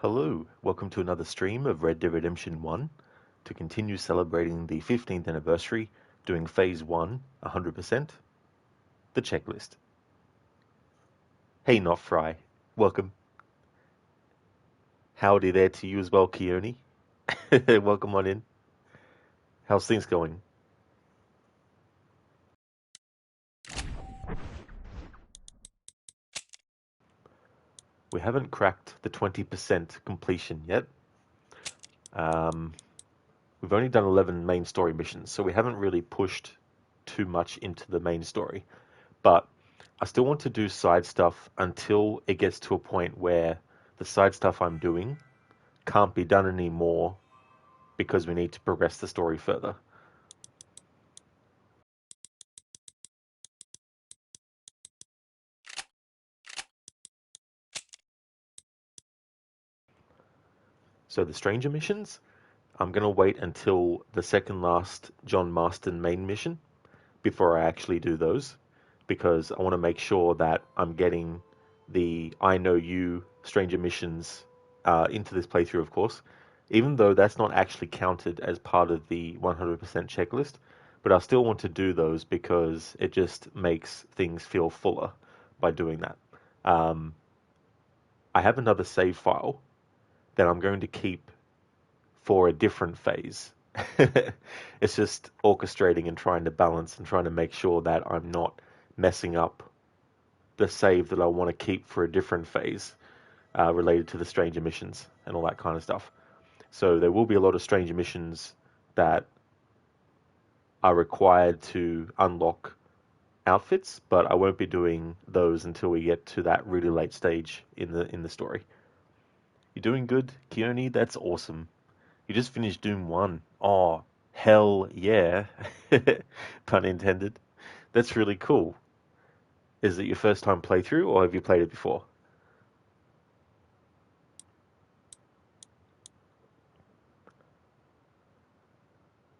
Hello, welcome to another stream of Red Dead Redemption 1 to continue celebrating the 15th anniversary, doing Phase 1 100%, the checklist. Hey, Not Fry, welcome. Howdy there to you as well, Keone. Welcome on in. How's things going? We haven't cracked the 20% completion yet. We've only done 11 main story missions, so we haven't really pushed too much into the main story. But I still want to do side stuff until it gets to a point where the side stuff I'm doing can't be done anymore because we need to progress the story further. So the Stranger missions, I'm going to wait until the second last John Marston main mission before I actually do those, because I want to make sure that I'm getting the I Know You Stranger missions into this playthrough, of course, even though that's not actually counted as part of the 100% checklist, but I still want to do those because it just makes things feel fuller by doing that. Um, I have another save file that I'm going to keep for a different phase. It's just orchestrating and trying to balance and trying to make sure that I'm not messing up the save that I want to keep for a different phase related to the stranger missions and all that kind of stuff. So there will be a lot of stranger missions that are required to unlock outfits, but I won't be doing those until we get to that really late stage in the story. You're doing good, Keone? That's awesome. You just finished Doom 1. Oh, hell yeah. Pun intended. That's really cool. Is it your first time playthrough, or have you played it before?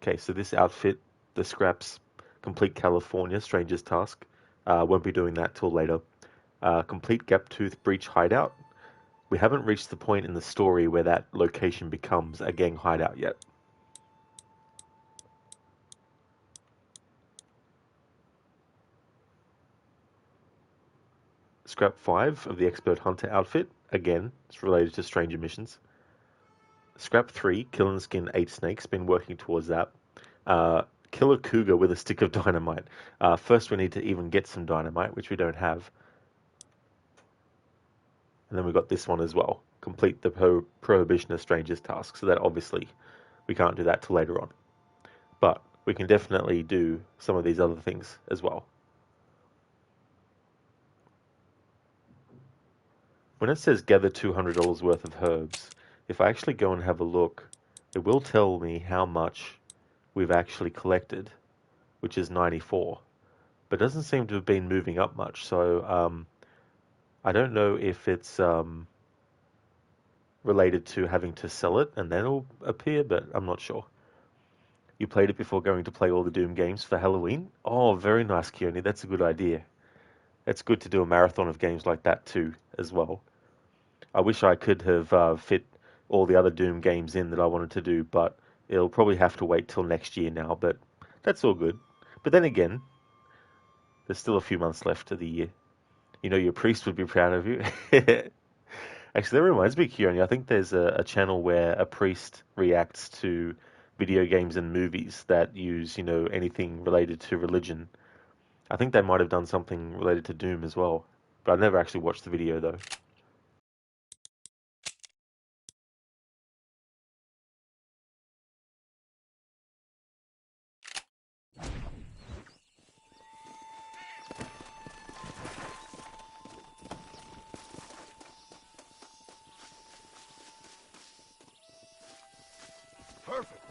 Okay, so this outfit, the Scraps Complete California Stranger's Task, won't be doing that till later. Complete Gaptooth Breach Hideout. We haven't reached the point in the story where that location becomes a gang hideout yet. Scrap 5 of the Expert Hunter outfit. Again, it's related to stranger missions. Scrap 3, Kill and Skin 8 Snakes. Been working towards that. Kill a cougar with a stick of dynamite. First, we need to even get some dynamite, which we don't have. And then we've got this one as well. Complete the Prohibition of Strangers task. So that obviously we can't do that till later on. But we can definitely do some of these other things as well. When it says gather $200 worth of herbs, if I actually go and have a look, it will tell me how much we've actually collected, which is 94. But it doesn't seem to have been moving up much. So I don't know if it's related to having to sell it and then it'll appear, but I'm not sure. You played it before going to play all the Doom games for Halloween? Oh, very nice, Keone. That's a good idea. It's good to do a marathon of games like that too, as well. I wish I could have fit all the other Doom games in that I wanted to do, but it'll probably have to wait till next year now, but that's all good. But then again, there's still a few months left of the year. You know, your priest would be proud of you. Actually, that reminds me, Kieran, I think there's a channel where a priest reacts to video games and movies that use, anything related to religion. I think they might have done something related to Doom as well, but I've never actually watched the video though. Perfect.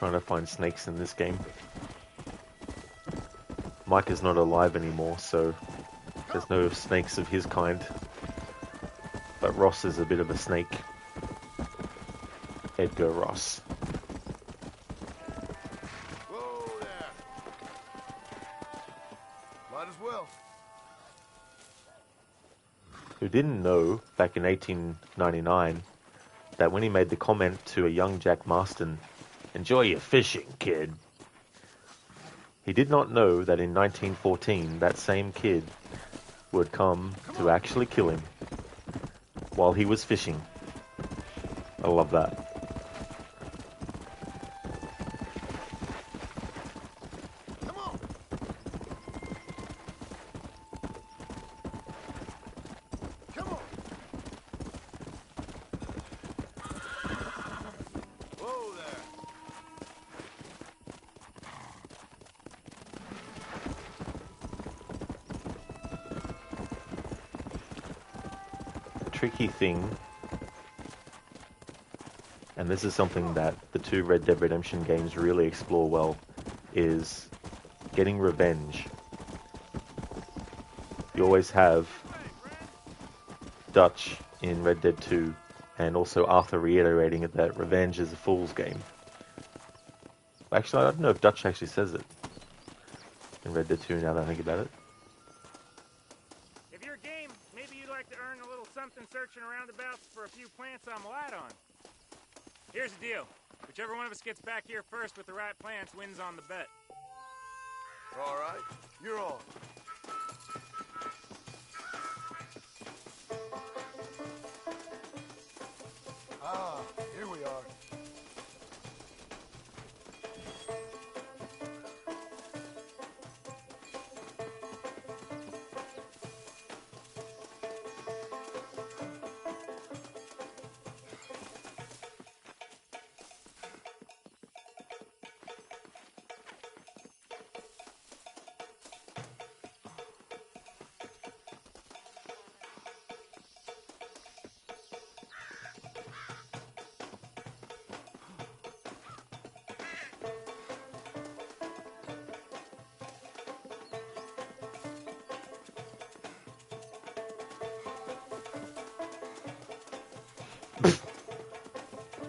Trying to find snakes in this game. Mike is not alive anymore, so there's no snakes of his kind. But Ross is a bit of a snake. Edgar Ross. Whoa there. Might as well. Who didn't know back in 1899 that when he made the comment to a young Jack Marston, "Enjoy your fishing, kid," he did not know that in 1914 that same kid would come to actually kill him while he was fishing. I love that. Come on. Come on. Whoa there. The tricky thing, and this is something that the two Red Dead Redemption games really explore well, is getting revenge. You always have Dutch in Red Dead 2, and also Arthur reiterating it that revenge is a fool's game. Actually, I don't know if Dutch actually says it in Red Dead 2 now that I think about it. If you're game, maybe you'd like to earn a little something searching roundabouts for a few plants I'm light on. Here's the deal. Whichever one of us gets back here first with the right plants wins on the bet. All right. You're on. Ah, here we are.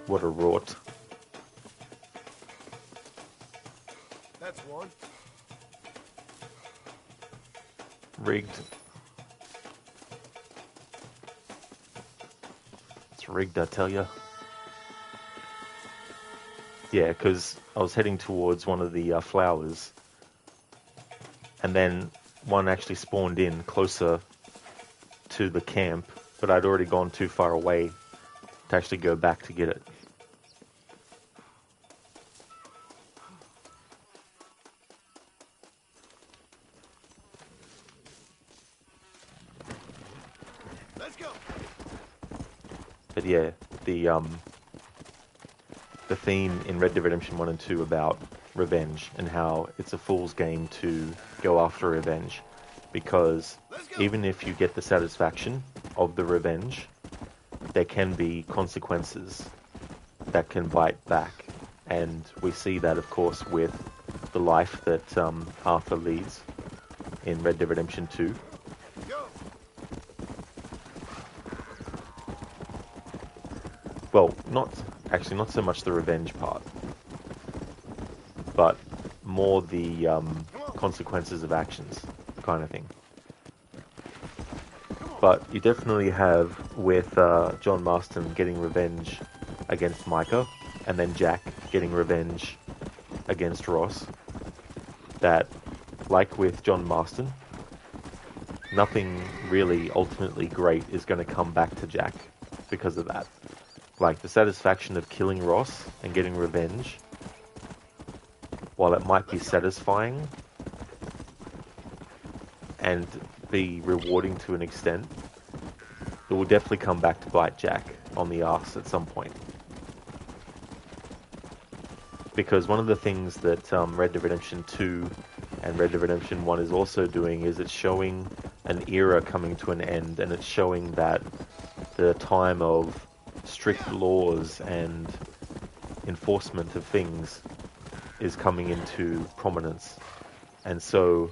What a rort. That's one. Rigged. It's rigged, I tell ya. Yeah, because I was heading towards one of the flowers, and then one actually spawned in closer to the camp, but I'd already gone too far away to actually go back to get it. Let's go. But yeah, the theme in Red Dead Redemption 1 and 2 about revenge and how it's a fool's game to go after revenge, because even if you get the satisfaction of the revenge, there can be consequences that can bite back. And we see that, of course, with the life that Arthur leads in Red Dead Redemption 2. Go. Well, not so much the revenge part, but more the consequences of actions kind of thing. But you definitely have with John Marston getting revenge against Micah, and then Jack getting revenge against Ross, that, like with John Marston, nothing really ultimately great is going to come back to Jack because of that. Like, the satisfaction of killing Ross and getting revenge, while it might be satisfying and be rewarding to an extent, it will definitely come back to bite Jack on the arse at some point. Because one of the things that Red Dead Redemption 2 and Red Dead Redemption 1 is also doing is it's showing an era coming to an end, and it's showing that the time of strict laws and enforcement of things is coming into prominence. And so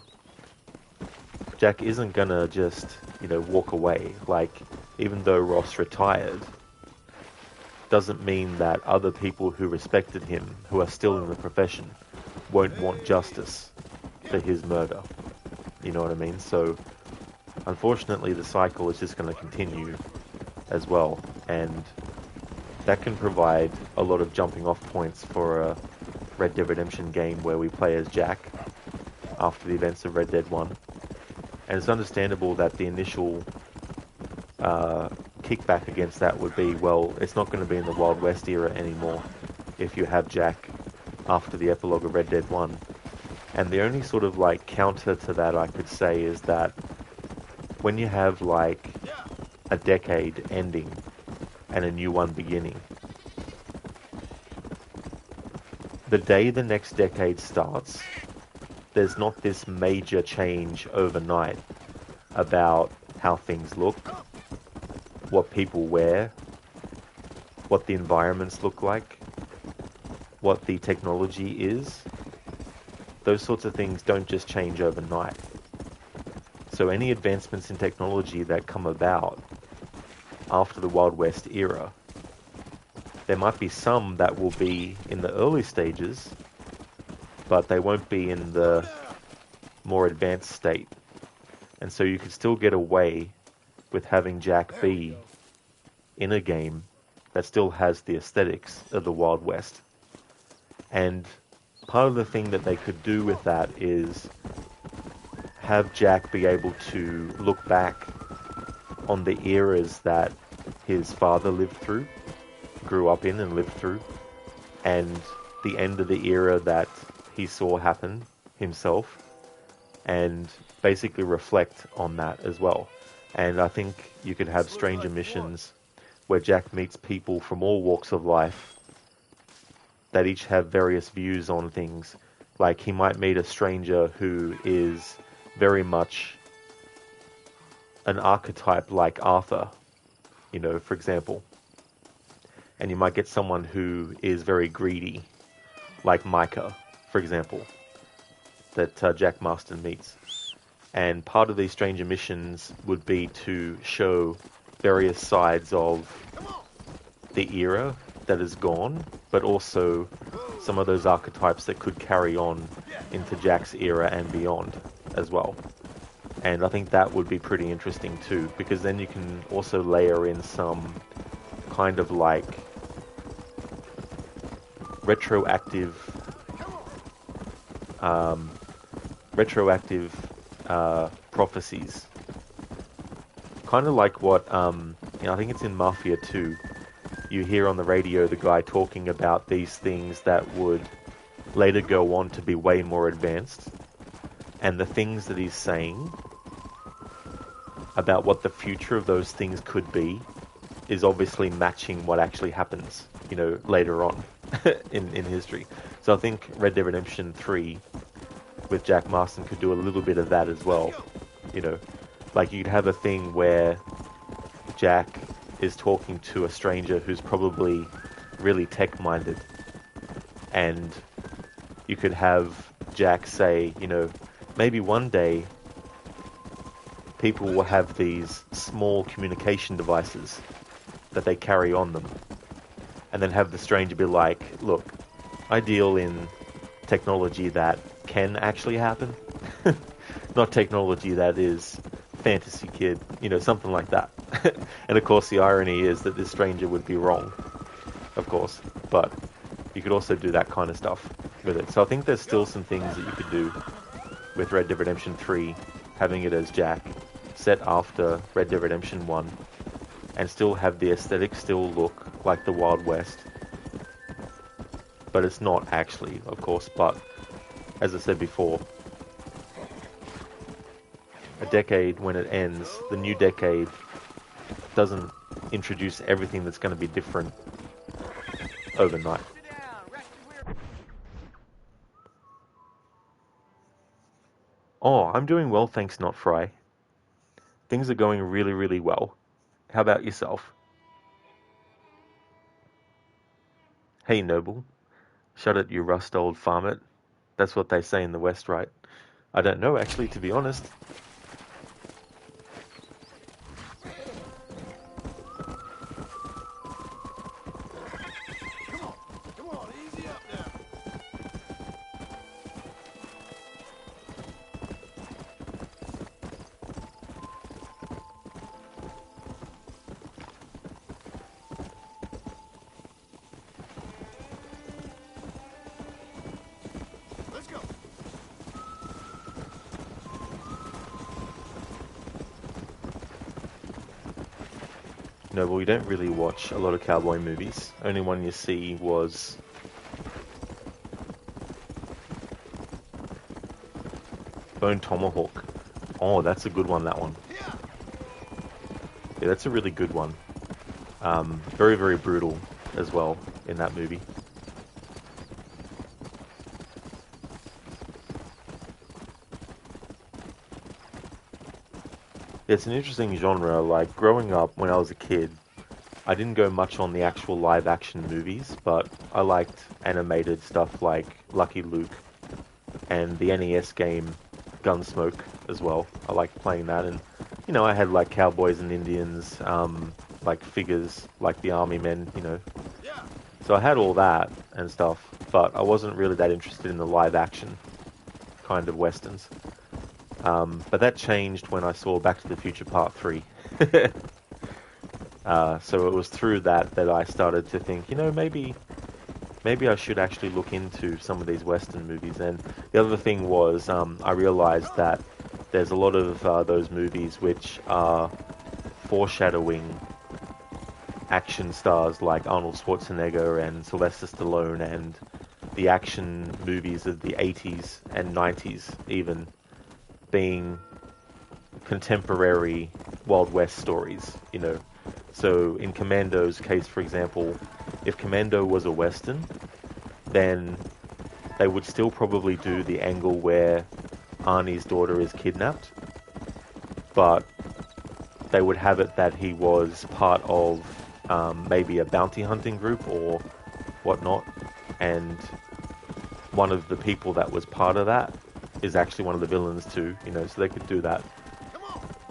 Jack isn't gonna just, walk away. Like, even though Ross retired, doesn't mean that other people who respected him, who are still in the profession, won't want justice for his murder. You know what I mean? So, unfortunately, the cycle is just going to continue as well. And that can provide a lot of jumping off points for a Red Dead Redemption game where we play as Jack after the events of Red Dead 1. And it's understandable that the initial kickback against that would be, well, it's not going to be in the Wild West era anymore if you have Jack after the epilogue of Red Dead 1. And the only sort of like counter to that I could say is that when you have like a decade ending and a new one beginning, the day the next decade starts, there's not this major change overnight about how things look, what people wear, what the environments look like, what the technology is. Those sorts of things don't just change overnight. So any advancements in technology that come about after the Wild West era, there might be some that will be in the early stages, but they won't be in the more advanced state. And so you could still get away with having Jack be in a game that still has the aesthetics of the Wild West. And part of the thing that they could do with that is have Jack be able to look back on the eras that his father lived through, grew up in and lived through, and the end of the era that he saw happen himself, and basically reflect on that as well. And I think you could have stranger missions where Jack meets people from all walks of life that each have various views on things. Like, he might meet a stranger who is very much an archetype like Arthur, for example. And you might get someone who is very greedy, like Micah, for example, that Jack Marston meets. And part of these stranger missions would be to show various sides of the era that is gone, but also some of those archetypes that could carry on into Jack's era and beyond as well. And I think that would be pretty interesting too, because then you can also layer in some kind of like retroactive prophecies. Kind of like what, I think it's in Mafia 2, you hear on the radio the guy talking about these things that would later go on to be way more advanced. And the things that he's saying about what the future of those things could be is obviously matching what actually happens, later on in history. So I think Red Dead Redemption 3 with Jack Marston could do a little bit of that as well. Like you'd have a thing where Jack is talking to a stranger who's probably really tech-minded, and you could have Jack say, maybe one day people will have these small communication devices that they carry on them, and then have the stranger be like, look, I deal in technology that can actually happen, not technology that is fantasy kid, something like that. And of course the irony is that this stranger would be wrong, of course, but you could also do that kind of stuff with it. So I think there's still some things that you could do with Red Dead Redemption 3, having it as Jack, set after Red Dead Redemption 1, and still have the aesthetic still look like the Wild West. But it's not actually, of course, but as I said before, a decade, when it ends, the new decade doesn't introduce everything that's going to be different overnight. Oh, I'm doing well, thanks, Not Fry. Things are going really, really well. How about yourself? Hey, Noble. Shut it, you rust old farmit. That's what they say in the West, right? I don't know, actually, to be honest. Come on, easy up now. Let's go. No, well, we don't really watch a lot of cowboy movies. Only one you see was Bone Tomahawk. Oh, that's a good one, that one. Yeah. Yeah, that's a really good one. Very, very brutal as well in that movie. It's an interesting genre. Like, growing up when I was a kid, I didn't go much on the actual live action movies, but I liked animated stuff like Lucky Luke and the NES game Gunsmoke as well. I liked playing that, and I had like cowboys and Indians, like figures like the army men, Yeah. So I had all that and stuff, but I wasn't really that interested in the live action kind of westerns. But that changed when I saw Back to the Future Part 3. So it was through that I started to think, maybe I should actually look into some of these Western movies. And the other thing was, I realized that there's a lot of those movies which are foreshadowing action stars like Arnold Schwarzenegger and Sylvester Stallone, and the action movies of the 80s and 90s even being contemporary Wild West stories. So in Commando's case, for example, if Commando was a Western, then they would still probably do the angle where Arnie's daughter is kidnapped, but they would have it that he was part of maybe a bounty hunting group or whatnot, and one of the people that was part of that is actually one of the villains too, so they could do that.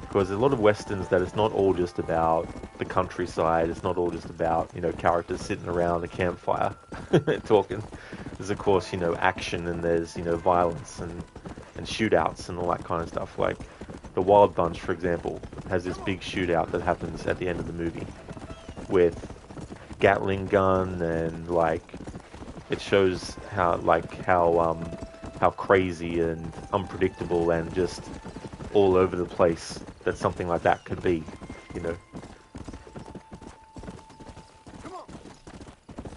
Because there's a lot of westerns that it's not all just about the countryside, it's not all just about, characters sitting around a campfire talking. There's, of course, action, and there's, violence and shootouts and all that kind of stuff. Like, The Wild Bunch, for example, has this big shootout that happens at the end of the movie with Gatling gun, and, like, it shows how crazy and unpredictable and just all over the place that something like that could be.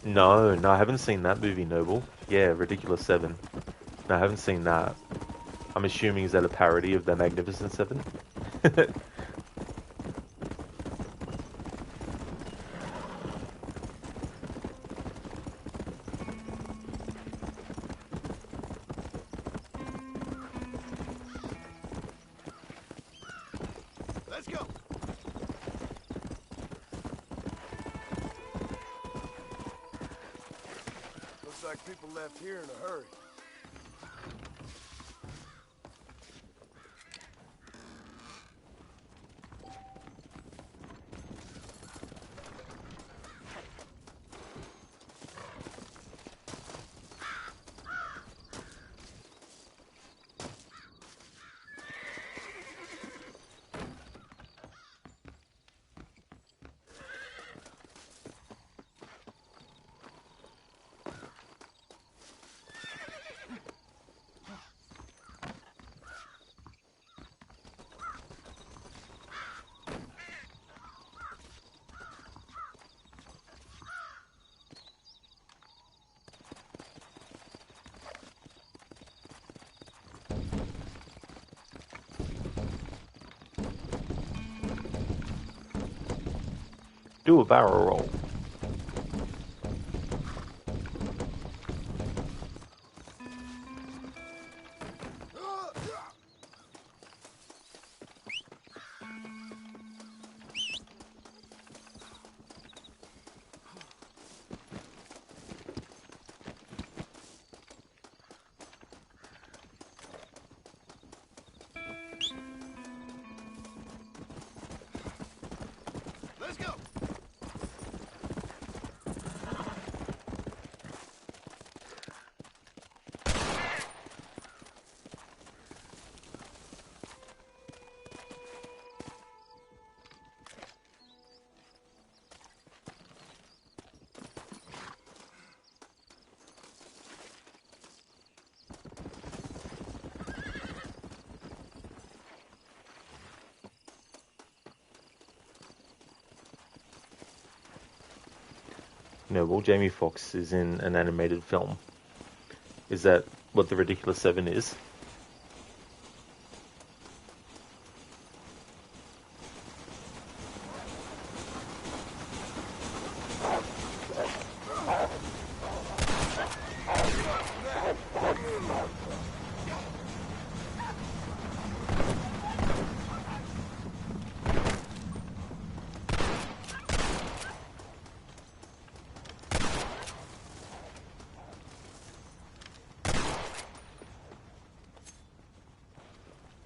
No, I haven't seen that movie, Noble. Yeah, Ridiculous Seven. No, I haven't seen that. I'm assuming, is that a parody of The Magnificent Seven? Let's go. Looks like people left here in a hurry. Do a barrel roll. Let's go. You know, well, Jamie Foxx is in an animated film. Is that what The Ridiculous Seven is?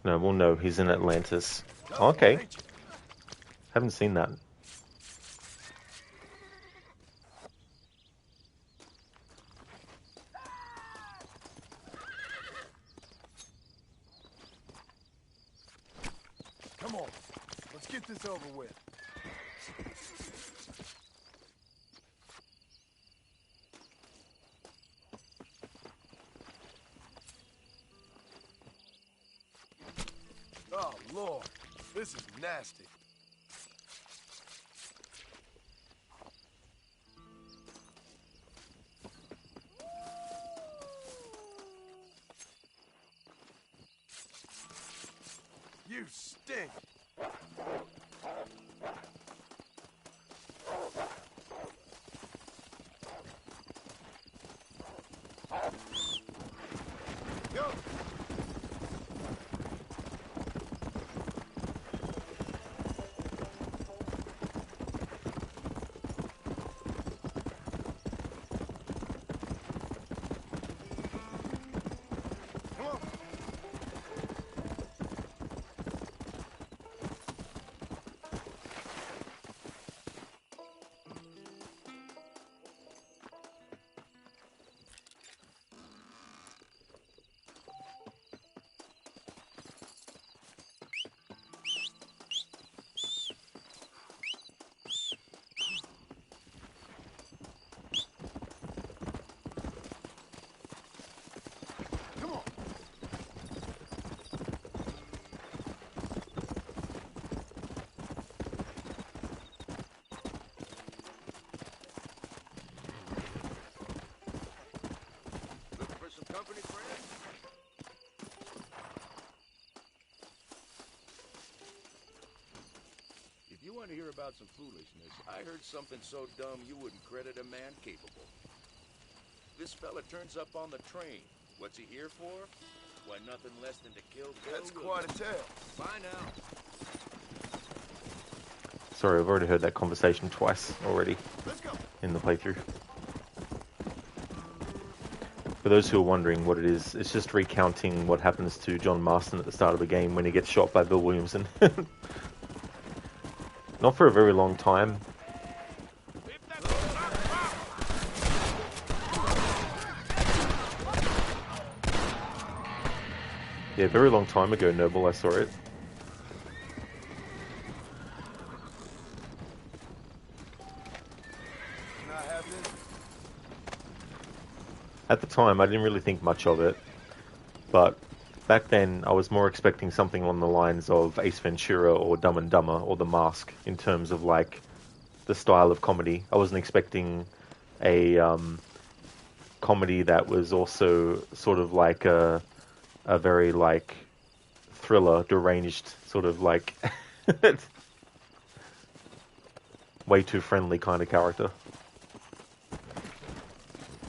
No, well, no, he's in Atlantis. Oh, okay, haven't seen that. Come on. Let's get this over with. Oh, Lord. This is nasty. You stink. Go. Come on. Come on. Looking for some company, friend? If you want to hear about some foolishness, I heard something so dumb you wouldn't credit a man capable. This fella turns up on the train. What's he here for? Why, nothing less than to kill Bill That's Wilson. quite a tale. Bye now. Sorry, I've already heard that conversation twice already Let's go. in the playthrough. For those who are wondering what it is, it's just recounting what happens to John Marston at the start of the game when he gets shot by Bill Williamson. Not for a very long time. Yeah, very long time ago, Noble, I saw it. Can I have this? At the time, I didn't really think much of it, but back then, I was more expecting something along the lines of Ace Ventura or Dumb and Dumber or The Mask in terms of like the style of comedy. I wasn't expecting a comedy that was also sort of like a very like thriller, deranged sort of like way too friendly kind of character.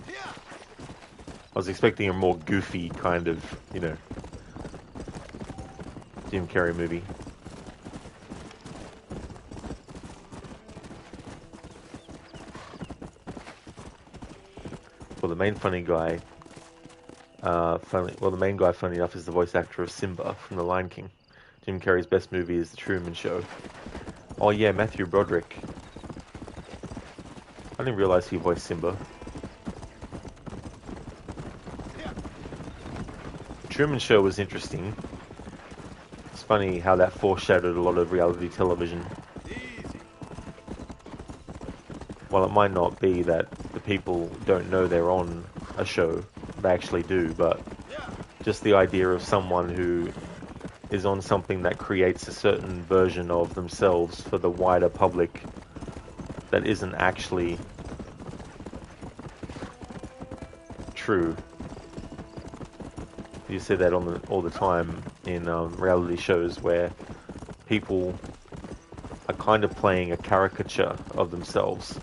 Yeah. I was expecting a more goofy kind of, you know, Jim Carrey movie. Well, the main funny guy, the main guy, funny enough, is the voice actor of Simba from The Lion King. Jim Carrey's best movie is The Truman Show. Oh yeah, Matthew Broderick. I didn't realize he voiced Simba. The Truman Show was interesting. It's funny how that foreshadowed a lot of reality television. Easy. While it might not be that the people don't know they're on a show, they actually do, but just the idea of someone who is on something that creates a certain version of themselves for the wider public that isn't actually true. You see that all the time in reality shows where people are kind of playing a caricature of themselves.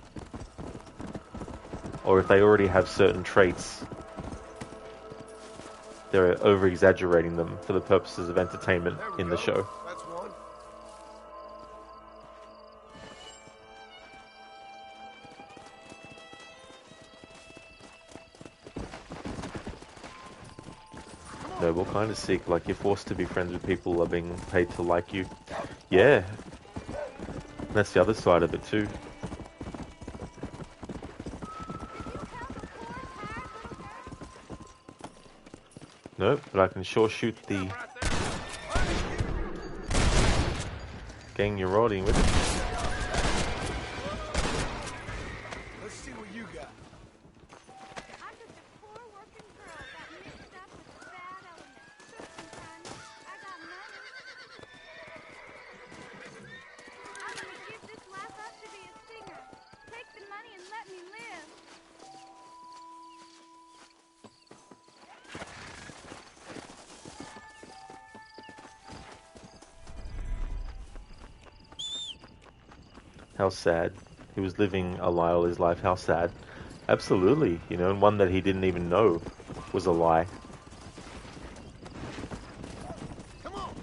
Or if they already have certain traits, they're over-exaggerating them for the purposes of entertainment There we in the go. show. That's one. Noble, kind of sick. Like, you're forced to be friends with people who are being paid to like you. Yeah. That's the other side of it, too. Nope, but I can sure shoot the Right there. gang you're riding with. Let's see what you got. I'm just a poor working girl got mixed up with bad elements. Sometimes I got money. I'm gonna give this life up to be a singer. Take the money and let me live. How sad. He was living a lie all his life. How sad. Absolutely, you know, and one that he didn't even know was a lie. Come on.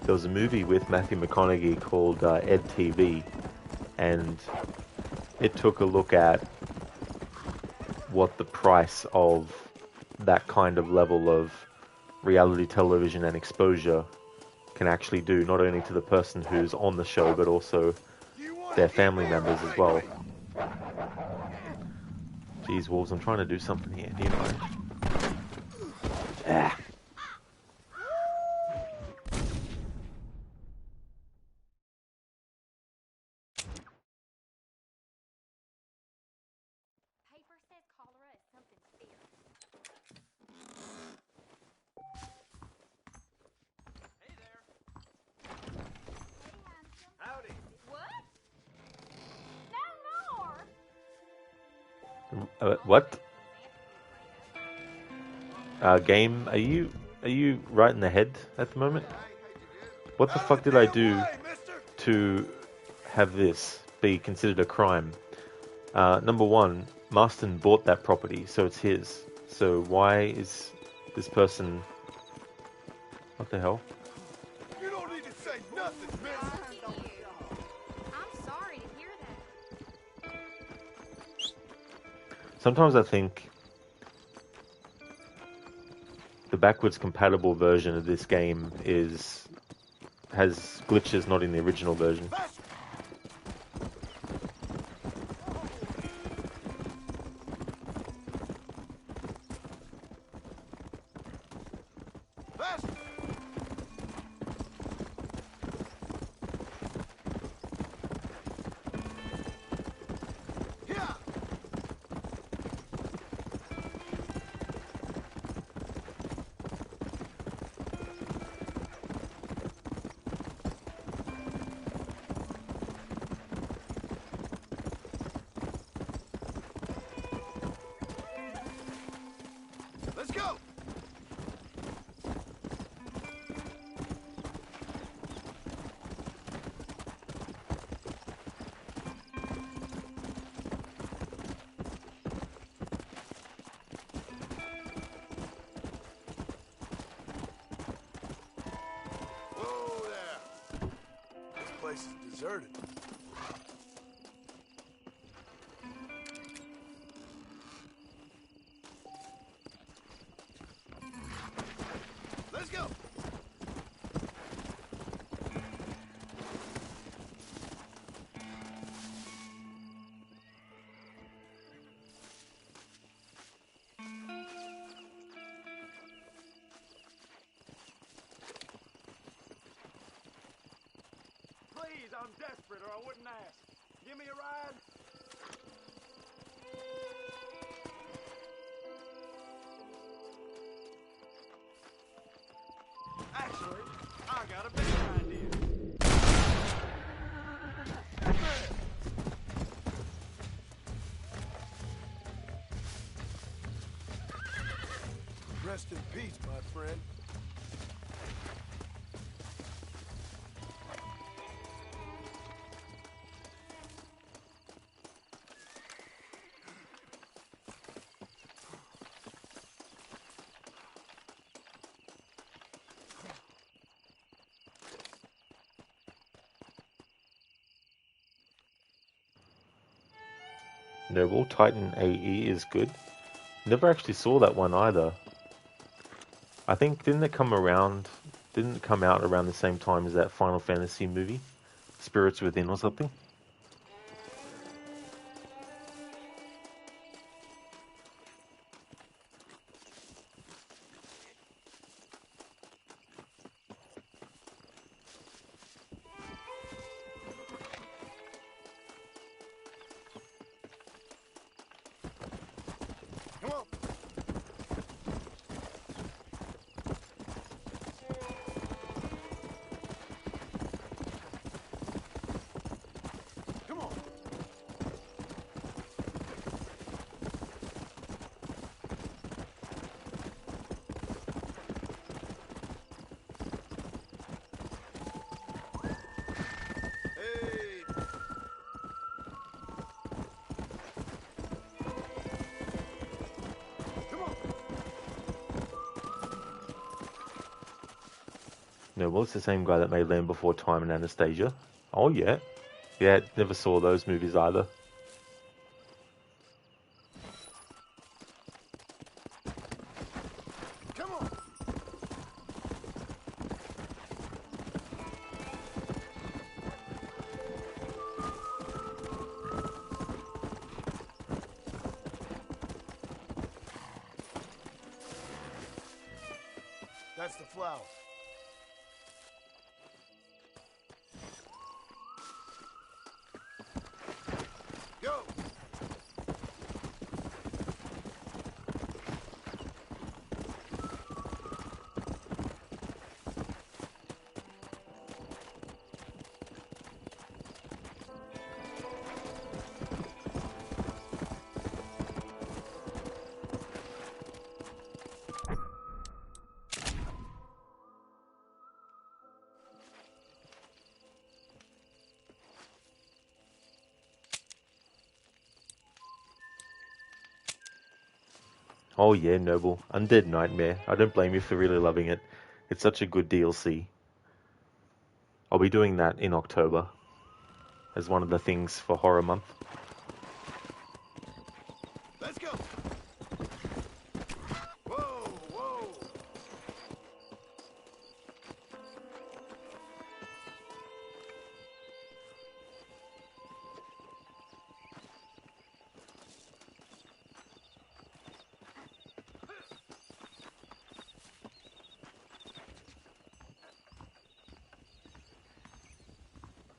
There was a movie with Matthew McConaughey called Ed TV, and it took a look at what the price of that kind of level of reality television and exposure can actually do, not only to the person who's on the show, but also You want their family members as well. Jeez, Wolves, I'm trying to do something here. Do you mind? Ah. Paper says cholera is something fierce. Hey there. Hey, handsome. Howdy. What? No more. What? Game, are you right in the head at the moment? What the fuck did I do mister? to have this be considered a crime? Number one, Marston bought that property, so it's his. So why is this person... What the hell? You don't need to say nothing, miss. Look at you. I'm sorry to hear that. Sometimes I think the backwards compatible version of this game has glitches not in the original version. Faster. Faster. Here. Let's go. Whoa there. This place is deserted. Let's I'm desperate or I wouldn't ask. Give me a ride? Actually, I got a better idea. Rest in peace, my friend. Noble Titan AE is good. Never actually saw that one either. I think didn't it come out around the same time as that Final Fantasy movie, Spirits Within or something? Come on. Come on. Hey. Come on. No, well, it's the same guy that made Land Before Time and Anastasia. Oh yeah, yeah. Never saw those movies either. Come on. That's the flower. Go. Oh yeah, Noble. Undead Nightmare. I don't blame you for really loving it. It's such a good DLC. I'll be doing that in October as one of the things for Horror Month. Let's go. Whoa, whoa.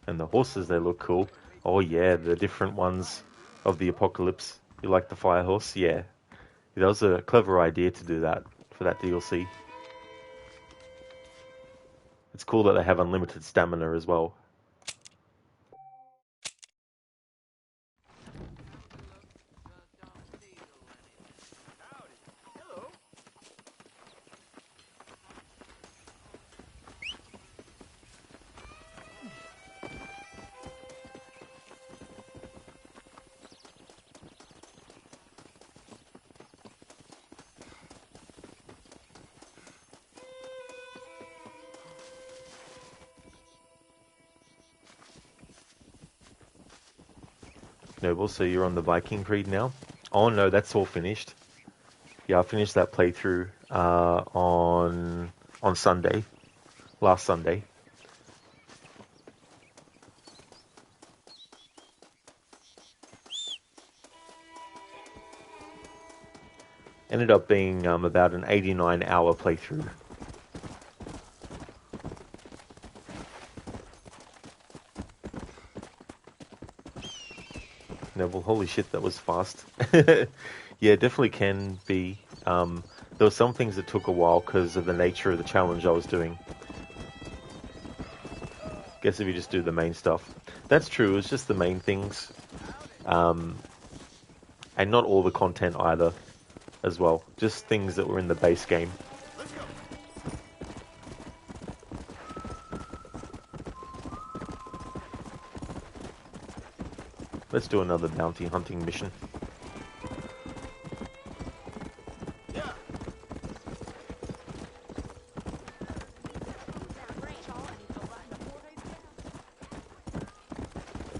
And the horses, they look cool. Oh yeah, the different ones of the apocalypse. You like the fire horse? Yeah. That was a clever idea to do that for that DLC. It's cool that they have unlimited stamina as well. Noble, so you're on the Viking Creed now? Oh no, that's all finished. Yeah, I finished that playthrough on Sunday, last Sunday. Ended up being about an 89-hour playthrough. Noble. Holy shit, that was fast. Yeah, it definitely can be. There were some things that took a while because of the nature of the challenge I was doing. Guess if you just do the main stuff. That's true, it's just the main things. And not all the content either, as well. Just things that were in the base game. Let's go. Let's do another bounty hunting mission. Yeah.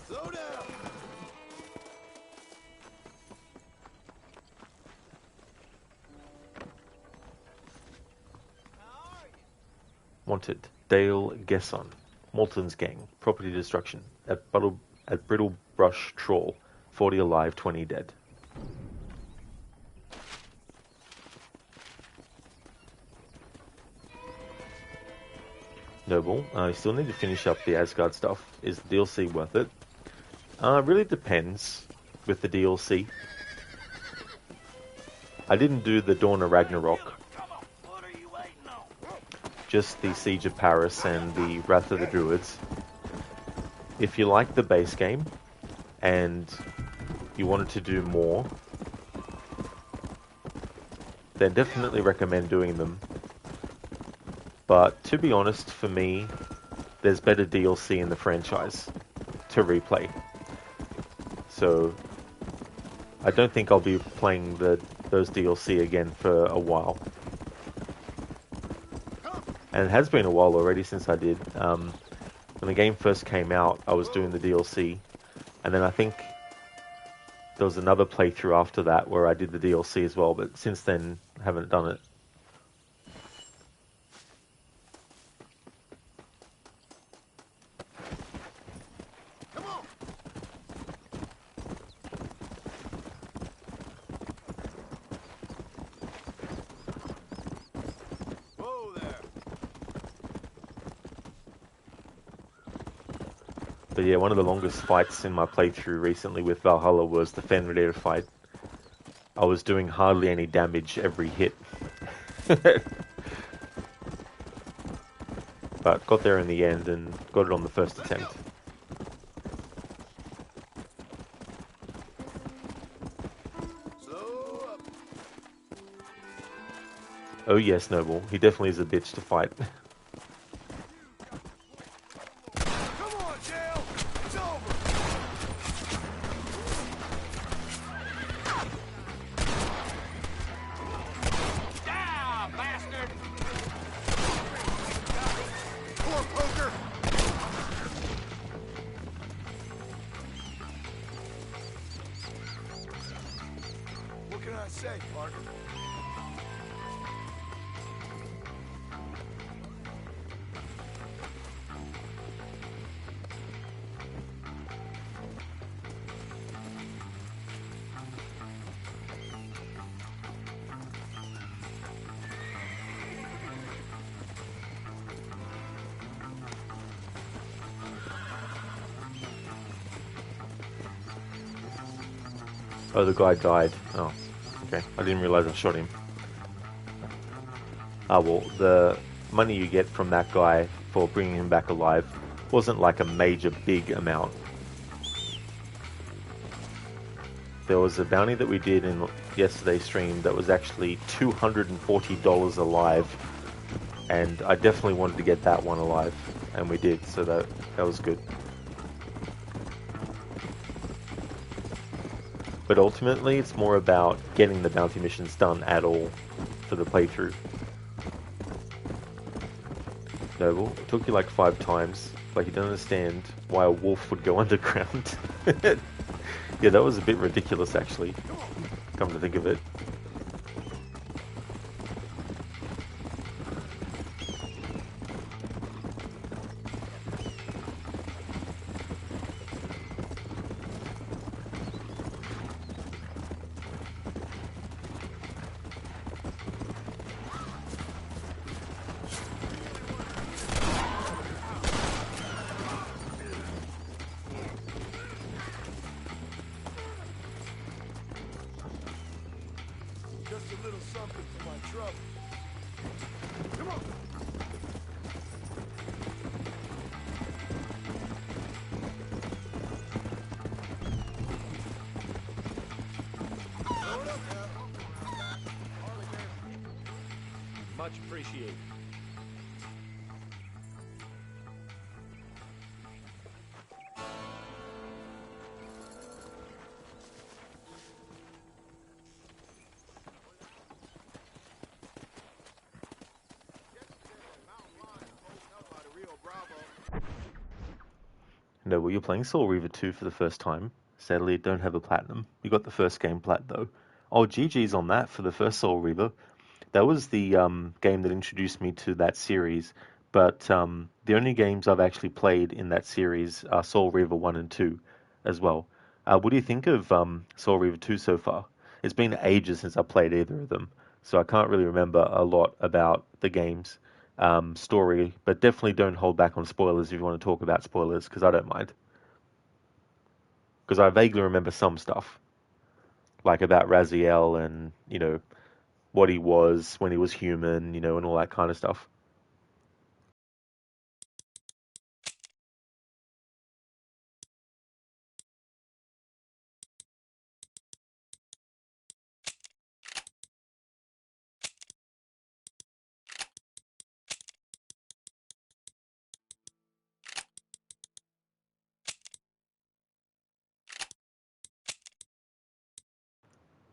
Slow down. Wanted. Dale Gesson. Malton's gang. Property destruction. At Brittle Brush Trawl. 40 alive, 20 dead. Noble. You still need to finish up the Asgard stuff. Is the DLC worth it? Really depends with the DLC. I didn't do the Dawn of Ragnarok. Just the Siege of Paris and the Wrath of the Druids. If you like the base game and you wanted to do more, then definitely recommend doing them. But to be honest, for me, there's better DLC in the franchise to replay. So I don't think I'll be playing those DLC again for a while. And it has been a while already since I did. When the game first came out, I was doing the DLC, and then I think there was another playthrough after that where I did the DLC as well, but since then, I haven't done it. Come on. Whoa there. But yeah, one of the longest fights in my playthrough recently with Valhalla was the Fenrir fight. I was doing hardly any damage every hit. But got there in the end and got it on the first attempt. Slow up. Oh yes, Noble. He definitely is a bitch to fight. Come on, Dale. It's over. Ah, bastard! Poor poker. What can I say, partner? Oh, the guy died. Oh, okay. I didn't realize I shot him. Ah, well, the money you get from that guy for bringing him back alive wasn't like a major big amount. There was a bounty that we did in yesterday's stream that was actually $240 alive, and I definitely wanted to get that one alive, and we did, so that was good. But ultimately, it's more about getting the bounty missions done at all for the playthrough. Noble, it took you like 5 times, like you don't understand why a wolf would go underground. Yeah, that was a bit ridiculous actually, come to think of it. a little something for my trouble. Come on. Load up now. Harley Davidson. Much appreciated. No, well, you're playing Soul Reaver 2 for the first time. Sadly, don't have a platinum. You got the first game plat, though. Oh, GG's on that for the first Soul Reaver. That was the game that introduced me to that series, but the only games I've actually played in that series are Soul Reaver 1 and 2 as well. What do you think of Soul Reaver 2 so far? It's been ages since I played either of them, so I can't really remember a lot about the game's story, but definitely don't hold back on spoilers if you want to talk about spoilers, because I don't mind. Because I vaguely remember some stuff, like about Raziel and, what he was when he was human, and all that kind of stuff.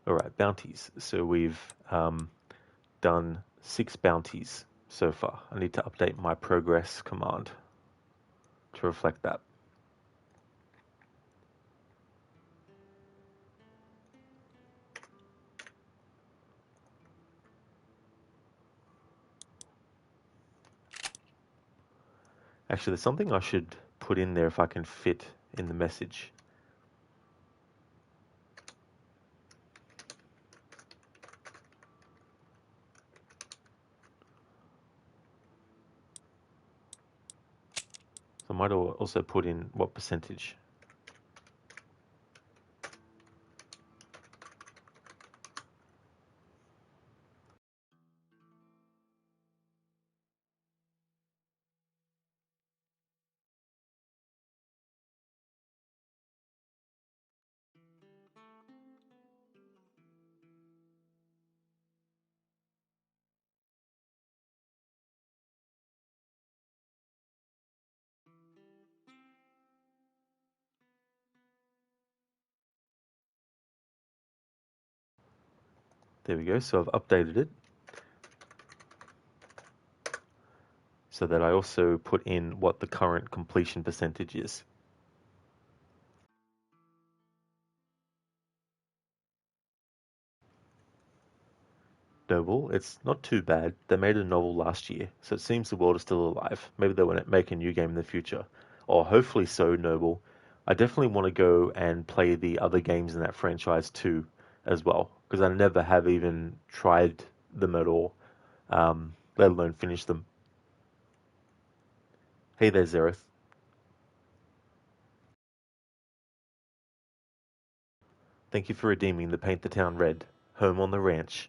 All right, bounties. So we've done 6 bounties so far. I need to update my progress command to reflect that. Actually, there's something I should put in there if I can fit in the message. So I might also put in what percentage. There we go. So I've updated it so that I also put in what the current completion percentage is. Noble, it's not too bad. They made a novel last year, so it seems the world is still alive. Maybe they want to make a new game in the future. Or hopefully so, Noble. I definitely want to go and play the other games in that franchise too, as well, because I never have even tried them at all, let alone finish them. Hey there, Zereth. Thank you for redeeming the Paint the Town Red. Home on the ranch.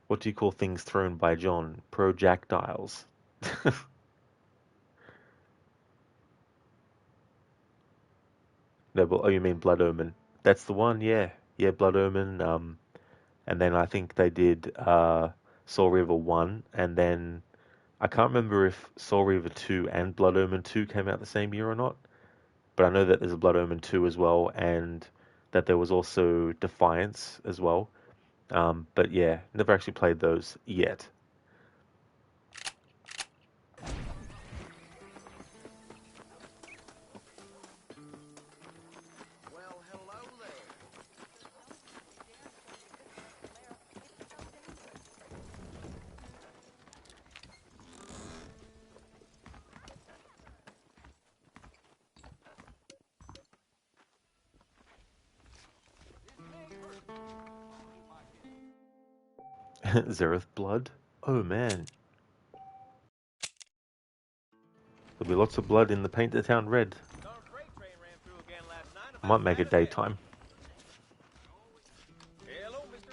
What do you call things thrown by John? Projectiles. Noble, oh, you mean Blood Omen? That's the one, yeah. Yeah, Blood Omen. And then I think they did Soul Reaver 1, and then I can't remember if Soul Reaver 2 and Blood Omen 2 came out the same year or not, but I know that there's a Blood Omen 2 as well, and that there was also Defiance as well. But yeah, never actually played those yet. Well, hello there. Zereth Blood? Oh man. There'll be lots of blood in the Paint the Town Red. I might make it daytime. Hello, mister.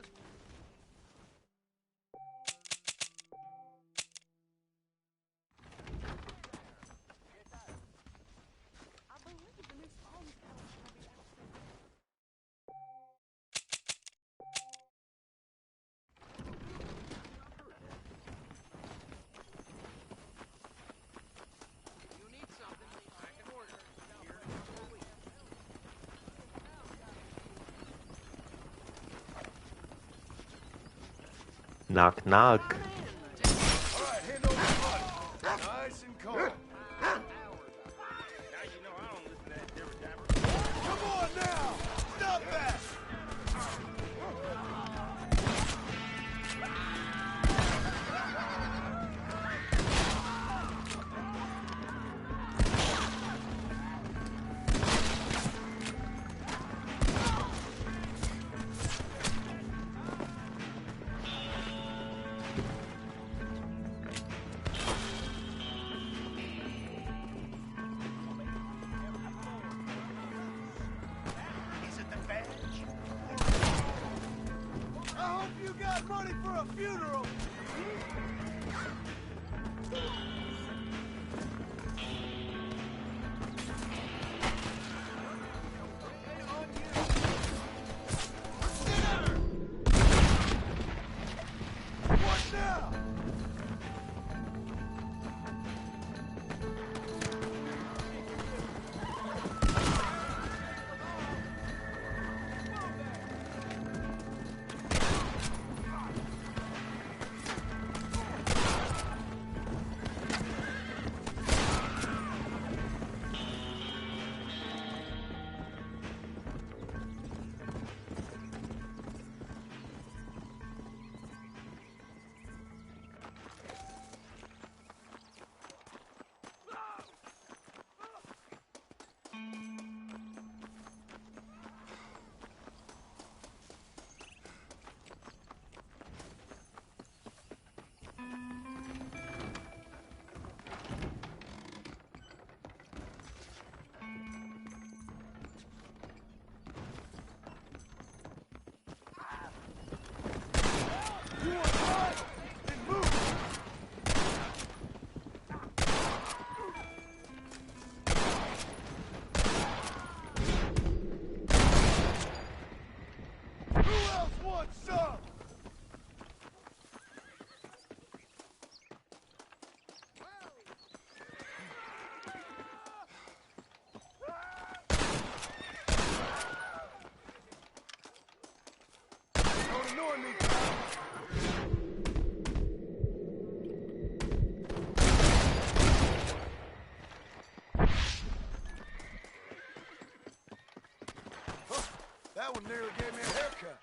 Knock, knock. All right, hand over the money. Nice and calm. Now you know I don't listen to that jibber jabber. Come on now! Stop that! I hope you got money for a funeral! What now? You want to run? Then move! Who else wants some? Don't annoy me, pal. Huh, that one nearly gave me a haircut.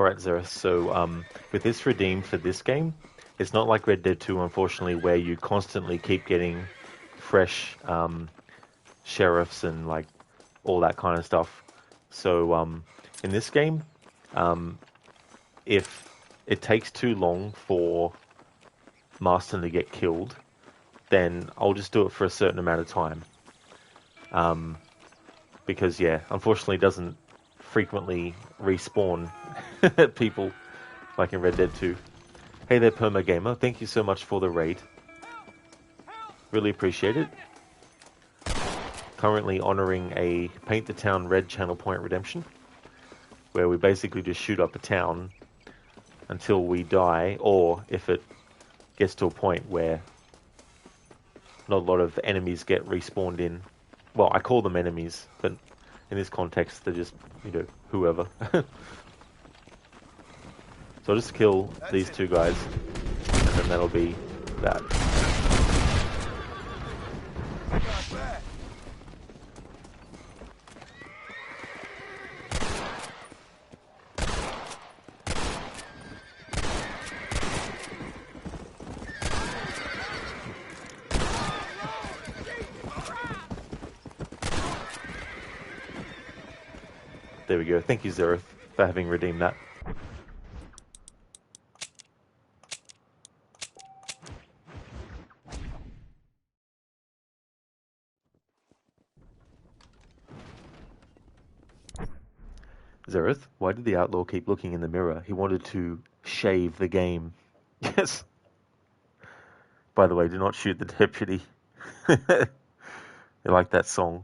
Alright, Zereth, so with this redeemed for this game, it's not like Red Dead 2, unfortunately, where you constantly keep getting fresh sheriffs and like all that kind of stuff. So in this game, if it takes too long for Marston to get killed, then I'll just do it for a certain amount of time. Because, yeah, unfortunately it doesn't frequently respawn people like in Red Dead 2. Hey there, Perma Gamer. Thank you so much for the raid. Really appreciate it. Currently honouring a Paint the Town Red channel point redemption, where we basically just shoot up a town until we die, or if it gets to a point where not a lot of enemies get respawned in. Well, I call them enemies, but in this context, they're just, you know, whoever. So I'll just kill these two guys, and then that'll be that. There we go. Thank you, Zereth, for having redeemed that. Zereth, why did the outlaw keep looking in the mirror? He wanted to shave the game. Yes. By the way, do not shoot the deputy. You like that song?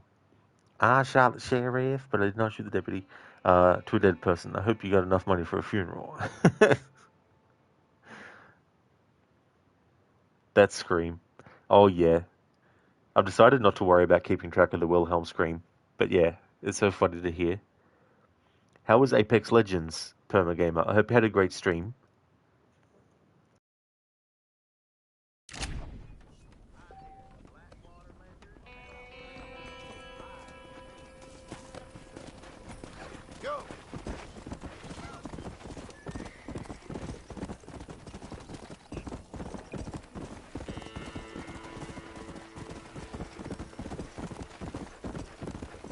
I shot the sheriff, but I did not shoot the deputy. To a dead person. I hope you got enough money for a funeral. That scream. Oh, yeah. I've decided not to worry about keeping track of the Wilhelm scream. But yeah, it's so funny to hear. How was Apex Legends, Permagamer? I hope you had a great stream. Go.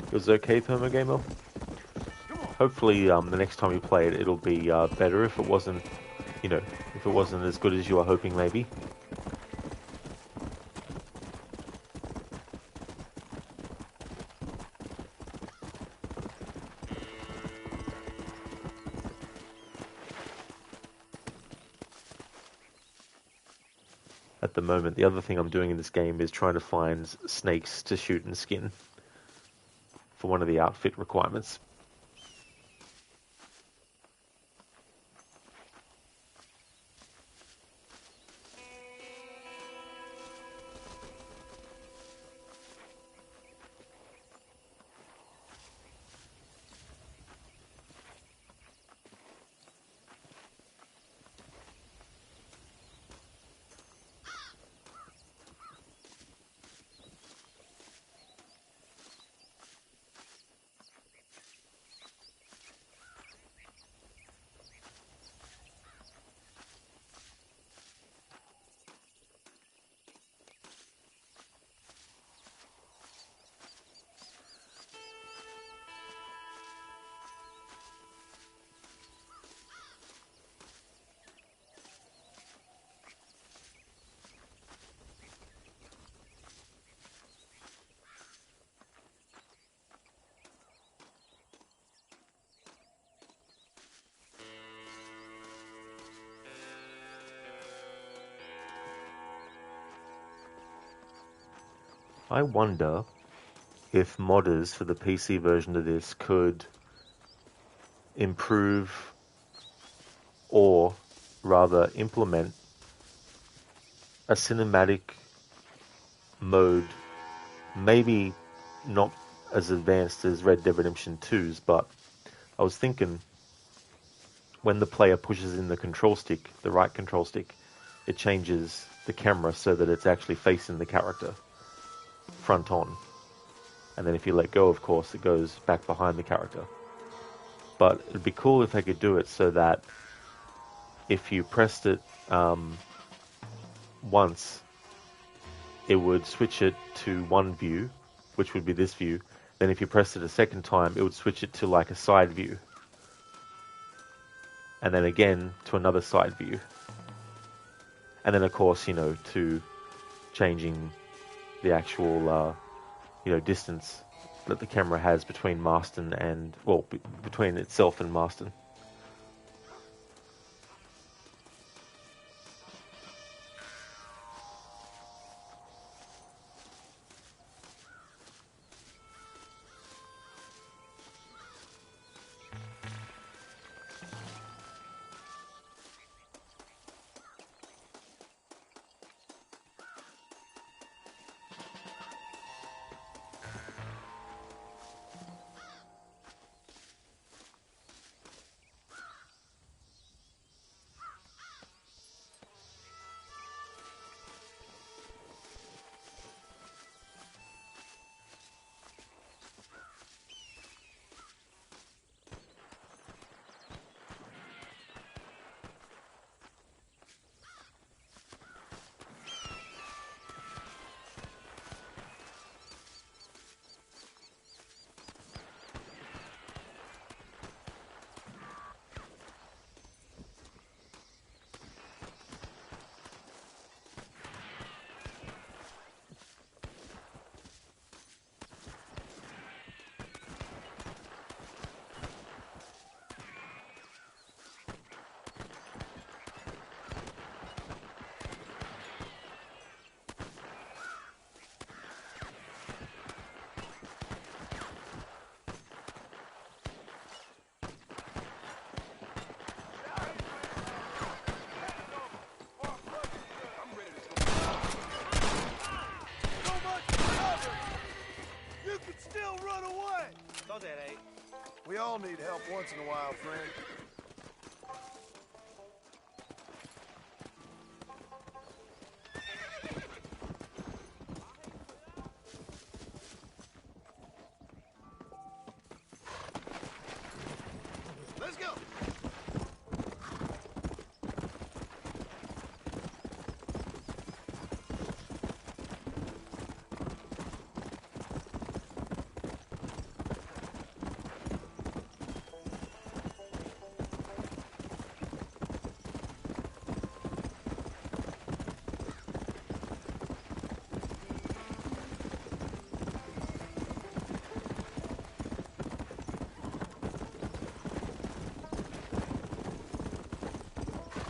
It was okay, Permagamer? Hopefully, the next time you play it, it'll be better. If it wasn't, you know, if it wasn't as good as you were hoping, maybe. At the moment, the other thing I'm doing in this game is trying to find snakes to shoot and skin for one of the outfit requirements. I wonder if modders for the PC version of this could improve or rather implement a cinematic mode, maybe not as advanced as Red Dead Redemption 2's, but I was thinking when the player pushes in the control stick, the right control stick, it changes the camera so that it's actually facing the character front on. And then if you let go, of course, it goes back behind the character. but it'd be cool if they could do it so that if you pressed it once, it would switch it to one view, which would be this view. Then if you pressed it a second time, it would switch it to like a side view. And then again to another side view. And then of course, to changing the actual, distance that the camera has between Marston and, well, between itself and Marston. So much cover! You can still run away! So that ain't. We all need help once in a while, friend. Let's go!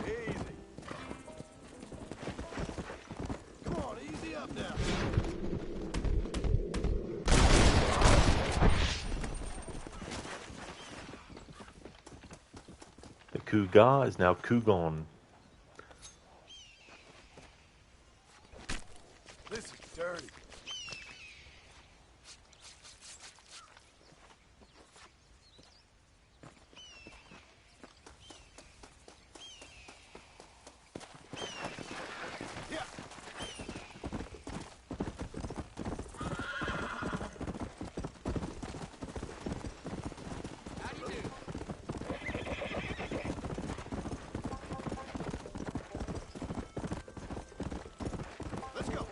Easy. Come on, easy up now. The Cougar is now Cougon. This is dirty. Yeah. Let's go.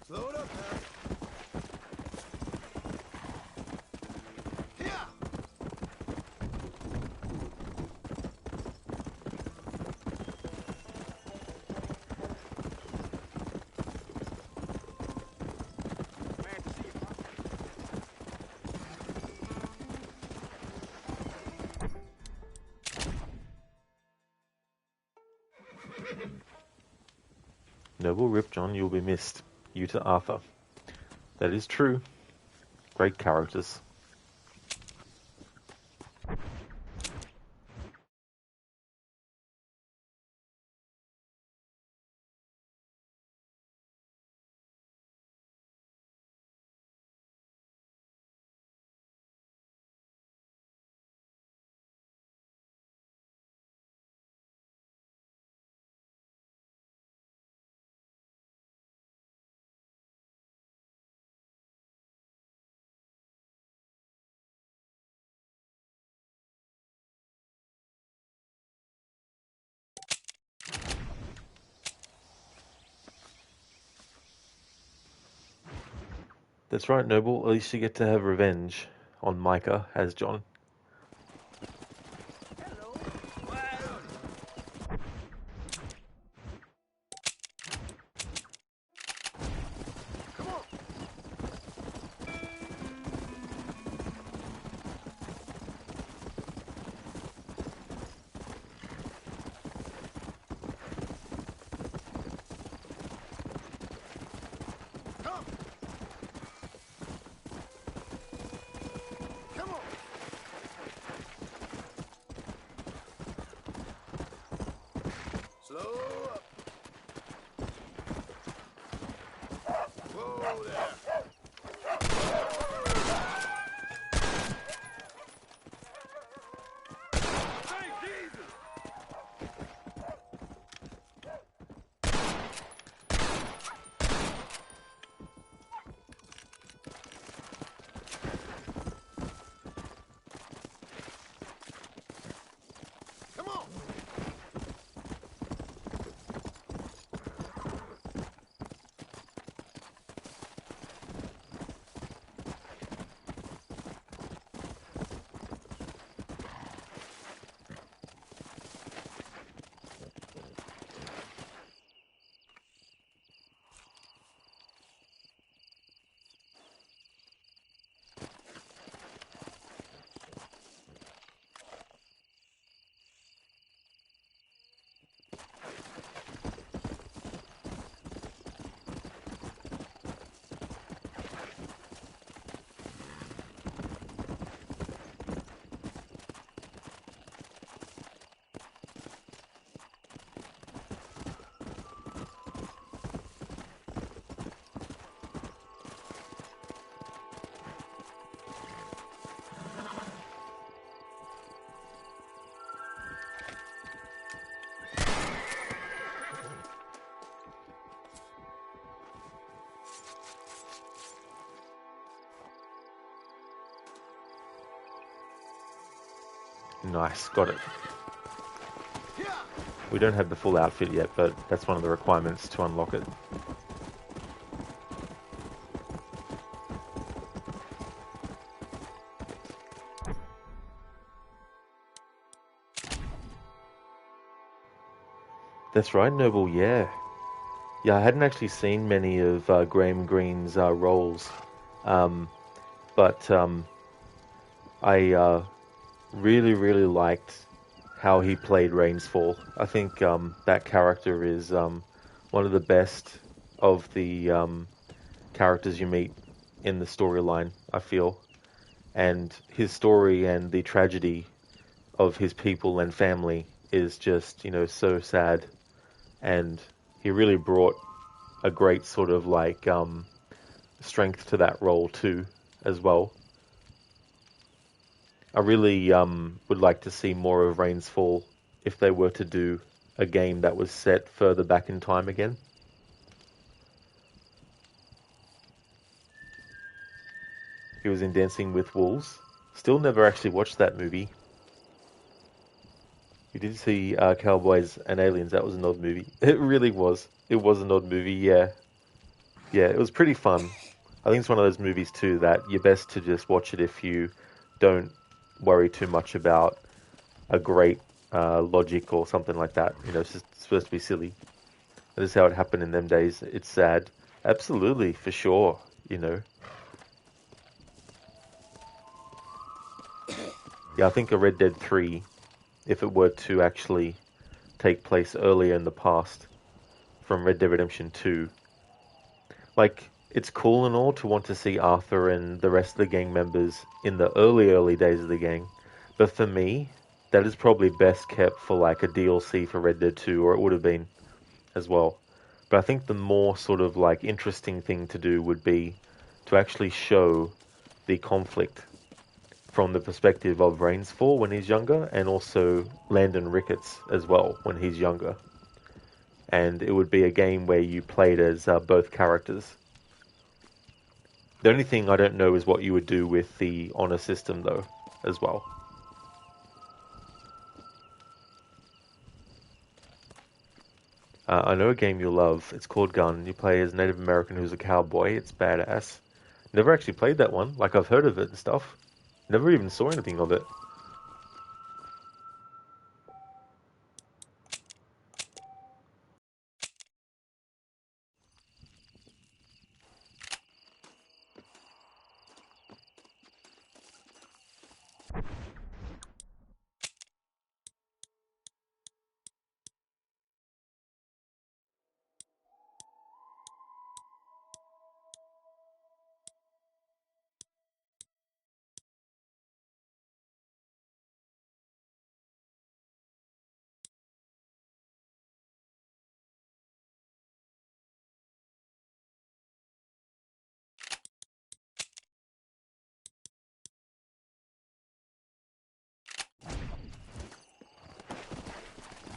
Slow it up now. Yeah. Noble Ripjon, you'll be missed. You to Arthur. That is true. Great characters. That's right, Noble. At least you get to have revenge on Micah as John. Come on. Come. Come on. Slow up. Whoa there. Say Jesus. Come on. Nice, got it. Yeah. We don't have the full outfit yet, but that's one of the requirements to unlock it. That's right, Noble, yeah. Yeah, I hadn't actually seen many of Graham Greene's roles, but I really, really liked how he played Rainsfall. I think that character is one of the best of the characters you meet in the storyline, I feel. And his story and the tragedy of his people and family is just, so sad. And he really brought a great sort of like strength to that role too, as well. I really would like to see more of Rainsfall if they were to do a game that was set further back in time again. He was in Dancing with Wolves. Still never actually watched that movie. You did see Cowboys and Aliens. That was an odd movie. It really was. It was an odd movie, yeah. Yeah, it was pretty fun. I think it's one of those movies too that you're best to just watch it if you don't worry too much about a great logic or something like that. It's just supposed to be silly. That is how it happened in them days. It's sad. Absolutely, for sure, Yeah, I think a Red Dead 3, if it were to actually take place earlier in the past from Red Dead Redemption 2, like, it's cool and all to want to see Arthur and the rest of the gang members in the early days of the gang, but for me, that is probably best kept for like a DLC for Red Dead 2, or it would have been as well. But I think the more sort of like interesting thing to do would be to actually show the conflict from the perspective of Rainsfall when he's younger, and also Landon Ricketts as well when he's younger. And it would be a game where you played as both characters. The only thing I don't know is what you would do with the honor system, though, as well. I know a game you'll love. It's called Gun. You play as a Native American who's a cowboy. It's badass. Never actually played that one. Like, I've heard of it and stuff. Never even saw anything of it.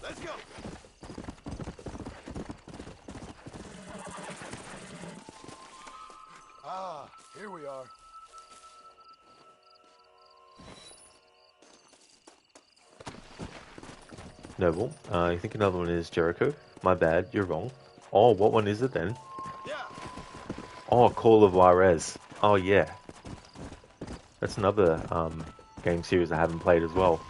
Let's go. Ah, here we are. Noble. I think another one is Jericho. My bad, you're wrong. Oh, what one is it then? Yeah. Oh, Call of Juarez. Oh, yeah. That's another game series I haven't played as well.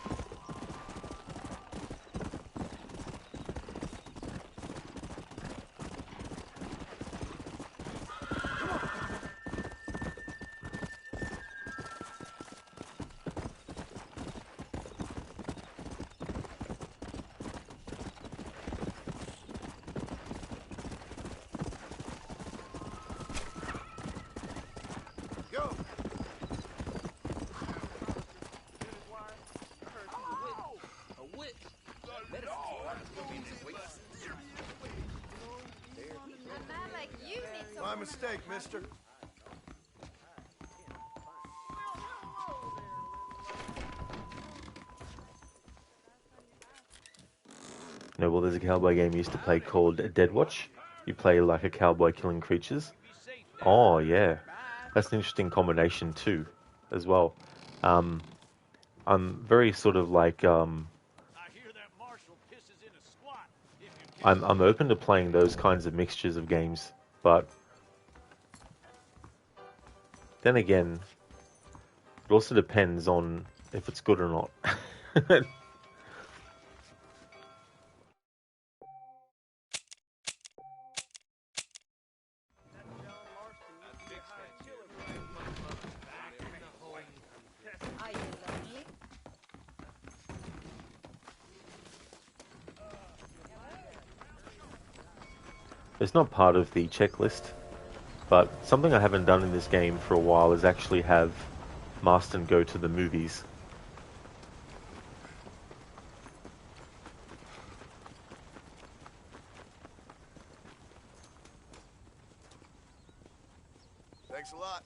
Go. A man like you needs some My mistake, mister. No, well, there's a cowboy game I used to play called Dead Watch. You play like a cowboy killing creatures. Oh, yeah. That's an interesting combination too, as well. I'm very sort of like, I'm open to playing those kinds of mixtures of games, but then again, it also depends on if it's good or not. Are you lonely? It's not part of the checklist, but something I haven't done in this game for a while is actually have Marston go to the movies. Thanks a lot.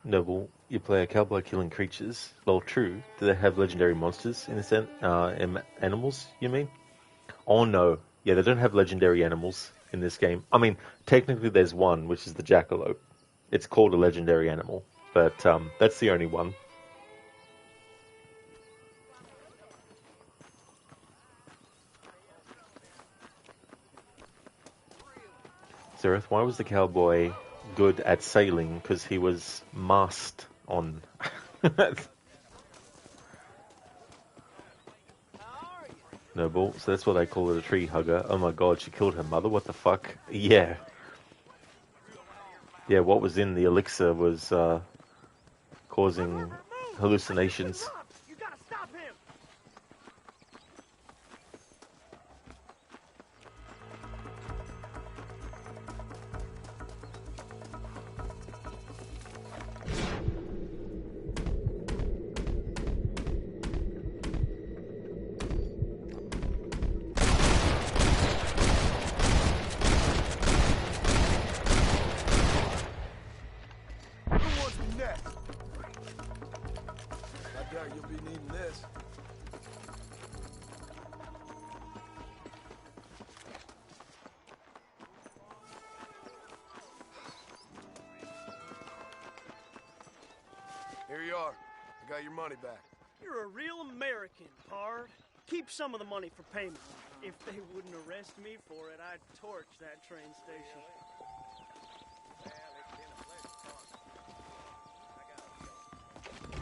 Noble, you play a cowboy killing creatures. Well, true. Do they have legendary monsters in the sense? Animals, you mean? Oh no. Yeah, they don't have legendary animals in this game. I mean, technically there's one, which is the jackalope. It's called a legendary animal, but that's the only one. Zereth, why was the cowboy good at sailing? Because he was mast on. Noble, so that's why they call it a tree hugger. Oh my god, she killed her mother? What the fuck? Yeah. Yeah, what was in the elixir was causing hallucinations. You gotta stop him! Who wants me next? I doubt you'll be needing this. Here you are. I got your money back. You're a real American, Pard. Keep some of the money for payment. If they wouldn't arrest me for it, I'd torch that train station.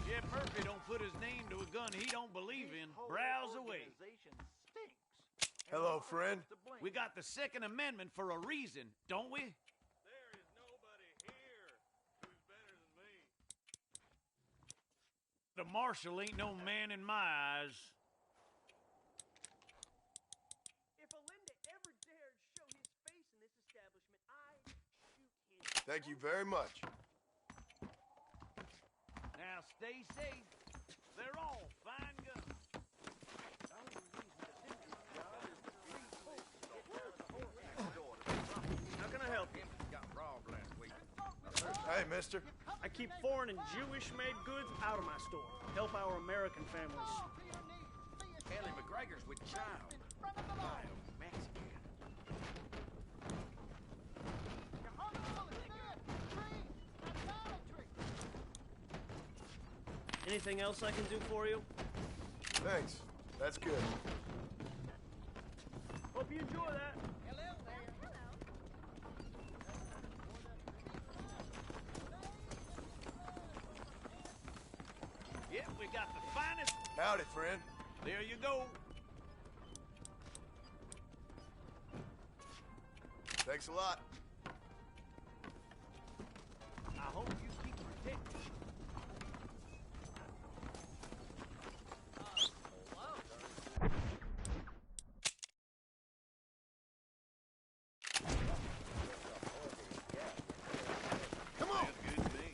Jeff Murphy don't put his name to a gun he don't believe in. Browse away. Hello, friend. We got the Second Amendment for a reason, don't we? There is nobody here who's better than me. The marshal ain't no man in my eyes. If Alinda ever dared show his face in this establishment, I'd shoot him. Thank you very much. Now stay safe. They're all fine guns. How can I help you? Hey, mister. I keep foreign and Jewish-made goods out of my store. Help our American families. Kelly McGregor's with child. Wild Mexican. Anything else I can do for you? Thanks. That's good. Hope you enjoy that. Yep, we got the finest. Howdy, friend. There you go. Thanks a lot. I hope you keep protected. Come on. Good to me.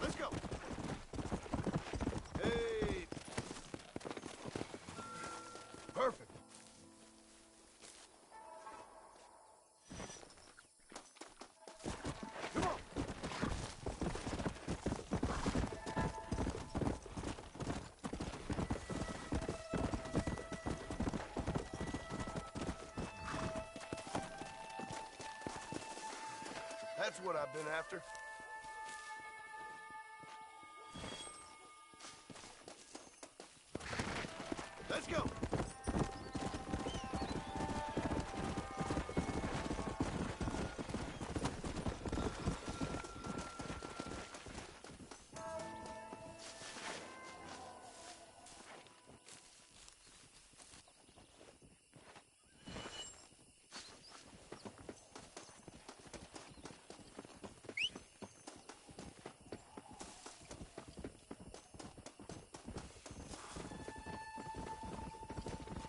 Let's go. Hey. Perfect. Come on. That's what I've been after. Let's go.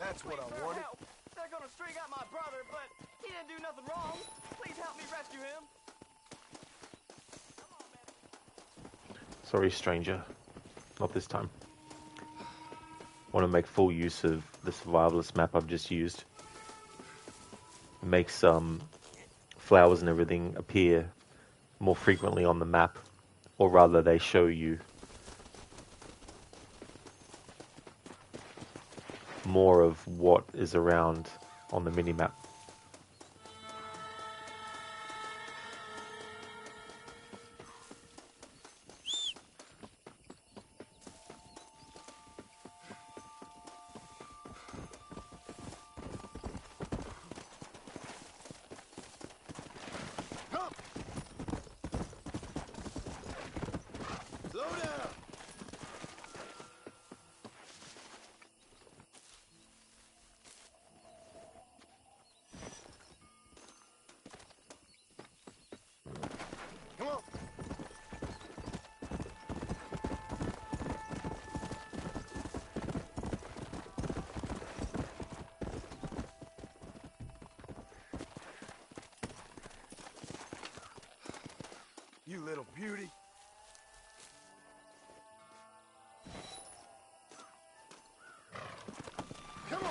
That's what I Please, sir, wanted. help. They're gonna string out my brother, but he didn't do nothing wrong. Please help me rescue him. Sorry, stranger. Not this time. Want to make full use of the survivalist map I've just used. Make some flowers and everything appear more frequently on the map, or rather they show you more of what is around on the minimap. Come! Slow down! Come on! You little beauty. Come on.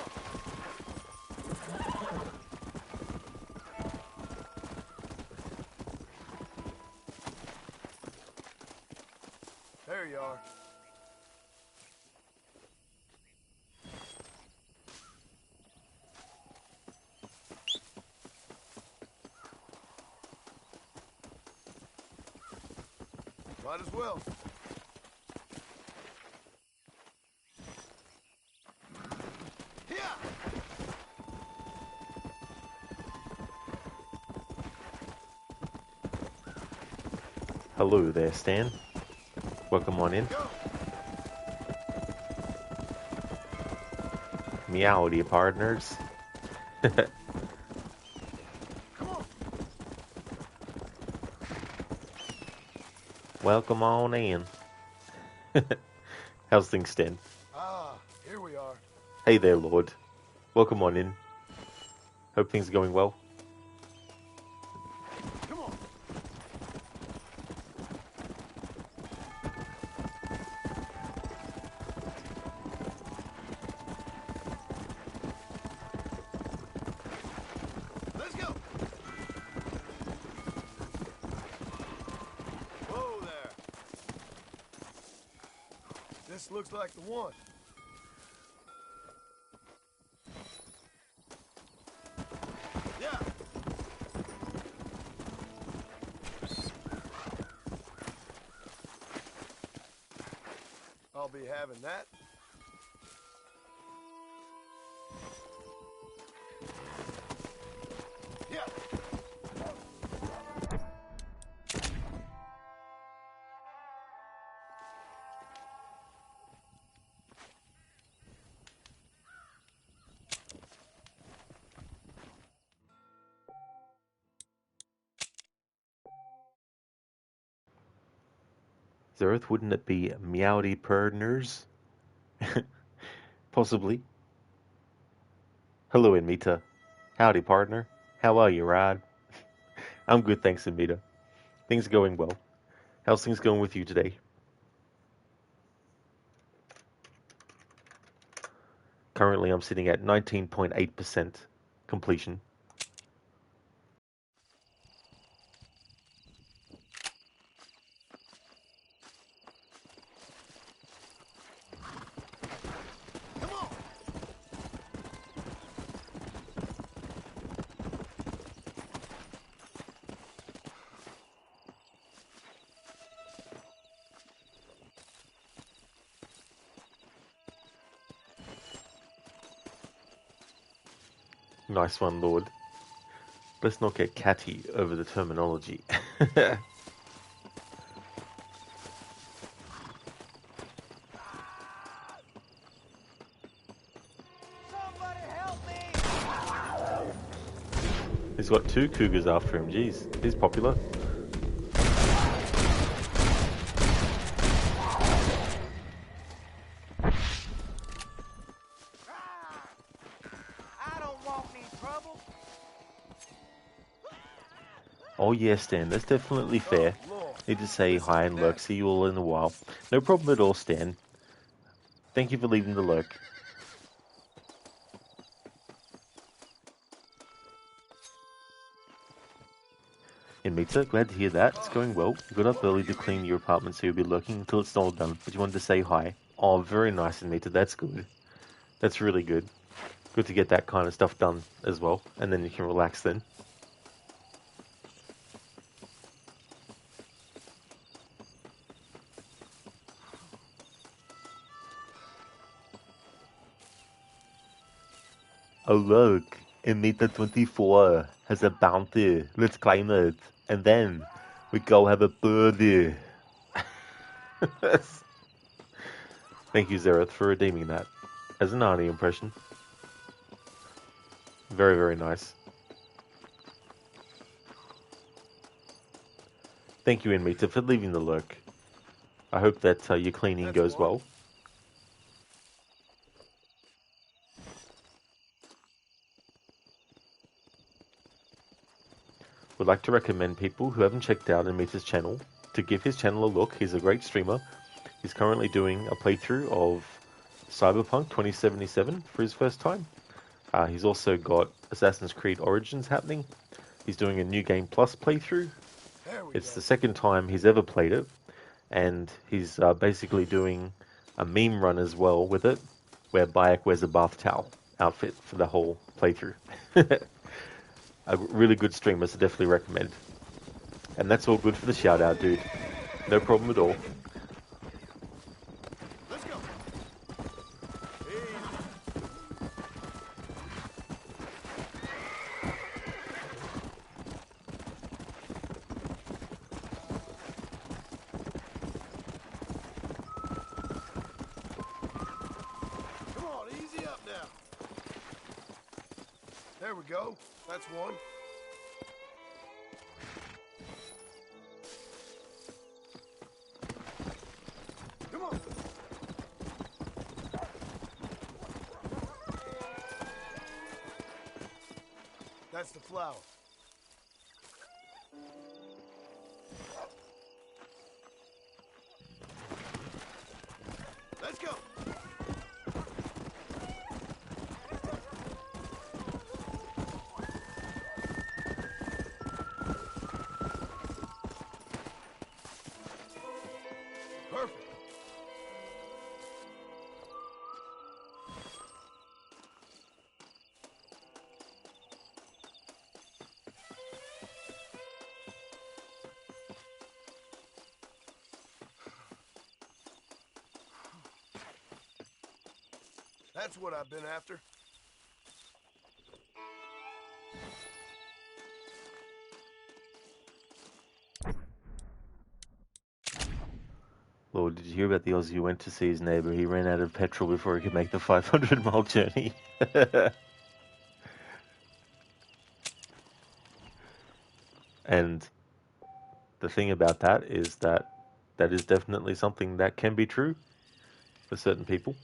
There you are. Might as well. Yeah. Hello there, Stan. Welcome on in. Go. Meow, dear partners. Come on. Welcome on in. How's things, Stan? Ah, here we are. Hey there, Lord. Welcome on in. Hope things are going well. Come on. Let's go. Whoa there. This looks like the one. Yeah. I'll be having that. Yeah. Zareth, wouldn't it be meowdy partners? Possibly. Hello, Anmita. Howdy, partner. How are you, Rod? I'm good, thanks, Anmita. Things are going well. How's things going with you today? Currently, I'm sitting at 19.8% completion. Come on. Nice one, Lord. Let's not get catty over the terminology. Somebody help me! He's got 2 cougars after him. Jeez, he's popular. Oh yes, Stan, that's definitely fair. Oh, Lord. Need to say Listen hi to and that. lurk. See you all in a while. No problem at all, Stan. Thank you for leaving the lurk. Inmita, glad to hear that. It's going well. You got up early to clean your apartment, so you'll be lurking until it's all done. But you wanted to say hi. Oh, very nice, Inmita. That's good. That's really good. Good to get that kind of stuff done as well, and then you can relax then. Oh look, Inmita 24 has a bounty. Let's claim it, and then we go have a party. Thank you, Zereth, for redeeming that as an Arnie impression. Very, very nice. Thank you, Inmita, for leaving the lurk. I hope that your cleaning That's goes one. well. Would like to recommend people who haven't checked out Inmita's channel to give his channel a look. He's a great streamer. He's currently doing a playthrough of Cyberpunk 2077 for his first time. He's also got Assassin's Creed Origins happening. He's doing a New Game Plus playthrough. There we It's go. the second time he's ever played it, and he's basically doing a meme run as well with it, where Bayek wears a bath towel outfit for the whole playthrough. A really good streamer, so definitely recommend. And that's all good for the shout out, dude. No problem at all. Let's go. Easy. Come on, easy up now. There we go. That's one. Come on. That's the flower. Let's go. Perfect. That's what I've been after. Lord, did you hear about the Aussie who went to see his neighbour? He ran out of petrol before he could make the 500-mile journey. And the thing about that is that that is definitely something that can be true for certain people.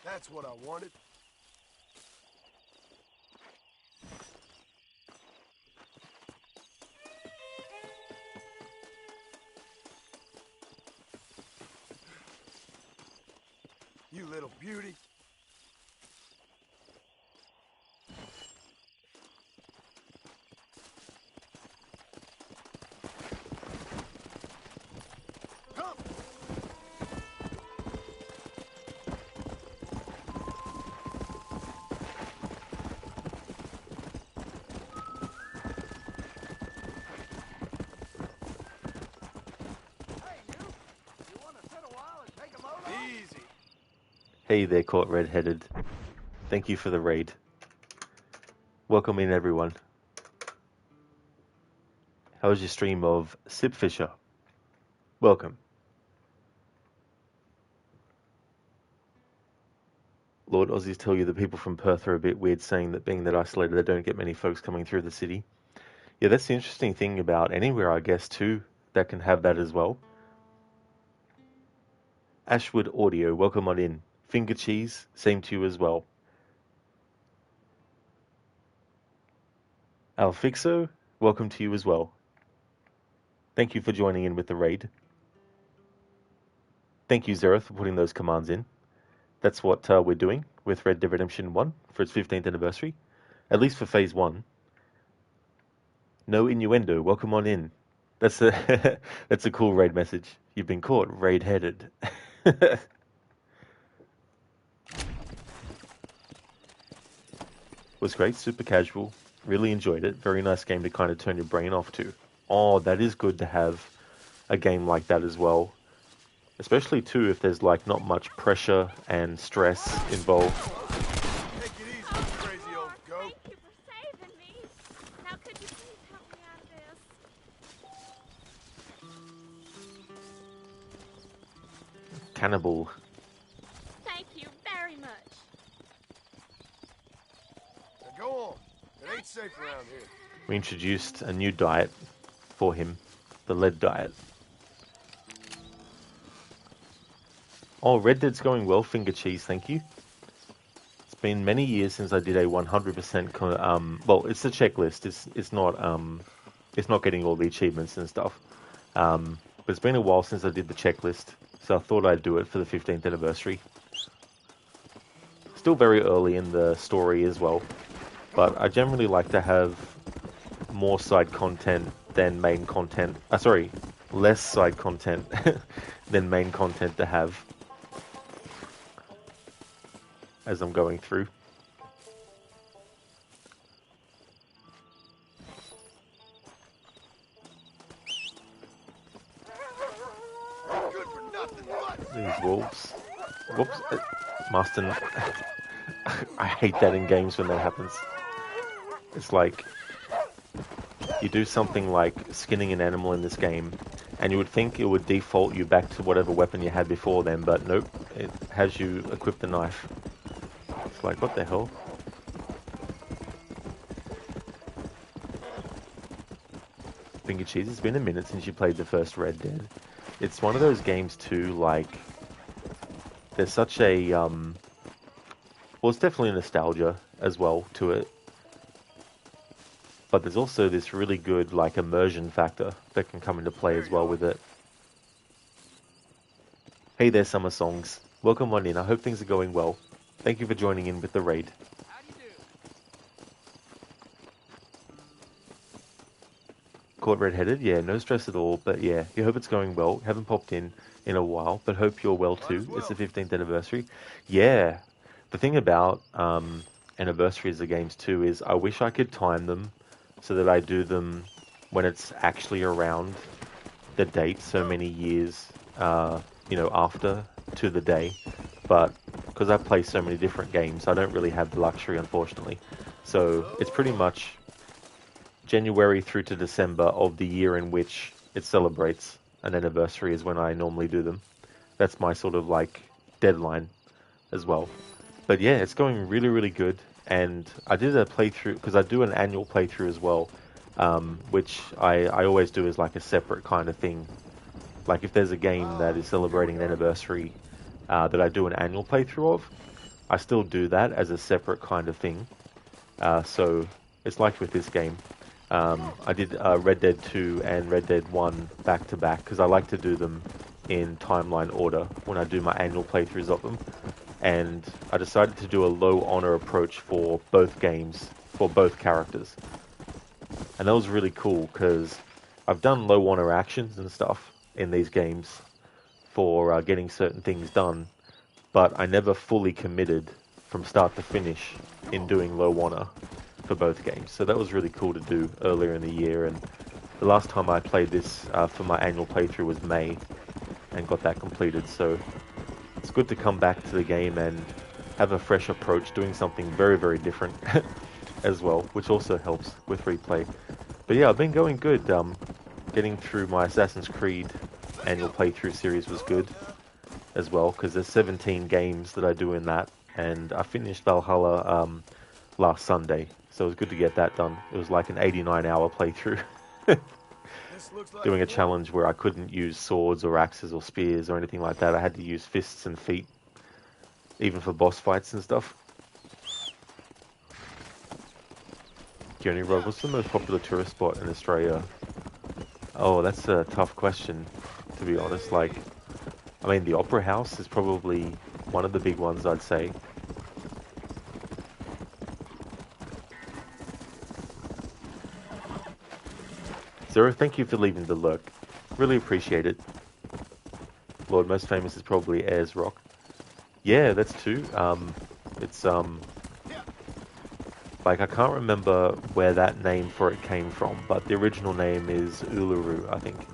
That's what I wanted. You little beauty. Come. Hey, you! You want to sit a while and take a load off? Easy. Hey there, caught red-headed. Thank you for the raid. Welcome in, everyone. How was your stream of Sip Fisher? Welcome. Lord Aussies tell you the people from Perth are a bit weird, saying that being that isolated, they don't get many folks coming through the city. Yeah, that's the interesting thing about anywhere, I guess, too, that can have that as well. Ashwood Audio, welcome on in. Finger Cheese, same to you as well. Alfixo, welcome to you as well. Thank you for joining in with the raid. Thank you, Zereth, for putting those commands in. That's what we're doing with Red Dead Redemption 1 for its 15th anniversary, at least for Phase 1. No innuendo, welcome on in. That's a that's a cool raid message. You've been caught raid-headed. Was great, super casual. Really enjoyed it. Very nice game to kind of turn your brain off to. Oh, that is good to have a game like that as well. Especially too if there's like not much pressure and stress involved. Take it easy, you crazy old goat. Thank you for saving me. Now could you please help me out of this? Cannibal. Thank you very much. Now go on. It ain't safe around here. We introduced a new diet for him, the lead diet. Oh, Red Dead's going well, Finger Cheese, thank you. It's been many years since I did a 100% well, it's a checklist. It's not getting all the achievements and stuff. But it's been a while since I did the checklist, so I thought I'd do it for the 15th anniversary. Still very early in the story as well, but I generally like to have more side content than main content. Less side content than main content to have as I'm going through. Good for nothing but. These wolves. Whoops. Marston. I hate that in games when that happens. It's like you do something like skinning an animal in this game, and you would think it would default you back to whatever weapon you had before then, but nope, it has you equip the knife. It's like, what the hell? Finger Cheese, it's been a minute since you played the first Red Dead. It's one of those games too, like, there's such a, well, it's definitely a nostalgia as well to it. But there's also this really good, like, immersion factor that can come into play as well with it. Hey there, Summer Songs. Welcome on in. I hope things are going well. Thank you for joining in with the raid. Caught red-headed? Yeah, no stress at all. But yeah, you hope it's going well. Haven't popped in a while, but hope you're well too. It's the 15th anniversary. Yeah, the thing about anniversaries of games too is I wish I could time them so that I do them when it's actually around the date, so many years, after to the day. But because I play so many different games, I don't really have the luxury, unfortunately. So it's pretty much January through to December of the year in which it celebrates an anniversary is when I normally do them. That's my sort of like deadline as well. But yeah, it's going really, really good. And I did a playthrough, because I do an annual playthrough as well, which I always do as like a separate kind of thing. Like if there's a game that is celebrating an anniversary that I do an annual playthrough of, I still do that as a separate kind of thing. So it's like with this game. I did Red Dead 2 and Red Dead 1 back to back because I like to do them in timeline order when I do my annual playthroughs of them. And I decided to do a low honor approach for both games, for both characters. And that was really cool because I've done low honor actions and stuff in these games for getting certain things done, but I never fully committed from start to finish in doing low honor for both games. So that was really cool to do earlier in the year, and the last time I played this for my annual playthrough was May and got that completed. So it's good to come back to the game and have a fresh approach, doing something very, very different as well, which also helps with replay. But yeah, I've been going good. Getting through my Assassin's Creed annual playthrough series was good as well, because there's 17 games that I do in that, and I finished Valhalla last Sunday, so it was good to get that done. It was like an 89-hour playthrough. This looks like Doing a the challenge where I couldn't use swords or axes or spears or anything like that. I had to use fists and feet, even for boss fights and stuff. Journey Road, what's the most popular tourist spot in Australia? Oh, that's a tough question, to be honest. Like, I mean, the Opera House is probably one of the big ones, I'd say. Zero, thank you for leaving the lurk. Really appreciate it. Lord, most famous is probably Ayers Rock. Yeah, that's two. It's like, I can't remember where that name for it came from, but the original name is Uluru, I think.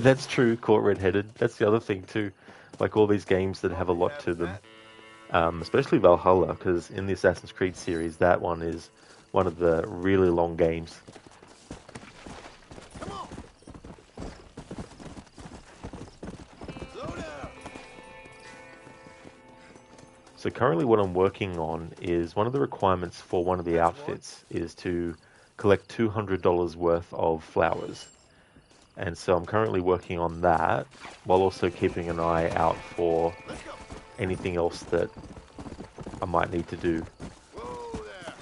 That's true, caught red-headed. That's the other thing too. Like all these games that have a lot to them. Especially Valhalla, because in the Assassin's Creed series, that one is one of the really long games. Come on. Slow down. So currently what I'm working on is one of the requirements for one of the outfits is to collect $200 worth of flowers. And so I'm currently working on that, while also keeping an eye out for Let's go. anything else that I might need to do. Whoa there.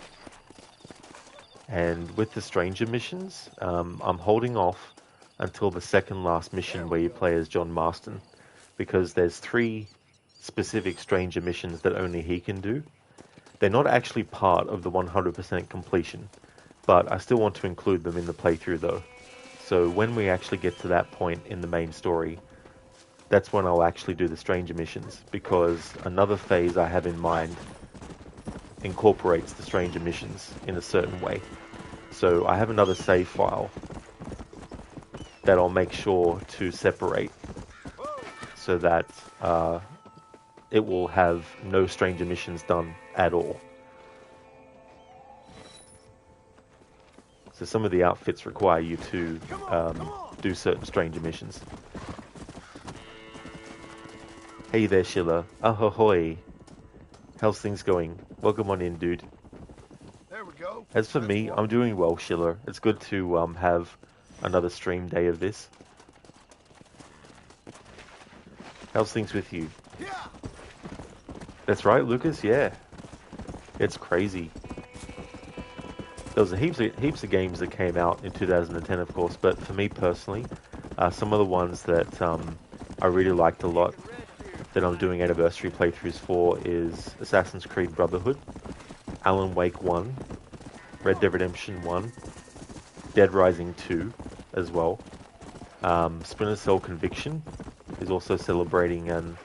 And with the stranger missions, I'm holding off until the second last mission where you play as John Marston, because there's 3 specific stranger missions that only he can do. They're not actually part of the 100% completion, but I still want to include them in the playthrough though. So when we actually get to that point in the main story, that's when I'll actually do the stranger missions, because another phase I have in mind incorporates the stranger missions in a certain way. So I have another save file that I'll make sure to separate so that it will have no stranger missions done at all. So some of the outfits require you to do certain stranger missions. Hey there, Schiller. Ahoy. How's things going? Welcome on in, dude. There we go. As for me, I'm doing well, Schiller. It's good to have another stream day of this. How's things with you? Yeah. That's right, Lucas, yeah. It's crazy. There was heaps of games that came out in 2010, of course, but for me personally, some of the ones that I really liked a lot that I'm doing anniversary playthroughs for is Assassin's Creed Brotherhood, Alan Wake 1, Red Dead Redemption 1, Dead Rising 2 as well. Splinter Cell Conviction is also celebrating a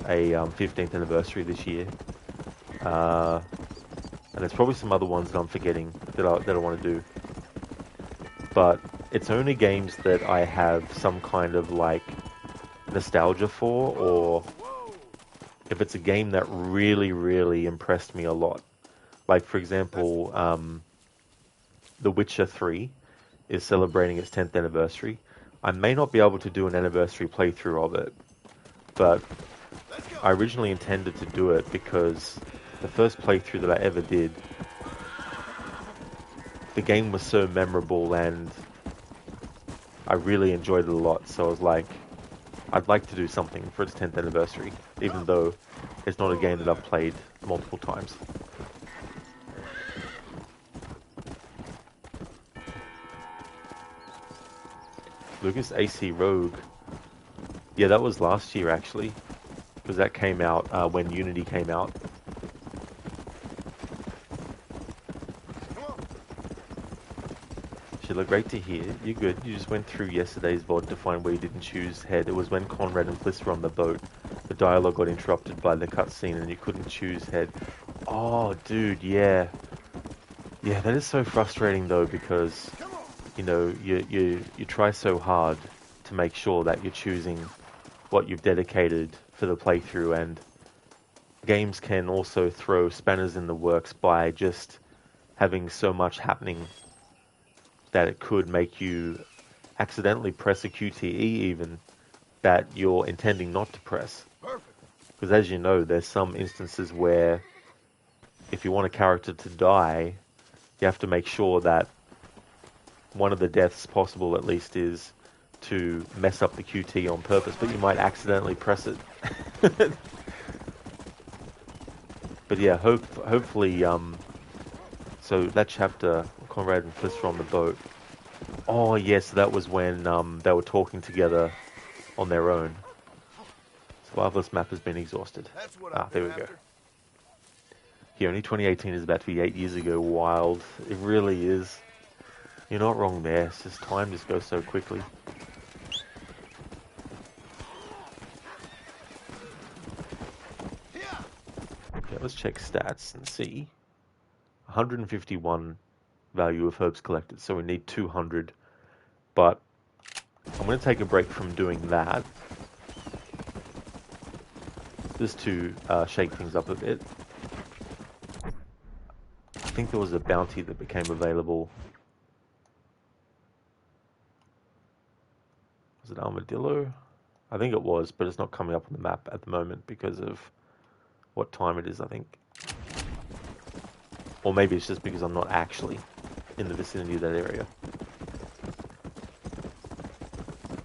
15th anniversary this year. And there's probably some other ones that I'm forgetting that I want to do. But it's only games that I have some kind of like nostalgia for, or if it's a game that really, really impressed me a lot. Like, for example, The Witcher 3 is celebrating its 10th anniversary. I may not be able to do an anniversary playthrough of it, but I originally intended to do it because the first playthrough that I ever did, the game was so memorable and I really enjoyed it a lot. So I was like, I'd like to do something for its 10th anniversary, even though it's not a game that I've played multiple times. Lucas, AC Rogue. Yeah, that was last year actually, because that came out when Unity came out. Sheila, great to hear. You're good. You just went through yesterday's VOD to find where you didn't choose head. It was when Conrad and Fliss were on the boat. The dialogue got interrupted by the cutscene and you couldn't choose head. Oh, dude, yeah. Yeah, that is so frustrating though, because, you know, you try so hard to make sure that you're choosing what you've dedicated for the playthrough, and games can also throw spanners in the works by just having so much happening that it could make you accidentally press a QTE even that you're intending not to press. Perfect. Because as you know, there's some instances where if you want a character to die, you have to make sure that one of the deaths possible at least is to mess up the QT on purpose, but you might accidentally press it. But yeah, hopefully, so that chapter, Conrad and Fliss were on the boat. Oh yes, that was when they were talking together on their own. Survivalist map has been exhausted. That's what Ah, I've there been we go. after. Yeah, only 2018 is about to be 8 years ago. Wild. It really is. You're not wrong there. It's just time just goes so quickly. Yeah. Okay, let's check stats and see. 151 value of herbs collected, so we need 200. But I'm going to take a break from doing that, just to shake things up a bit. I think there was a bounty that became available. Was it Armadillo? I think it was, but it's not coming up on the map at the moment because of what time it is, I think. Or maybe it's just because I'm not actually in the vicinity of that area.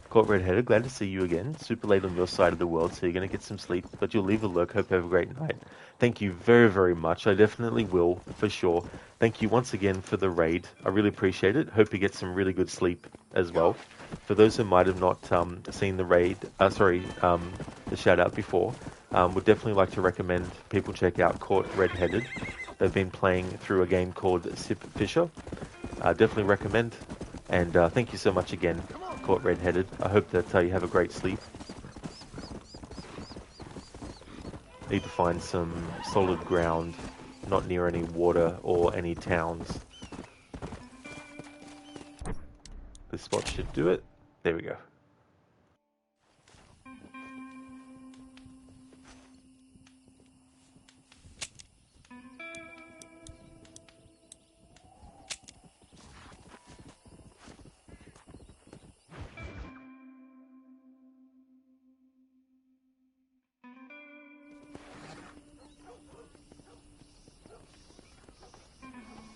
Caught red-headed, glad to see you again. Super late on your side of the world, so you're going to get some sleep, but you'll leave a lurk. Hope you have a great night. Thank you very, very much. I definitely will, for sure. Thank you once again for the raid. I really appreciate it. Hope you get some really good sleep as well. For those who might have not seen the raid, the shout-out before, would definitely like to recommend people check out Caught Red-Headed. They've been playing through a game called Sip Fisher. Definitely recommend. And thank you so much again, Caught Red-Headed. I hope that you have a great sleep. Need to find some solid ground, not near any water or any towns. This spot should do it. There we go.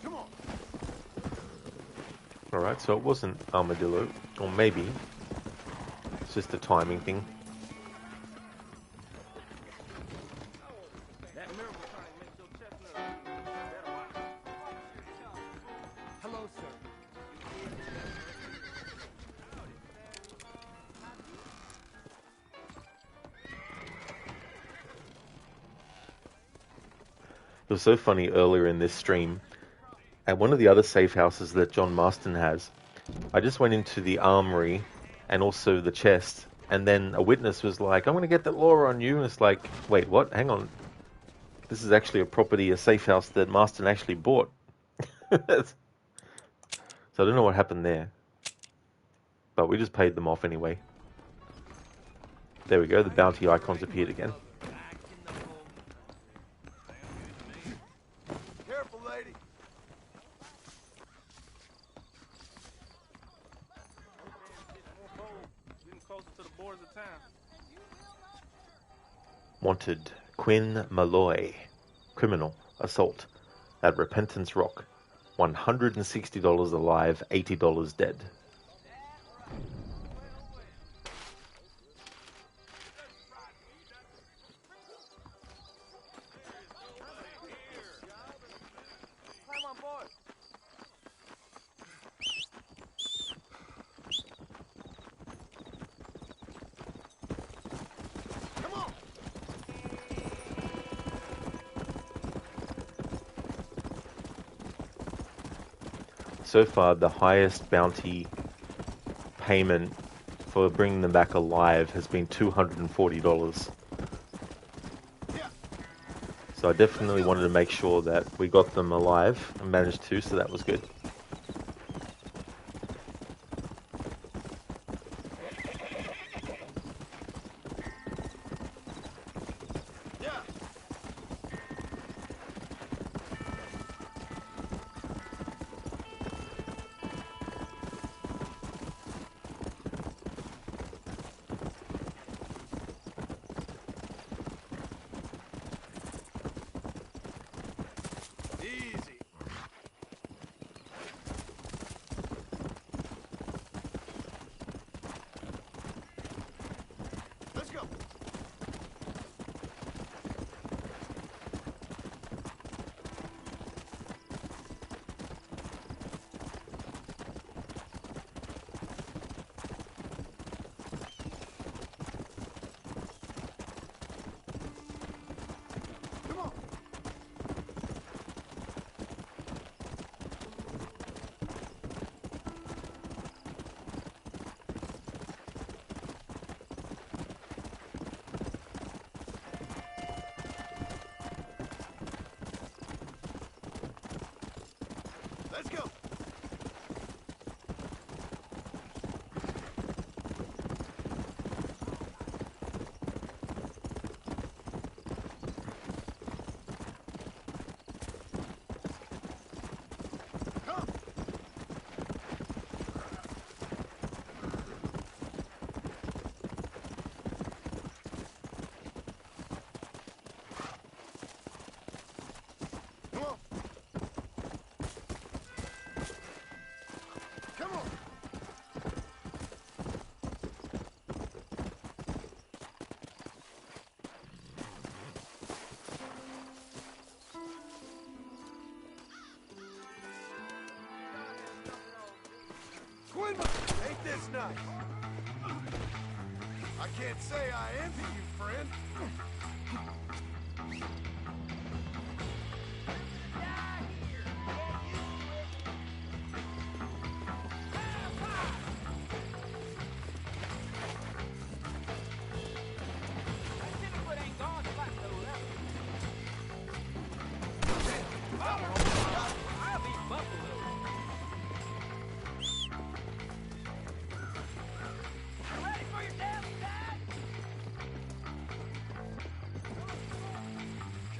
Come on. Alright, so it wasn't Armadillo, or maybe it's just a timing thing. Hello, sir. It was so funny earlier in this stream. At one of the other safe houses that John Marston has, I just went into the armory and also the chest, and then a witness was like, I'm going to get that law on you. And it's like, wait, what? Hang on. This is actually a property, a safe house that Marston actually bought. So I don't know what happened there. But we just paid them off anyway. There we go, the bounty icons appeared again. Careful, lady. Getting closer to the borders of town. Wanted, Quinn Malloy. Criminal, assault. At Repentance Rock. $160 alive, $80 dead. Climb on board. Come on. So far, the highest bounty payment for bringing them back alive has been $240. So I definitely wanted to make sure that we got them alive and managed to, so that was good. Yeah. this night. I can't say I envy you, friend.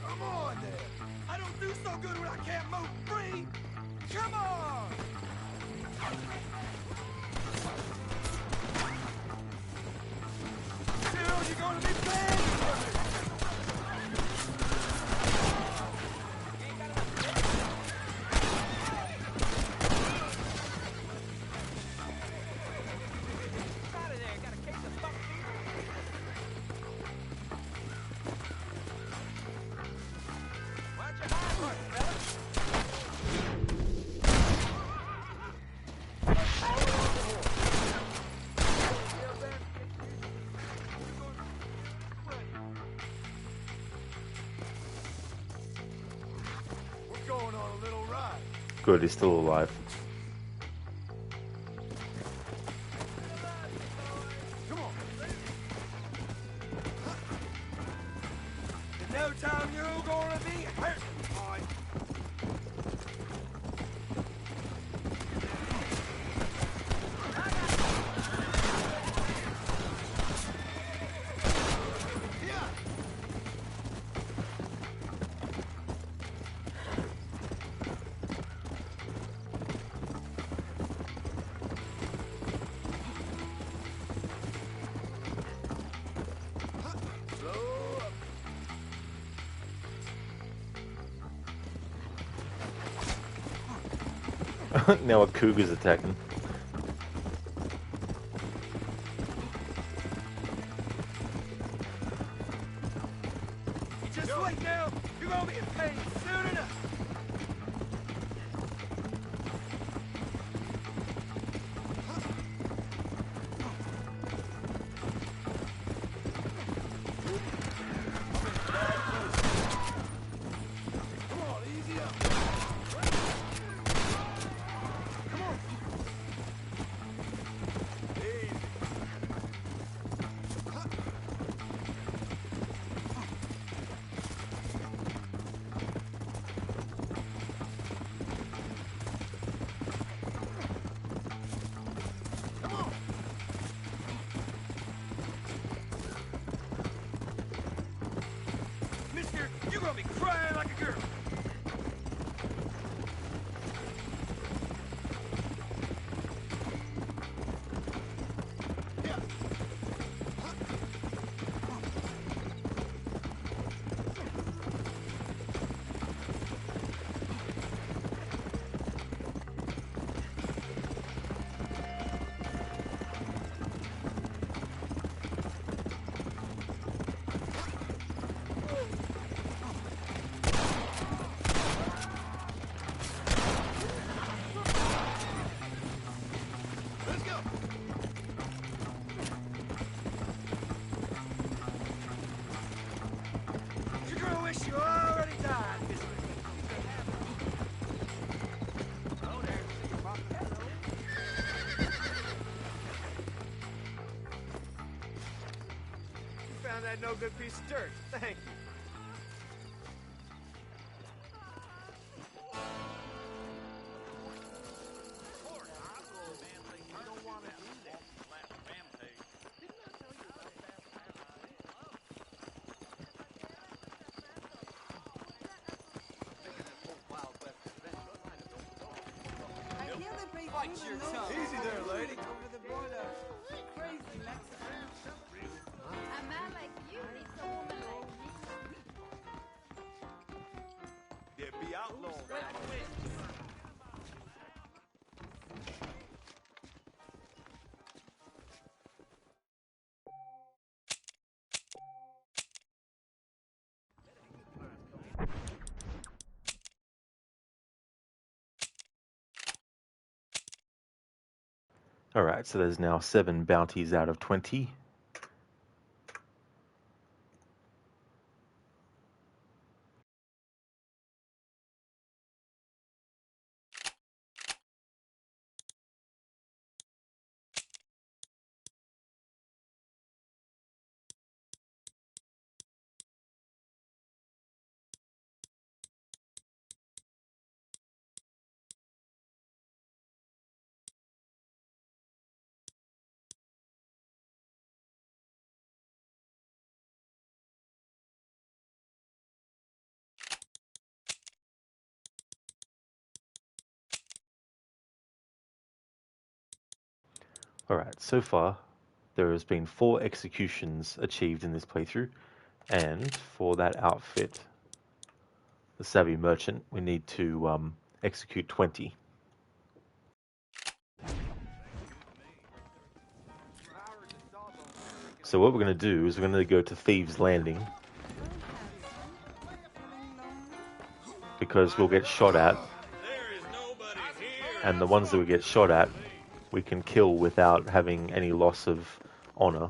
Come on, then. I don't do so good when I can't move free. Come on! Still, you're gonna be paying for me. We're going on a little ride. Good, he's still alive. Come on. In no time, you're gonna be hurting, boy. Yeah. Slow up. Now a cougar's attacking. Just wait now. You're gonna be in pain soon enough. Come on, easy up. Come on. Easy. Come on. Mister, you're gonna be crying like a girl. Yeah. Let's go. You're gonna wish you already died, mister. You found that no good piece of dirt. Thank you. Easy there, lady. A man like you needs a woman like me. There be outlaws. Alright, so there's now 7 bounties out of 20. Alright, so far there has been 4 executions achieved in this playthrough, and for that outfit, the Savvy Merchant, we need to execute 20. So what we're going to do is we're going to go to Thieves Landing, because we'll get shot at, and the ones that we get shot at we can kill without having any loss of honor.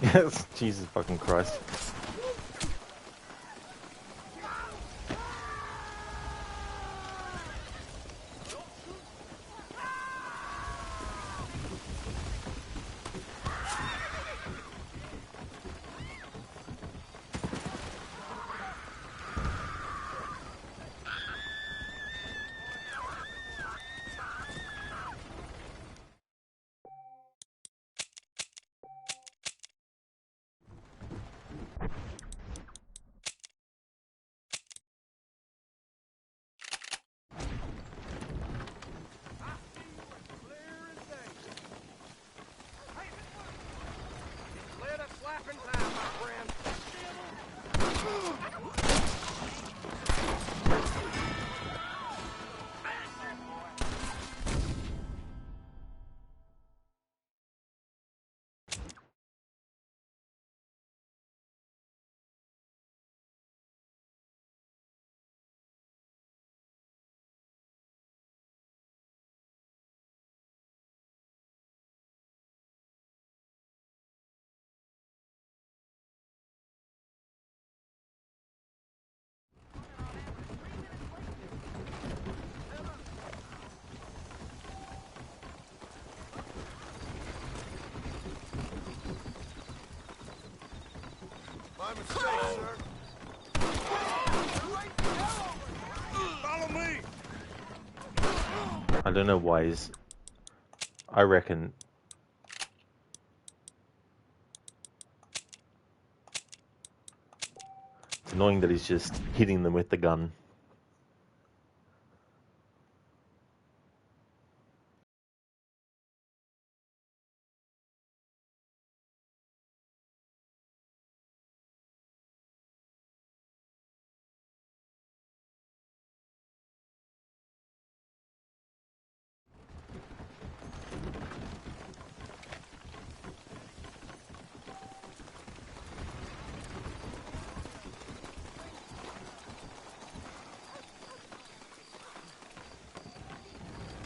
Yes, Jesus fucking Christ. Clear the slapping time, my friend. My mistake, sir. Follow me. I don't know why he's... I reckon... It's annoying that he's just hitting them with the gun.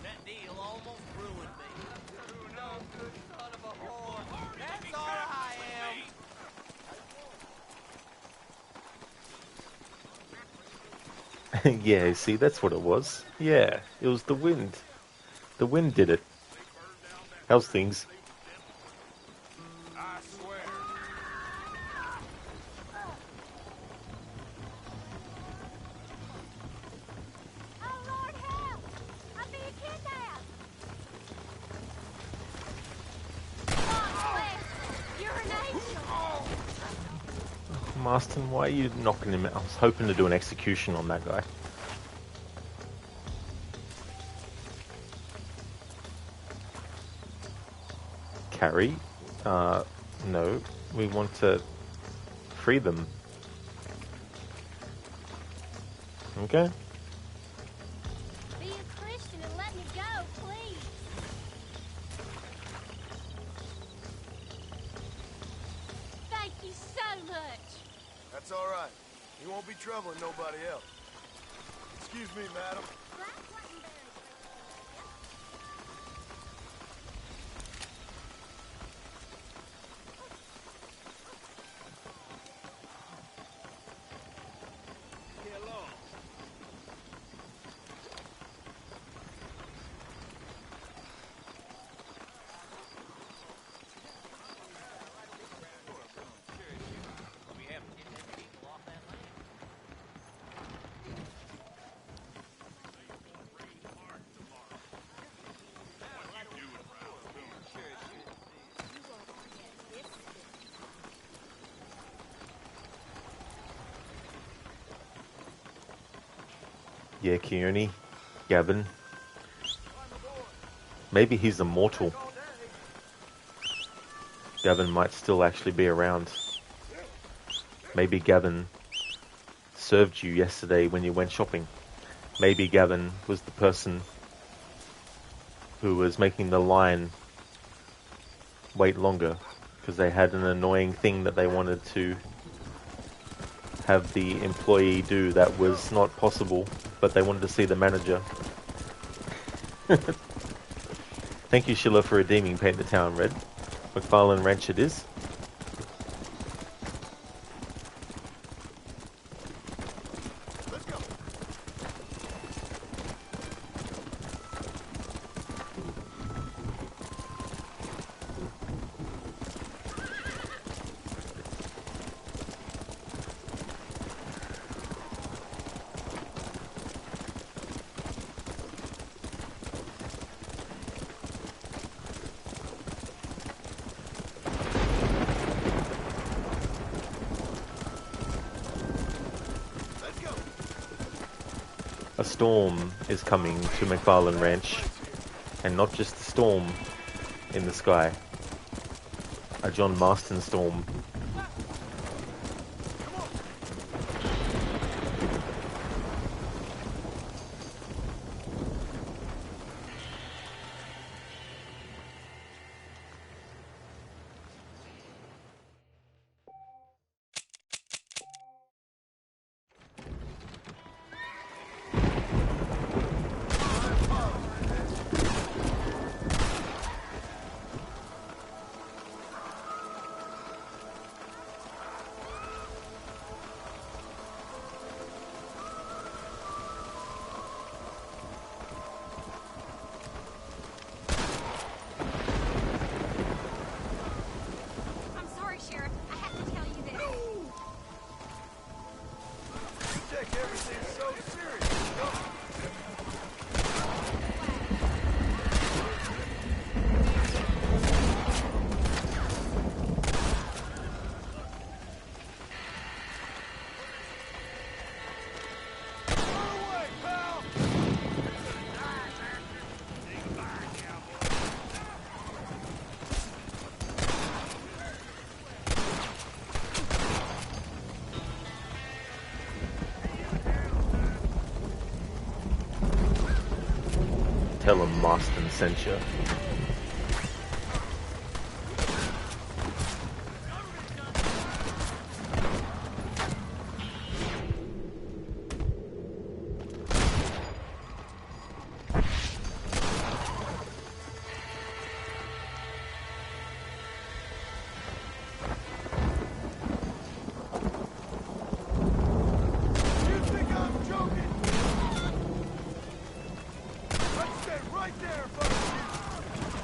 That deal almost ruined me. You no good son of a whore. That's all I am. Yeah, see, that's what it was. Yeah, it was the wind. The wind did it. How's things? I swear. Oh, Lord, help! I'm being kidnapped! God bless you. You're an angel! Marston, why are you knocking him out? I was hoping to do an execution on that guy. Carrie? No. We want to free them. Okay? Be a Christian and let me go, please! Thank you so much! That's all right. He won't be troubling nobody else. Excuse me, madam. Black Quentinberry. Yeah, Kearney. Gavin. Maybe he's immortal. Gavin might still actually be around. Maybe Gavin served you yesterday when you went shopping. Maybe Gavin was the person who was making the line wait longer because they had an annoying thing that they wanted to have the employee do that was not possible, but they wanted to see the manager. Thank you, Sheila, for redeeming Paint the Town Red. McFarlane Ranch it is. storm is coming to McFarlane Ranch, and not just a storm in the sky, a John Marston storm. I'm sorry, Sheriff. I have to tell you this. You take everything so serious. Away, pal! Tell him Marston sent you. You think I'm joking? I'd stay right there if I was you.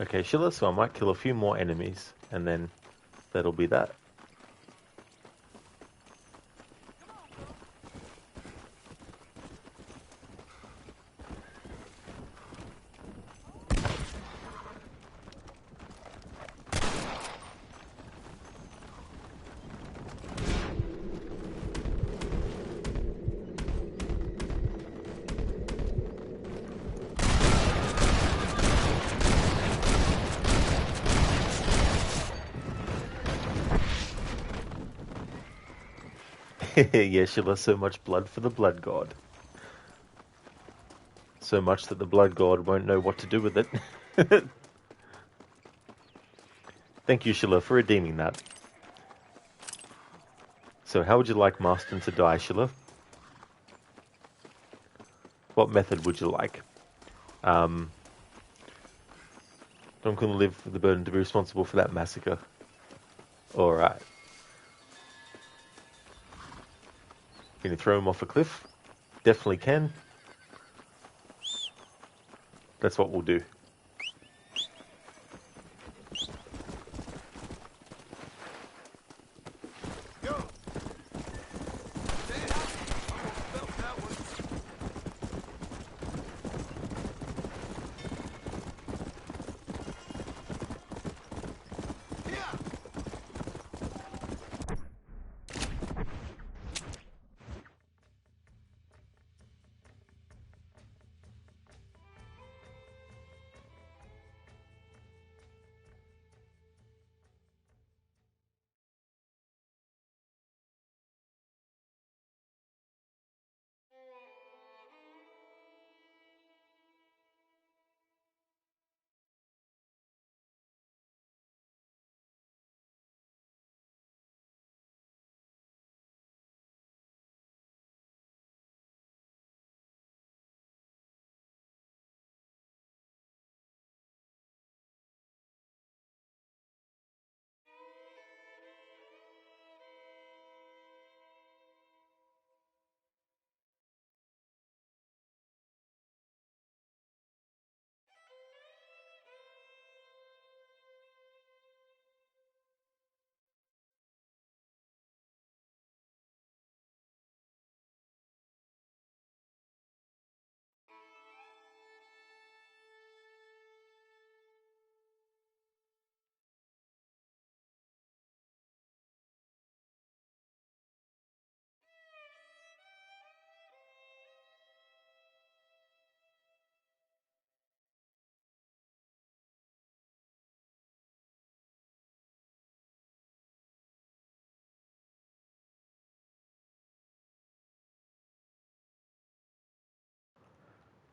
Okay, Sheila, so I might kill a few more enemies, and then that'll be that. Yeah, Sheila, so much blood for the Blood God. So much that the Blood God won't know what to do with it. Thank you, Sheila, for redeeming that. So how would you like Marston to die, Sheila? What method would you like? I'm going to live with the burden to be responsible for that massacre. Alright. Can you throw him off a cliff? Definitely can. That's what we'll do. Go. Damn, almost felt that one. Yeah.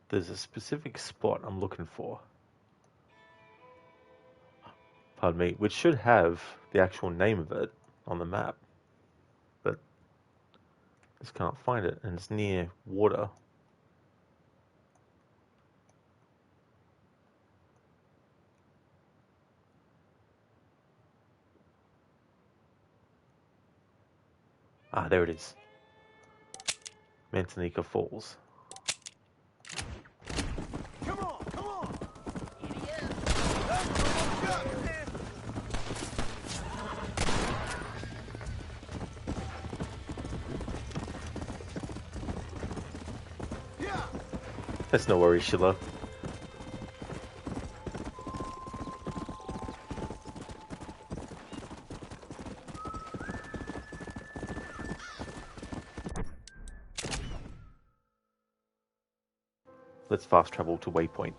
There's a specific spot I'm looking for. Pardon me, which should have the actual name of it on the map. But I just can't find it, and it's near water. Ah, there it is. Mantanika Falls. Come on, come on. Idiot. That's almost got it, man. Yeah. That's no worries, Sheila. Let's fast travel to Waypoint.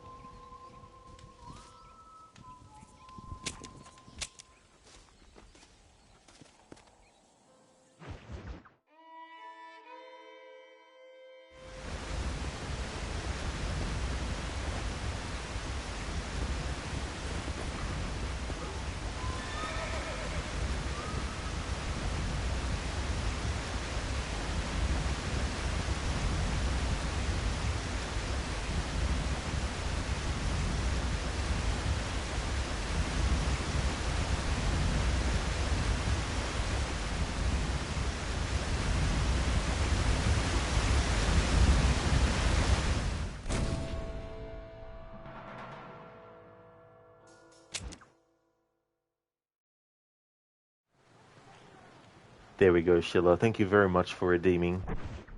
There we go, Sheila. Thank you very much for redeeming.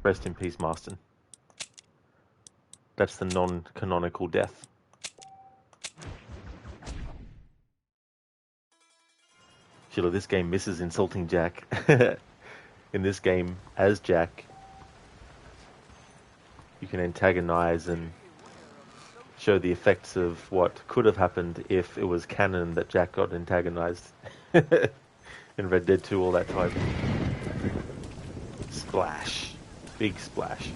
Rest in peace, Marston. That's the non-canonical death. Sheila, this game misses insulting Jack. In this game, as Jack, you can antagonize and show the effects of what could have happened if it was canon that Jack got antagonized in Red Dead 2 all that time. Splash. Big splash.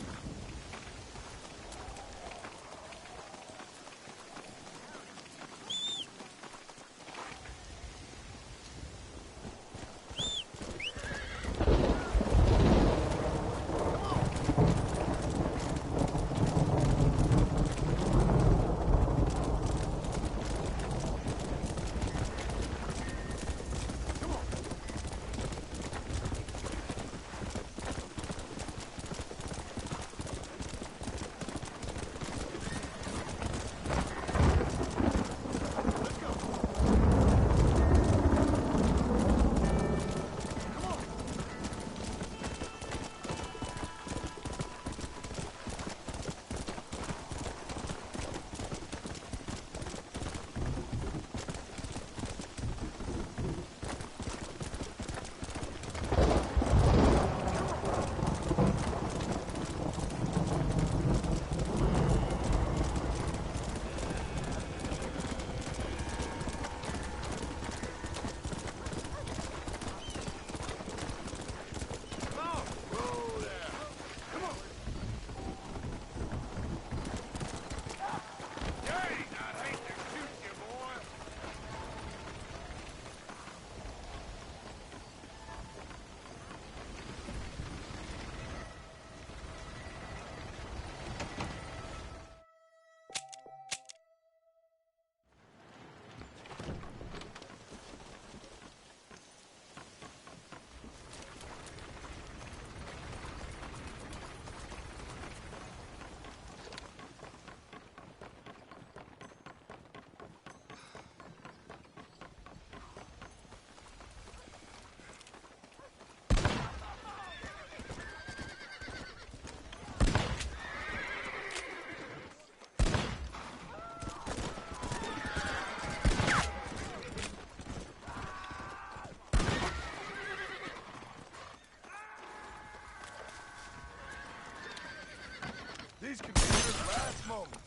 These could be his last moments.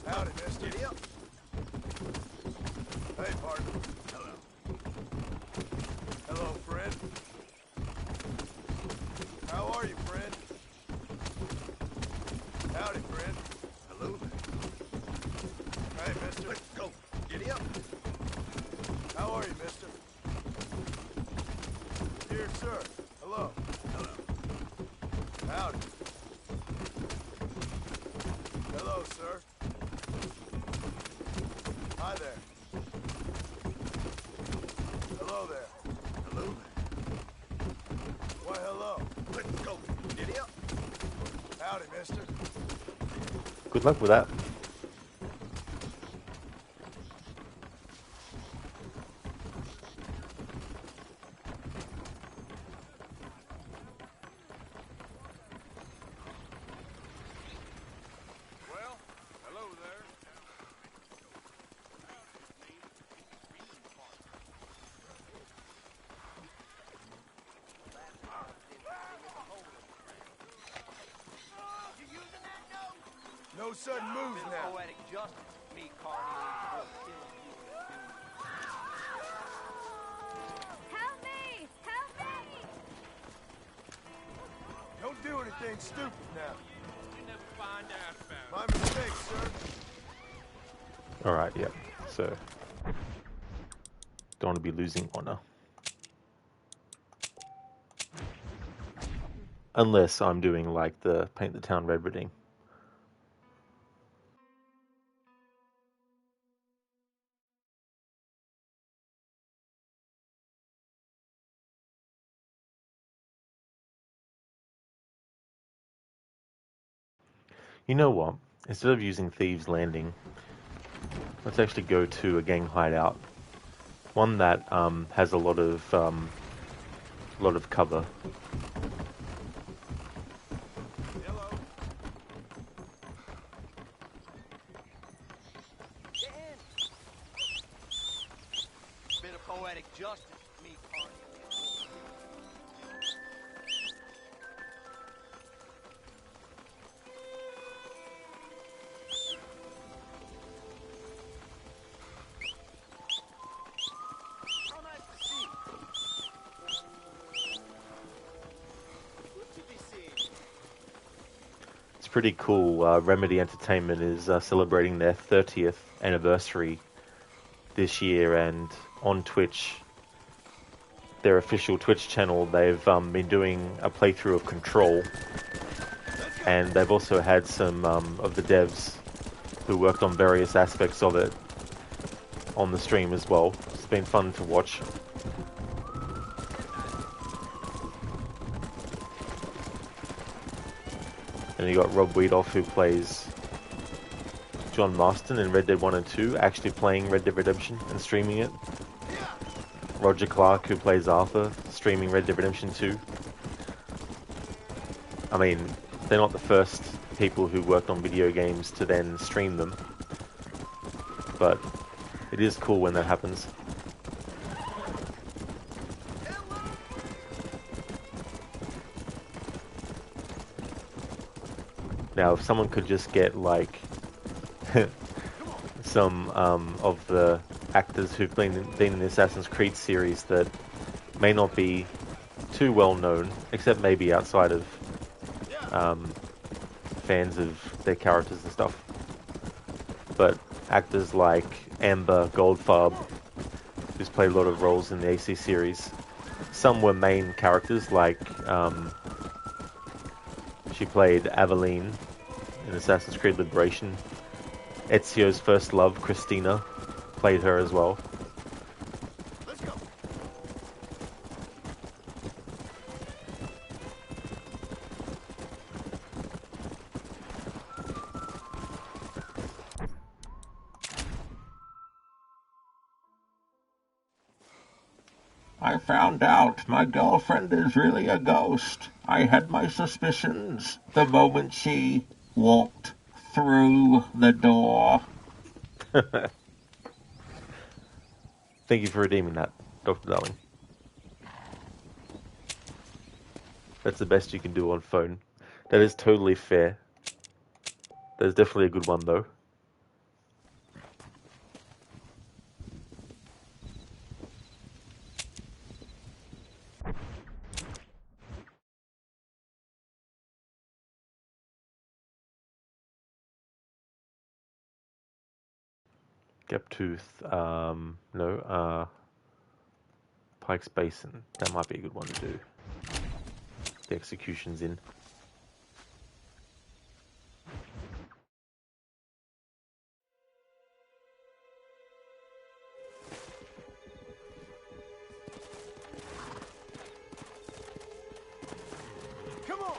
Howdy, mister. Giddy up. Hey, partner. Hello. Hello, friend. How are you, friend? Howdy, friend. Hello there. Hey, mister. Let's go. Giddy up. How are you, mister? Dear sir. Hello. Hello. Howdy. Hello, sir. Hi there. Hello there. Hello there. Why, hello. Let's go. Giddy up. Howdy, mister. Good luck with that. Well, hello there. No sudden moves now. Poetic justice. me, Cornelius, will kill you and Help me! Help me! Don't do anything stupid now. you never find out about it. My mistake, sir. Alright, yep. So, don't want to be losing honor. Unless I'm doing like the Paint the Town red reading. You know what? Instead of using Thieves Landing, let's actually go to a gang hideout. One that has a lot of cover. Hello. Get in. Bit of poetic justice, me, Cornelius. How nice to see you. Good to be seen. It's pretty cool. Remedy Entertainment is celebrating their 30th anniversary this year, and on Twitch, their official Twitch channel, they've been doing a playthrough of Control, and they've also had some of the devs who worked on various aspects of it on the stream as well. It's been fun to watch. And you got Rob Wiedoff, who plays John Marston in Red Dead 1 and 2, actually playing Red Dead Redemption and streaming it. Roger Clark, who plays Arthur, streaming Red Dead Redemption 2. I mean, they're not the first people who worked on video games to then stream them, but it is cool when that happens. Now, if someone could just get, like, some of the actors who've been in the Assassin's Creed series that may not be too well known, except maybe outside of fans of their characters and stuff. But actors like Amber Goldfarb, who's played a lot of roles in the AC series. Some were main characters, like she played Aveline in Assassin's Creed Liberation. Ezio's first love, Christina, played her as well. Let's go. I found out my girlfriend is really a ghost. I had my suspicions the moment she walked through the door. Thank you for redeeming that, Dr. Darling. That's the best you can do on phone. That is totally fair. That is definitely a good one, though. Gaptooth, no, Pike's Basin. That might be a good one to do. The execution's in. Come on.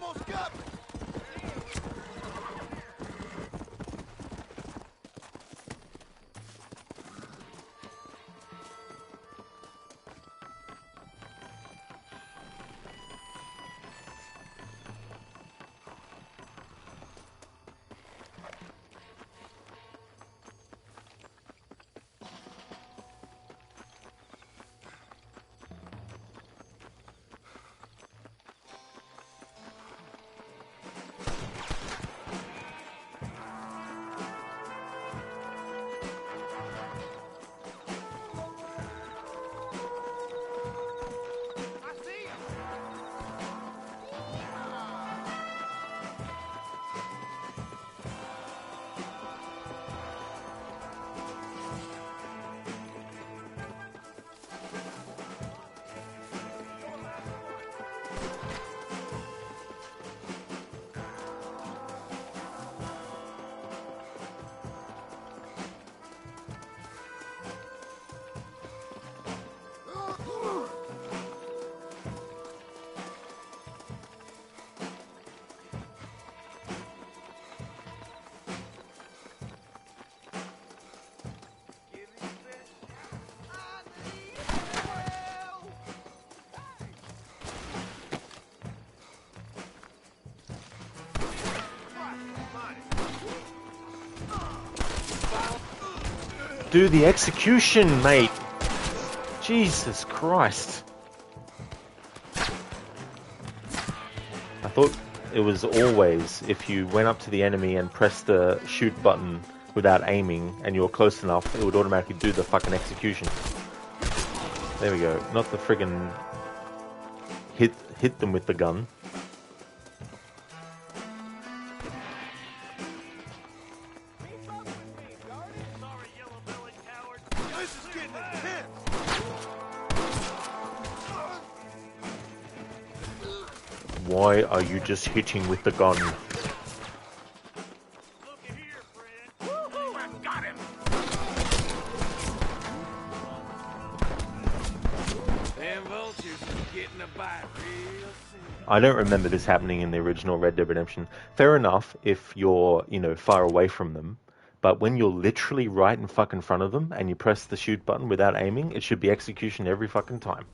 almost got me! Do the execution, mate. Jesus Christ. I thought it was always if you went up to the enemy and pressed the shoot button without aiming and you were close enough, it would automatically do the fucking execution. There we go. Not the friggin' hit them with the gun. Why are you just hitting with the gun? I don't remember this happening in the original Red Dead Redemption. Fair enough if you're, far away from them, but when you're literally right in fucking front of them and you press the shoot button without aiming, it should be execution every fucking time.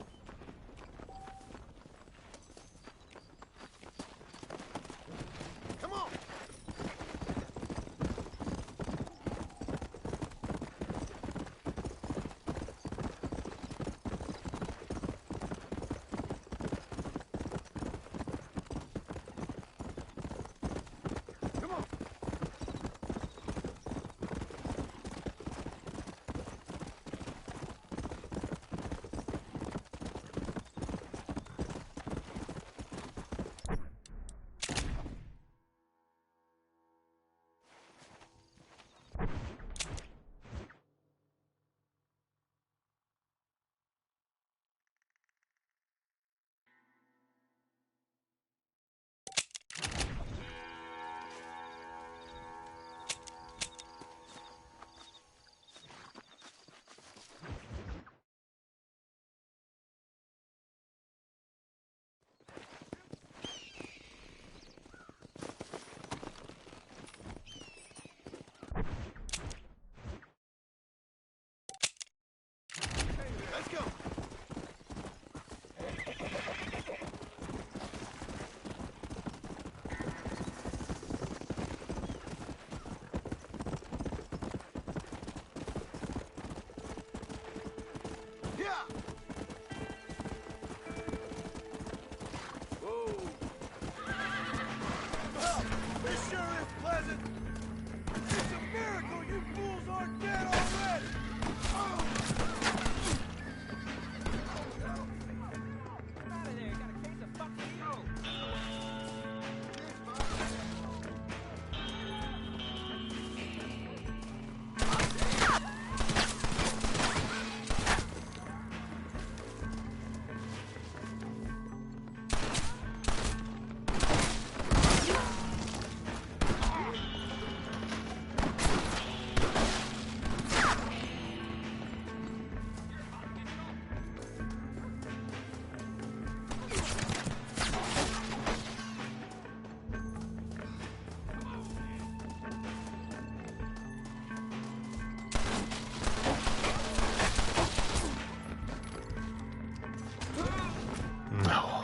No.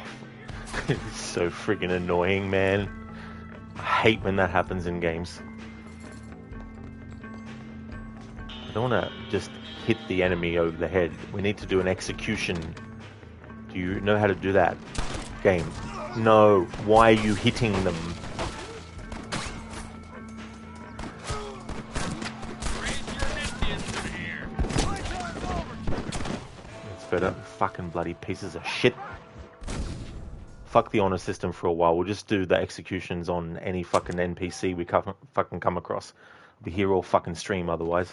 It's so friggin' annoying, man. I hate when that happens in games. I don't want to just hit the enemy over the head. We need to do an execution. Do you know how to do that? Game. No. Why are you hitting them? It's better. Fucking bloody pieces of shit. Fuck the honor system for a while. We'll just do the executions on any fucking NPC we fucking come across. I'll be here all fucking stream otherwise.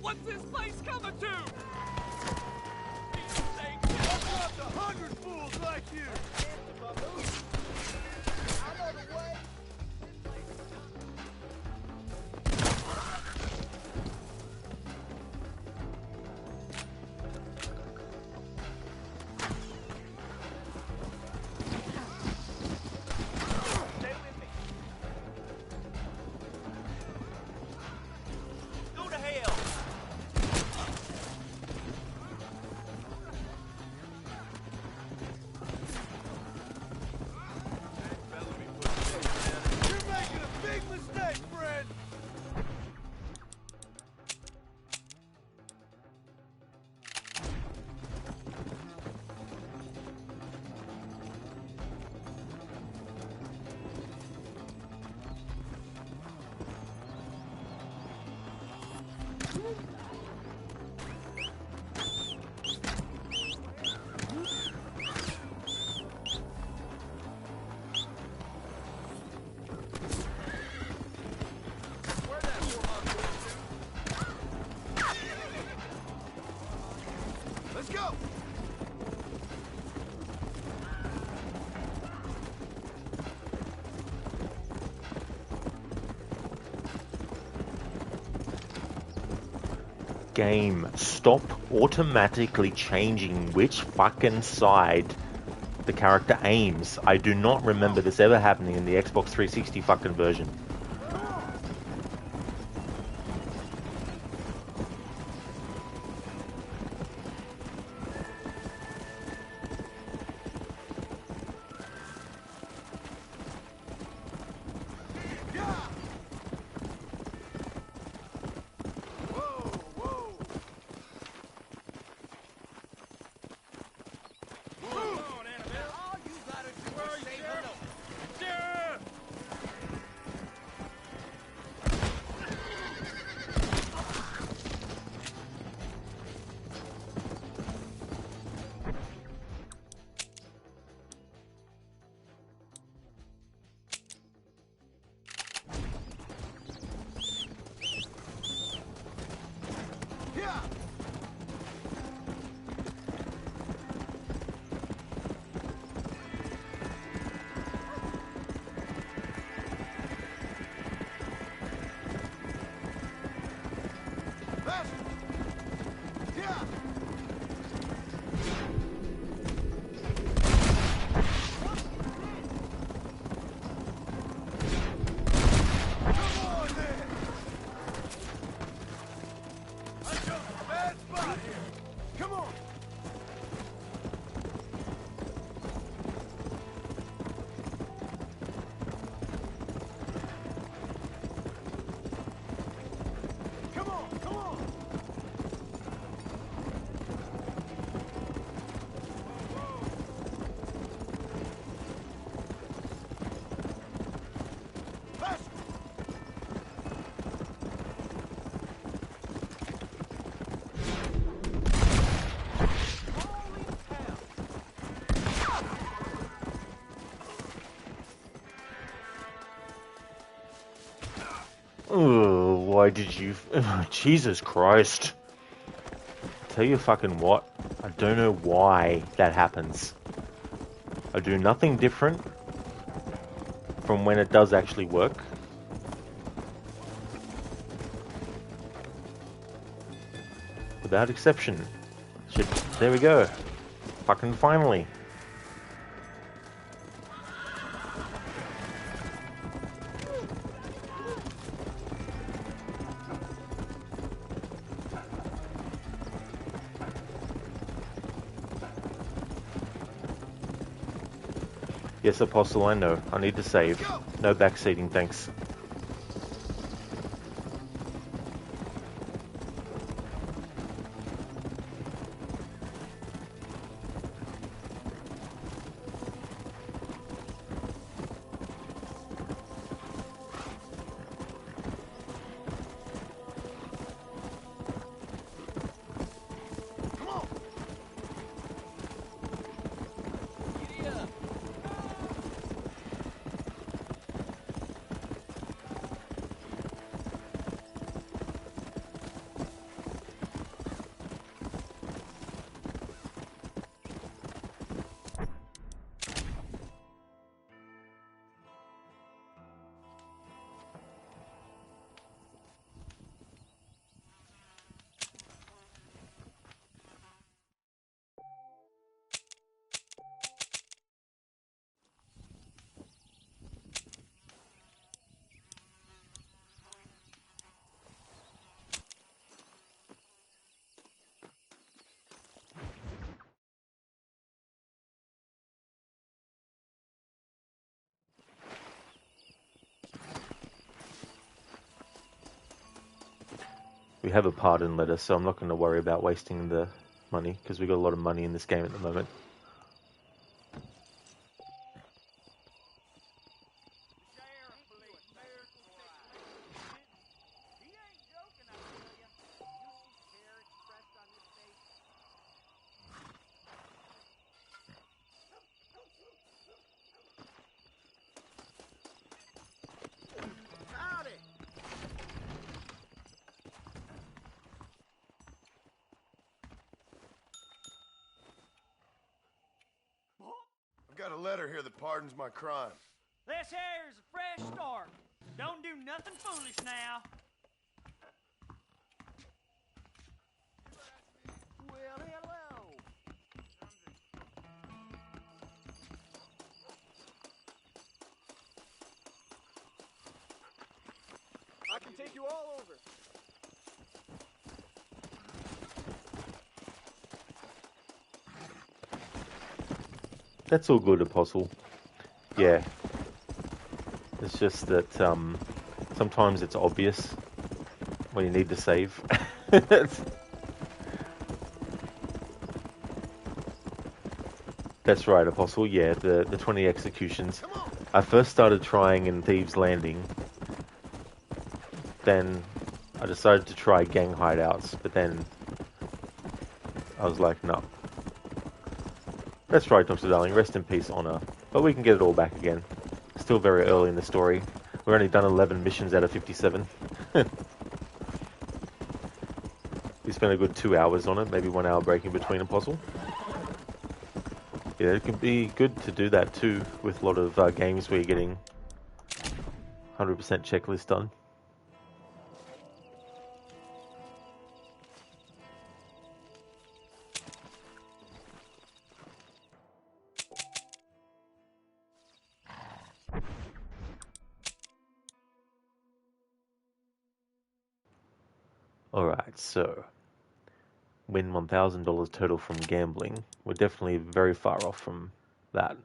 What's this place coming to? Like you. Go to hell. You're making a big mistake, friend. Let's go. Game, stop automatically changing which fucking side the character aims. I do not remember this ever happening in the Xbox 360 fucking version. Why did you... Jesus Christ. Tell you fucking what, I don't know why that happens. I do nothing different from when it does actually work. Without exception. Shit, there we go. Fucking finally. Yes, Apostle, I know. I need to save. No backseating, thanks. We have a pardon letter, so I'm not going to worry about wasting the money, because we've got a lot of money in this game at the moment. I've got a letter here that pardons my crime. This here is a fresh start. Don't do nothing foolish now. Well, hello. I can take you all over. That's all good, Apostle. Yeah. It's just that sometimes it's obvious when you need to save. That's right, Apostle. Yeah, the 20 executions. I first started trying in Thieves Landing. Then I decided to try gang hideouts, but then I was like, no. That's right, Dr. Darling. Rest in peace, Honor. But we can get it all back again. Still very early in the story. We've only done 11 missions out of 57. We spent a good 2 hours on it, maybe 1 hour break in between, Apostle. Yeah, it can be good to do that too with a lot of games where you're getting 100% checklist done. Alright, so win $1,000 total from gambling. We're definitely very far off from that.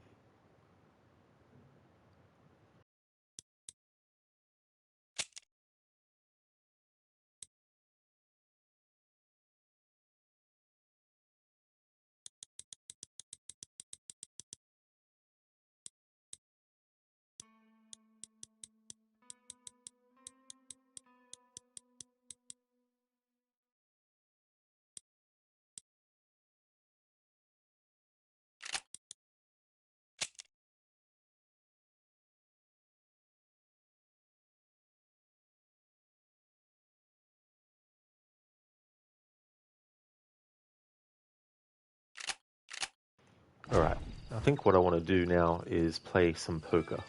Alright, I think what I want to do now is play some poker.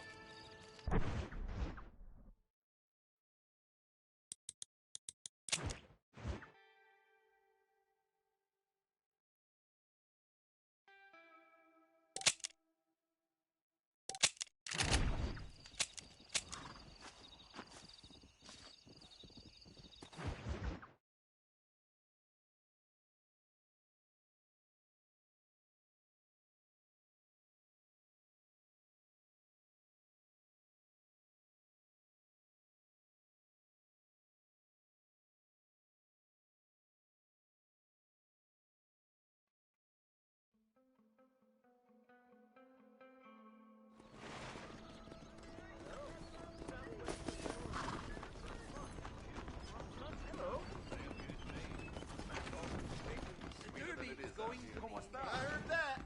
I heard that.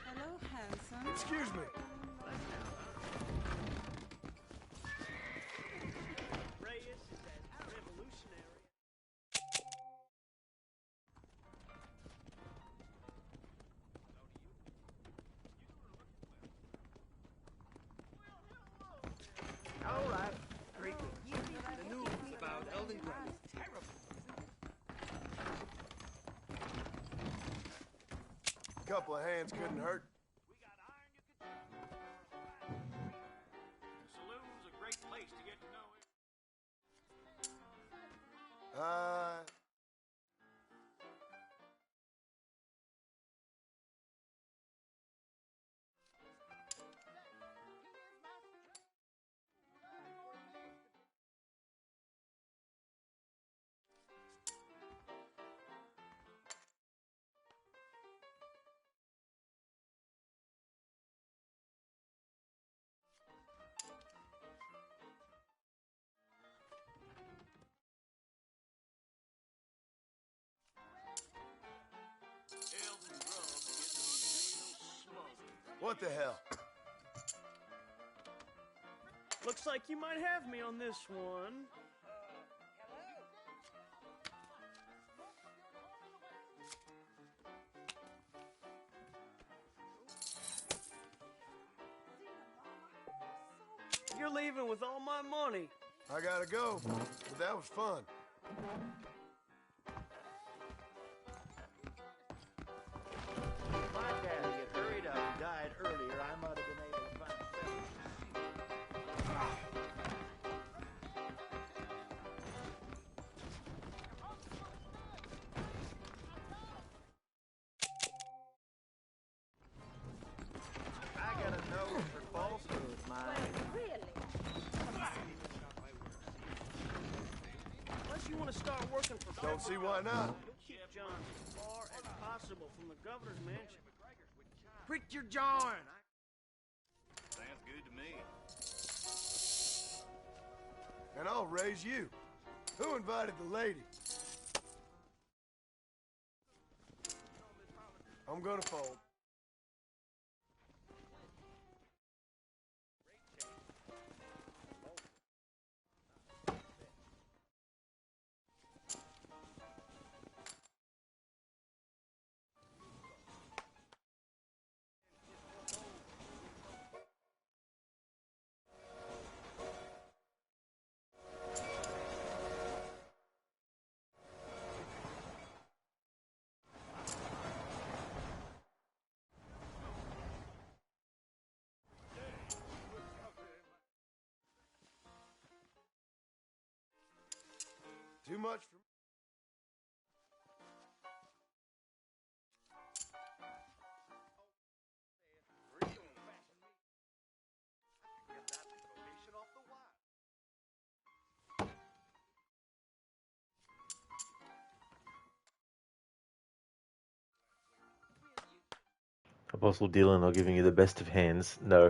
Hello, handsome. Excuse me. Reyes is as revolutionary. All right. Great news. The news about Elden Grant is terrible. Couple of hands couldn't hurt. The saloon's a great place to get to know it. What the hell? Looks like you might have me on this one. You're leaving with all my money. I gotta go, but that was fun. If my daddy had hurried up and died earlier, I might have been able to find I got a nose for falsehood, Unless you want to start working for Don't see why not. Keep John as far as possible from the governor's mansion. Quit your jawing. Sounds good to me. And I'll raise you. Who invited the lady? I'm gonna fold. Too much for Apostle Dylan not giving you the best of hands, no.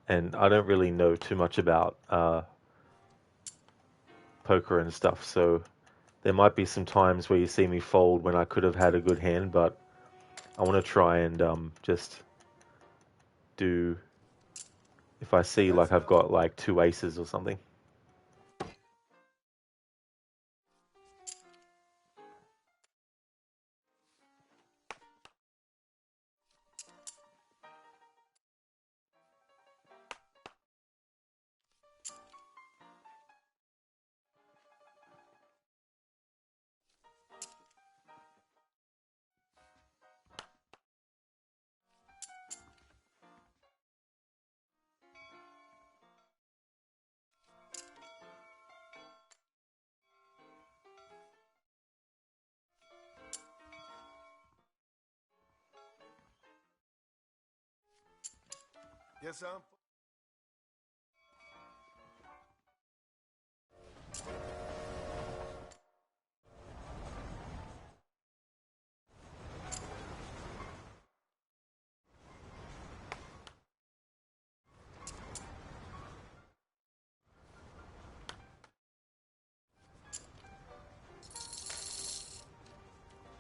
And I don't really know too much about poker and stuff, so there might be some times where you see me fold when I could have had a good hand, but I want to try and just do, if I see like I've got like 2 aces or something. Guess I'm...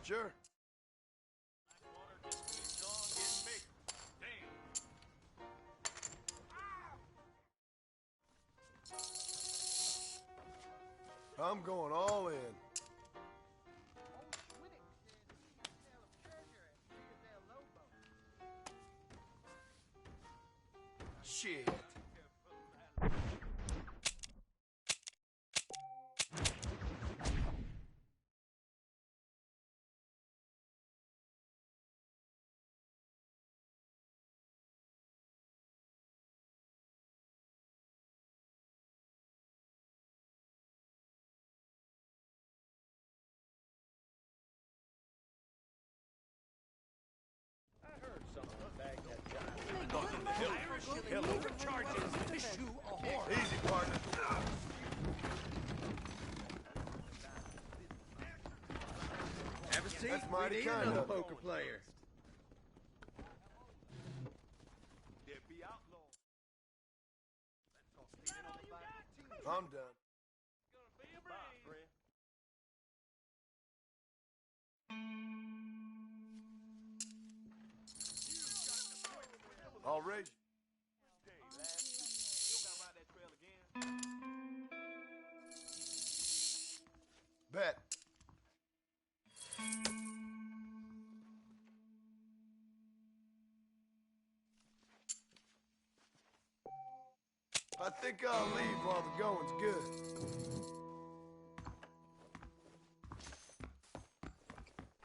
Sure. Water just keeps on getting bigger. Damn. I'm going all in. Shit. I heard someone bagged that guy. Hell overcharges to shoe a horse. Easy, partner. Have a seat. That's mighty We need kind another of poker player. I'm done. I'll raise you. Bet. I think I'll leave while the going's good.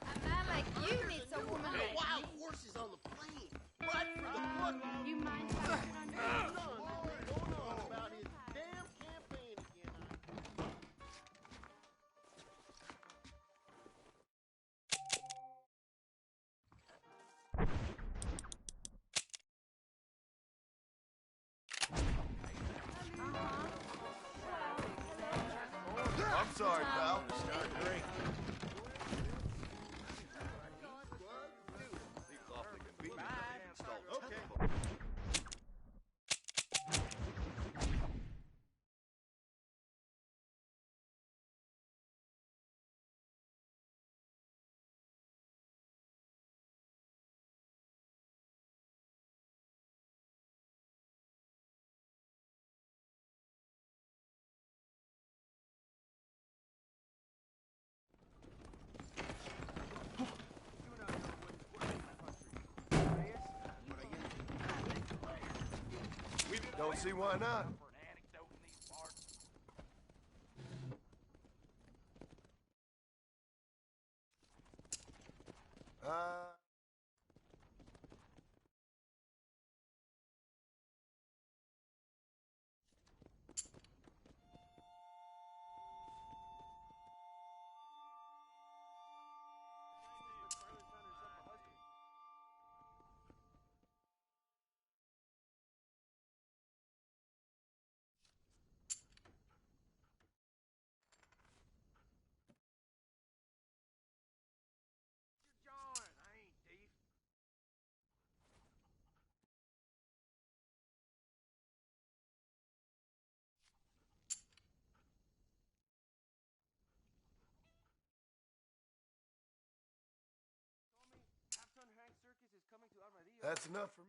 A man like you needs a woman like Wild me. horses on the plain. Right for the foot. You mind if I sit on your Son, going on about his damn campaign again. I'm sorry, pal. Don't see why not. That's enough for me.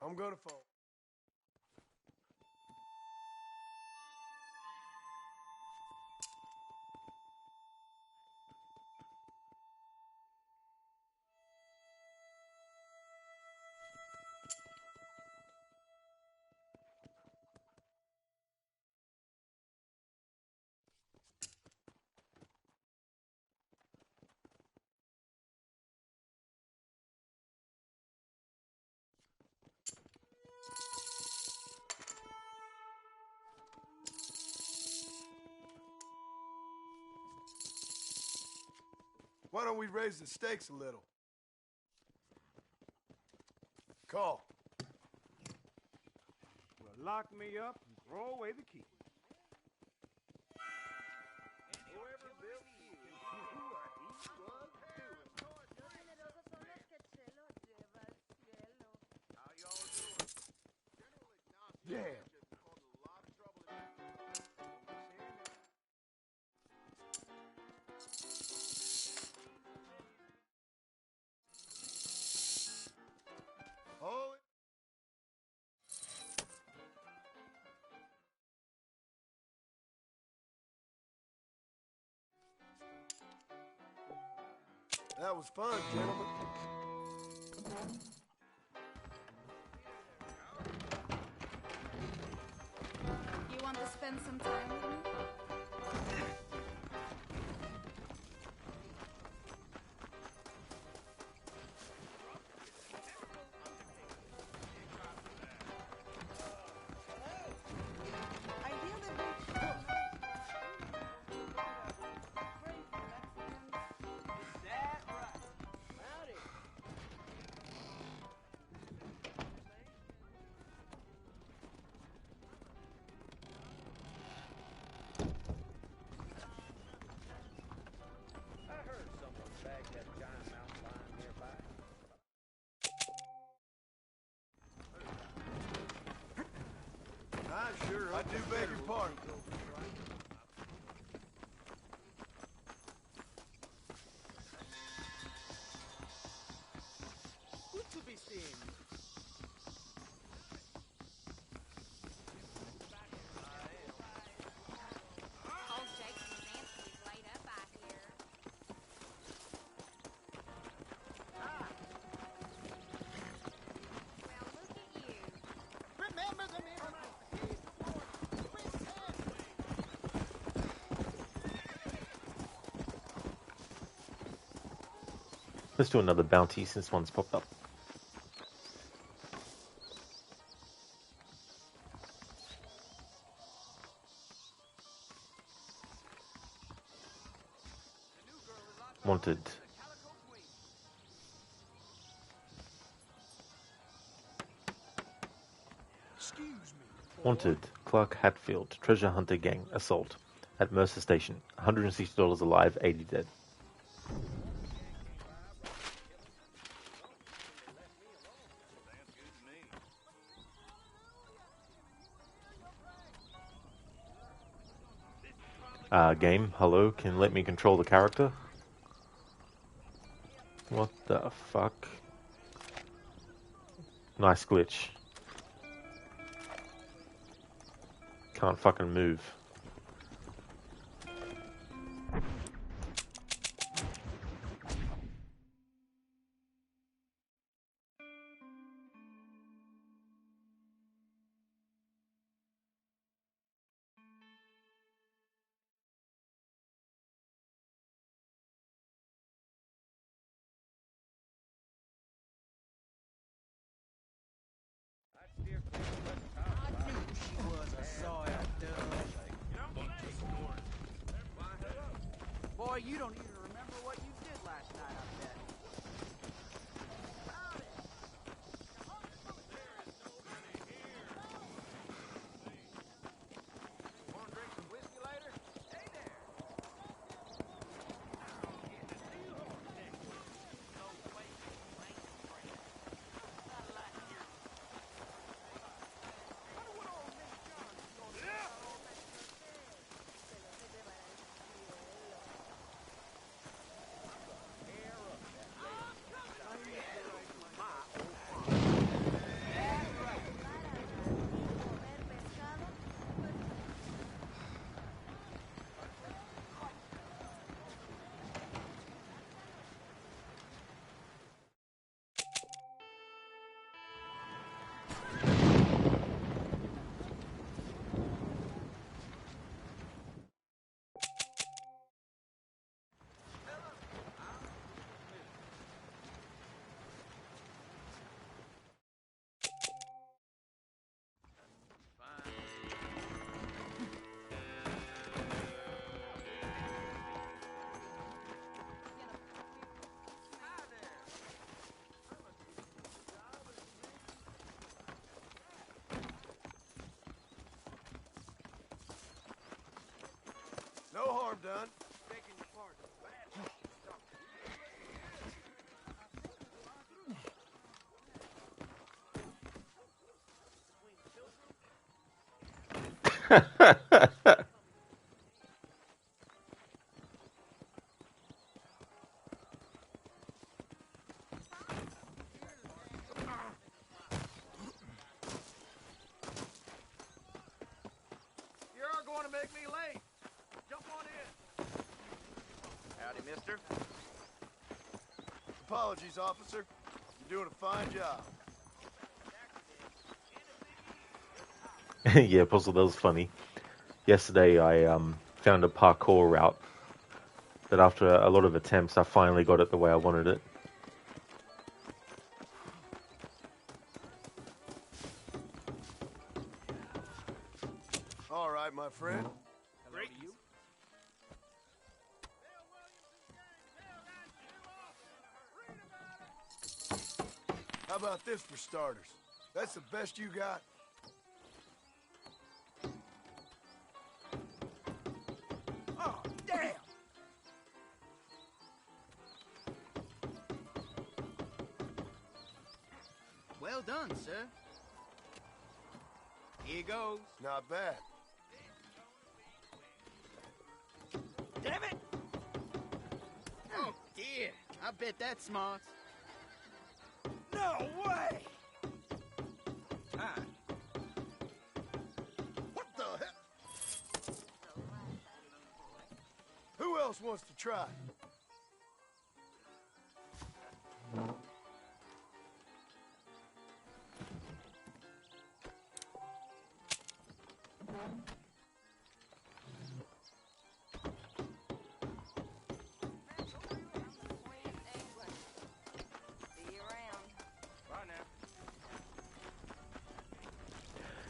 I'm gonna fall. Why don't we raise the stakes a little? Call. Well, lock me up and throw away the key. Whoever built you knew what he was doing. How y'all doing? General Ignacio Yeah. just caused a lot of trouble. Holy. That was fun, gentlemen. You want to spend some time with me? That right. Howdy. I heard someone bagged that giant mountain lion nearby. I do beg your pardon. Good to be seen. Old Jake Mazansky's laid up, I hear. Well, look at you. Remember the miracle. Let's do another bounty since one's popped up. Wanted. Excuse me. Wanted. Clark Hatfield, Treasure Hunter Gang, Assault. At Mercer Station. $160 alive, 80 dead. Game, hello, can you let me control the character? What the fuck? Nice glitch. Can't fucking move. I knew she was a sawyer dove. No harm done. You're going to make me late. Jump on in. Howdy, mister. Apologies, officer. You're doing a fine job. Yeah, Puzzle, that was funny. Yesterday I found a parkour route that after a lot of attempts I finally got it the way I wanted it. All right, my friend. Hello to you. How about this for starters? That's the best you got? Oh, damn! Well done, sir. Here goes. Not bad. Damn it! Oh, dear. I bet that's smart. No way! Ah. What the hell? Who else wants to try?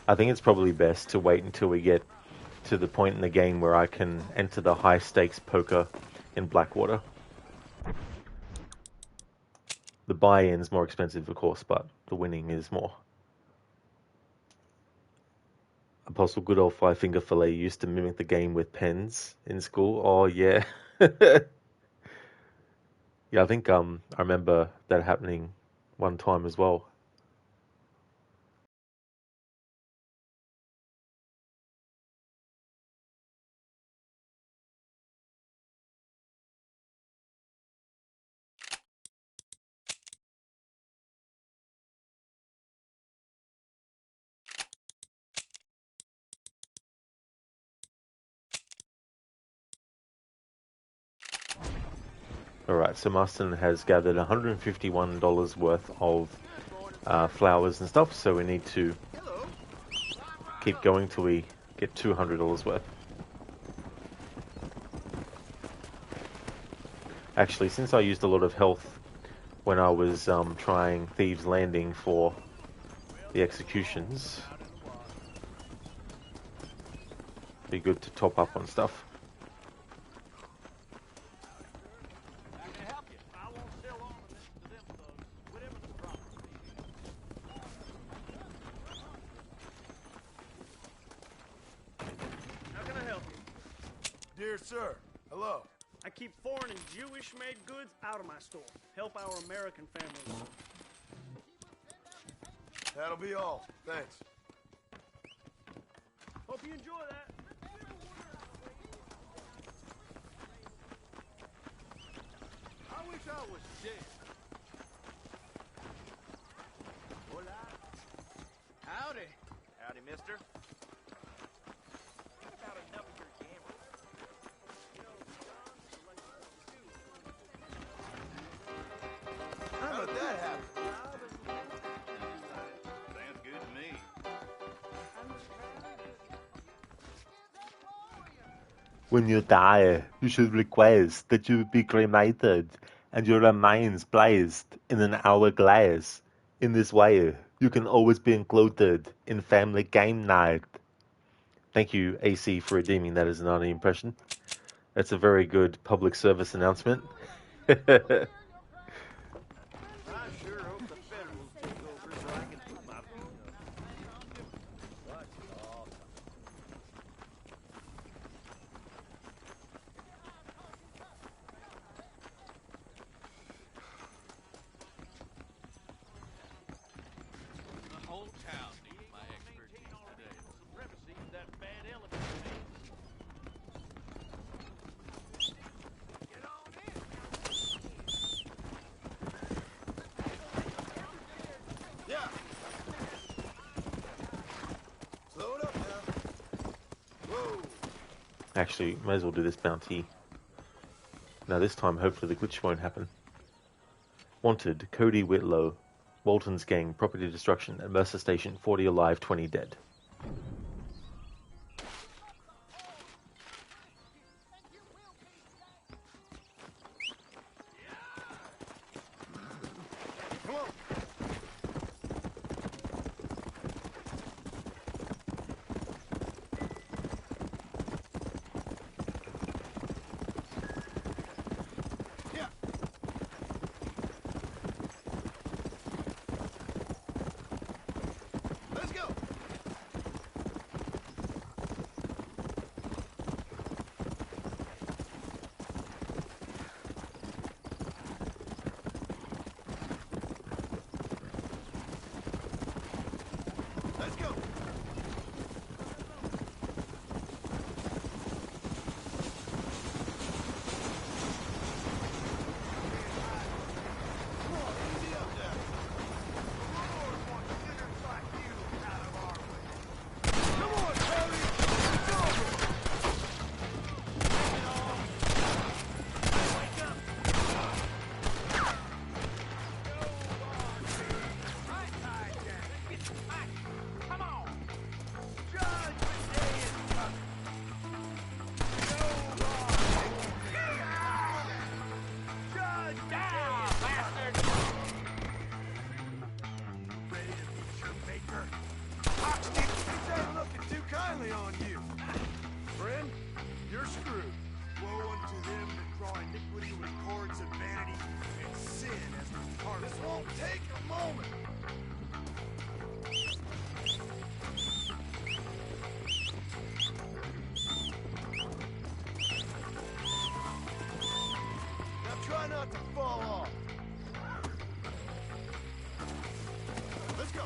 I think it's probably best to wait until we get to the point in the game where I can enter the high stakes poker in Blackwater. The buy-in's more expensive, of course, but the winning is more. Apostle, good old Five Finger Fillet used to mimic the game with pens in school. Oh yeah. Yeah, I think I remember that happening one time as well. Alright, so Marston has gathered $151 worth of flowers and stuff, so we need to keep going till we get $200 worth. Actually, since I used a lot of health when I was trying Thieves Landing for the executions, be good to top up on stuff. Dear sir, hello. I keep foreign and Jewish-made goods out of my store. Help our American families. That'll be all. Thanks. Hope you enjoy that. I wish I was dead. Hola. Howdy. Howdy, mister. What about enough of your gambling? How did that happen? Sounds good to me. When you die, you should request that you be cremated and your remains placed in an hourglass. In this way, you can always be included in family game night. Thank you, AC, for redeeming that as an Arnie impression. That's a very good public service announcement. I sure hope the Federals take over so I can put my feet up. Actually, may as well do this bounty. Now this time, hopefully the glitch won't happen. Wanted, Cody Whitlow, Walton's gang, property destruction at Mercer Station, 40 alive, 20 dead. Try not to fall off. Let's go.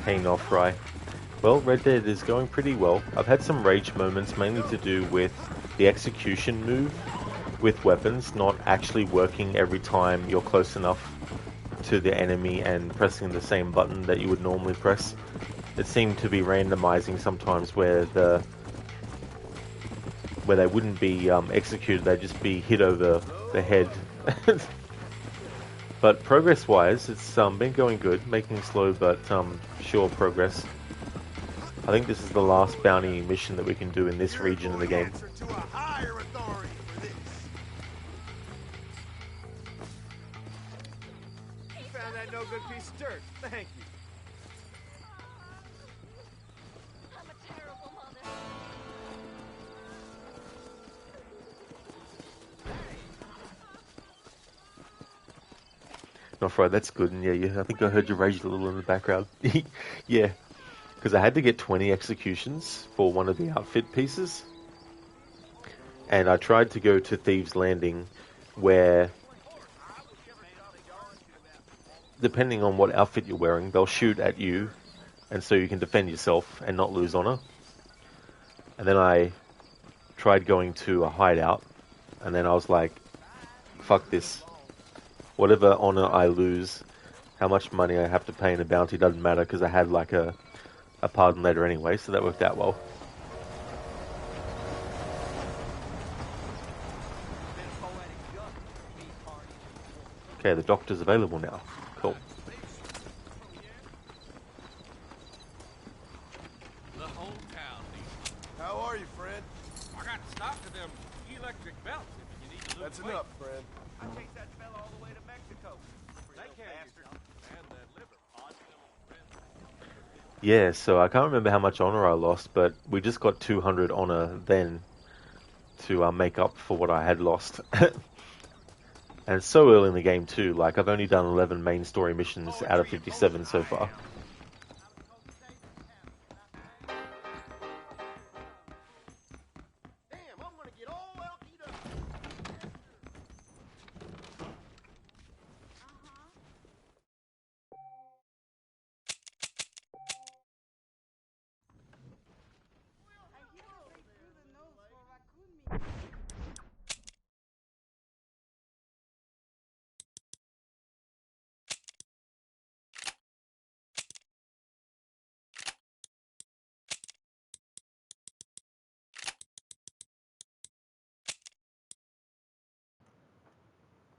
Paying off, Rye. Well, Red Dead is going pretty well. I've had some rage moments, mainly to do with the execution move with weapons not actually working every time you're close enough to the enemy and pressing the same button that you would normally press. It seemed to be randomizing sometimes where they wouldn't be executed, they'd just be hit over the head. But progress-wise, it's been going good, making slow but sure progress. I think this is the last bounty mission that we can do in this region of the game. You found that no good piece of dirt. Thank you. I'm a terrible mother. Not right, that's good. And yeah, I think I heard you rage a little in the background. Yeah, because I had to get 20 executions for one of the outfit pieces. And I tried to go to Thieves Landing, where, depending on what outfit you're wearing, they'll shoot at you, and so you can defend yourself and not lose honor. And then I tried going to a hideout, and then I was like, fuck this. Whatever honor I lose, how much money I have to pay in a bounty doesn't matter, because I had like a pardon letter anyway, so that worked out well. Okay, the doctor's available now. Cool. The whole town needs. How are you, friend? I got stock of them electric belts if you need to lose That's weight. enough, friend. I take that fella all the way to Mexico. Take care of yourself. And that liver. Yeah, so I can't remember how much honor I lost, but we just got 200 honor then to make up for what I had lost. And it's so early in the game too, like I've only done 11 main story missions out of 57 so far.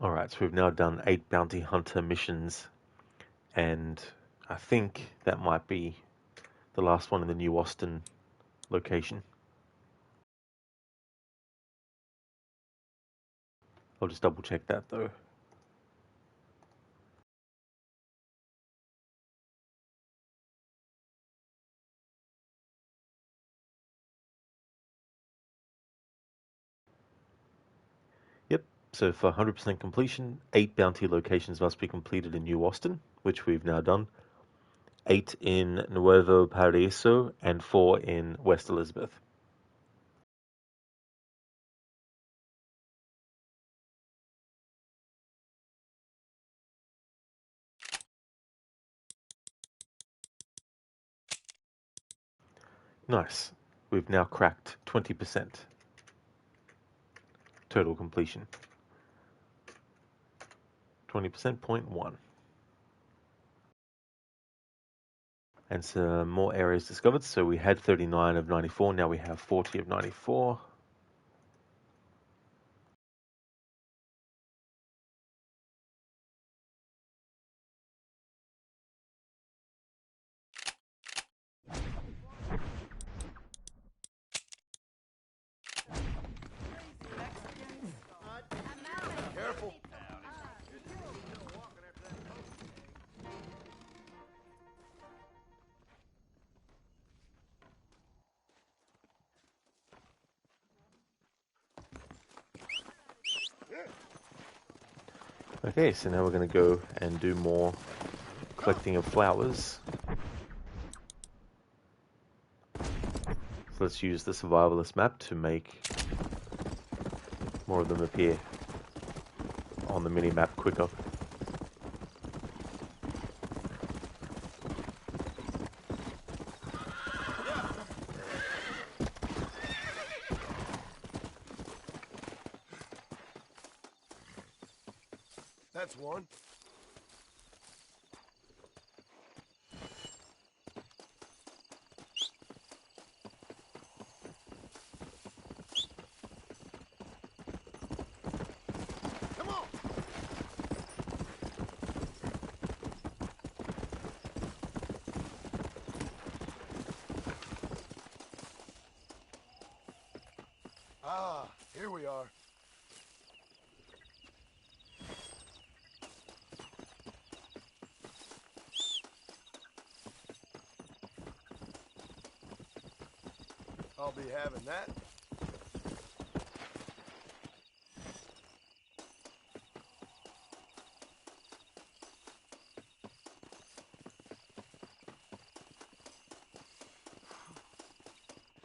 Alright, so we've now done 8 bounty hunter missions, and I think that might be the last one in the New Austin location. I'll just double check that though. Yep, so for 100% completion, 8 bounty locations must be completed in New Austin, which we've now done, 8 in Nuevo Paraiso, and 4 in West Elizabeth. Nice. We've now cracked 20% total completion. 20%.1. And some more areas discovered. So we had 39 of 94, now we have 40 of 94. Careful. Okay, so now we're going to go and do more collecting of flowers. So let's use the survivalist map to make more of them appear on the mini-map quicker. That's one. Come on. Ah, here we are. I'll be having that.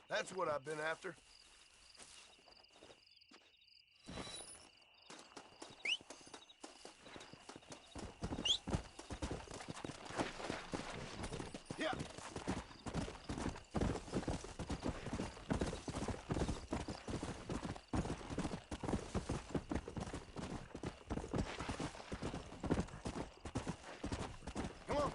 That's what I've been after. Yeah. Come on.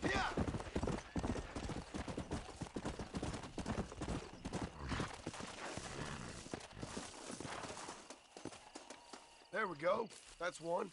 Yeah. There we go. That's one.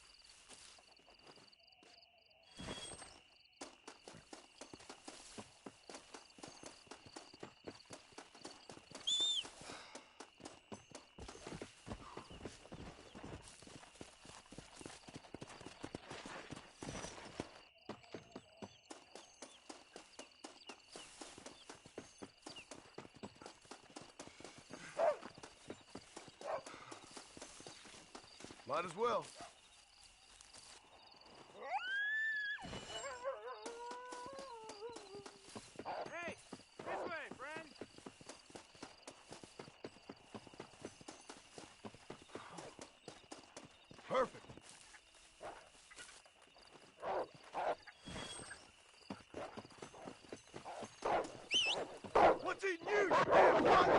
Might as well. Hey, this way, friend. Perfect. What's eating you, you damn mutt?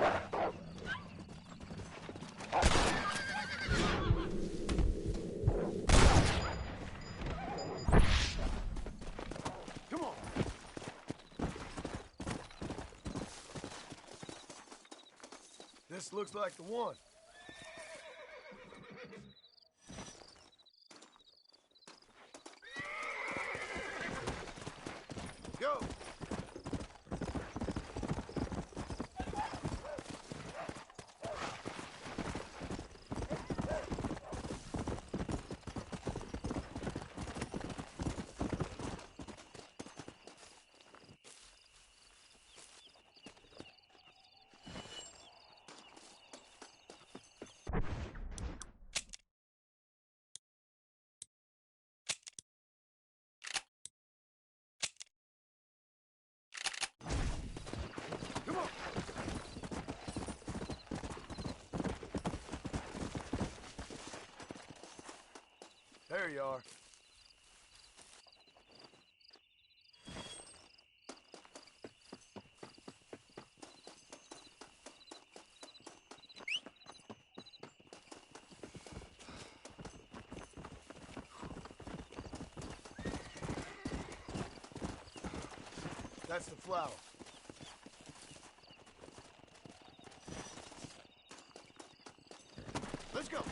This looks like the one. Go! Come on! There you are. That's the flower. Let's go.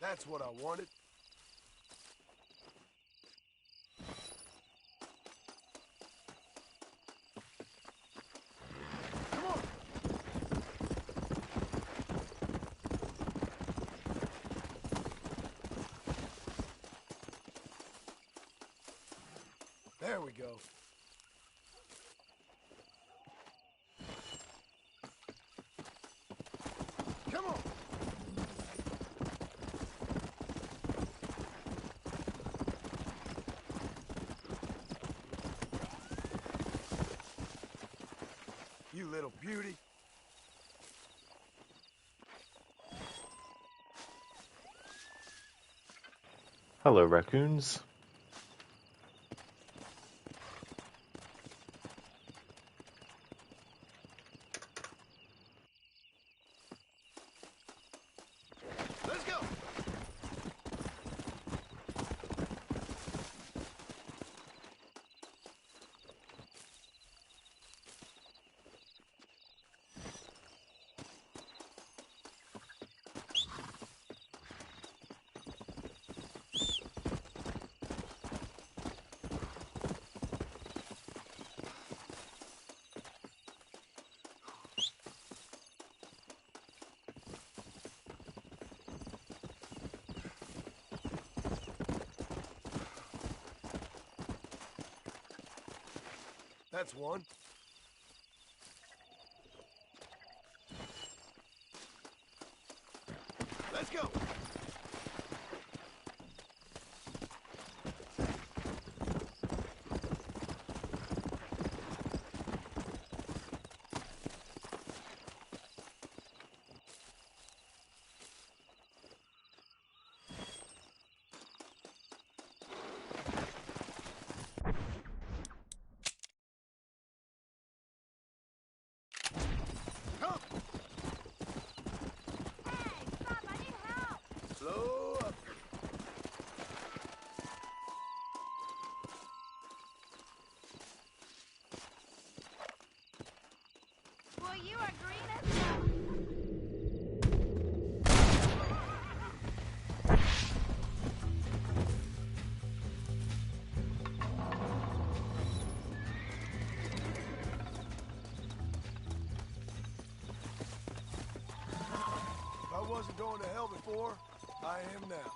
That's what I wanted. Come on. There we go. Come on. You little beauty. Hello, raccoons. Let's go. That's one. Let's go. Come. Hey, stop! I need help. Slow up. Well, you are green as hell. If I wasn't going to hell before, I am now.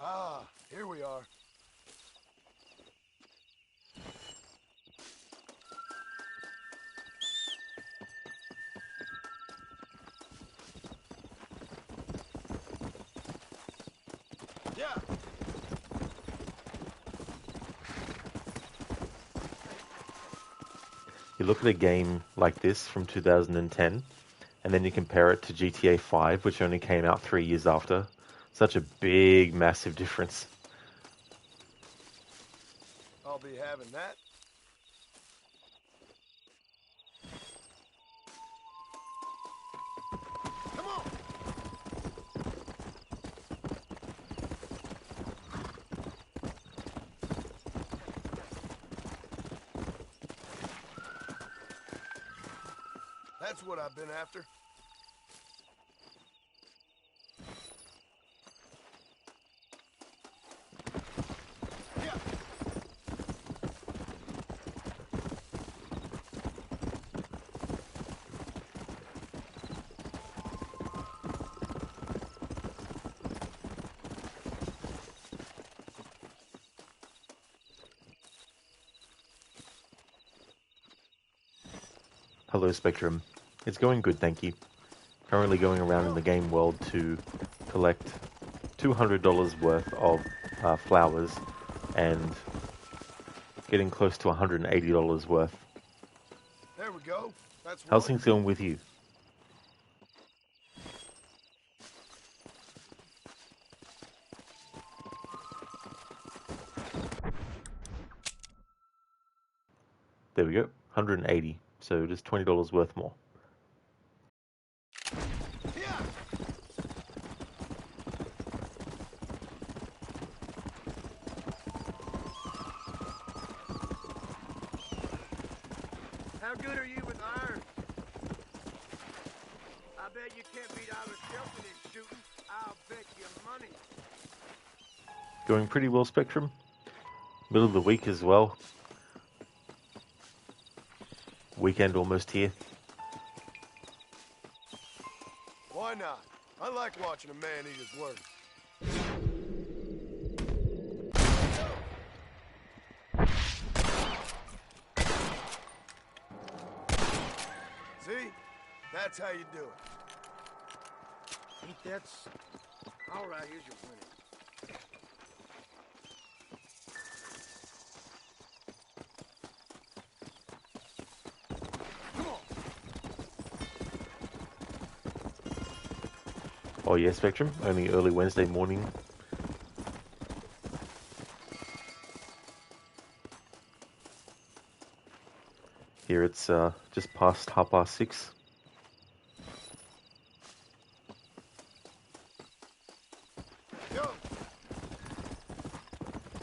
Ah, here we are. Yeah. You look at a game like this from 2010, and then you compare it to GTA 5, which only came out 3 years after. Such a big, massive difference. I'll be having that. Come on! That's what I've been after. Hello, Spectrum. It's going good, thank you. Currently going around in the game world to collect $200 worth of flowers and getting close to $180 worth. There we go. That's How's one. things going with you? There we go, 180. So just $20 worth more. How good are you with iron? I bet you can't beat Irish jumping and shooting. I'll bet you money. Going pretty well, Spectrum. Middle of the week as well. Weekend almost here. Why not? I like watching a man eat his words. See? That's how you do it. Ain't that... All right, here's your winning. Oh yeah, Spectrum. Only early Wednesday morning. Here it's just past 6:30.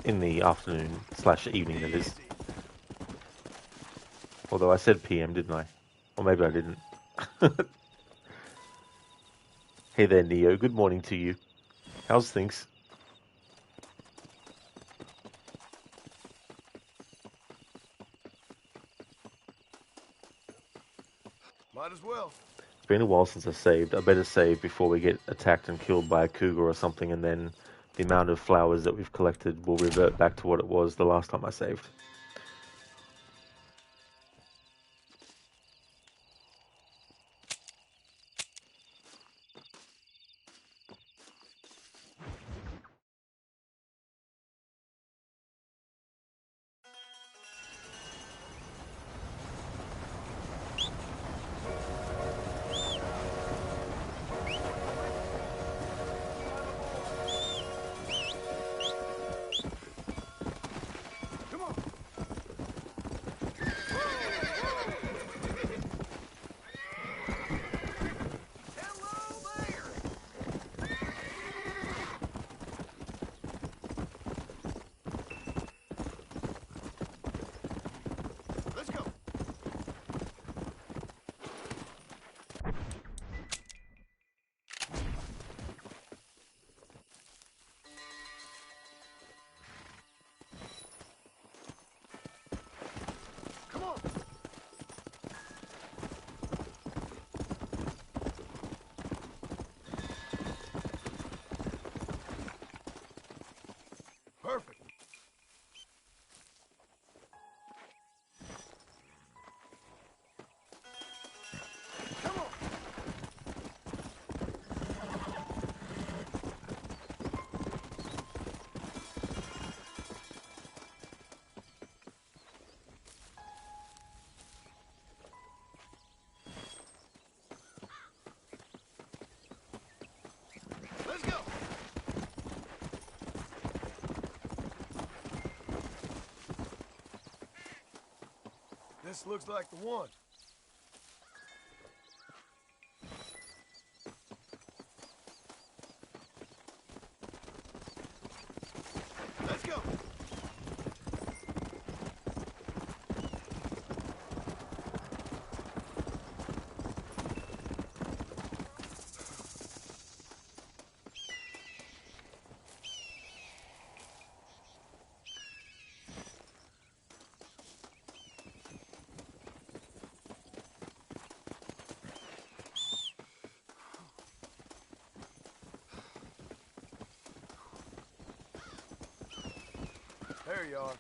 In the afternoon / evening, that is. Although I said PM, didn't I? Or maybe I didn't. Hey there, Neo. Good morning to you. How's things? Might as well. It's been a while since I saved. I better save before we get attacked and killed by a cougar or something, and then the amount of flowers that we've collected will revert back to what it was the last time I saved. This looks like the one. Let's go. There you are.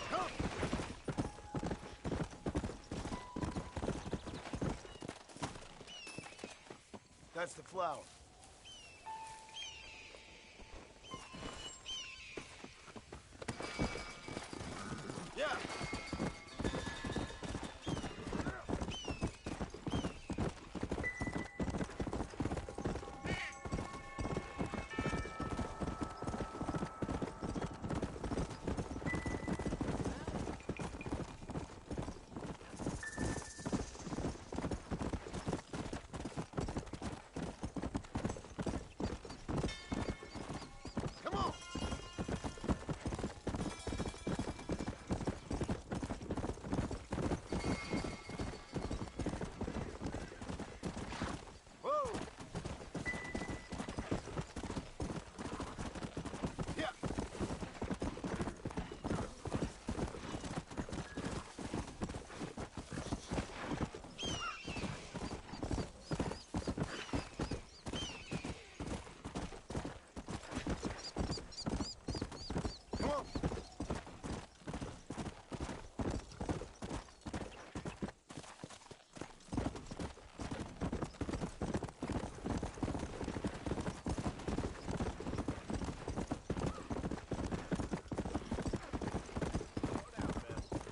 Come. That's the flower. Yeah. Come on. Whoa. Yeah. Come on.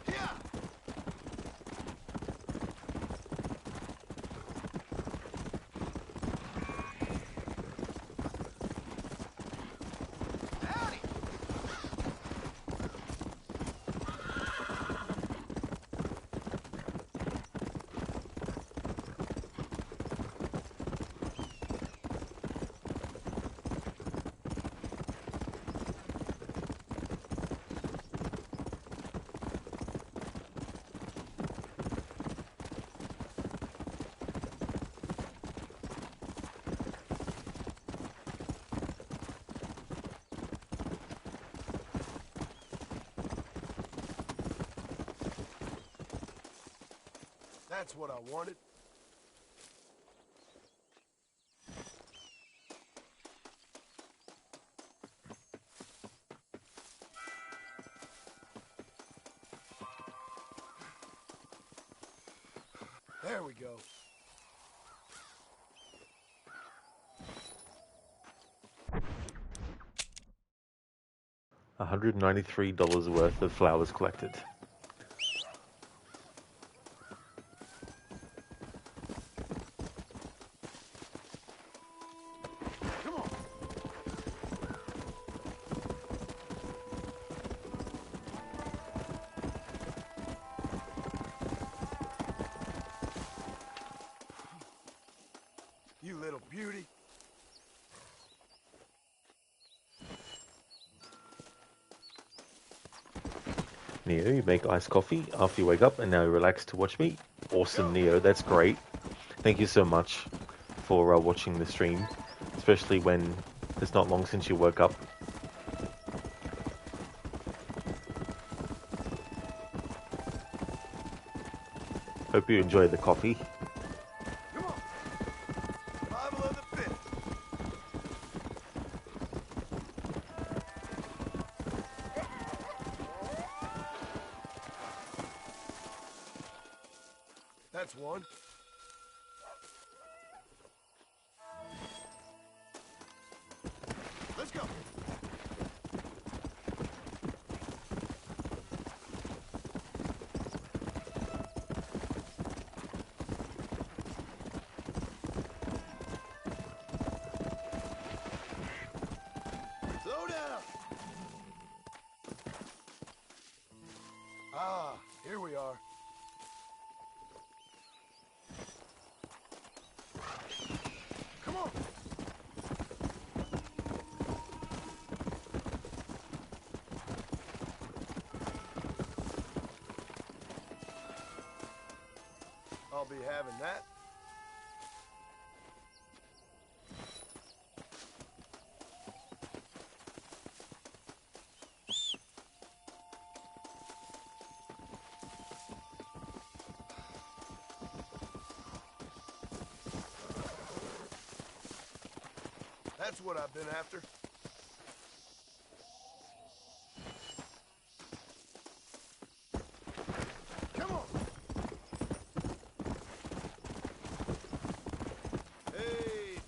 Yeah. Howdy. That's what I wanted. There we go. $193 worth of flowers collected. Come on. You little beauty. Neo, you make iced coffee after you wake up and now you relax to watch me. Awesome, Neo. That's great. Thank you so much for watching the stream, especially when it's not long since you woke up. Hope you enjoy the coffee. Come on. Survival of the fittest. That's one. Let's go. be having that. That's what I've been after. Come on. Hey.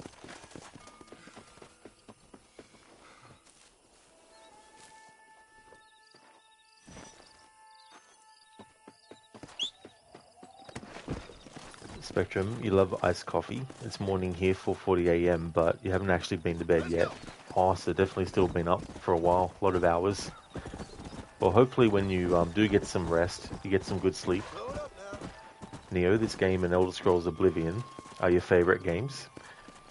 Spectrum, you love iced coffee. It's morning here, 4:40 a.m., but you haven't actually been to bed yet. Oh, so definitely still been up for a while, a lot of hours. Well, hopefully when you do get some rest, you get some good sleep. Neo, this game and Elder Scrolls Oblivion are your favorite games.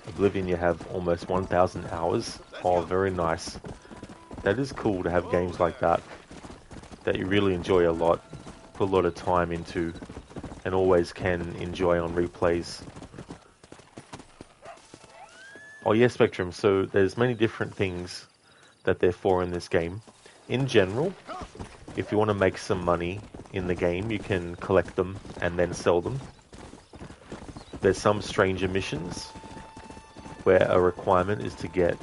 Oblivion, you have almost 1,000 hours. Oh, very nice. That is cool to have games like that you really enjoy a lot, put a lot of time into, and always can enjoy on replays. Oh yeah, Spectrum, so there's many different things that they're for in this game. In general, if you want to make some money in the game, you can collect them and then sell them. There's some stranger missions where a requirement is to get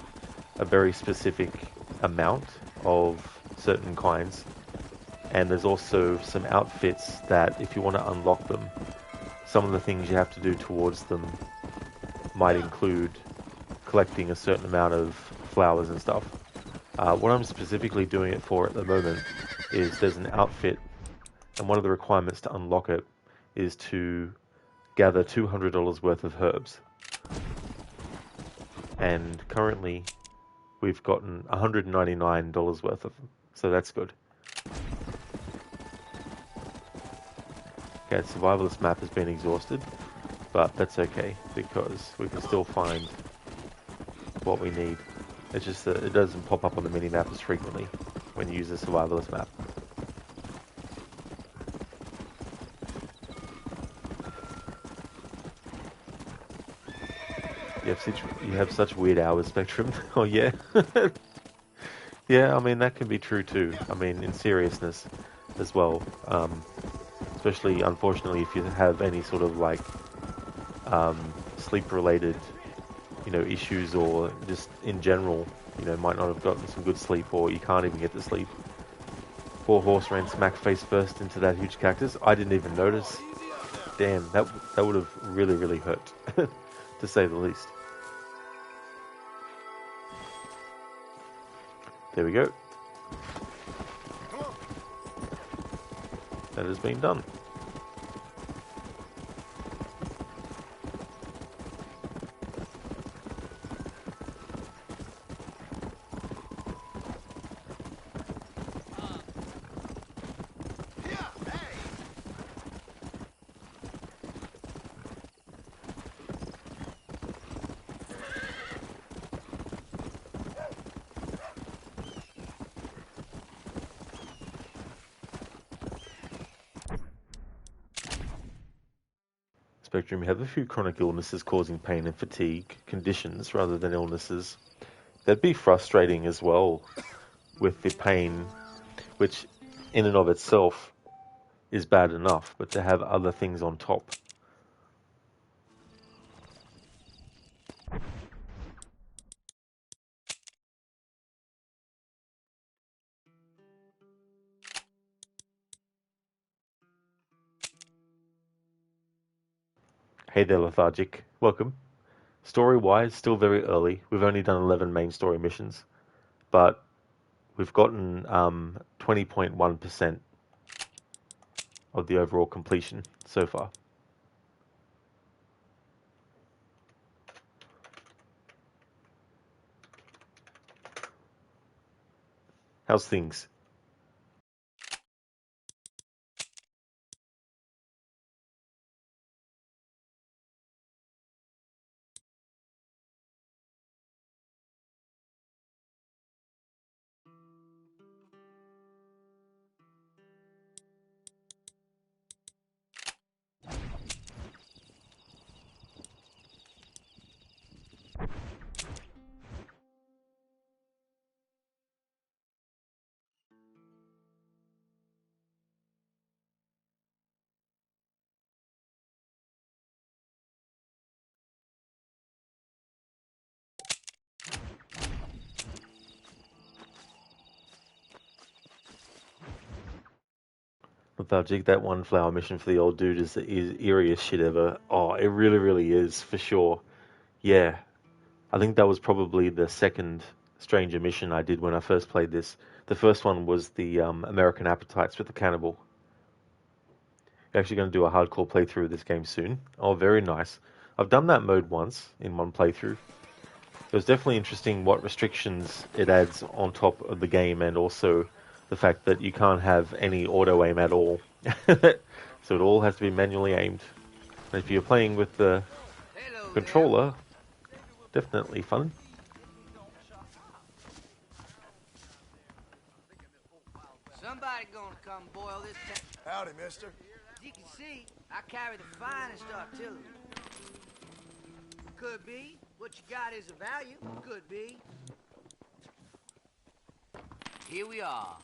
a very specific amount of certain kinds. And there's also some outfits that if you want to unlock them, some of the things you have to do towards them might include collecting a certain amount of flowers and stuff. What I'm specifically doing it for at the moment is there's an outfit, and one of the requirements to unlock it is to gather $200 worth of herbs. And currently we've gotten $199 worth of them, so that's good. Okay, survivalist map has been exhausted, but that's okay because we can still find what we need. It's just that it doesn't pop up on the minimap as frequently when you use the survivalist map. You have such weird hours, Spectrum. Oh yeah? Yeah, I mean that can be true too. I mean in seriousness as well. Especially, unfortunately, if you have any sort of like sleep-related, issues, or just in general, might not have gotten some good sleep, or you can't even get to sleep. Poor horse ran smack face first into that huge cactus. I didn't even notice. Damn, that would have really, really hurt, to say the least. There we go. That has been done. Spectrum, you have a few chronic illnesses causing pain and fatigue, conditions rather than illnesses. That'd be frustrating as well with the pain, which in and of itself is bad enough, but to have other things on top. Hey there, Lethargic. Welcome. Story-wise, still very early. We've only done 11 main story missions, but we've gotten 20.1% of the overall completion so far. How's things? Lethargic, that one flower mission for the old dude is the eeriest shit ever. Oh, it really, really is, for sure. Yeah. I think that was probably the second Stranger mission I did when I first played this. The first one was the American Appetites with the cannibal. You're actually going to do a hardcore playthrough of this game soon. Oh, very nice. I've done that mode once in one playthrough. It was definitely interesting what restrictions it adds on top of the game, and also the fact that you can't have any auto aim at all. So it all has to be manually aimed. And if you're playing with the controller, definitely fun. Somebody gonna come boil this town. Howdy, mister. As you can see, I carry the finest artillery. Could be. What you got is of value. Could be. Here we are.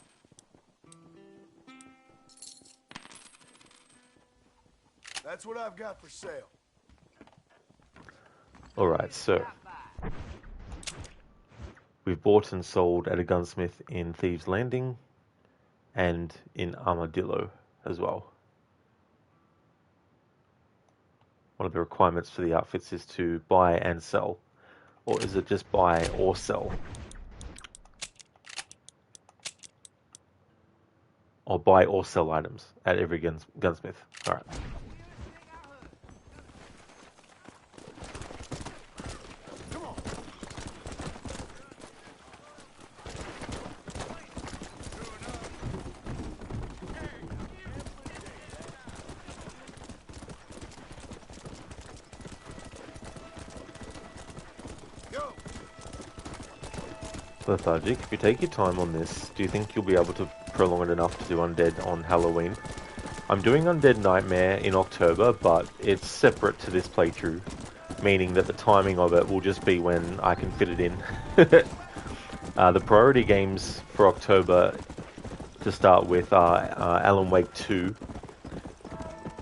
That's what I've got for sale. Alright, so we've bought and sold at a gunsmith in Thieves Landing and in Armadillo as well. One of the requirements for the outfits is to buy and sell. Or is it just buy or sell? Or buy or sell items at every gunsmith. Alright. Lethargic, if you take your time on this, do you think you'll be able to prolong it enough to do Undead on Halloween? I'm doing Undead Nightmare in October, but it's separate to this playthrough, meaning that the timing of it will just be when I can fit it in. The priority games for October to start with are Alan Wake 2,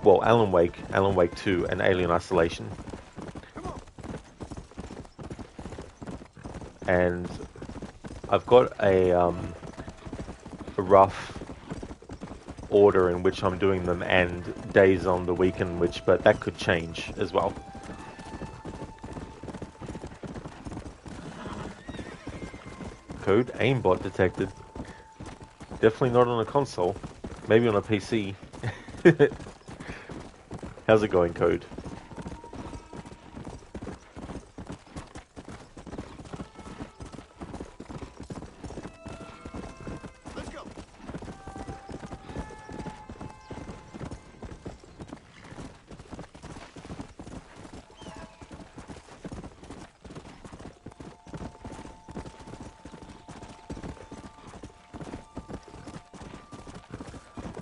well, Alan Wake 2 and Alien Isolation. And I've got a rough order in which I'm doing them and days on the week in which, but that could change as well. Code aimbot detected. Definitely not on a console. Maybe on a PC. How's it going, Code?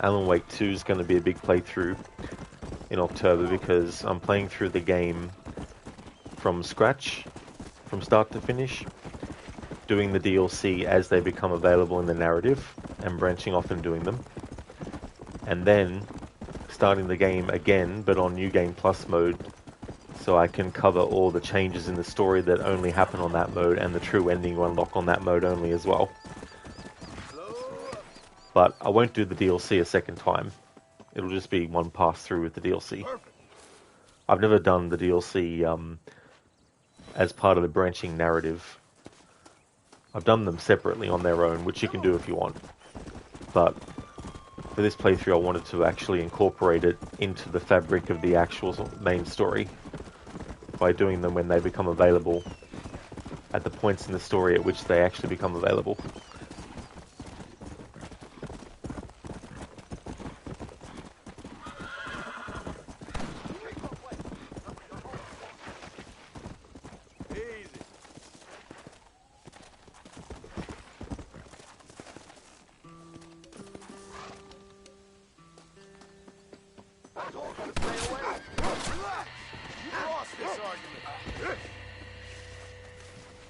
Alan Wake 2 is going to be a big playthrough in October because I'm playing through the game from scratch, from start to finish, doing the DLC as they become available in the narrative and branching off and doing them, and then starting the game again but on New Game Plus mode so I can cover all the changes in the story that only happen on that mode and the true ending you unlock on that mode only as well. But I won't do the DLC a second time. It'll just be one pass through with the DLC. I've never done the DLC as part of the branching narrative. I've done them separately on their own, which you can do if you want. But for this playthrough, I wanted to actually incorporate it into the fabric of the actual main story by doing them when they become available at the points in the story at which they actually become available.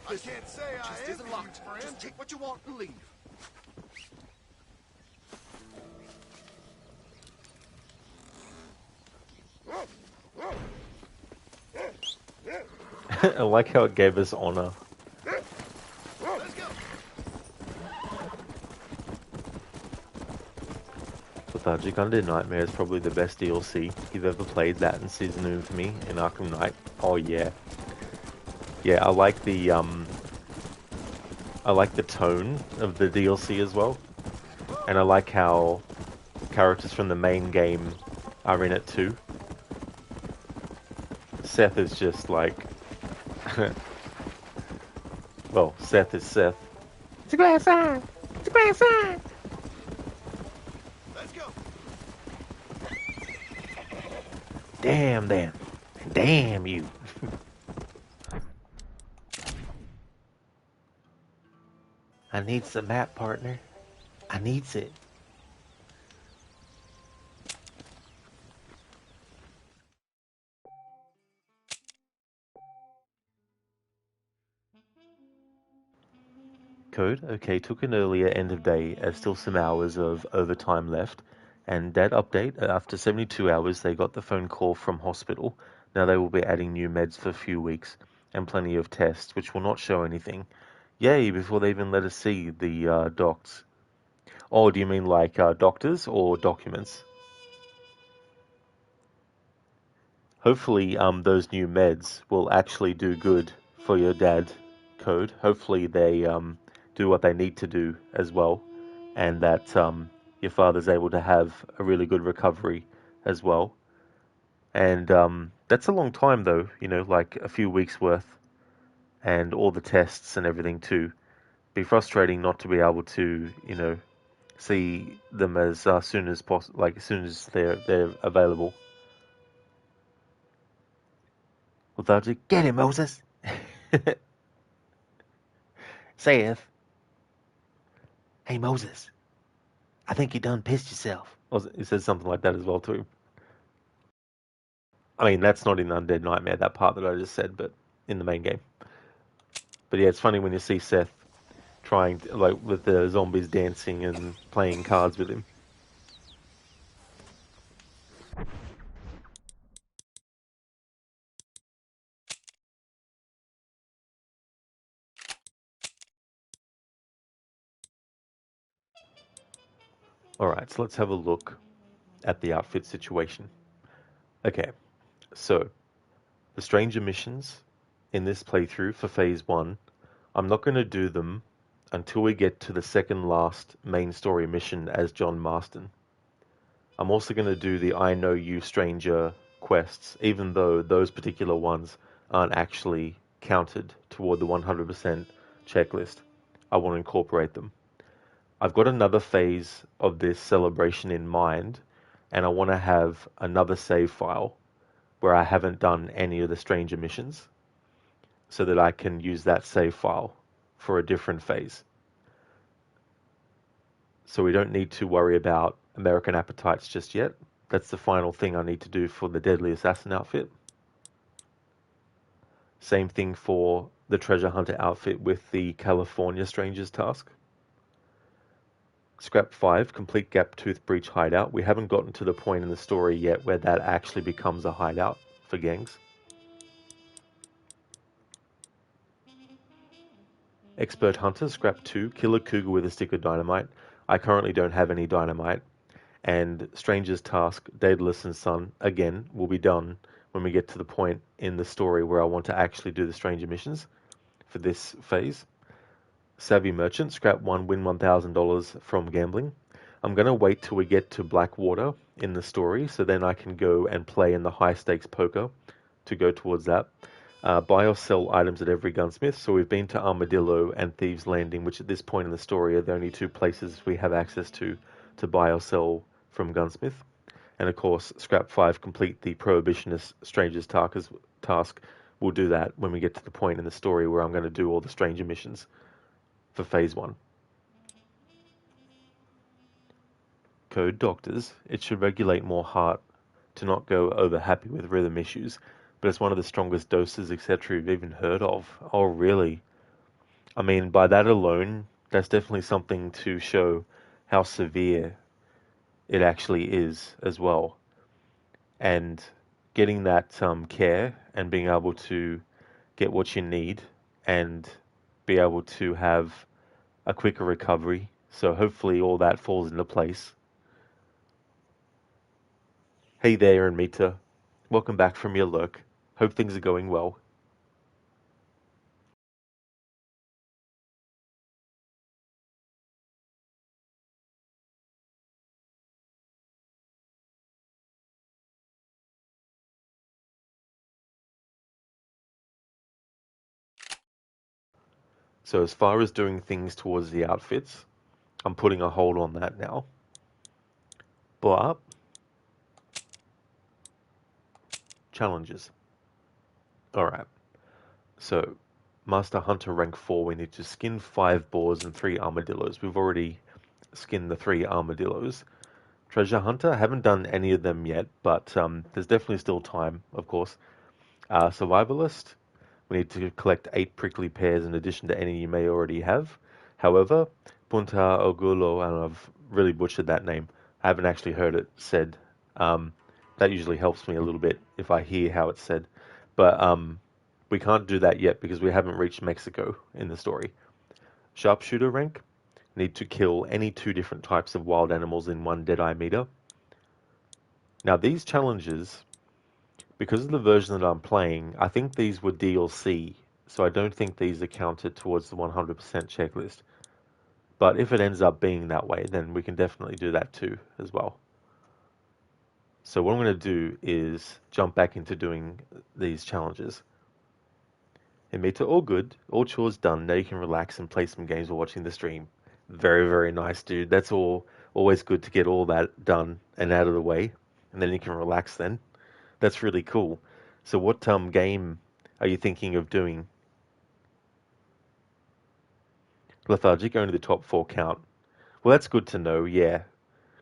I can't say I am locked, friend. Just take what you want and leave. I like how it gave us honor. Let's go. Lethargic Undead Nightmare is probably the best DLC. If you've ever played that in Season of Infamy in Arkham Knight. Oh yeah. Yeah, I like the tone of the DLC as well. And I like how characters from the main game are in it too. Seth is just like well, Seth is Seth. It's a glass eye! It's a glass eye! Let's go. Damn them. Damn you. I need some map, partner. I needs it. Code, okay, took an earlier end of day as still some hours of overtime left. And Dad update, after 72 hours they got the phone call from hospital. Now they will be adding new meds for a few weeks and plenty of tests which will not show anything. Yay, before they even let us see the docs. Oh, do you mean like doctors or documents? Hopefully those new meds will actually do good for your dad, Code. Hopefully they do what they need to do as well, and that your father's able to have a really good recovery as well. And that's a long time though, you know, like a few weeks worth, and all the tests and everything too. Be frustrating not to be able to, you know, see them as soon as possible, like as soon as they're available. Lethargic, get him, Moses. Seth. Hey, Moses. I think you done pissed yourself. He says something like that as well to him. I mean, that's not in Undead Nightmare, that part that I just said, but in the main game. But yeah, it's funny when you see Seth trying, like, with the zombies dancing and playing cards with him. Alright, so let's have a look at the outfit situation. Okay, so the Stranger missions in this playthrough for Phase 1, I'm not going to do them until we get to the second last main story mission as John Marston. I'm also going to do the I Know You Stranger quests, even though those particular ones aren't actually counted toward the 100% checklist. I want to incorporate them. I've got another phase of this celebration in mind, and I want to have another save file where I haven't done any of the Stranger missions, so that I can use that save file for a different phase. So we don't need to worry about American Appetites just yet. That's the final thing I need to do for the Deadly Assassin outfit. Same thing for the Treasure Hunter outfit with the California Strangers task. Scrap 5, complete Gap Tooth Breach hideout. We haven't gotten to the point in the story yet where that actually becomes a hideout for gangs. Expert Hunter, Scrap 2, kill a cougar with a stick of dynamite. I currently don't have any dynamite. And Stranger's task, Daedalus and Son, again, will be done when we get to the point in the story where I want to actually do the Stranger missions for this phase. Savvy Merchant, Scrap 1, win $1,000 from gambling. I'm going to wait till we get to Blackwater in the story, so then I can go and play in the high stakes poker to go towards that. Buy or sell items at every gunsmith. So we've been to Armadillo and Thieves Landing, which at this point in the story are the only two places we have access to buy or sell from gunsmith. And of course, Scrap 5, complete the Prohibitionist Stranger's task. We'll do that when we get to the point in the story where I'm going to do all the Stranger missions for Phase 1. Code Doctors. It should regulate more heart to not go over happy with rhythm issues, but it's one of the strongest doses, etc. you've even heard of. Oh, really? I mean, by that alone, that's definitely something to show how severe it actually is as well. And getting that care and being able to get what you need and be able to have a quicker recovery. So hopefully all that falls into place. Hey there, Anmita. Welcome back from your lurk. Hope things are going well. So as far as doing things towards the outfits, I'm putting a hold on that now. But challenges. Alright. So Master Hunter rank 4, we need to skin 5 boars and 3 armadillos. We've already skinned the 3 armadillos. Treasure Hunter, haven't done any of them yet, but there's definitely still time, of course. Survivalist, we need to collect 8 prickly pears in addition to any you may already have. However, Punta Ogulo, and I've really butchered that name, I haven't actually heard it said. That usually helps me a little bit if I hear how it's said. But we can't do that yet because we haven't reached Mexico in the story. Sharpshooter rank, need to kill any 2 different types of wild animals in 1 Deadeye meter. Now these challenges, because of the version that I'm playing, I think these were DLC, so I don't think these are counted towards the 100% checklist. But if it ends up being that way, then we can definitely do that too as well. So what I'm going to do is jump back into doing these challenges. Amita, all good, all chores done, now you can relax and play some games while watching the stream. Very, very nice, dude. That's always good to get all that done and out of the way, and then you can relax then. That's really cool. So what game are you thinking of doing? Lethargic, only the top 4 count. Well, that's good to know, yeah.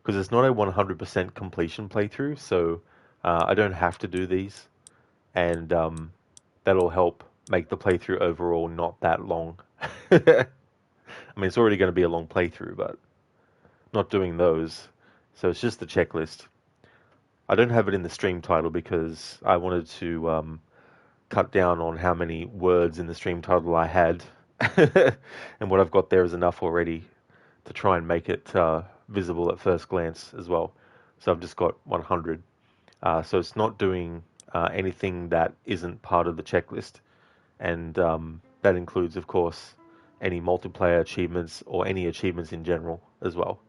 Because it's not a 100% completion playthrough, so I don't have to do these. And that'll help make the playthrough overall not that long. I mean, it's already going to be a long playthrough, but not doing those. So it's just the checklist. I don't have it in the stream title because I wanted to cut down on how many words in the stream title I had. And what I've got there is enough already to try and make it visible at first glance as well. So I've just got 100. So it's not doing anything that isn't part of the checklist. And that includes, of course, any multiplayer achievements or any achievements in general as well.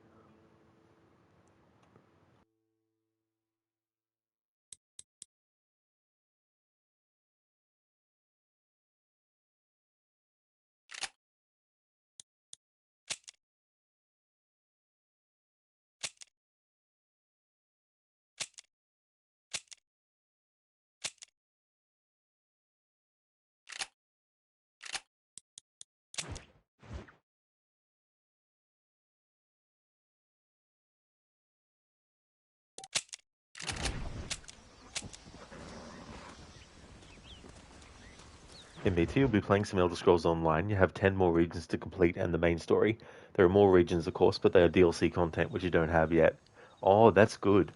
In BT, you'll be playing some Elder Scrolls Online. You have 10 more regions to complete and the main story. There are more regions, of course, but they are DLC content, which you don't have yet. Oh, that's good.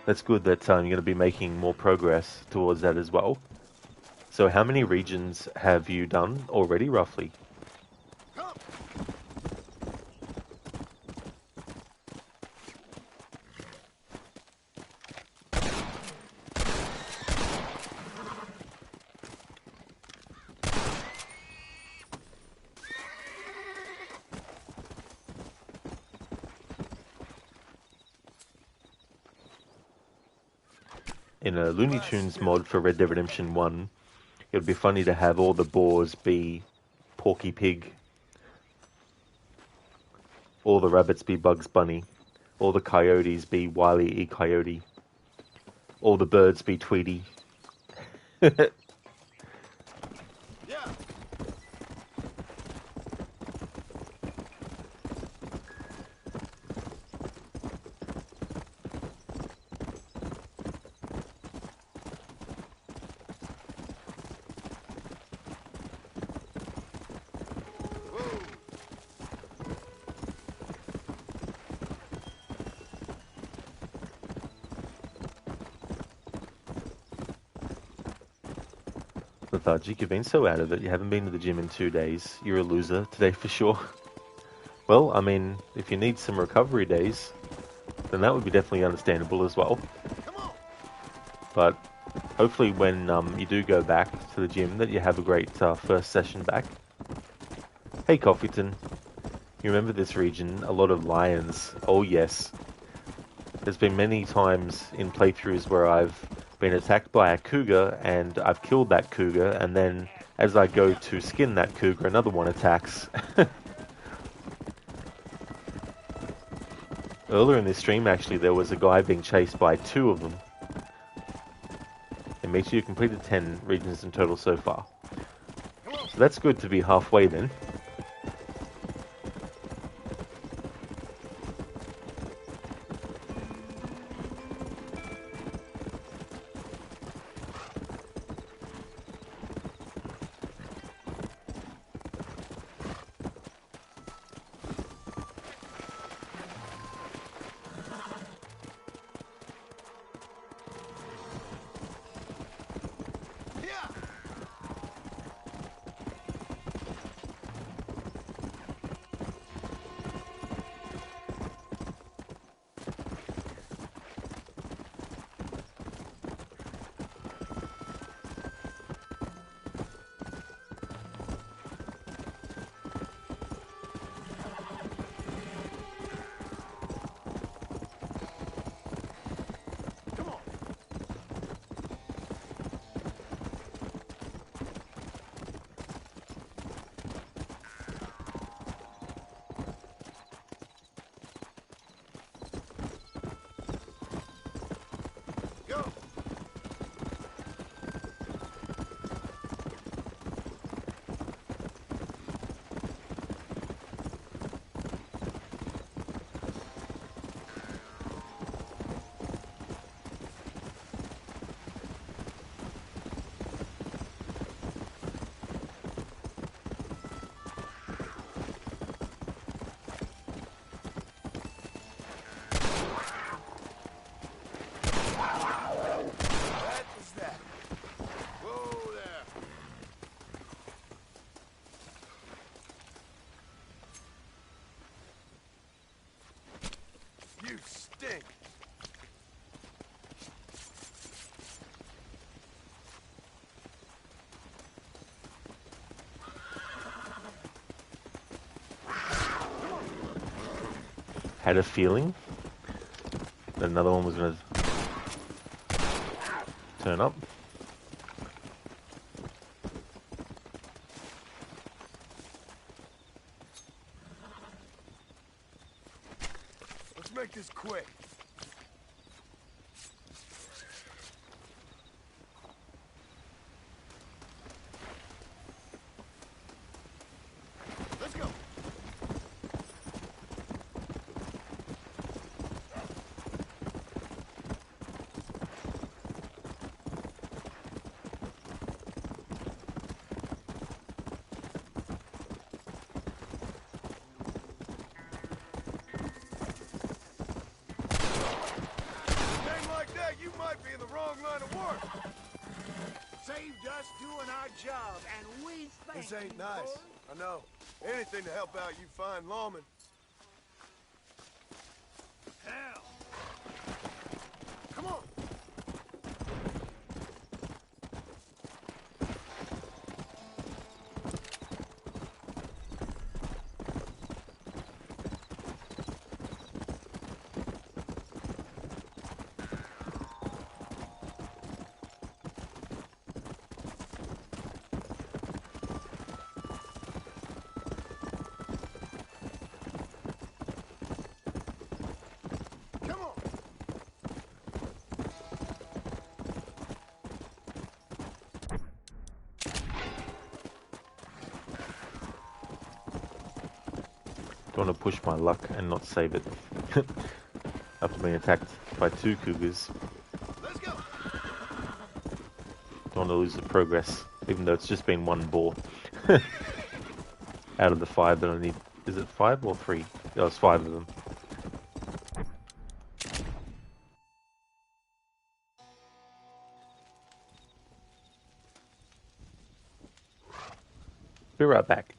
That's good that you're going to be making more progress towards that as well. So how many regions have you done already, roughly? In a Looney Tunes mod for Red Dead Redemption 1, it would be funny to have all the boars be Porky Pig, all the rabbits be Bugs Bunny, all the coyotes be Wile E. Coyote, all the birds be Tweety. Lethargic, you've been so out of it, you haven't been to the gym in 2 days. You're a loser today for sure. Well, I mean, if you need some recovery days, then that would be definitely understandable as well. But hopefully when you do go back to the gym that you have a great first session back. Hey Coffeeton, you remember this region? A lot of lions. Oh yes. There's been many times in playthroughs where I've been attacked by a cougar and I've killed that cougar, and then as I go to skin that cougar, another one attacks. Earlier in this stream, actually, there was a guy being chased by 2 of them. And make sure you completed 10 regions in total so far. So that's good to be halfway then. You stink. Had a feeling that another one was going to turn up. Let's make this quick. Let's go. You might be in the wrong line of work. Saved us doing our job, and we thank This ain't you, nice. boys. I know. Anything to help out you fine lawmen. Hell. Come on. Don't want to push my luck and not save it. After being attacked by 2 cougars. Let's go. Don't want to lose the progress, even though it's just been 1 boar. Out of the 5 that I need. Is it 5 or 3? Yeah, it's 5 of them. Be right back.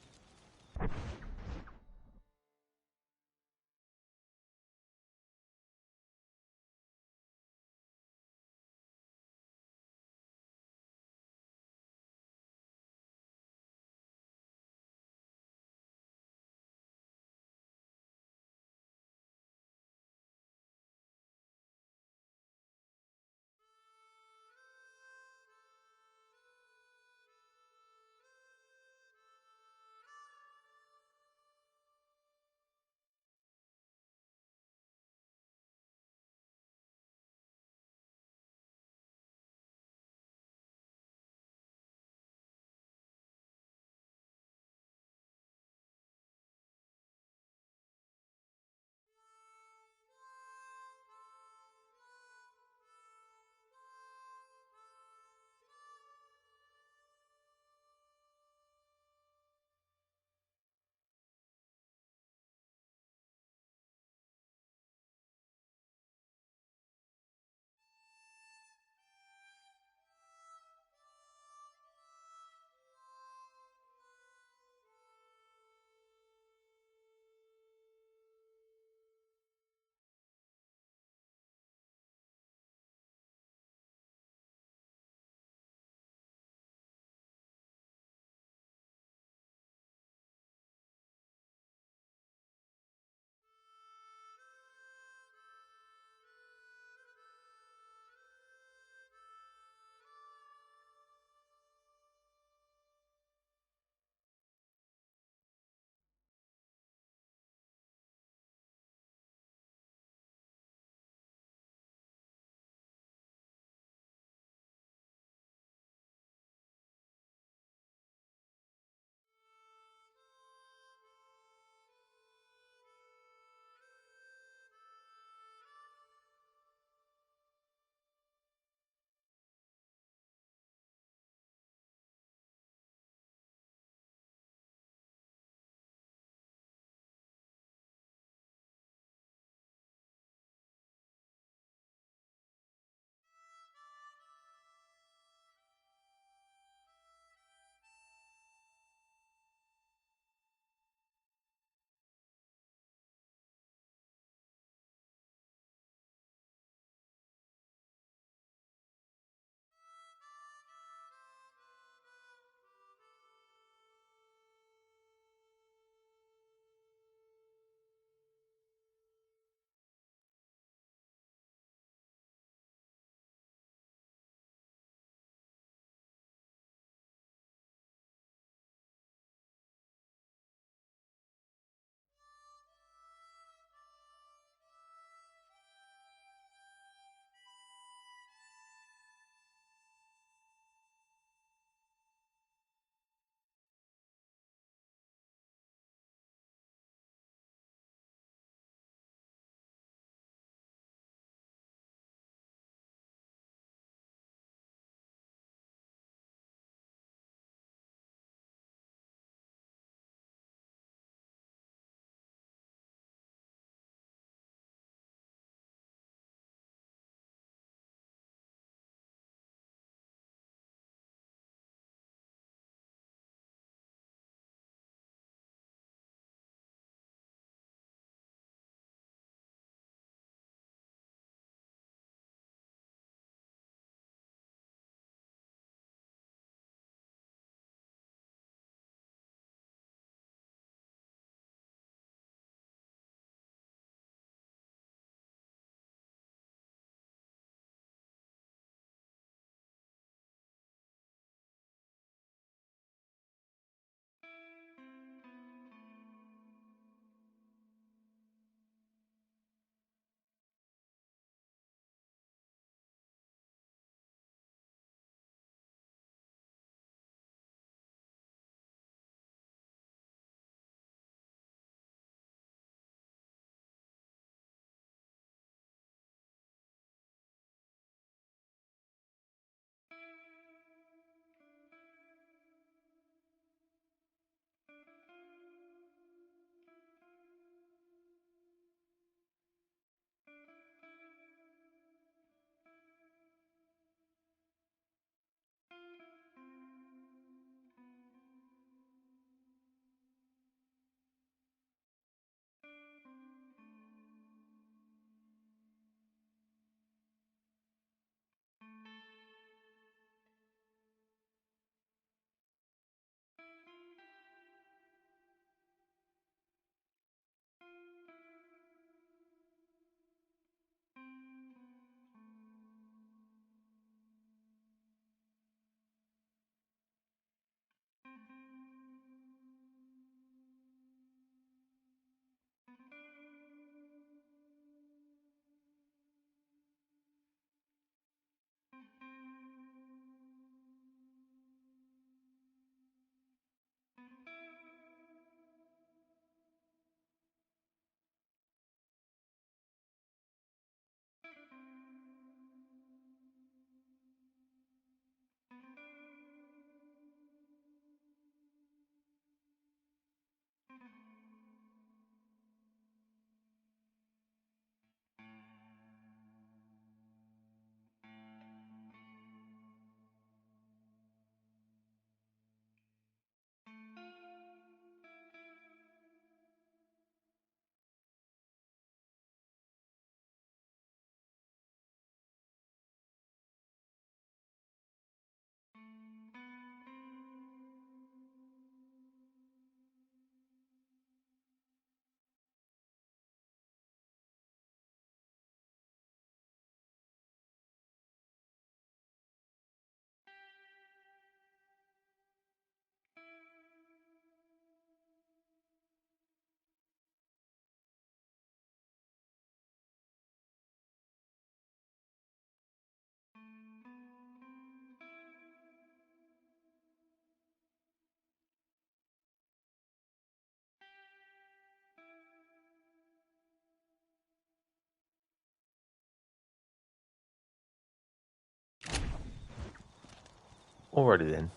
Alrighty then.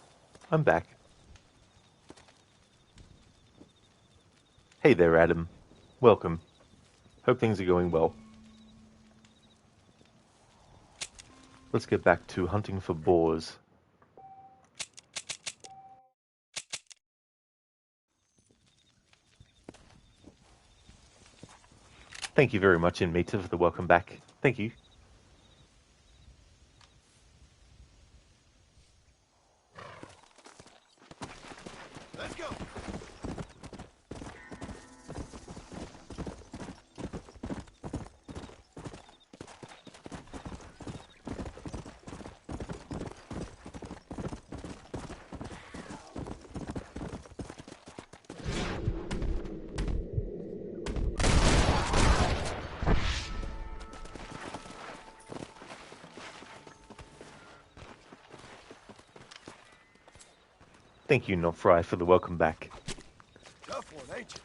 I'm back. Hey there, Adam. Welcome. Hope things are going well. Let's get back to hunting for boars. Thank you very much, Inmita, for the welcome back. Thank you. Let's go. Thank you, Not Fry, for the welcome back. Tough one, ain't you?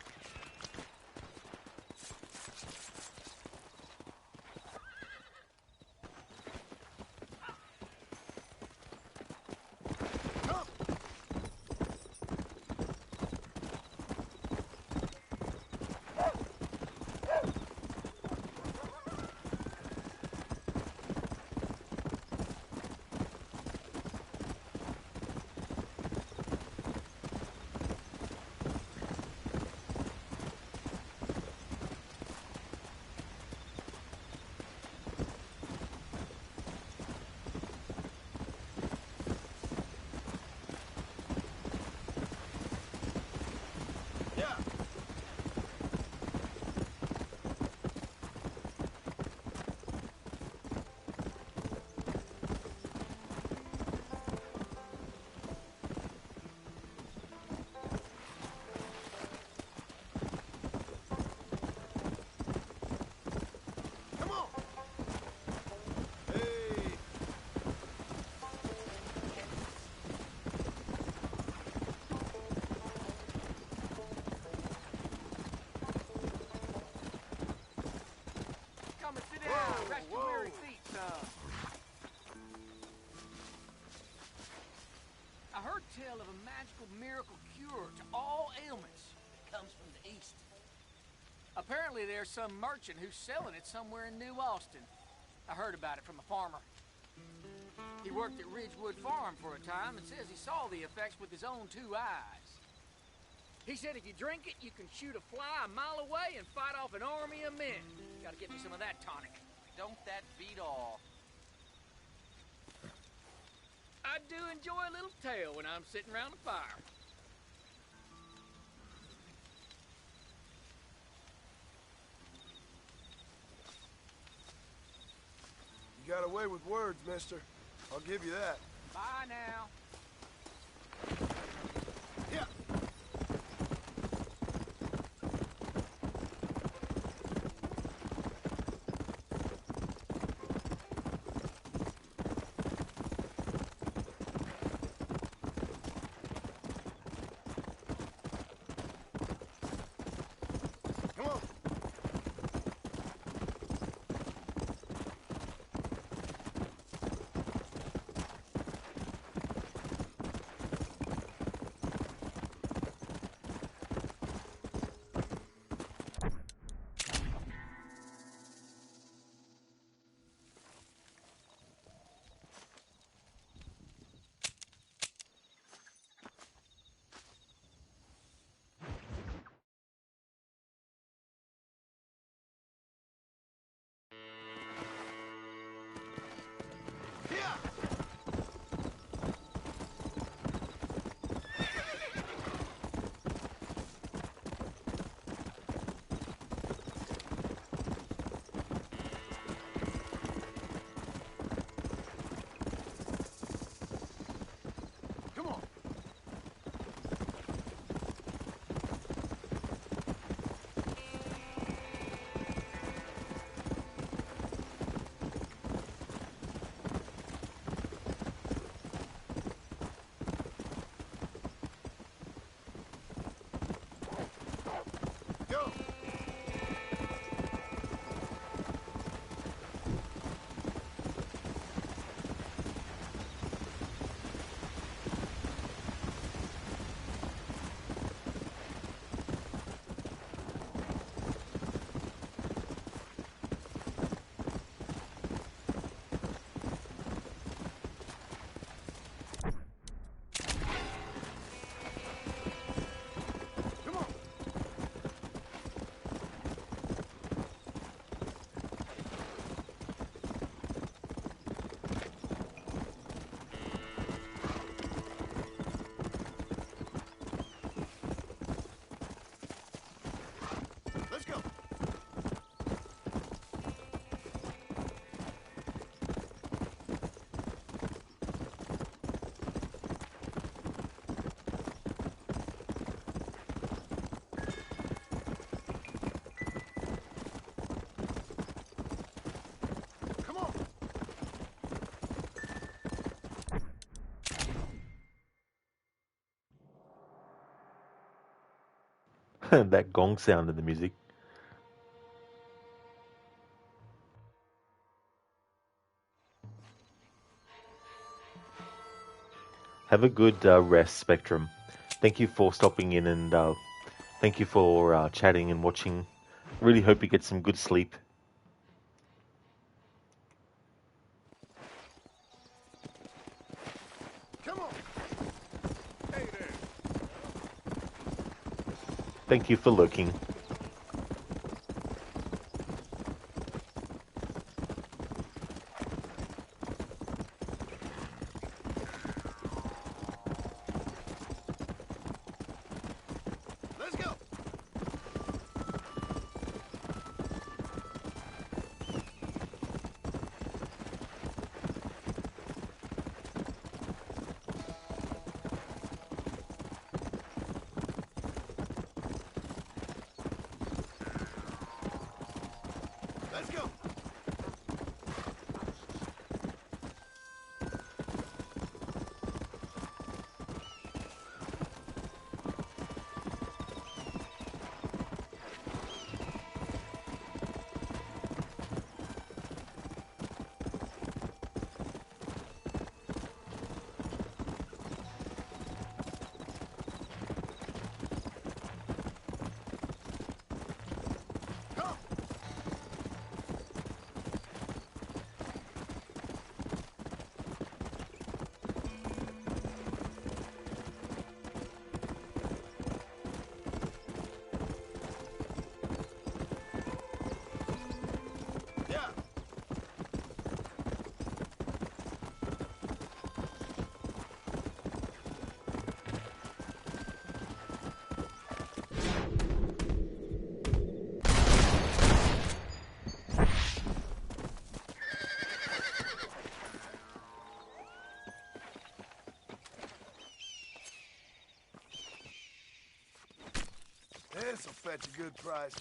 Tale of a magical miracle cure to all ailments. It comes from the east. Apparently there's some merchant who's selling it somewhere in New Austin. I heard about it from a farmer. He worked at Ridgewood Farm for a time and says he saw the effects with his own 2 eyes. He said if you drink it, you can shoot a fly a mile away and fight off an army of men. Gotta get me some of that tonic. Don't that beat all? I do enjoy a little tale when I'm sitting around the fire. You got away with words, mister. I'll give you that. Bye now. Yeah. that gong sound in the music. Have a good rest, Spectrum. Thank you for stopping in and thank you for chatting and watching. Really hope you get some good sleep. Come on. Hey there. Thank you for looking. Let's go. Let's go. Come. Yeah. This'll fetch a good price.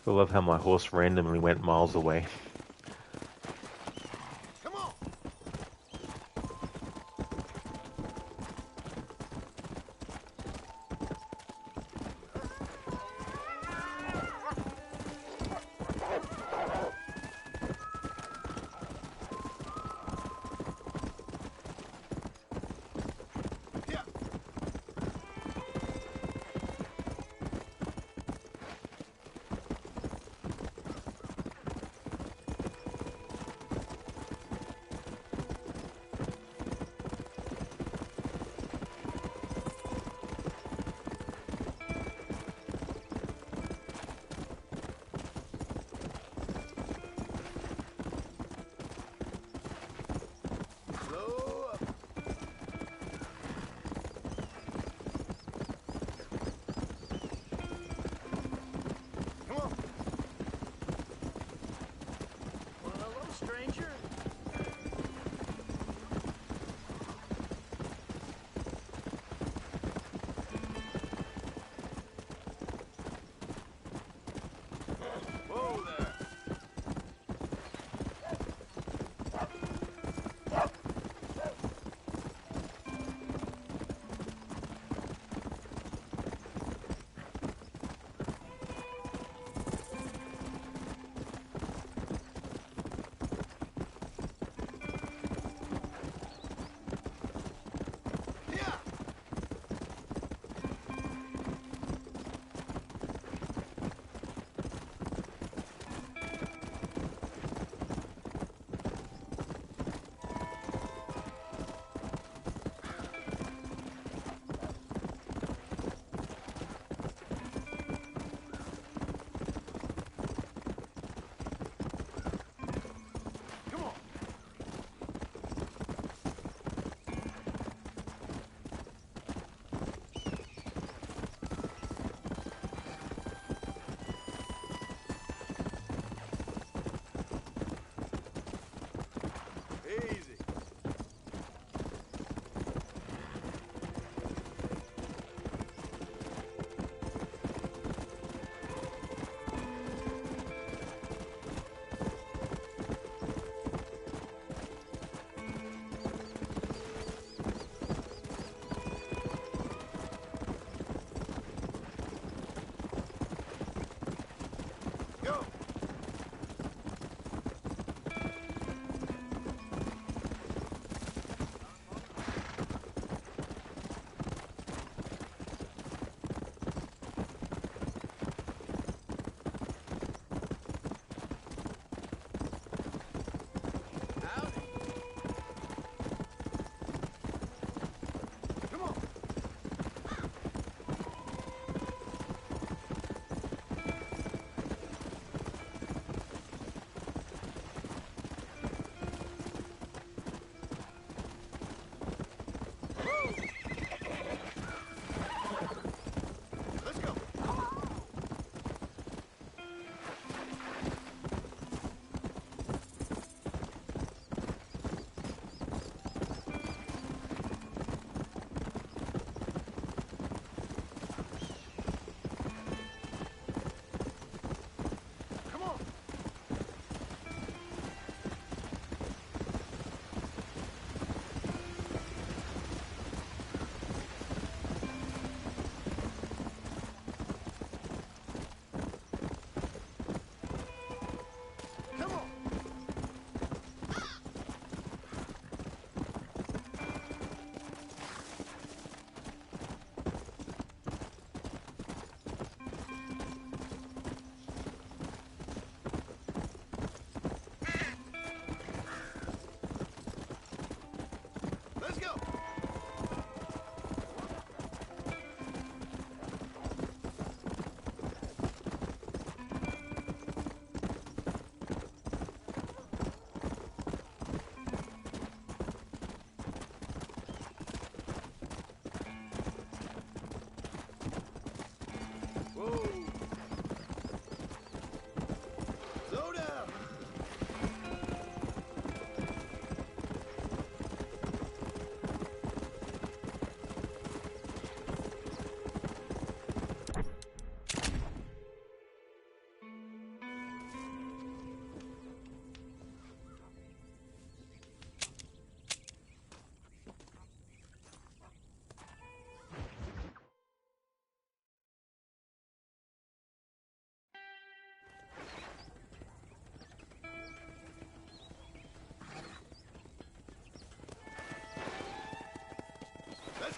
I love how my horse randomly went miles away. Come on. Yeah.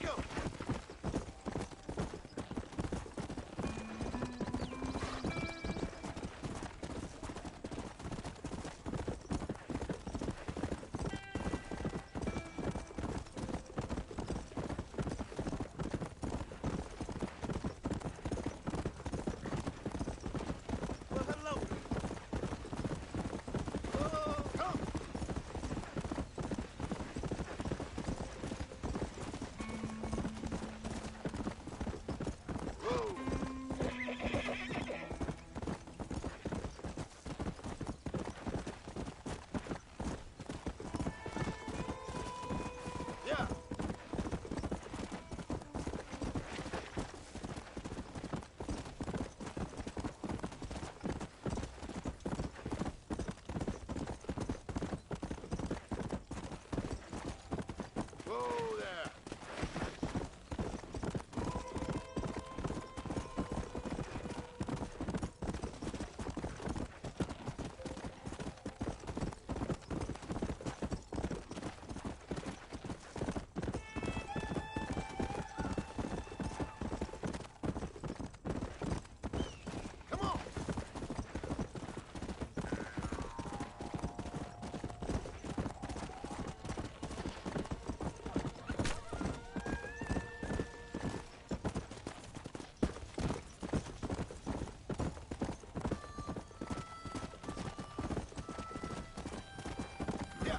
go. Well, hello. Oh, come. Whoa. Yeah. Whoa there. Come on. Yeah.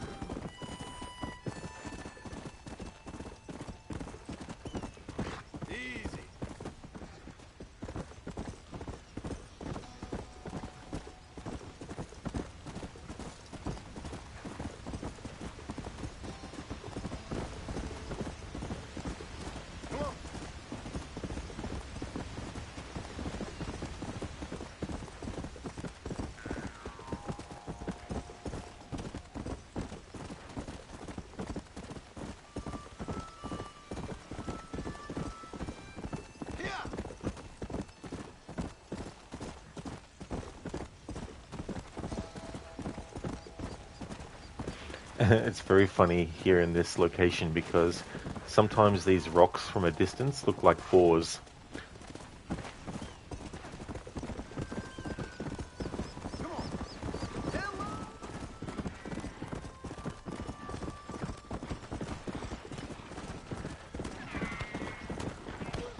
Easy. Come on. Yeah. It's very funny here in this location because sometimes these rocks from a distance look like fours. Come on. Hello.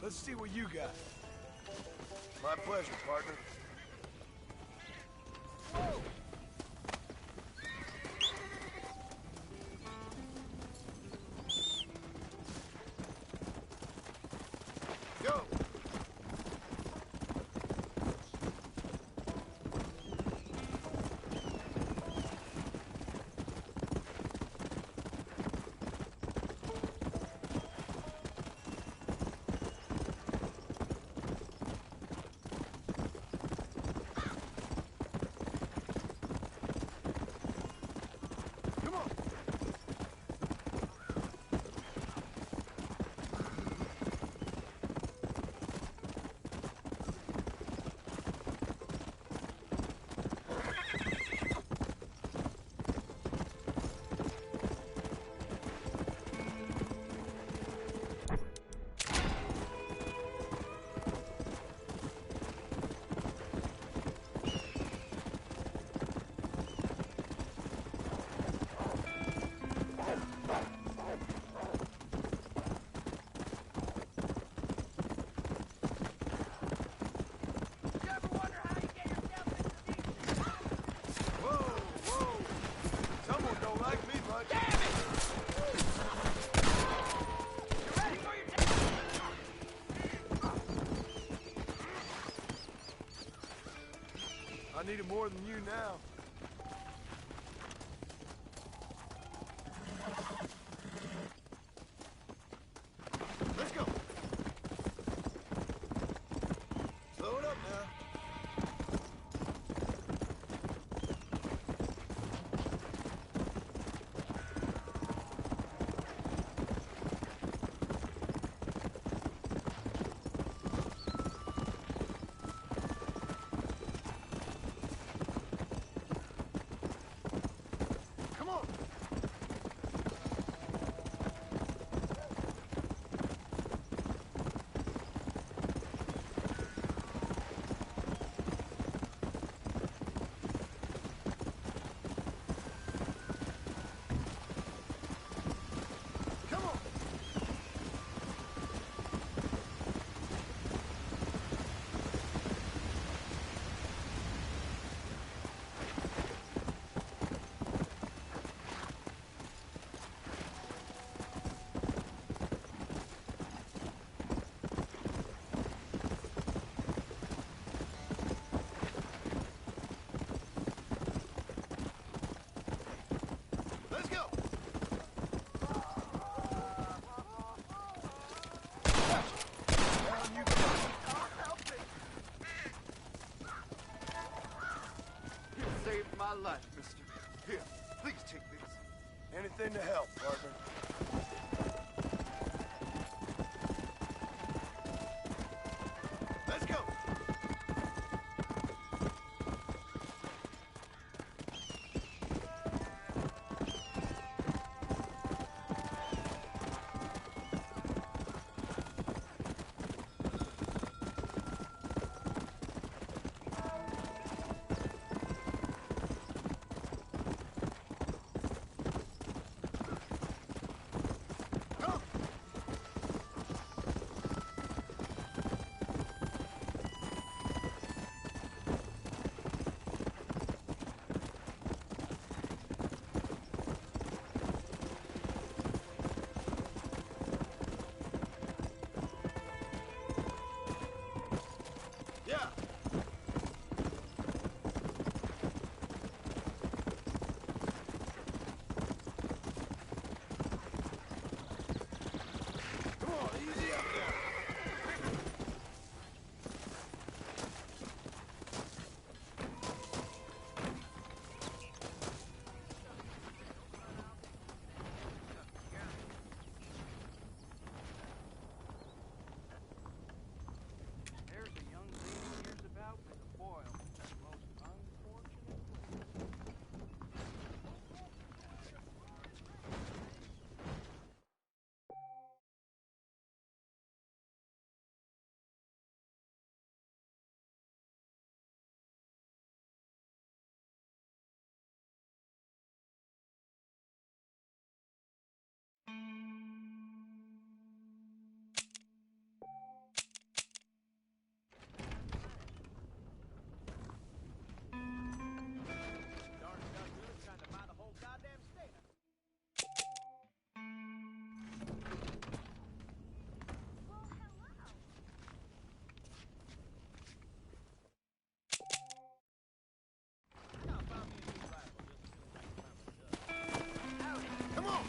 Let's see what you got. My pleasure, partner. Go. Come on. I need it more than you now. Let's go. Slow it up now. anything to help, partner. Let's go. Yeah. Come on, easy up there. There's a young lady hears about with a boil. Most unfortunate place. Darn stuff really trying to buy the whole goddamn state. Well, hello. I found me a new rifle just to kill some time with the Come on.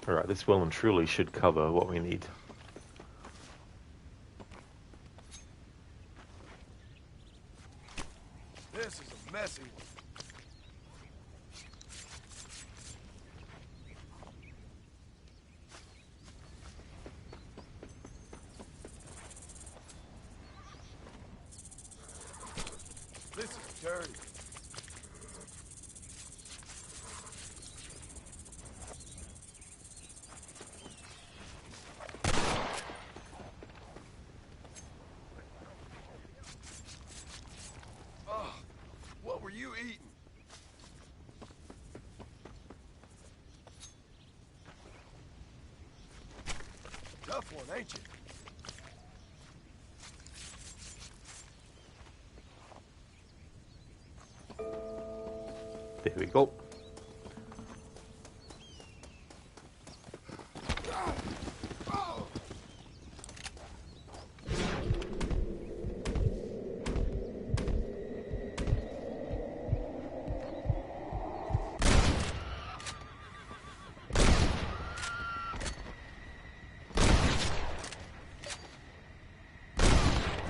Alright, this well and truly should cover what we need. This is a messy one. This is dirty. Oh, what were you eating? Tough one, ain't you? There we go.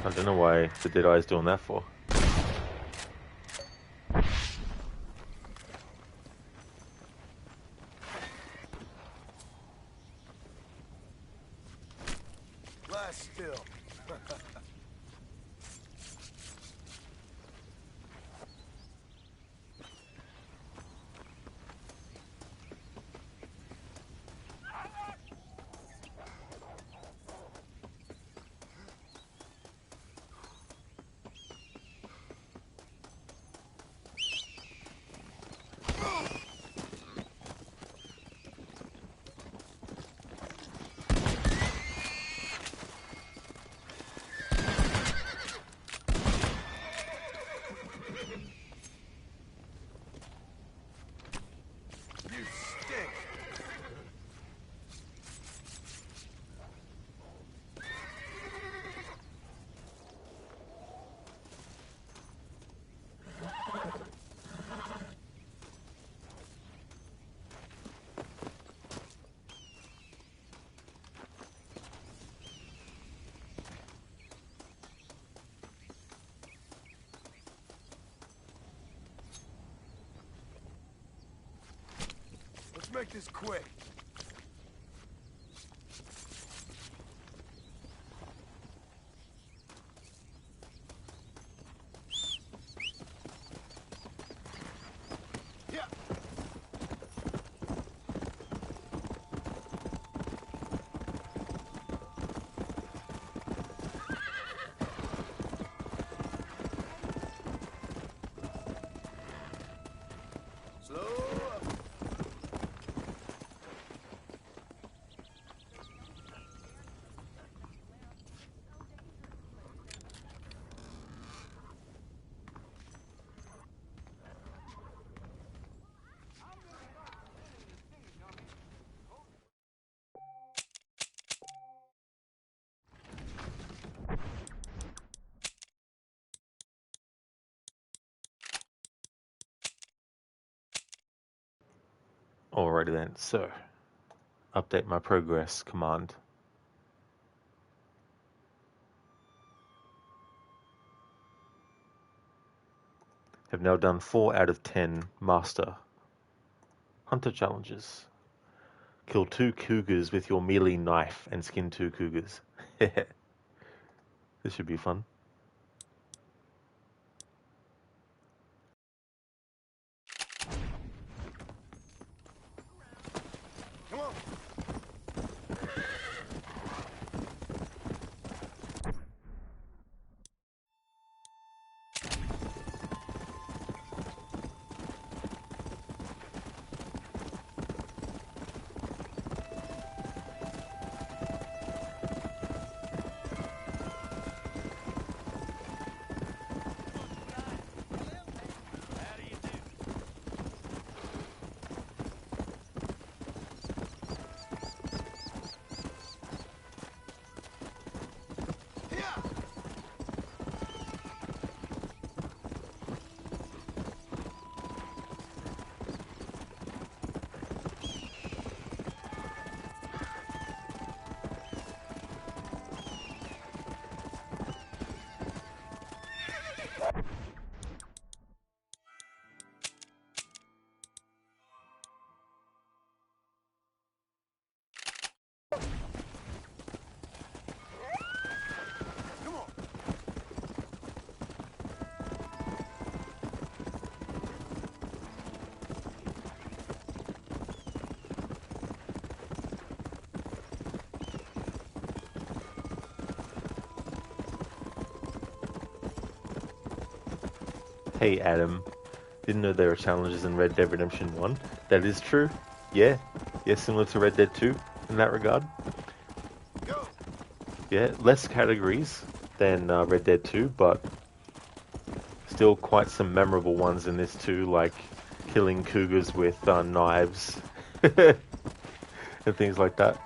I don't know why the Deadeye's doing that for. Lie still. make this quick. Yeah. Slow up. Alrighty then, so update my progress command. Have now done 4 out of 10 master hunter challenges. Kill 2 cougars with your melee knife and skin 2 cougars. This should be fun. Come on. Hey Adam, didn't know there were challenges in Red Dead Redemption 1. That is true. Yeah, similar to Red Dead 2 in that regard. Go. Yeah, less categories than Red Dead 2, but still quite some memorable ones in this too, like killing cougars with knives and things like that.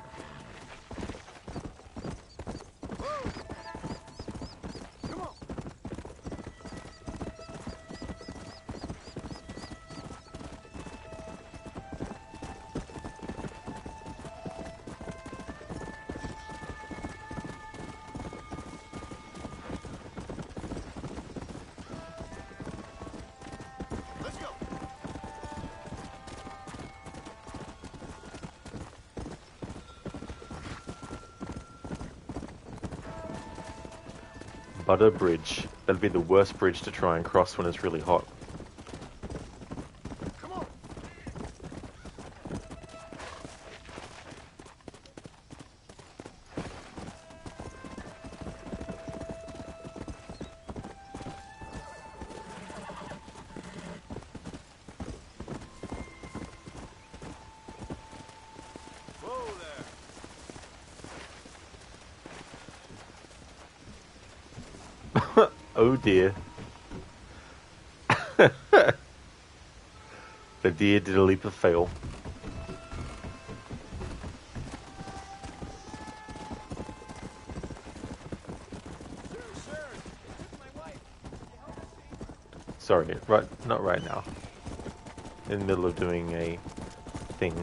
Butter Bridge. That'd be the worst bridge to try and cross when it's really hot. Oh dear. The deer did a leap of fail. Sorry, not right now. In the middle of doing a thing.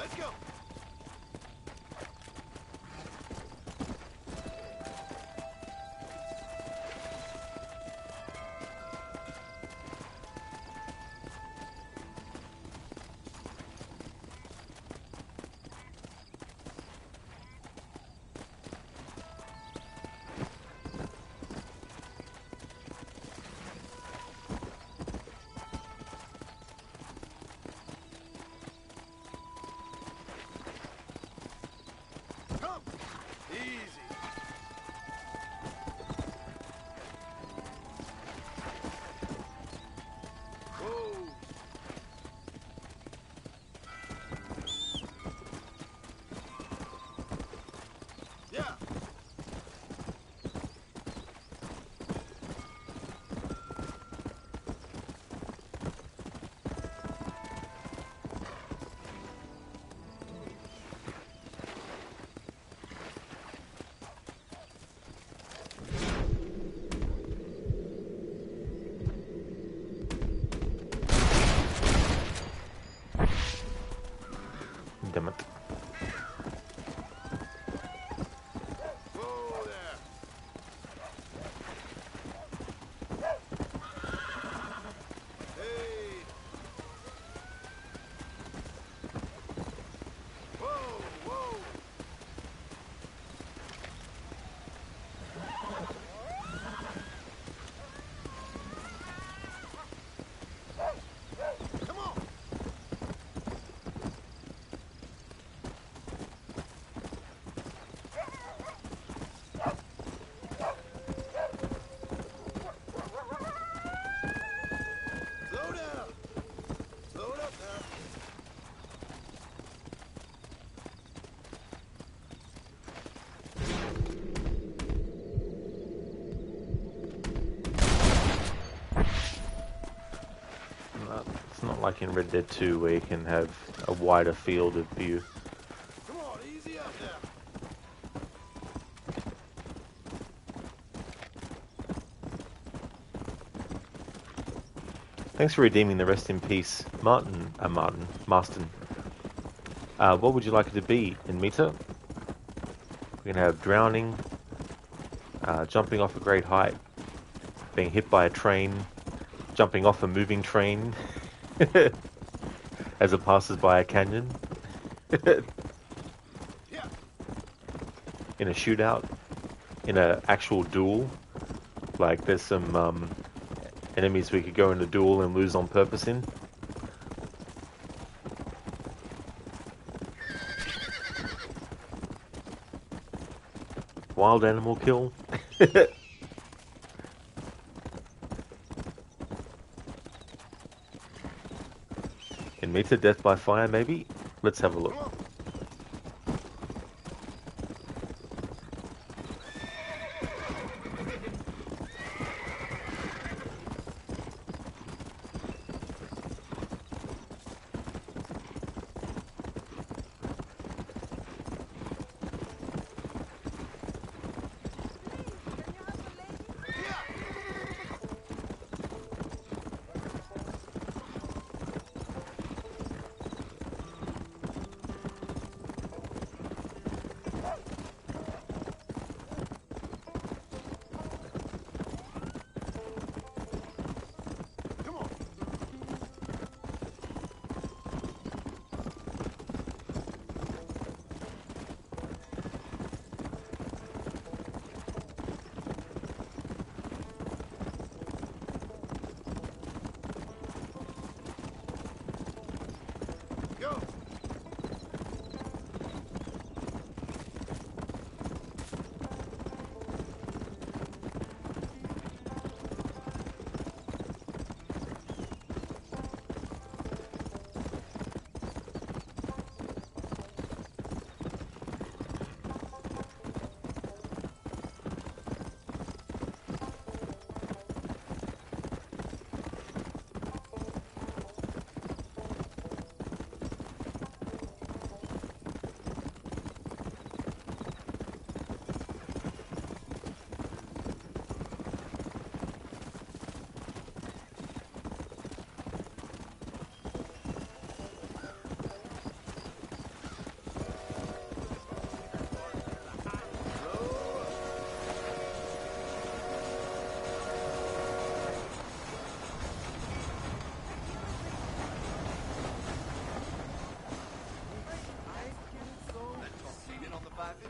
Let's go. Come. Easy. Whoa. Yeah. Damn it. Whoa there. Hey. Whoa, whoa. Come on. Slow down. Slow it up now. It's not like in Red Dead 2 where you can have a wider field of view. Come on, easy up now. Thanks for redeeming the rest in peace, Marston. What would you like it to be in Mita? We can have drowning, jumping off a great height, being hit by a train, jumping off a moving train as it passes by a canyon, in a shootout, in an actual duel. Like there's some enemies we could go in a duel and lose on purpose in. Wild animal kill. In Mita, death by fire maybe? Let's have a look.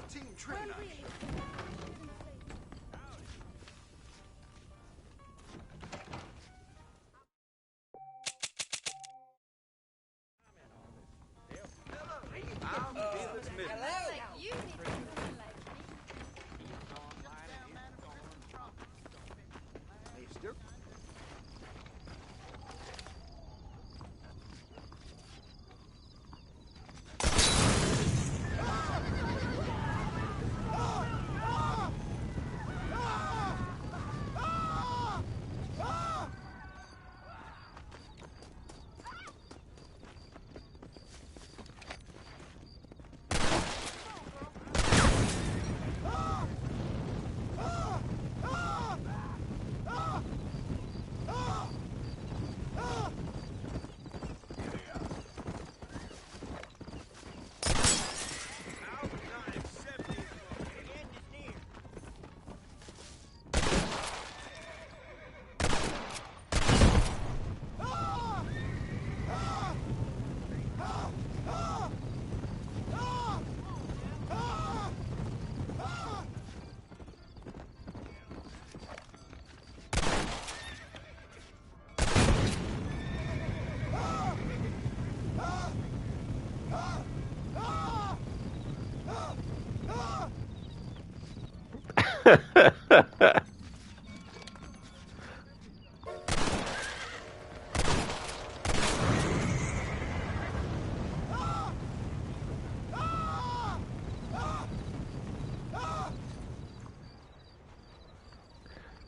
Team Trina. You need someone like me. Mister.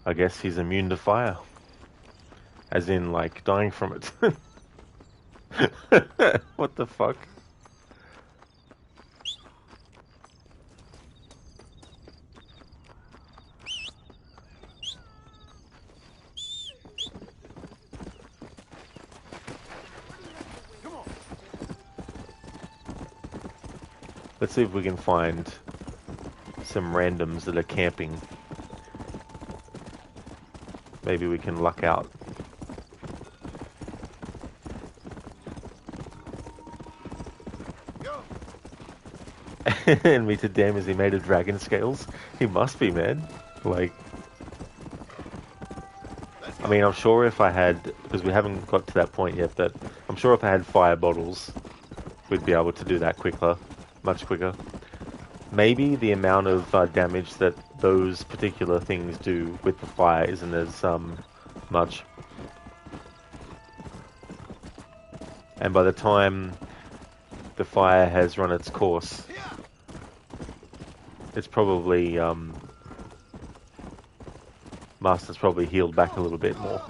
I guess he's immune to fire. As in, like, dying from it. What the fuck? Let's see if we can find some randoms that are camping. Maybe we can luck out. And me to damn, is he made of dragon scales? He must be, man. Like, I mean, I'm sure if I had, because we haven't got to that point yet, but I'm sure if I had fire bottles, we'd be able to do that quicker, much quicker. Maybe the amount of damage that those particular things do with the fire isn't as much. And by the time the fire has run its course, it's probably, Master's probably healed back a little bit more.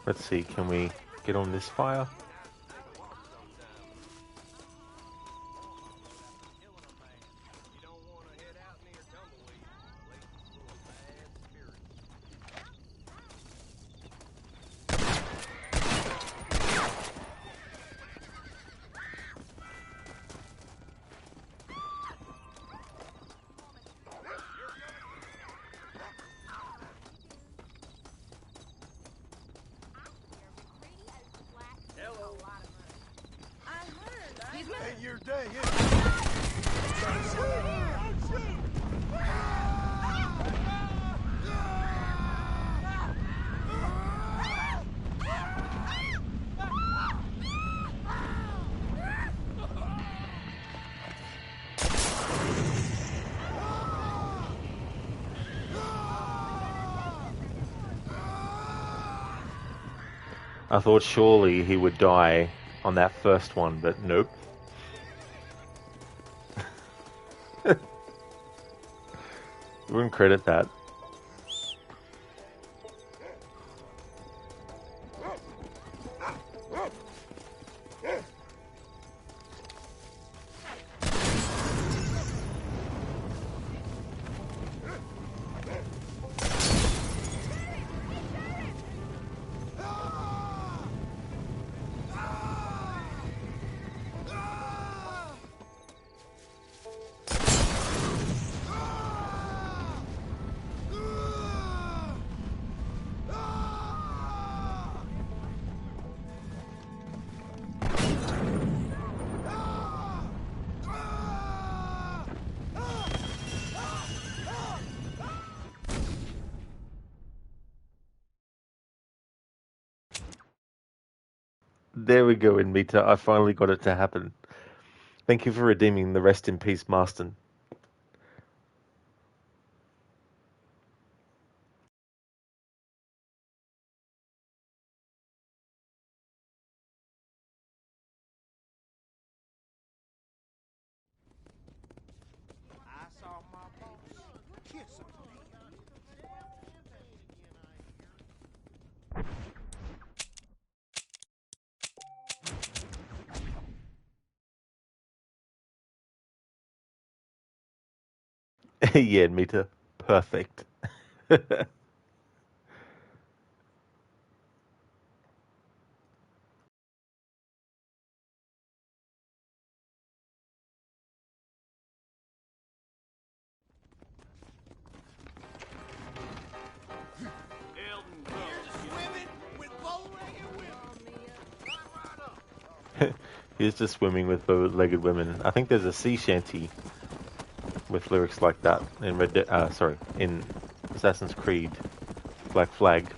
Let's see, can we get on this fire? not your day, is it? Trying to shoot. I thought surely he would die on that first one, but nope. Wouldn't credit that. There we go, Inmita. I finally got it to happen. Thank you for redeeming the rest in peace, Marston. I saw my boss kiss a man. Yeah, Inmita. Perfect. He's just swimming with bow-legged women. I think there's a sea shanty with lyrics like that in in Assassin's Creed Black Flag.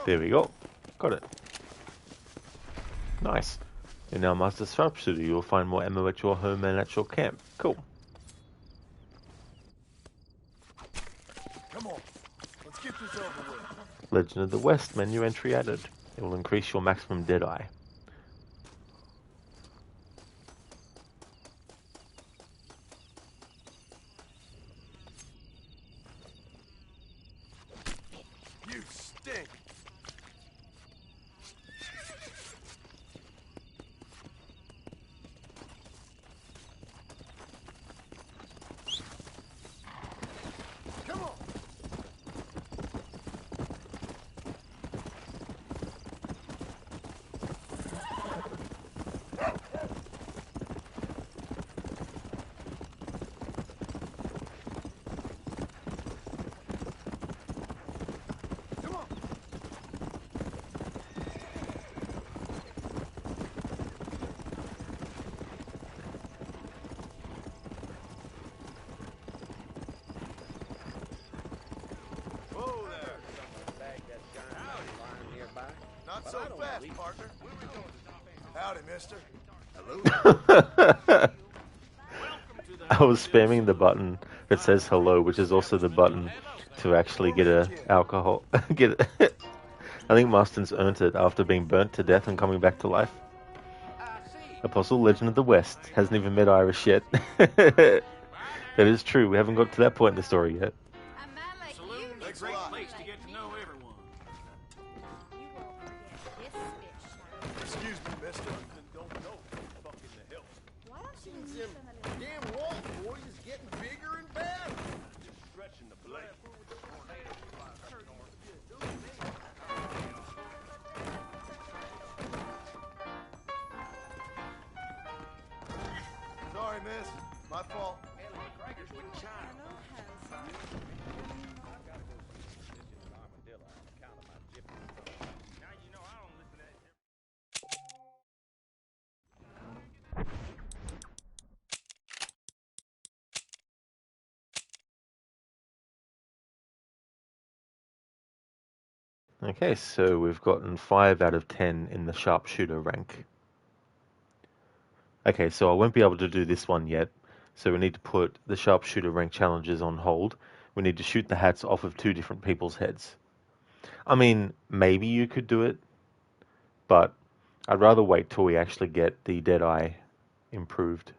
There we go. Got it. Nice. In our Master's Sharpshooter, you'll find more ammo at your home and at your camp. Cool. Come on. Let's get this over with. Legend of the West menu entry added. It will increase your maximum Deadeye. You stink. Come on. Not so fast, partner. Howdy, mister. Hello. I was spamming the button that says hello, which is also the button to actually get a alcohol. Get it. I think Marston's earned it after being burnt to death and coming back to life. Apostle Legend of the West hasn't even met Irish yet. That is true. We haven't got to that point in the story yet. Saloon's a great place to get to know everyone. You won't forget this Excuse me, mister. Don't know. Fucking the hell. Why don't you Seems leave them them a little? damn wall boys is getting bigger and badder. Just stretching the blade. Sorry, miss. My fault. Now you know I don't listen to that. Okay, so we've gotten 5 out of 10 in the sharpshooter rank. Okay, so I won't be able to do this one yet, so we need to put the sharpshooter rank challenges on hold. We need to shoot the hats off of 2 different people's heads. I mean, maybe you could do it, but I'd rather wait till we actually get the Deadeye improved.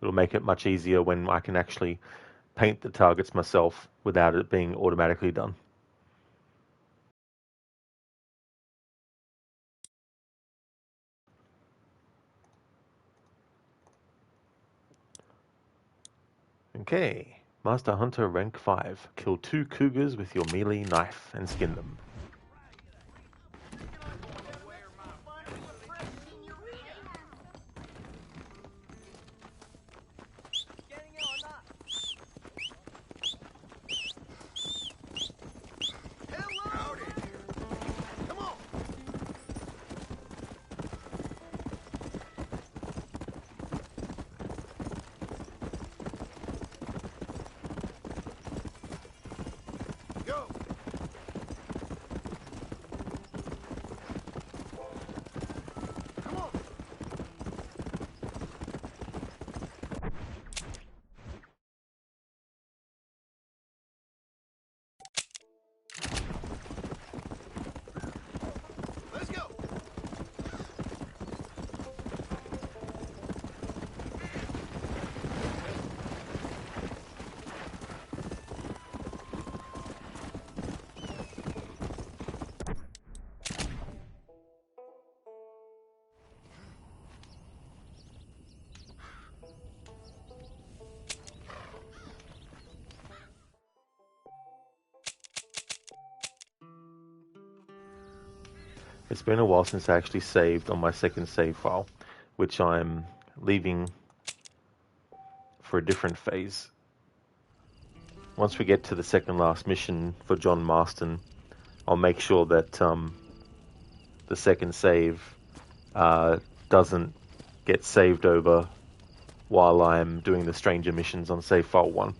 It'll make it much easier when I can actually paint the targets myself without it being automatically done. Okay, Master Hunter rank 5. Kill 2 cougars with your melee knife and skin them. Go. Come on. Let's go. It's been a while since I actually saved on my second save file, which I'm leaving for a different phase. Once we get to the second last mission for John Marston, I'll make sure that the second save doesn't get saved over while I'm doing the stranger missions on save file 1.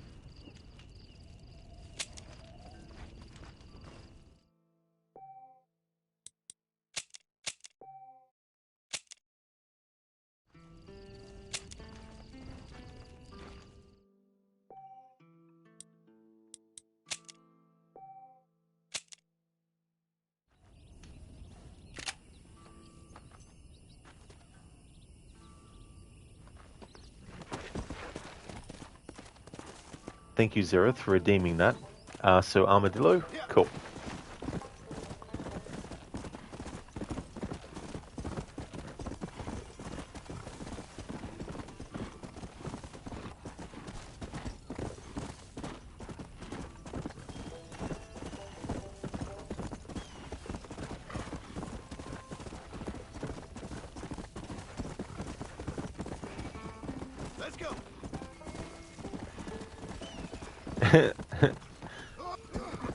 Thank you, Zereth, for redeeming that. So Armadillo, cool. Let's go.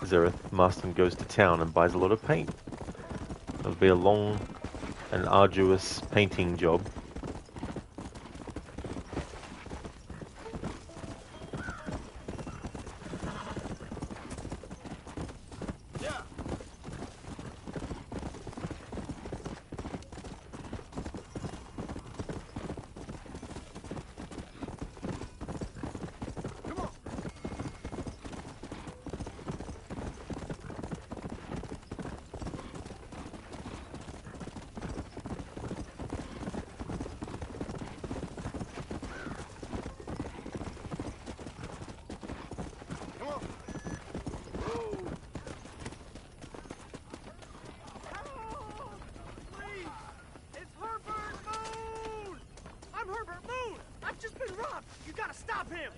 Zereth, Marston goes to town and buys a lot of paint. It'll be a long and arduous painting job. Yeah. Come on. Grab him!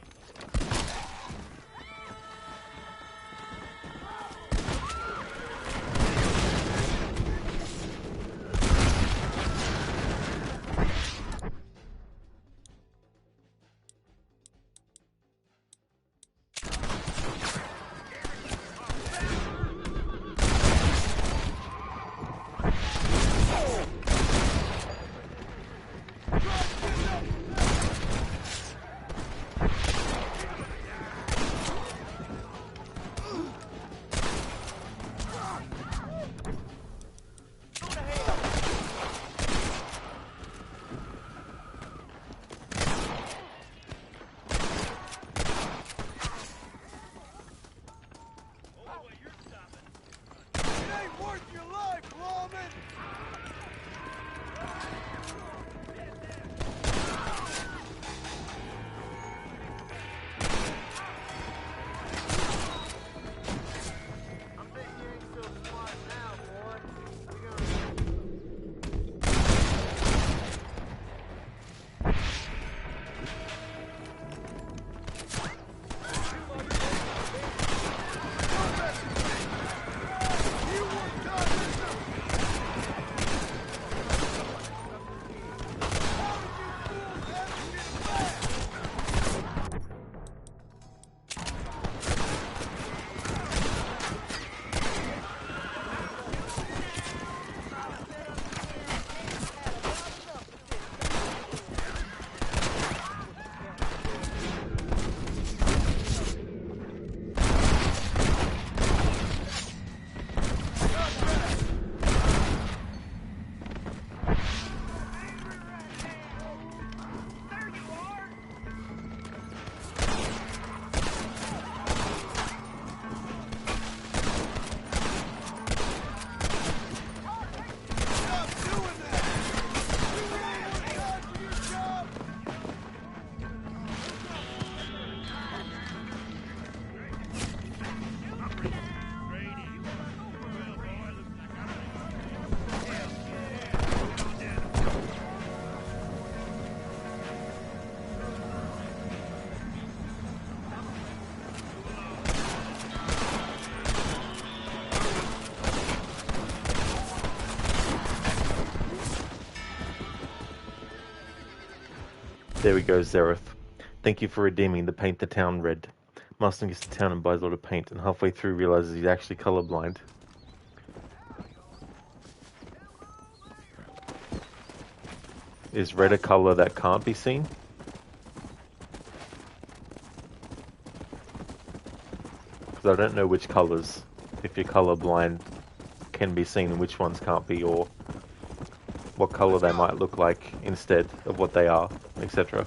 There we go, Zareth. Thank you for redeeming the paint the town red. Marston gets to town and buys a lot of paint, and halfway through realizes he's actually colorblind. Is red a color that can't be seen? Because I don't know which colors, if you're colorblind, can be seen and which ones can't be, or what color they might look like instead of what they are, etc.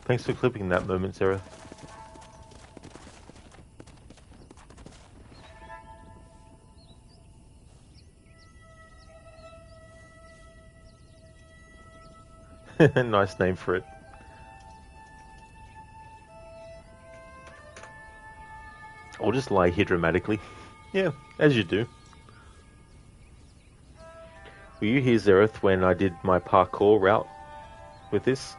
Thanks for clipping that moment, Sarah. Nice name for it. I'll just lie here dramatically. Yeah, as you do. Were you here, Zareth, when I did my parkour route with this?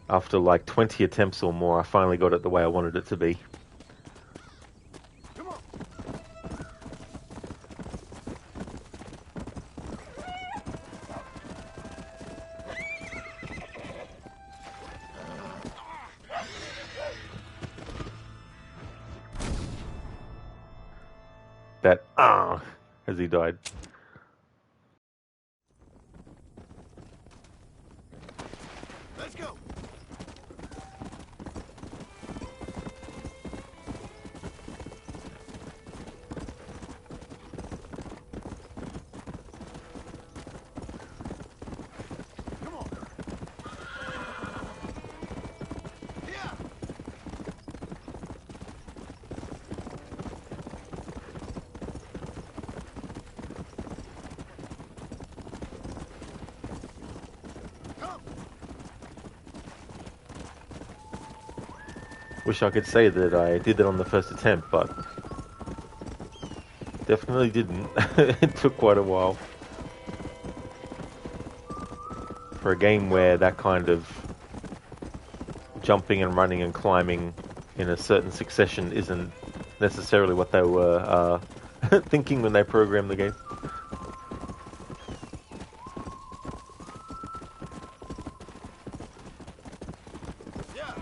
After like 20 attempts or more, I finally got it the way I wanted it to be. Come on. That as he died. Let's go. Come on. Yeah. Come. Wish I could say that I did it on the first attempt, but definitely didn't. It took quite a while. For a game where that kind of jumping and running and climbing in a certain succession isn't necessarily what they were thinking when they programmed the game. Yeah.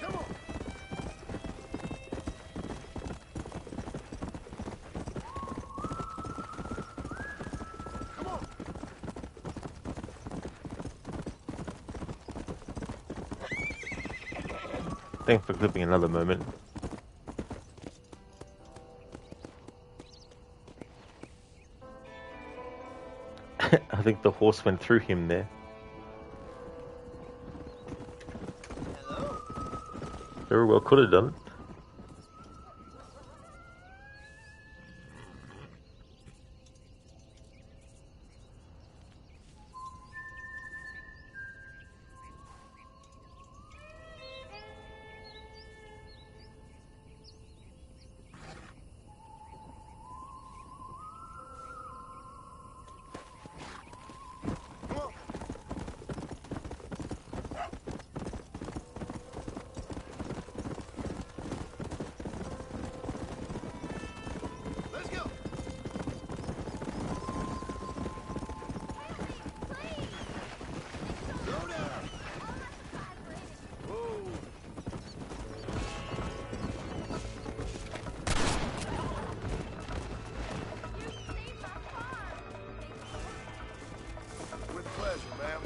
Come on. Come on. Thanks for clipping another moment. I think the horse went through him there. Hello. Very well could have done it. Come on. Let's go. Slow down. Whoa. With pleasure, ma'am.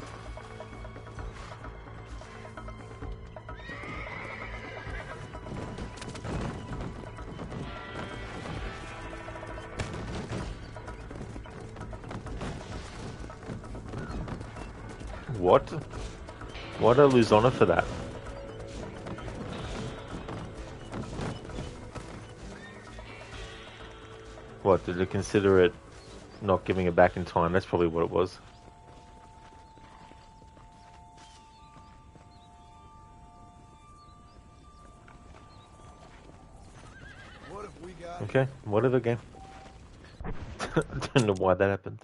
What? Why'd I lose honor for that? What, did it consider it not giving it back in time? That's probably what it was. What have we got? Okay, whatever game. I don't know why that happened.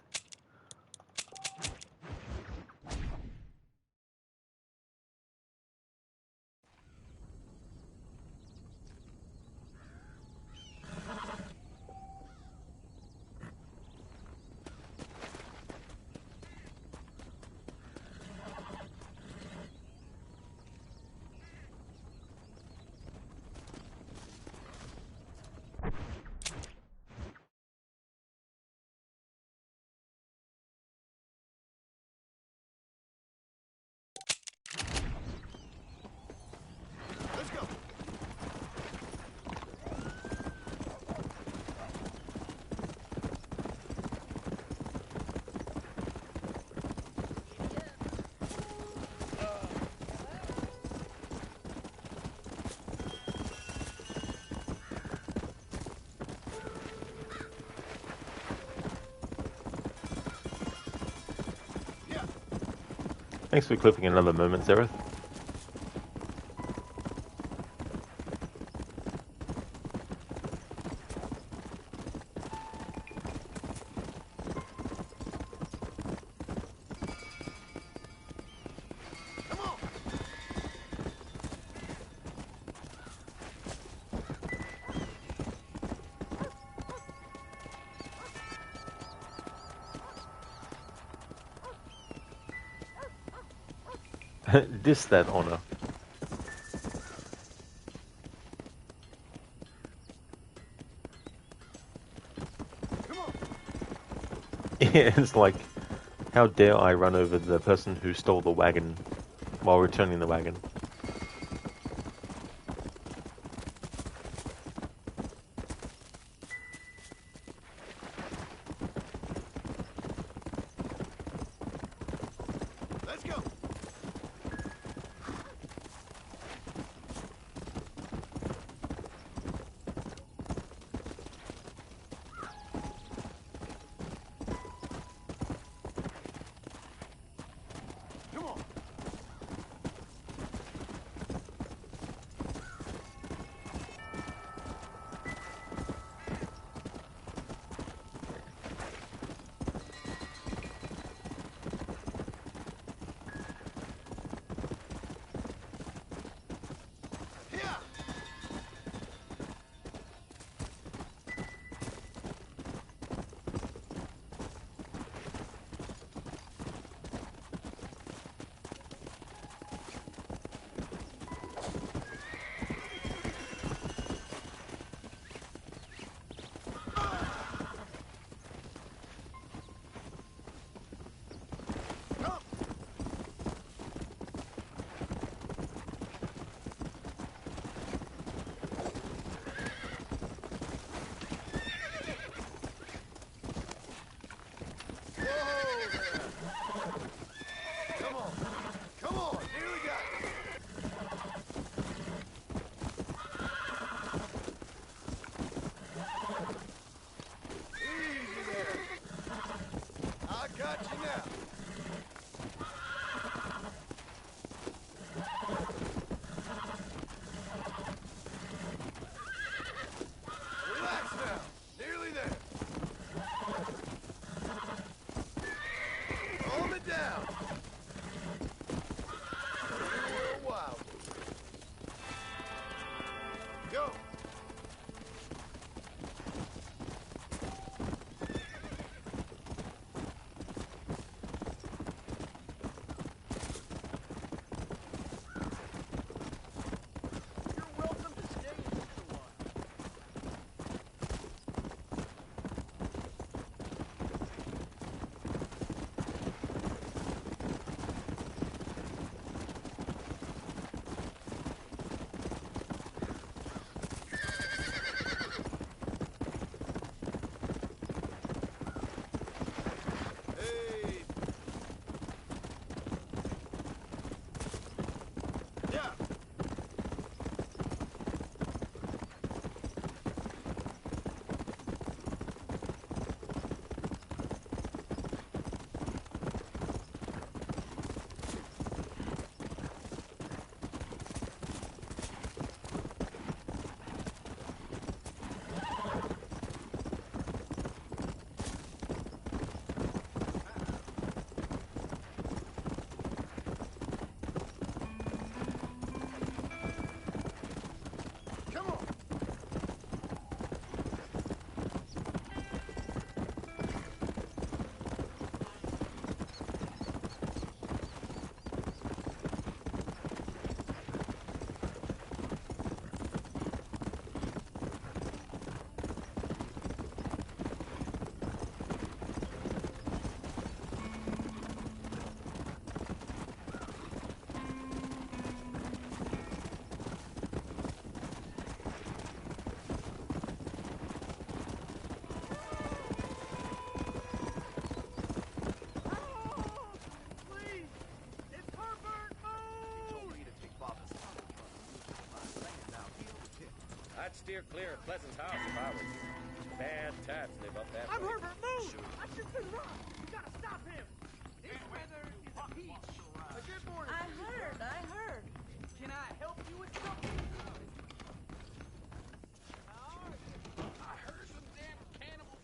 Let's go. Thanks for clipping another moment, Zereth. Diss that honor. Yeah, it's like, how dare I run over the person who stole the wagon while returning the wagon? Let's go. Come on. Here. Come. Whoa there. Come on. Come on. Nearly got it. Easy there. I got you now. Relax now. Nearly there. Calm it down. You're wild. Go. You're welcome to stay in just a while. Hey. Yeah. Come on. Please! It's Herbert! Move! I'd steer clear of Pleasant's house if I were you. Bad taps live up that I'm way. Herbert! Move! I just been robbed! You gotta stop him! This weather is a peach! A good morning! I heard. Can I help you with something? I heard some damn cannibals.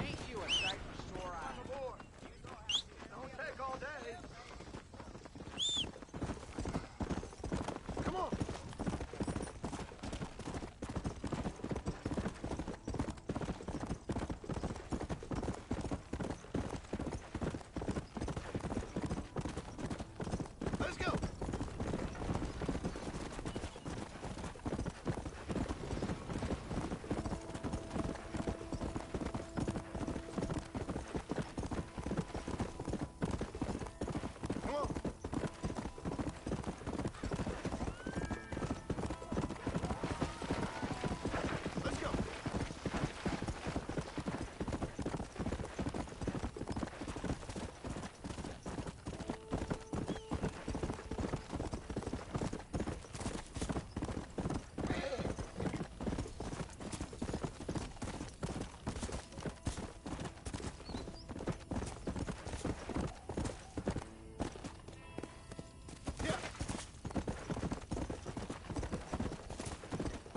Ain't you a sight for sore eyes? Aboard. Don't take all day. Come on.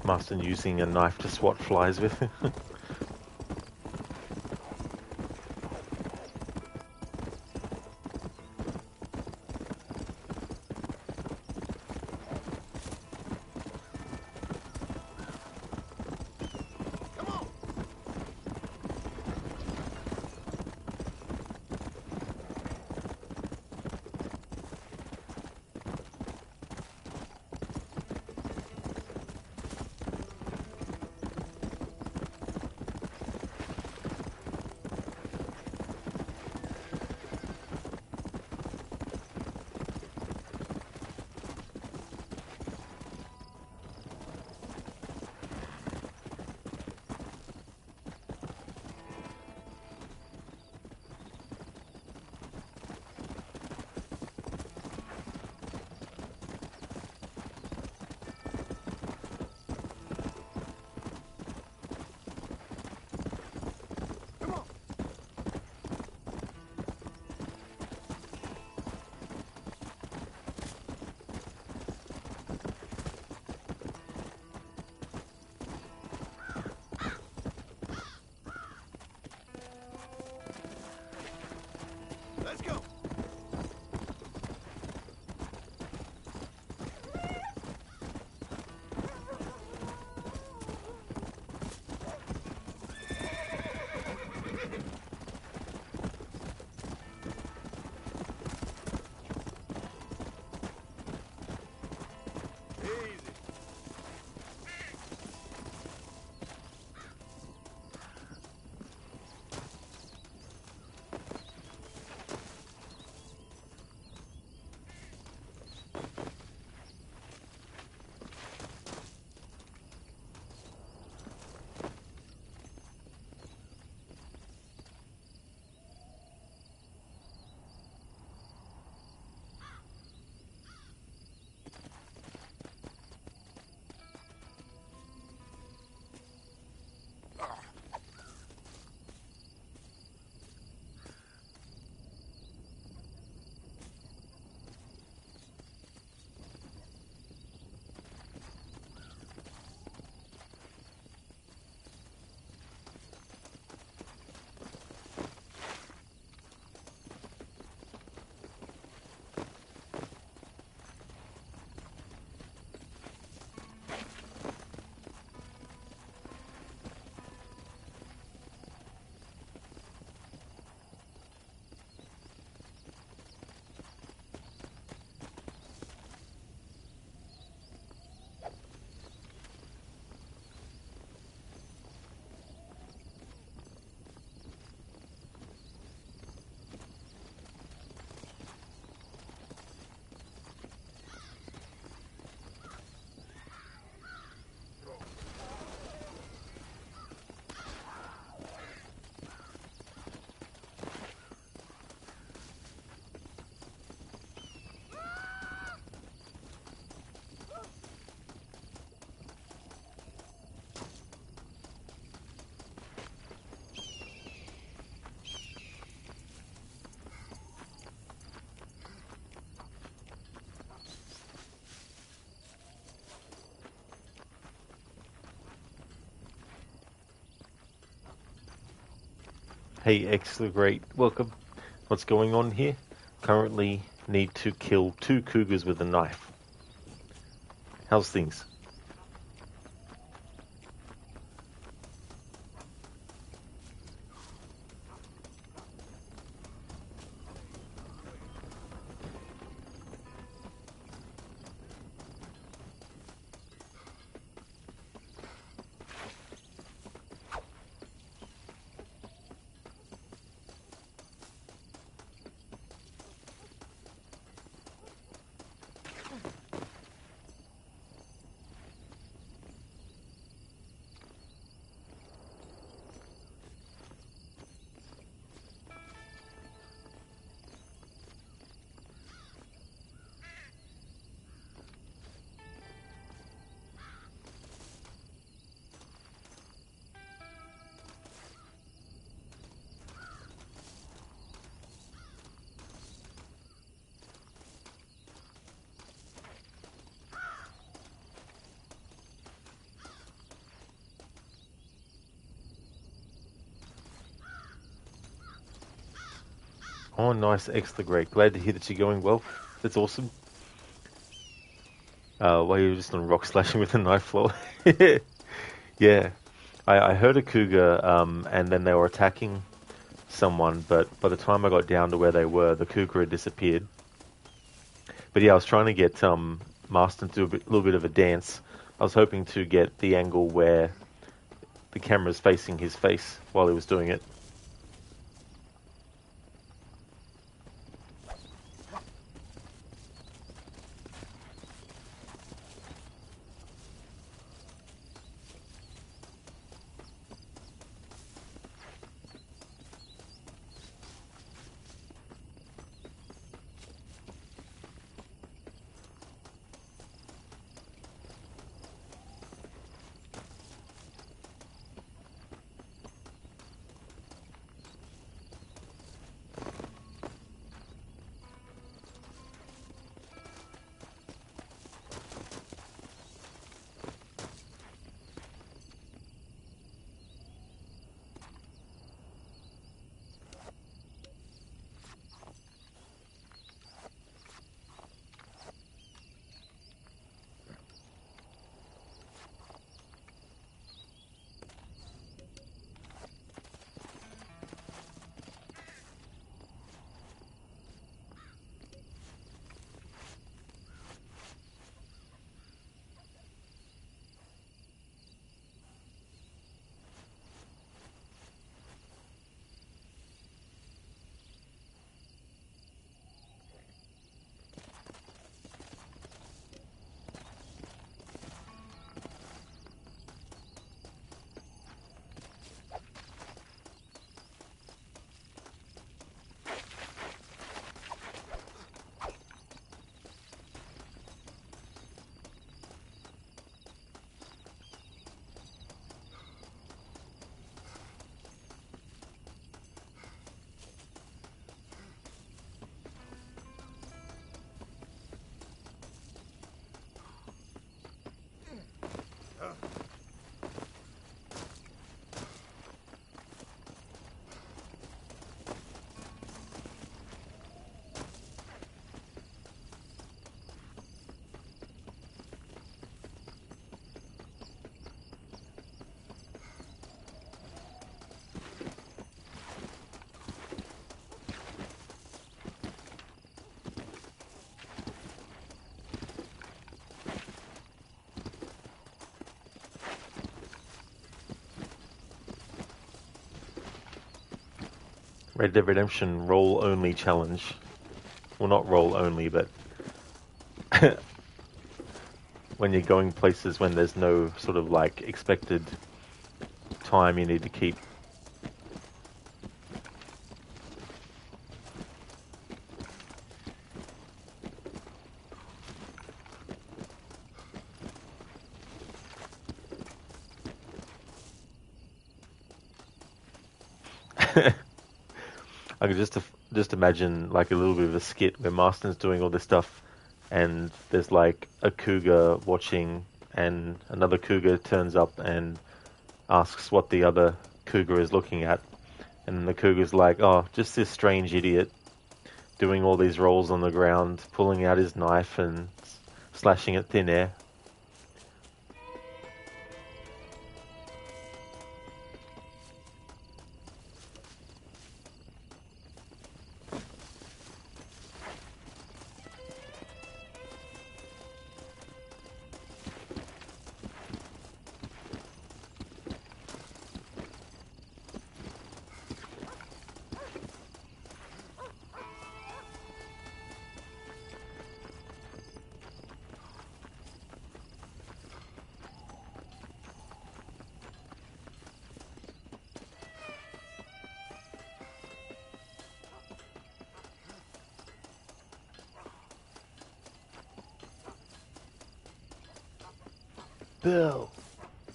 Marston using a knife to swat flies with. Let's go. Easy. Hey, excellent, great, welcome. What's going on here? Currently need to kill 2 cougars with a knife. How's things? Oh, nice, excellent, great. Glad to hear that you're going well. That's awesome. While you were just on rock slashing with a knife floor. Yeah, I heard a cougar, and then they were attacking someone, but by the time I got down to where they were, the cougar had disappeared. But yeah, I was trying to get Marston to do a little bit of a dance. I was hoping to get the angle where the camera's facing his face while he was doing it. Red Dead Redemption roll only challenge. Well, not roll only, but when you're going places when there's no sort of like expected time you need to keep. I could just imagine like a little bit of a skit where Marston's doing all this stuff, and there's like a cougar watching, and another cougar turns up and asks what the other cougar is looking at, and the cougar's like, "Oh, just this strange idiot doing all these rolls on the ground, pulling out his knife and slashing at thin air."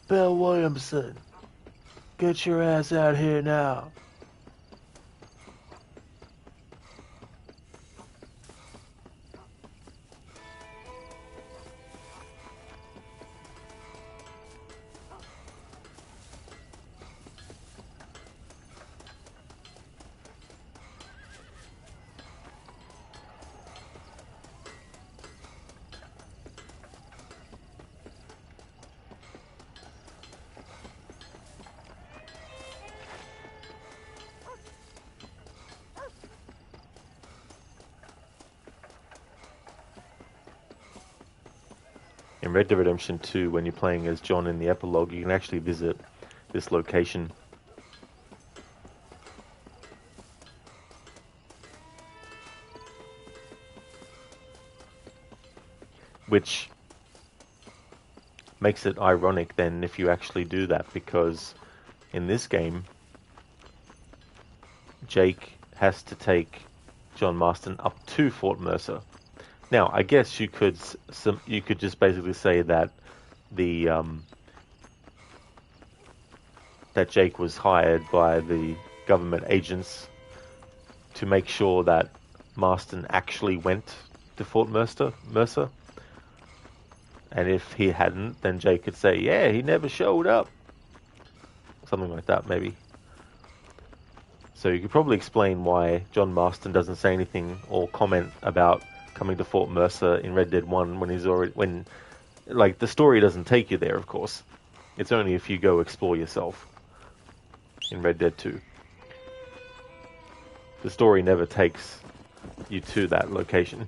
Bill Williamson, get your ass out here now. in Red Dead Redemption 2, when you're playing as John in the epilogue, you can actually visit this location. Which makes it ironic then if you actually do that, because in this game, Jake has to take John Marston up to Fort Mercer. Now, I guess you could just basically say that that Jake was hired by the government agents to make sure that Marston actually went to Fort Mercer. And if he hadn't, then Jake could say, yeah, he never showed up. Something like that, maybe. So you could probably explain why John Marston doesn't say anything or comment about coming to Fort Mercer in Red Dead 1 when the story doesn't take you there, of course. It's only if you go explore yourself in Red Dead 2. The story never takes you to that location.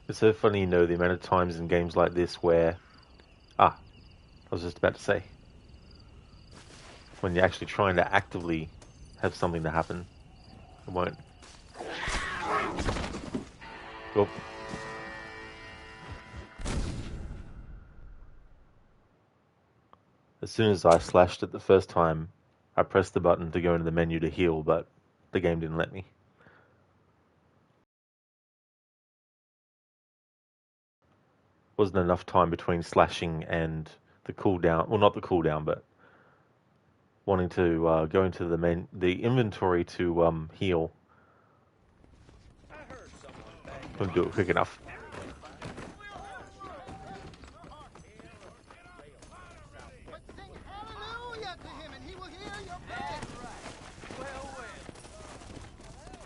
It's so funny, you know, the amount of times in games like this where... I was just about to say. When you're actually trying to actively have something to happen, it won't. Oh. As soon as I slashed it the first time, I pressed the button to go into the menu to heal, but the game didn't let me. Wasn't enough time between slashing and the cooldown. Well, not the cooldown, but wanting to go into the inventory to heal. Couldn't do it quick enough.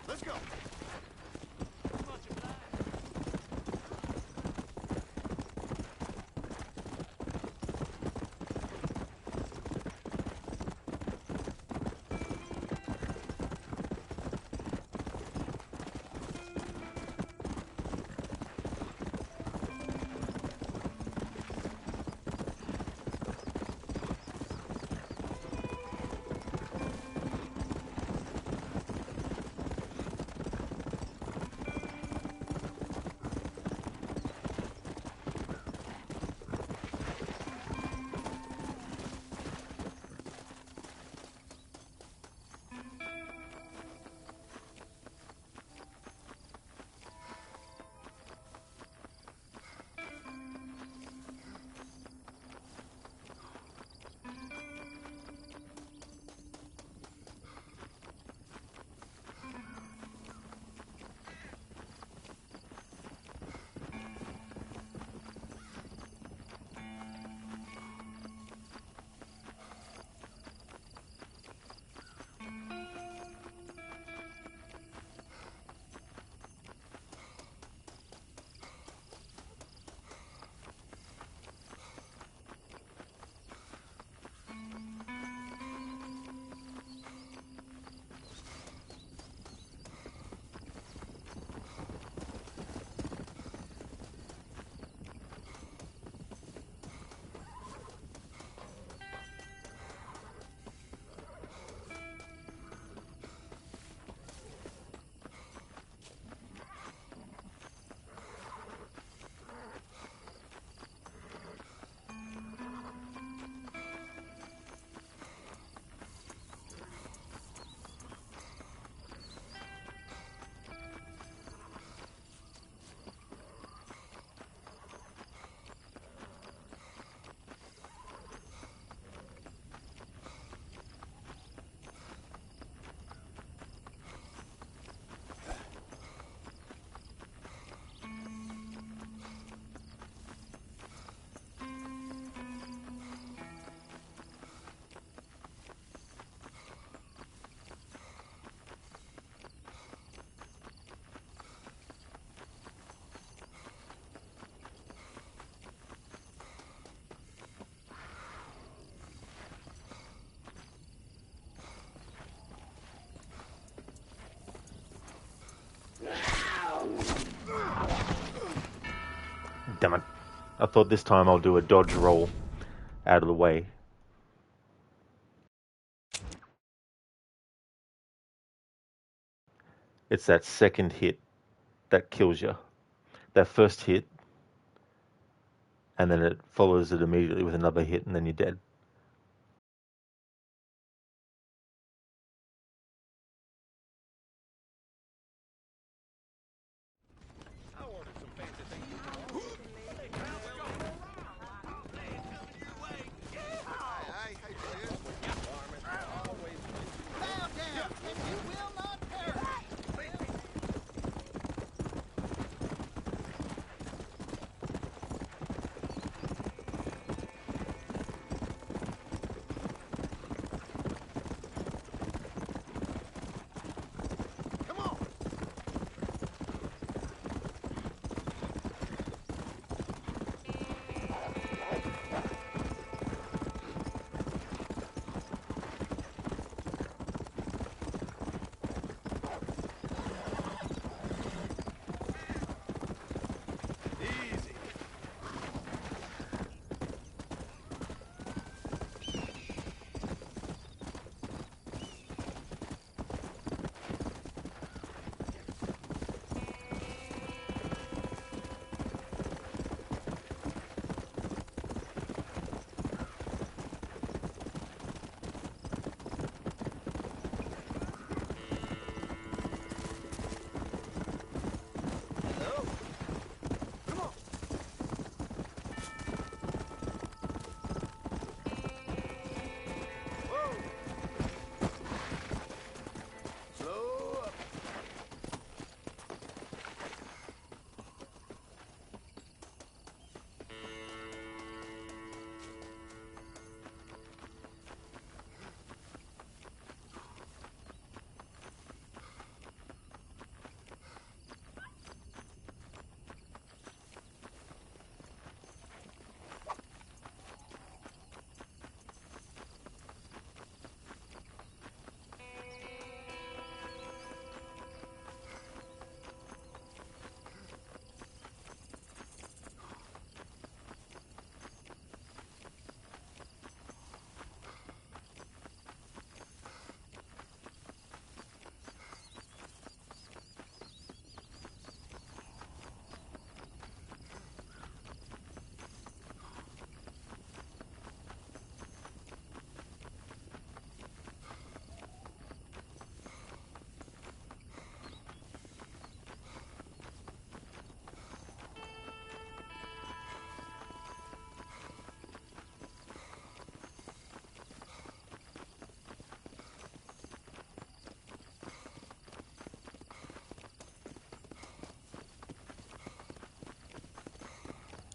Let's go. Damn it. I thought this time I'll do a dodge roll out of the way. It's that second hit that kills you. That first hit, and then it follows it immediately with another hit, and then you're dead.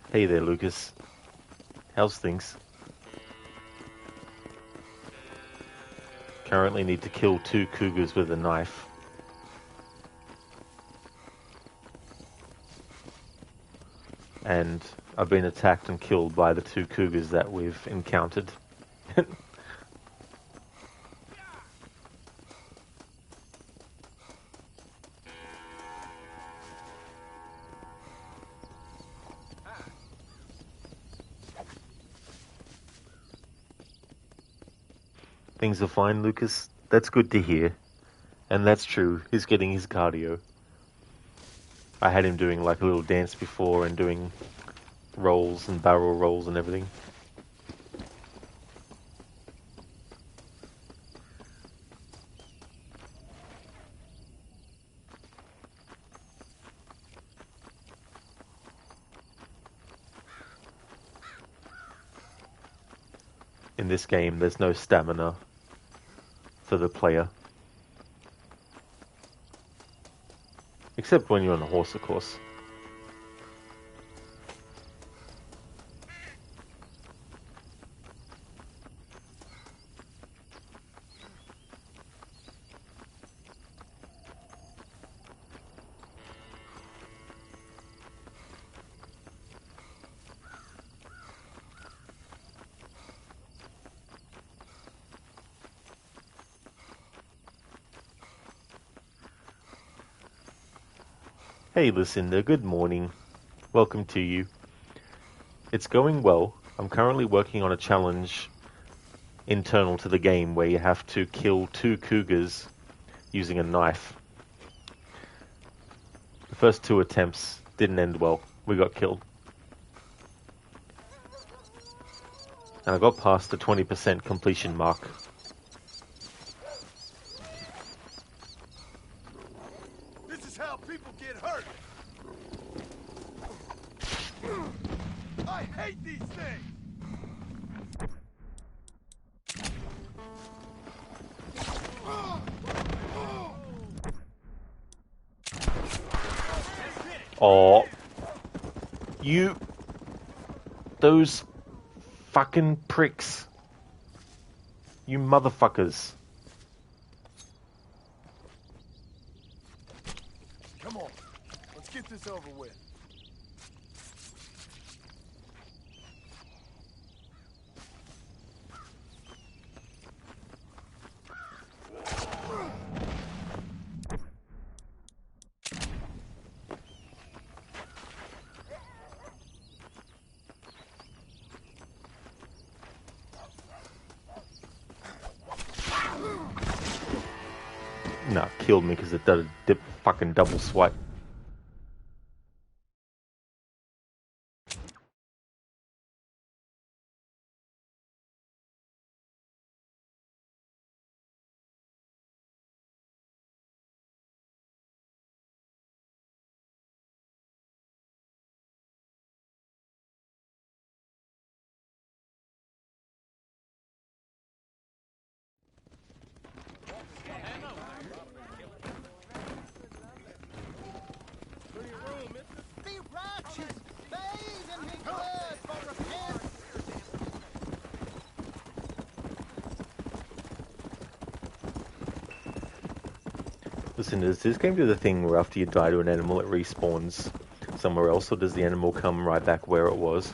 Hey there, Lucas. How's things? Currently need to kill 2 cougars with a knife. And I've been attacked and killed by the 2 cougars that we've encountered. Things are fine, Lucas. That's good to hear. And that's true. He's getting his cardio. I had him doing like a little dance before and doing rolls and barrel rolls and everything. In this game, there's no stamina for the player. Except when you're on a horse, of course. Hey Lucinda, good morning. Welcome to you. It's going well. I'm currently working on a challenge internal to the game where you have to kill 2 cougars using a knife. The first 2 attempts didn't end well. We got killed. And I got past the 20% completion mark. This is how people get hurt. I hate these things. Oh, those fucking pricks. You motherfuckers. Come on, let's get this over with. Nah, killed me because it did a fucking double swipe. Be righteous, bathe in his blood for repentance. Listen, does this game do the thing where after you die to an animal, it respawns somewhere else, or does the animal come right back where it was?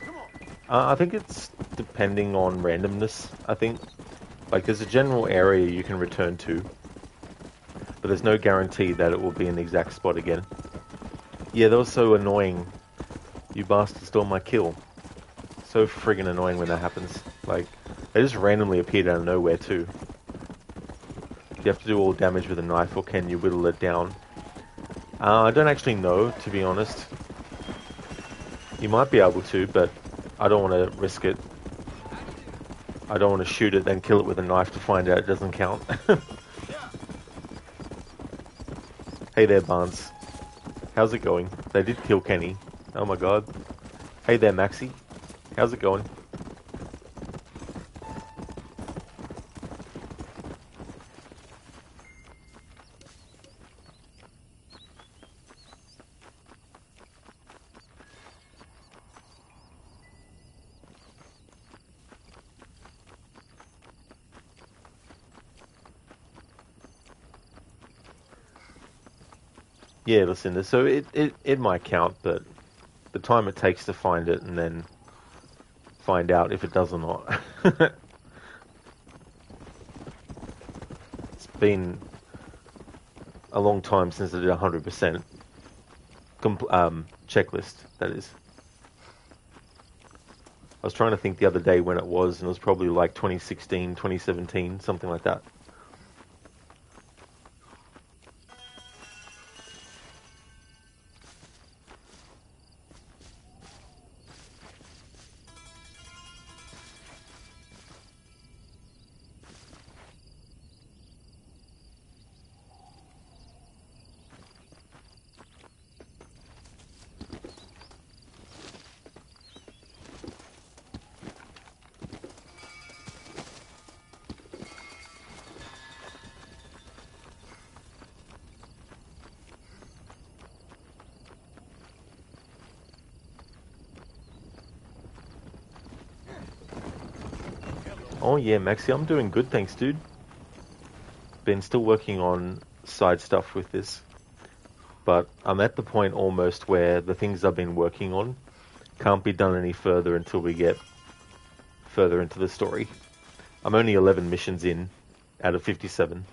I think it's depending on randomness, I think. Like, there's a general area you can return to, but there's no guarantee that it will be in the exact spot again. Yeah, that was so annoying. You bastard stole my kill. So friggin' annoying when that happens. Like, they just randomly appeared out of nowhere, too. Do you have to do all damage with a knife, or can you whittle it down? I don't actually know, to be honest. You might be able to, but I don't want to risk it. I don't want to shoot it, then kill it with a knife to find out it doesn't count. Hey there, Barnes. How's it going? They did kill Kenny. Oh my god. Hey there, Maxie. How's it going? Yeah, listen, so it might count, but the time it takes to find it and then find out if it does or not. It's been a long time since I did 100% checklist, that is. I was trying to think the other day when it was, and it was probably like 2016, 2017, something like that. Oh yeah, Maxi, I'm doing good, thanks, dude. Been still working on side stuff with this, but I'm at the point almost where the things I've been working on can't be done any further until we get further into the story. I'm only 11 missions in out of 57.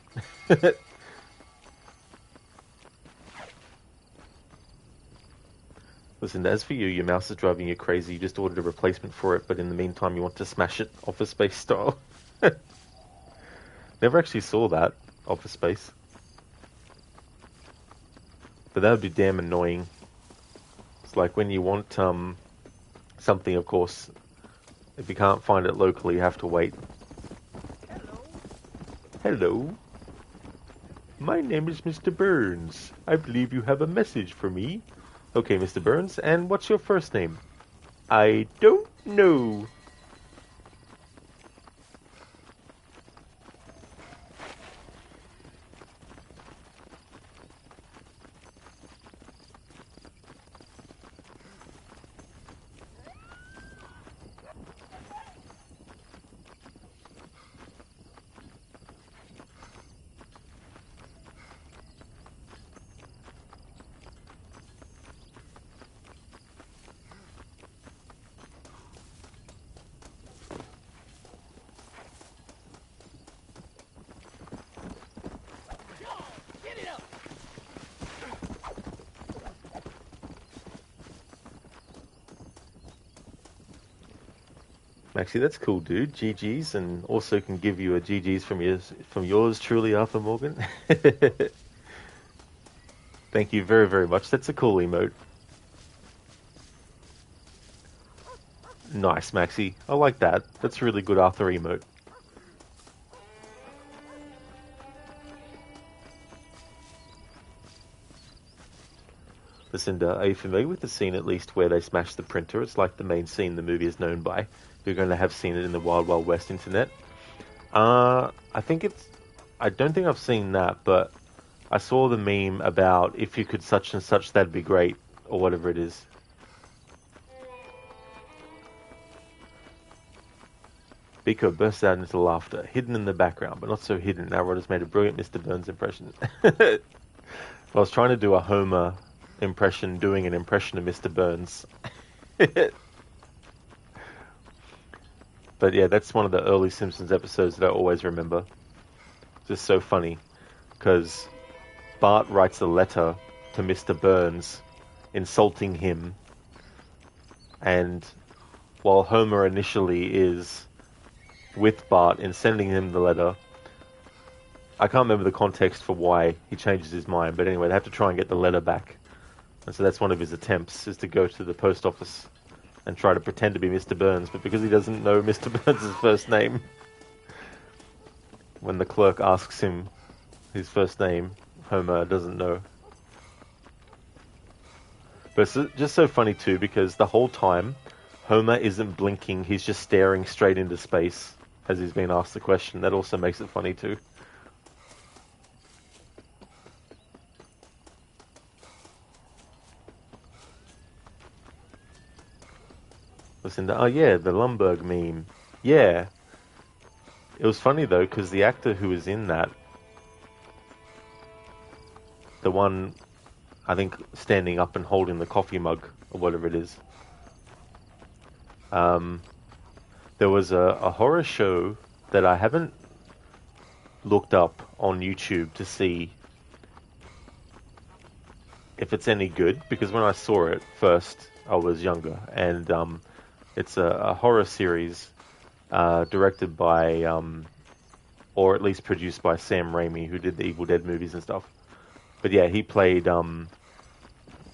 Listen, as for you, your mouse is driving you crazy. You just ordered a replacement for it, but in the meantime you want to smash it Office Space style. Never actually saw that, Office Space. But that would be damn annoying. It's like when you want something, of course, if you can't find it locally, you have to wait. Hello. My name is Mr. Burns. I believe you have a message for me. Okay, Mr. Burns, and what's your first name? I don't know. Maxi, that's cool, dude. GG's, and also can give you a GG's from yours truly, Arthur Morgan. Thank you very, very much. That's a cool emote. Nice, Maxi. I like that. That's a really good Arthur emote. Lucinda, are you familiar with the scene at least where they smash the printer? It's like the main scene the movie is known by. You're going to have seen it in the Wild Wild West internet. I don't think I've seen that, but I saw the meme about if you could such and such, that'd be great, or whatever it is. Biko bursts out into laughter, hidden in the background, but not so hidden. Now Rod has made a brilliant Mr. Burns impression. I was trying to do a Homer impression, doing an impression of Mr. Burns. But yeah, that's one of the early Simpsons episodes that I always remember. Just so funny, because Bart writes a letter to Mr. Burns, insulting him, and while Homer initially is with Bart in sending him the letter, I can't remember the context for why he changes his mind, but anyway, they have to try and get the letter back. And so that's one of his attempts, is to go to the post office and try to pretend to be Mr. Burns, but because he doesn't know Mr. Burns' first name, when the clerk asks him his first name, Homer doesn't know. But it's just so funny too, because the whole time, Homer isn't blinking, he's just staring straight into space as he's being asked the question. That also makes it funny too. Listen to, oh yeah, the Lumberg meme. Yeah. It was funny though, because the actor who was in that, the one I think standing up and holding the coffee mug or whatever it is. There was a horror show that I haven't looked up on YouTube to see if it's any good, because when I saw it first, I was younger, and it's a horror series directed by, or at least produced by Sam Raimi, who did the Evil Dead movies and stuff. But yeah, he played one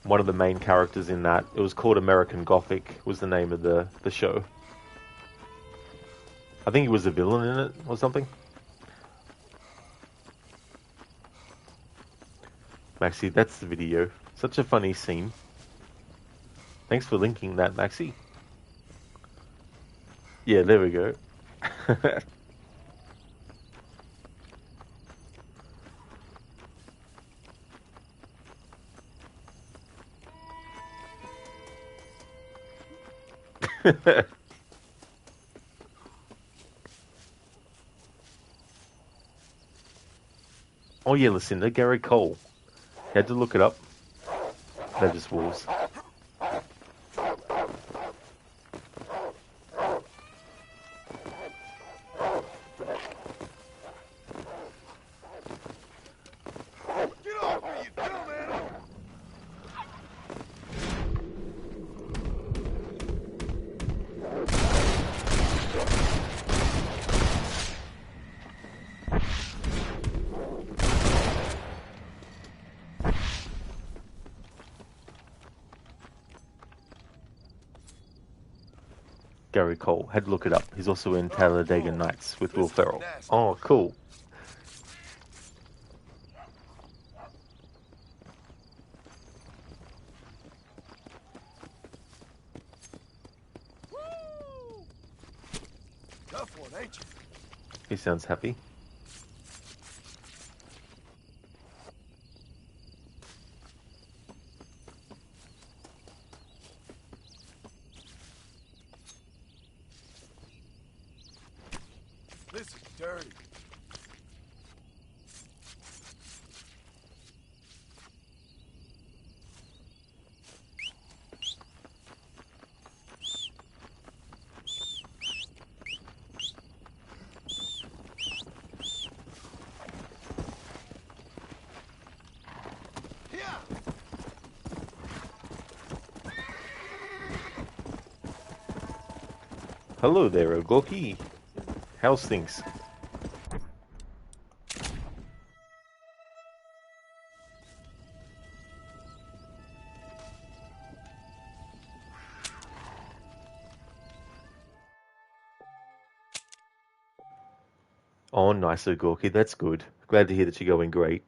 of the main characters in that. It was called American Gothic, was the name of the show. I think he was a villain in it, or something. Maxi, that's the video. Such a funny scene. Thanks for linking that, Maxi. Yeah, there we go. Oh yeah, Lucinda, Gary Cole. Had to look it up. They're just wolves. Gary Cole. Had to look it up. He's also in Talladega Nights with Will Ferrell. Oh, cool. Tough one, ain't you? He sounds happy. This is dirty. Hello there, Ogoki. How's things? Oh, nice, Ogoki. That's good. Glad to hear that you're going great.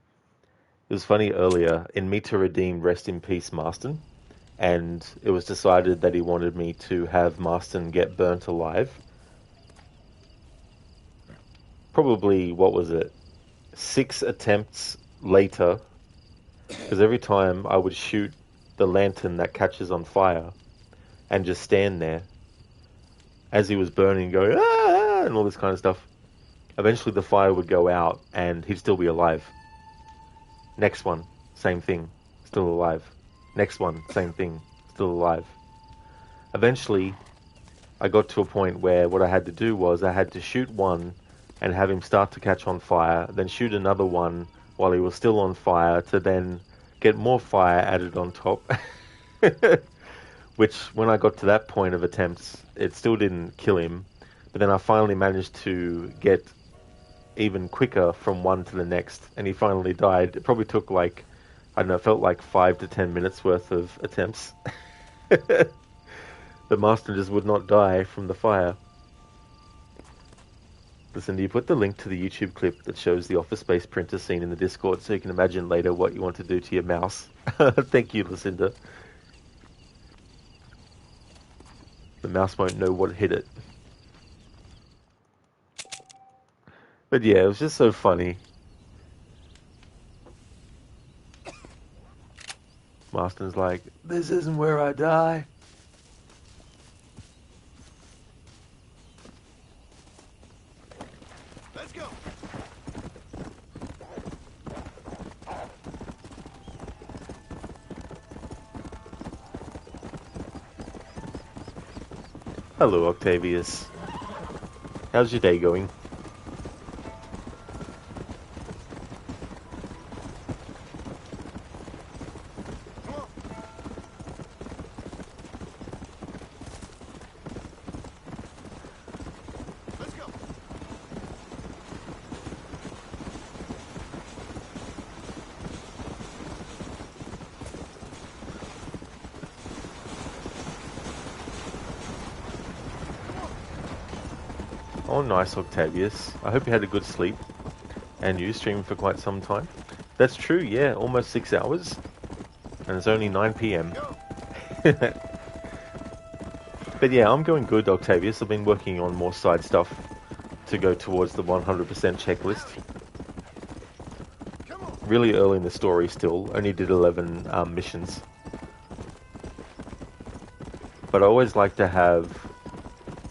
It was funny earlier, in Me to Redeem Rest in Peace Marston, and it was decided that he wanted me to have Marston get burnt alive. Probably, what was it, 6 attempts later, because every time I would shoot the lantern that catches on fire and just stand there as he was burning, going, ah, and all this kind of stuff. Eventually the fire would go out and he'd still be alive. Next one, same thing, still alive. Next one, same thing, still alive. Eventually, I got to a point where what I had to do was I had to shoot one and have him start to catch on fire, then shoot another one while he was still on fire to then get more fire added on top. Which, when I got to that point of attempts, it still didn't kill him. But then I finally managed to get even quicker from one to the next, and he finally died. It probably took like, I don't know, it felt like 5 to 10 minutes worth of attempts. The Marston just would not die from the fire. Listen, you put the link to the YouTube clip that shows the Office Space printer scene in the Discord so you can imagine later what you want to do to your mouse. Thank you, Lucinda. The mouse won't know what hit it. But yeah, it was just so funny. Marston's like, this isn't where I die. Let's go. Hello, Octavius. How's your day going? Oh, nice, Octavius. I hope you had a good sleep. And you streamed for quite some time. That's true, yeah, almost 6 hours. And it's only 9 PM. But yeah, I'm going good, Octavius. I've been working on more side stuff to go towards the 100% checklist. Really early in the story still. Only did 11 missions. But I always like to have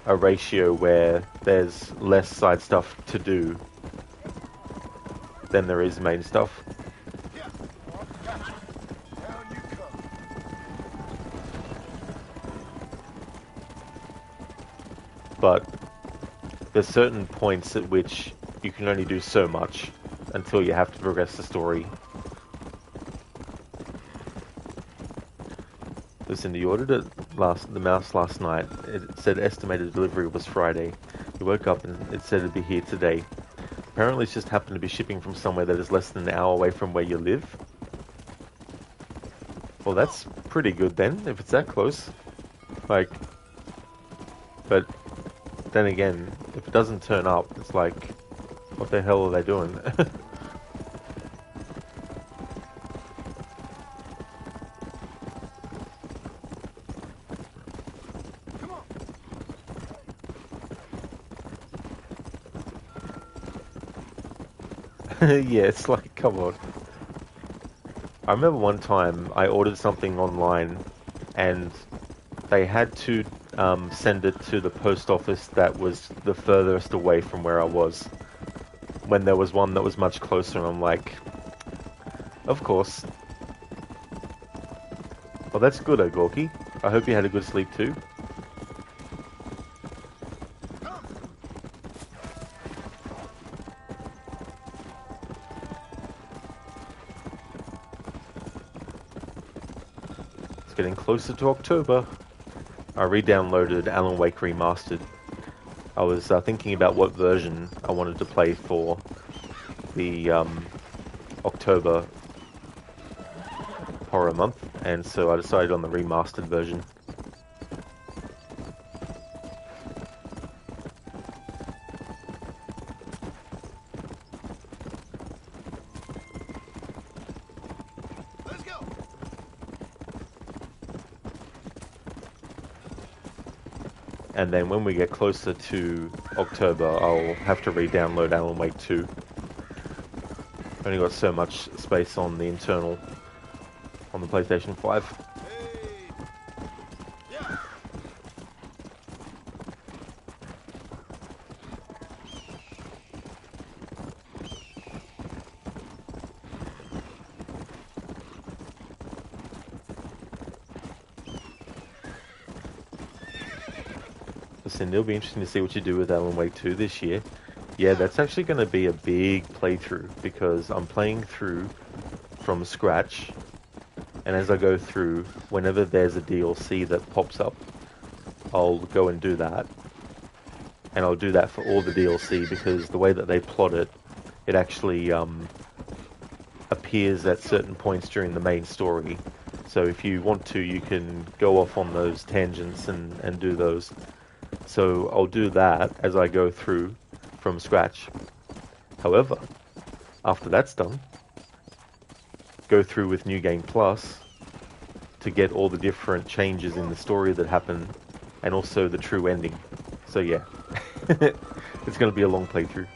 a ratio where there's less side stuff to do than there is main stuff. But there's certain points at which you can only do so much until you have to progress the story. Listen, you ordered the mouse last night. It said estimated delivery was Friday. You woke up and it said it'd be here today. Apparently it's just happened to be shipping from somewhere that is less than an hour away from where you live. Well, that's pretty good then, if it's that close. Like, but then again, if it doesn't turn up, it's like, what the hell are they doing? Yeah, it's like, come on. I remember one time I ordered something online and they had to send it to the post office that was the furthest away from where I was, when there was one that was much closer, and I'm like, of course. Well, that's good, Ogorki. I hope you had a good sleep too. Getting closer to October. I re-downloaded Alan Wake Remastered. I was thinking about what version I wanted to play for the October horror month, and so I decided on the remastered version. And then when we get closer to October, I'll have to re-download Alan Wake 2. Only got so much space on the internal on the PlayStation 5. Listen, it'll be interesting to see what you do with Alan Wake 2 this year. Yeah, that's actually going to be a big playthrough because I'm playing through from scratch, and as I go through, whenever there's a DLC that pops up, I'll go and do that. And I'll do that for all the DLC because the way that they plot it, it actually appears at certain points during the main story. So if you want to, you can go off on those tangents and do those. So I'll do that as I go through from scratch. However, after that's done, go through with New Game Plus to get all the different changes in the story that happen and also the true ending. So yeah, it's going to be a long playthrough.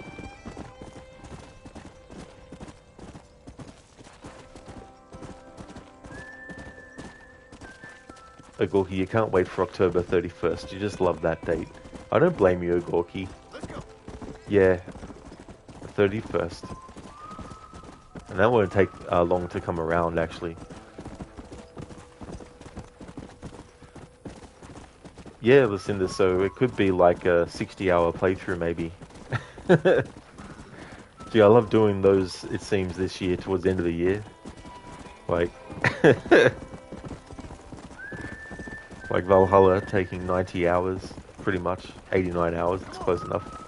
Ogorki, you can't wait for October 31st. You just love that date. I don't blame you, Ogorki. Yeah, 31st. And that won't take long to come around, actually. Yeah, Lucinda, so it could be like a 60-hour playthrough, maybe. Gee, I love doing those, it seems, this year, towards the end of the year. Like... like Valhalla taking 90 hours, pretty much. 89 hours, it's close enough.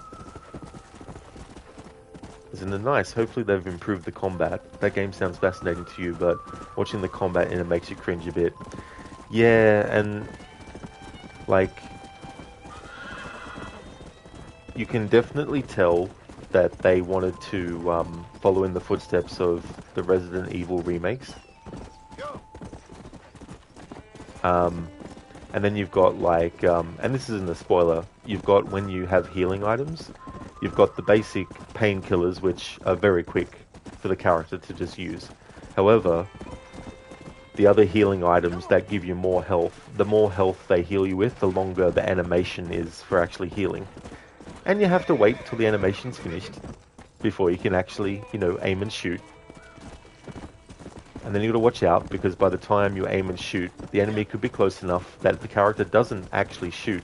Isn't it nice? Hopefully they've improved the combat. That game sounds fascinating to you, but watching the combat in it makes you cringe a bit. Yeah, and... like... you can definitely tell that they wanted to follow in the footsteps of the Resident Evil remakes. And then you've got like, and this isn't a spoiler, you've got when you have healing items, you've got the basic painkillers which are very quick for the character to just use. However, the other healing items that give you more health, the more health they heal you with, the longer the animation is for actually healing. And you have to wait till the animation's finished before you can actually, you know, aim and shoot. And then you gotta watch out, because by the time you aim and shoot, the enemy could be close enough that the character doesn't actually shoot,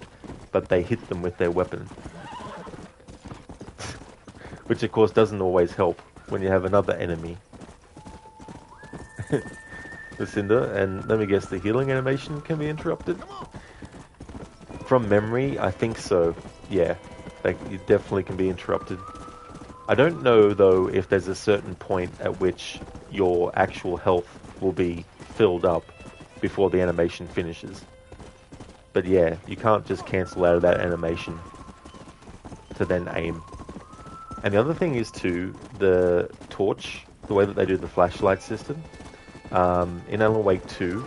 but they hit them with their weapon. Which of course doesn't always help when you have another enemy. Lucinda, and let me guess, the healing animation can be interrupted? From memory, I think so, yeah. Like, it definitely can be interrupted. I don't know, though, if there's a certain point at which your actual health will be filled up before the animation finishes. But yeah, you can't just cancel out of that animation to then aim. And the other thing is too, the torch, the way that they do the flashlight system. In Alan Wake 2,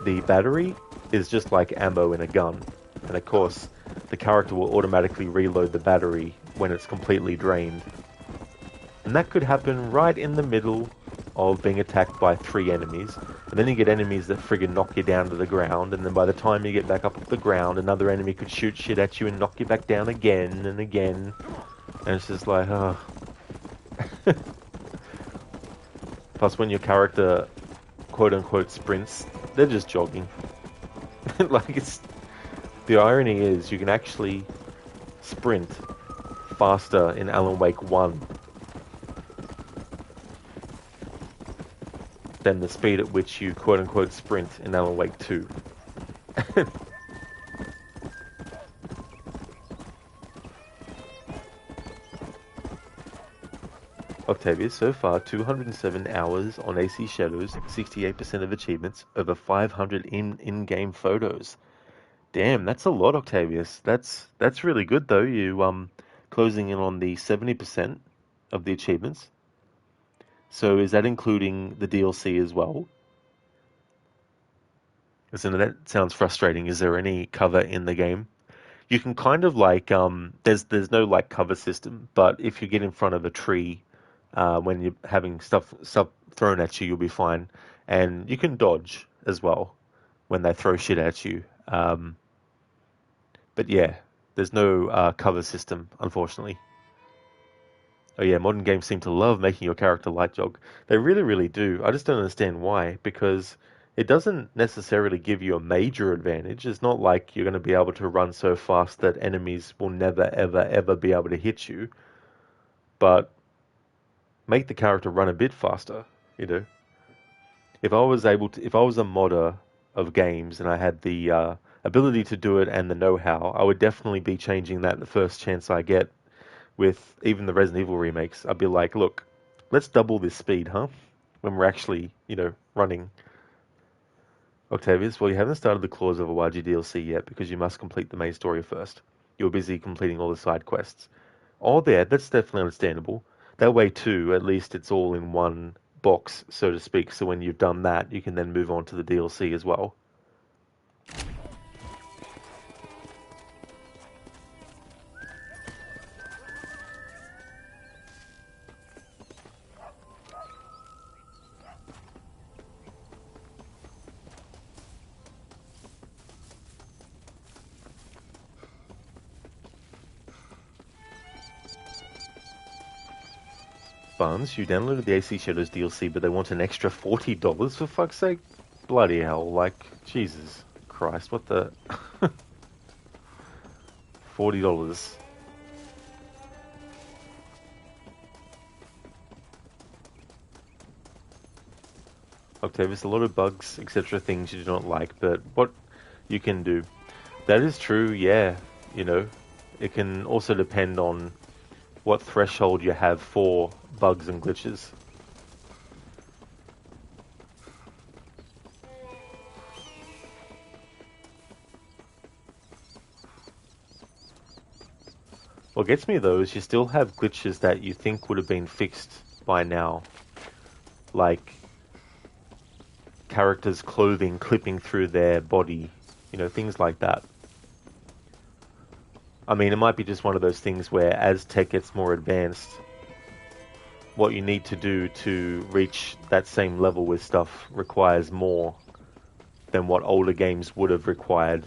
the battery is just like ammo in a gun. And of course, the character will automatically reload the battery when it's completely drained. And that could happen right in the middle of being attacked by 3 enemies. And then you get enemies that friggin' knock you down to the ground, and then by the time you get back up off the ground, another enemy could shoot shit at you and knock you back down again and again. And it's just like, oh. Plus when your character quote-unquote sprints, they're just jogging. Like, it's... the irony is you can actually sprint faster in Alan Wake 1 than the speed at which you quote-unquote sprint in Alan Wake 2. Octavia, so far 207 hours on AC Shadows, 68% of achievements, over 500 in-game photos. Damn, that's a lot, Octavius. That's really good though. You closing in on the 70% of the achievements. So is that including the DLC as well? So that sounds frustrating. Is there any cover in the game? You can kind of like there's no like cover system, but if you get in front of a tree when you're having stuff thrown at you, you'll be fine. And you can dodge as well when they throw shit at you. But yeah, there's no cover system, unfortunately. Oh yeah, modern games seem to love making your character light jog. They really, really do. I just don't understand why, because it doesn't necessarily give you a major advantage. It's not like you're going to be able to run so fast that enemies will never, ever, ever be able to hit you. But make the character run a bit faster, you know. If I was a modder of games and I had the ability to do it and the know-how, I would definitely be changing that the first chance I get with even the Resident Evil remakes. I'd be like, look, let's double this speed, huh? When we're actually, you know, running. Octavius, well, you haven't started the Claws of Awaji DLC yet because you must complete the main story first. You're busy completing all the side quests. Oh, that's definitely understandable. That way, too, at least it's all in one box, so to speak. So when you've done that, you can then move on to the DLC as well. Buns, you downloaded the AC Shadows DLC, but they want an extra $40 for fuck's sake? Bloody hell, like, Jesus Christ, what the... $40. Octavius, a lot of bugs, etc. things you do not like, but what you can do. That is true, yeah. You know, it can also depend on what threshold you have for bugs and glitches. What gets me though is you still have glitches that you think would have been fixed by now. Like characters' clothing clipping through their body, you know, things like that. I mean, it might be just one of those things where as tech gets more advanced, what you need to do to reach that same level with stuff requires more than what older games would have required.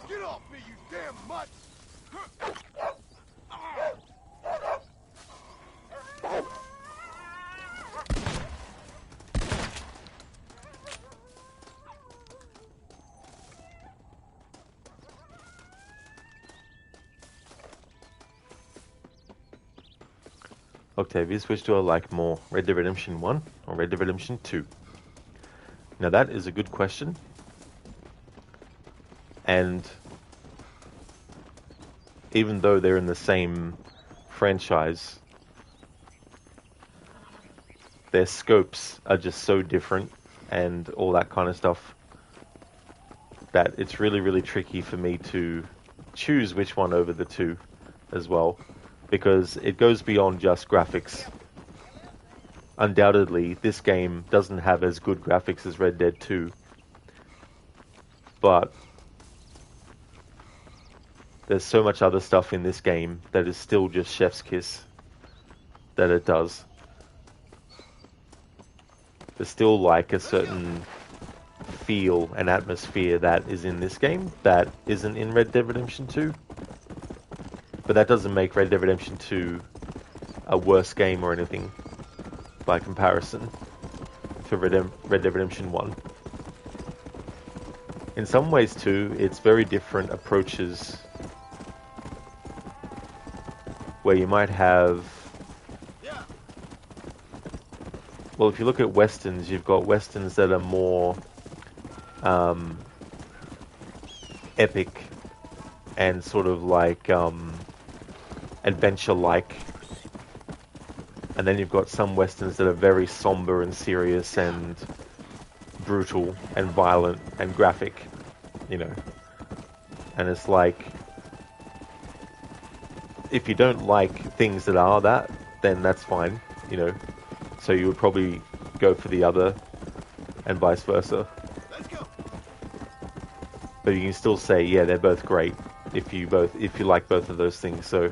Get off me, you damn mutt! Octavius, which do I like more, Red Dead Redemption 1 or Red Dead Redemption 2? Now that is a good question. And even though they're in the same franchise, their scopes are just so different and all that kind of stuff that it's really, really tricky for me to choose which one over the two as well, because it goes beyond just graphics. Undoubtedly, this game doesn't have as good graphics as Red Dead 2, but there's so much other stuff in this game that is still just chef's kiss that it does. There's still like a certain feel and atmosphere that is in this game that isn't in Red Dead Redemption 2. But that doesn't make Red Dead Redemption 2 a worse game or anything by comparison to Red Dead Redemption 1. In some ways too, it's very different approaches where you might have... Well, if you look at westerns, you've got westerns that are more epic and sort of like adventure-like. And then you've got some westerns that are very somber and serious and brutal and violent and graphic, you know. And it's like, if you don't like things that are that, then that's fine, you know. So you would probably go for the other, and vice versa. Let's go. But you can still say, yeah, they're both great if you like both of those things. So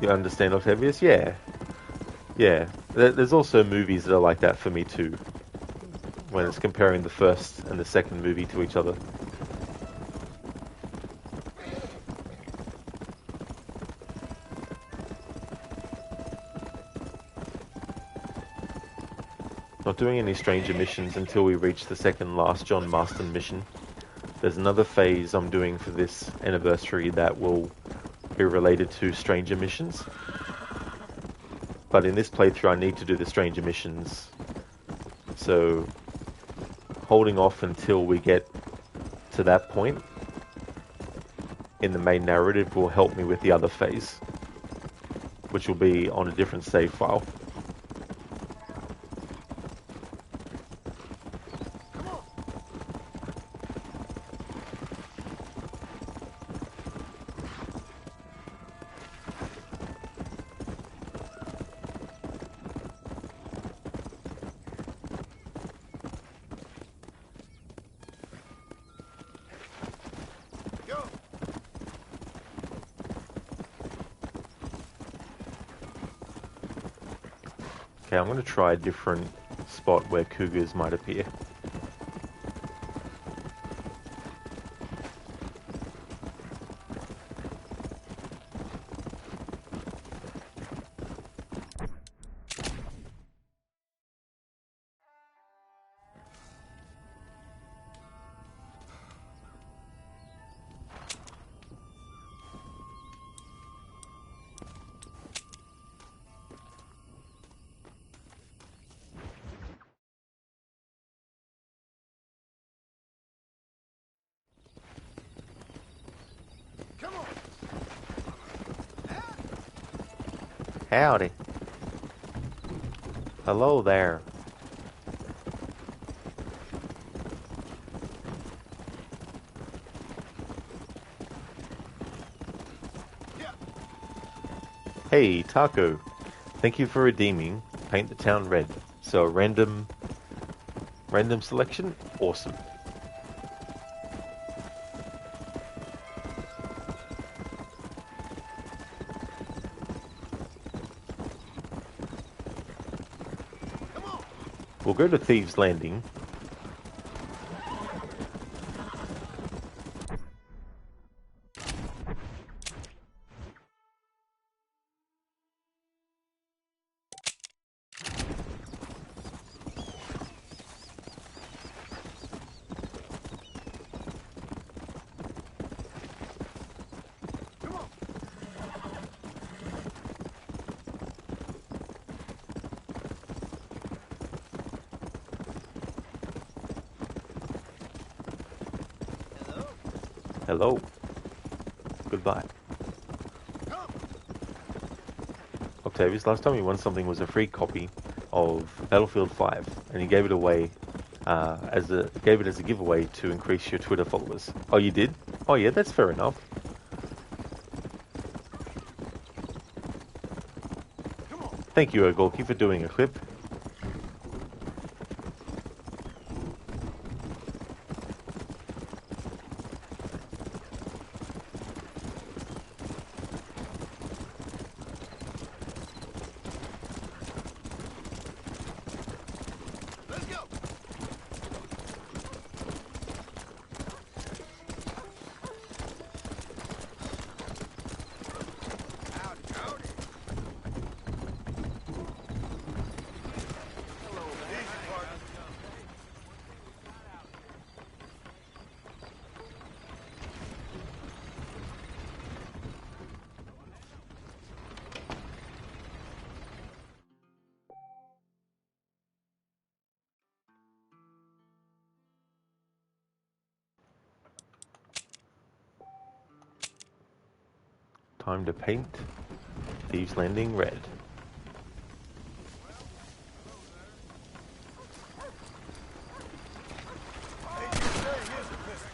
you understand, Octavius? Yeah, yeah. There's also movies that are like that for me too, when it's comparing the first and the second movie to each other. Not doing any stranger missions until we reach the second last John Marston mission. There's another phase I'm doing for this anniversary that will be related to stranger missions. But in this playthrough I need to do the stranger missions. So holding off until we get to that point in the main narrative will help me with the other phase, which will be on a different save file. Okay, I'm going to try a different spot where cougars might appear. Come on. Howdy. Hello there. Yeah. Hey, Taco. Thank you for redeeming Paint the Town Red. So a random selection? Awesome. Come on. We'll go to Thieves Landing. Come on. Hello. Hello. Goodbye. Come. Octavius, last time you won something was a free copy of Battlefield 5, and you gave it away as a giveaway to increase your Twitter followers. Oh, you did? Oh, yeah, that's fair enough. Come on. Thank you, Gorky, for doing a clip. Let's go. Howdy, howdy. Hello, man. Easy, partner. Time to paint Thieves Landing red. Hey, you say here's a pistol.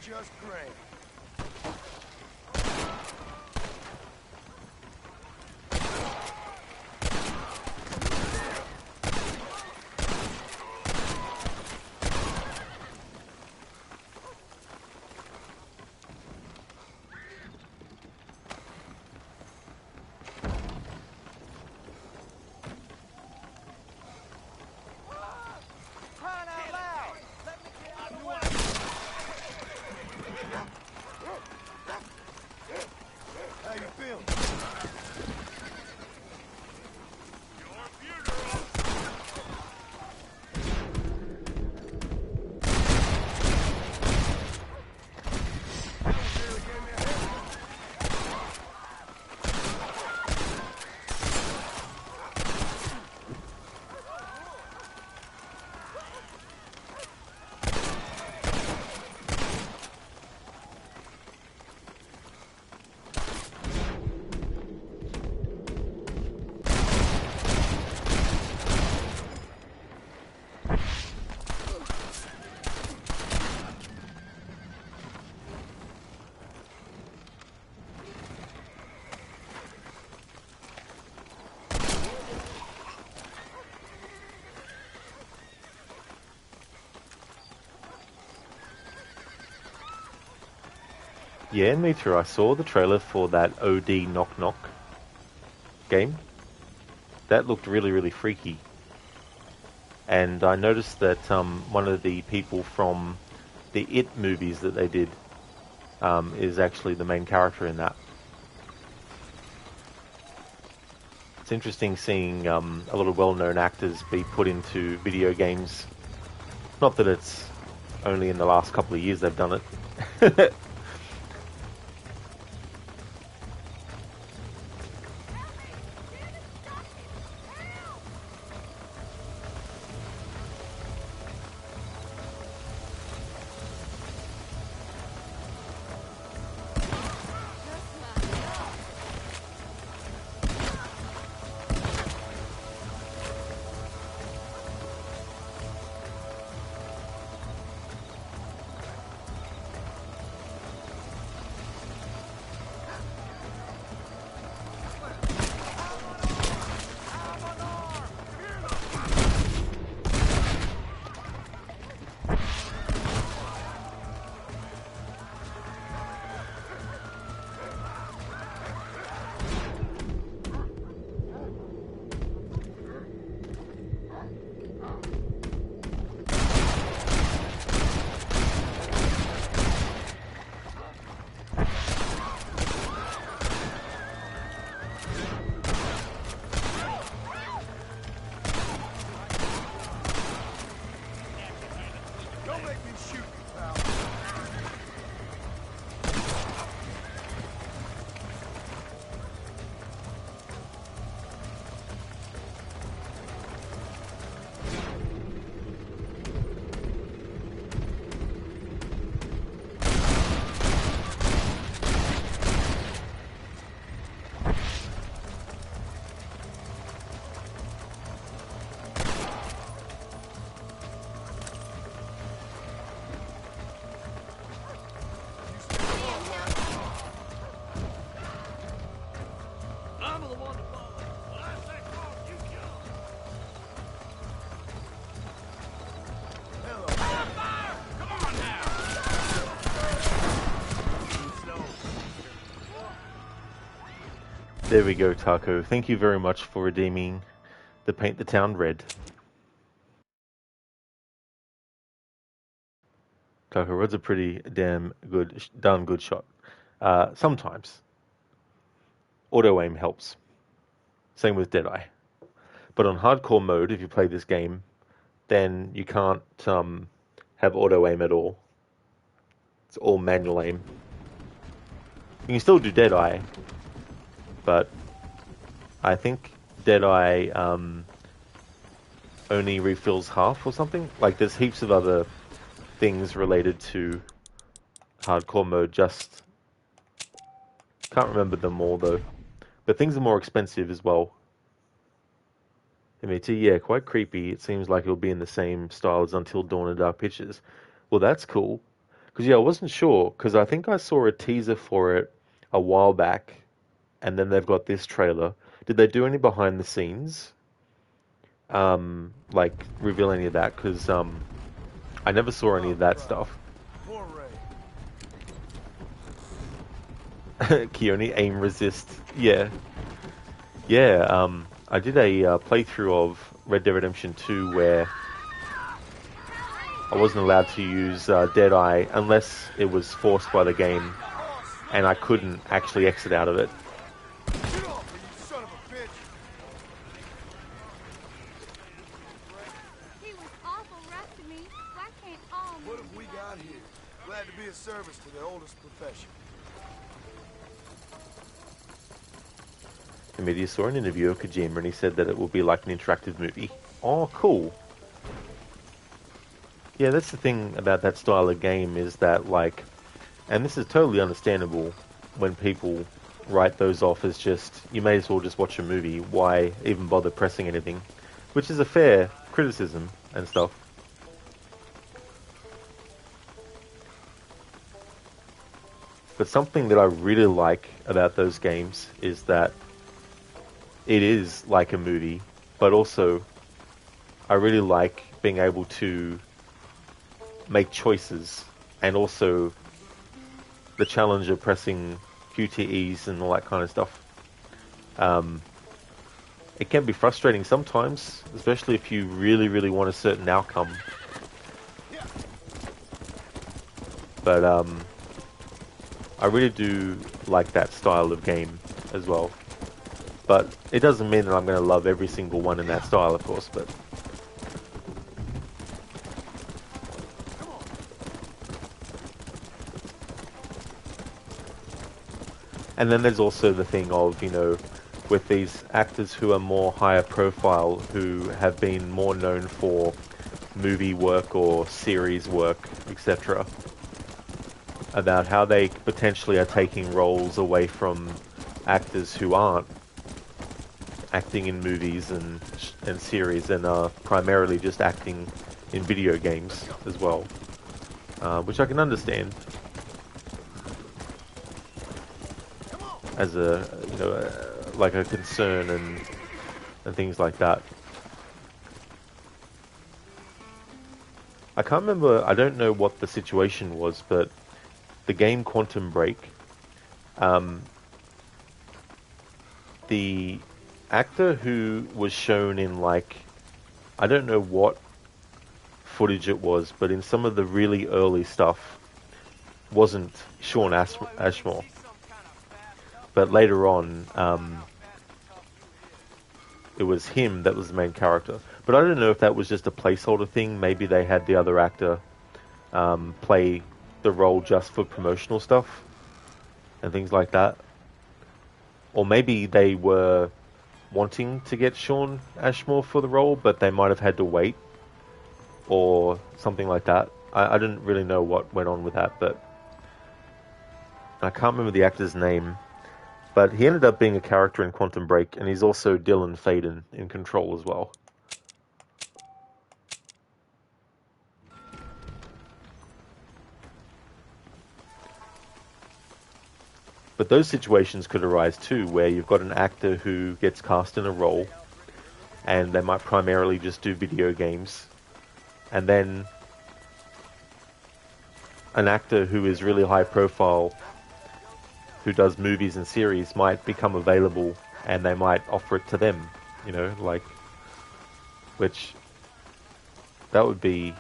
Just great. Yeah, me too. I saw the trailer for that OD Knock Knock game. That looked really, really freaky. And I noticed that one of the people from the It movies that they did is actually the main character in that. It's interesting seeing a lot of well-known actors be put into video games. Not that it's only in the last couple of years they've done it. There we go, Taco. Thank you very much for redeeming the Paint the Town red. Taco Rod's a pretty damn good shot. Sometimes. Auto aim helps. Same with Deadeye. But on hardcore mode, if you play this game, then you can't have auto aim at all. It's all manual aim. You can still do Deadeye, but I think Deadeye only refills half or something. Like, there's heaps of other things related to hardcore mode, just can't remember them all though. But things are more expensive as well. MAT, yeah, quite creepy. It seems like it'll be in the same style as Until Dawn and Dark Pictures. Well, that's cool. Because, yeah, I wasn't sure, because I think I saw a teaser for it a while back, and then they've got this trailer. Did they do any behind the scenes? Like, reveal any of that? Because, I never saw any of that stuff. Keone, aim resist. Yeah. Yeah, I did a playthrough of Red Dead Redemption 2 where I wasn't allowed to use Deadeye unless it was forced by the game, and I couldn't actually exit out of it. He was awful rough to me. Why can't all What have we got here? Glad to be of service to the oldest profession. Media saw an interview of Kojima and he said that it will be like an interactive movie. Oh, cool. Yeah, that's the thing about that style of game is that, like, and this is totally understandable when people write those off as just, you may as well just watch a movie, why even bother pressing anything? Which is a fair criticism and stuff. But something that I really like about those games is that it is like a movie, but also I really like being able to make choices, and also the challenge of pressing QTEs and all that kind of stuff. It can be frustrating sometimes, especially if you really, really want a certain outcome. But I really do like that style of game as well. But it doesn't mean that I'm going to love every single one in that style, of course, but... And then there's also the thing of, you know, with these actors who are more higher profile, who have been more known for movie work or series work, etc., about how they potentially are taking roles away from actors who aren't acting in movies and series and are primarily just acting in video games as well, which I can understand as a, you know, like a concern and things like that. I can't remember, I don't know what the situation was, but the game Quantum Break, the actor who was shown in, like, I don't know what footage it was, but in some of the really early stuff wasn't Shawn Ashmore. But later on, it was him that was the main character. But I don't know if that was just a placeholder thing. Maybe they had the other actor play the role just for promotional stuff and things like that. Or maybe they were wanting to get Shawn Ashmore for the role, but they might have had to wait or something like that. I didn't really know what went on with that, but I can't remember the actor's name. But he ended up being a character in Quantum Break, and he's also Dylan Faden in Control as well. But those situations could arise too, where you've got an actor who gets cast in a role, and they might primarily just do video games, and then an actor who is really high profile, who does movies and series might become available and they might offer it to them, you know, like, which that would be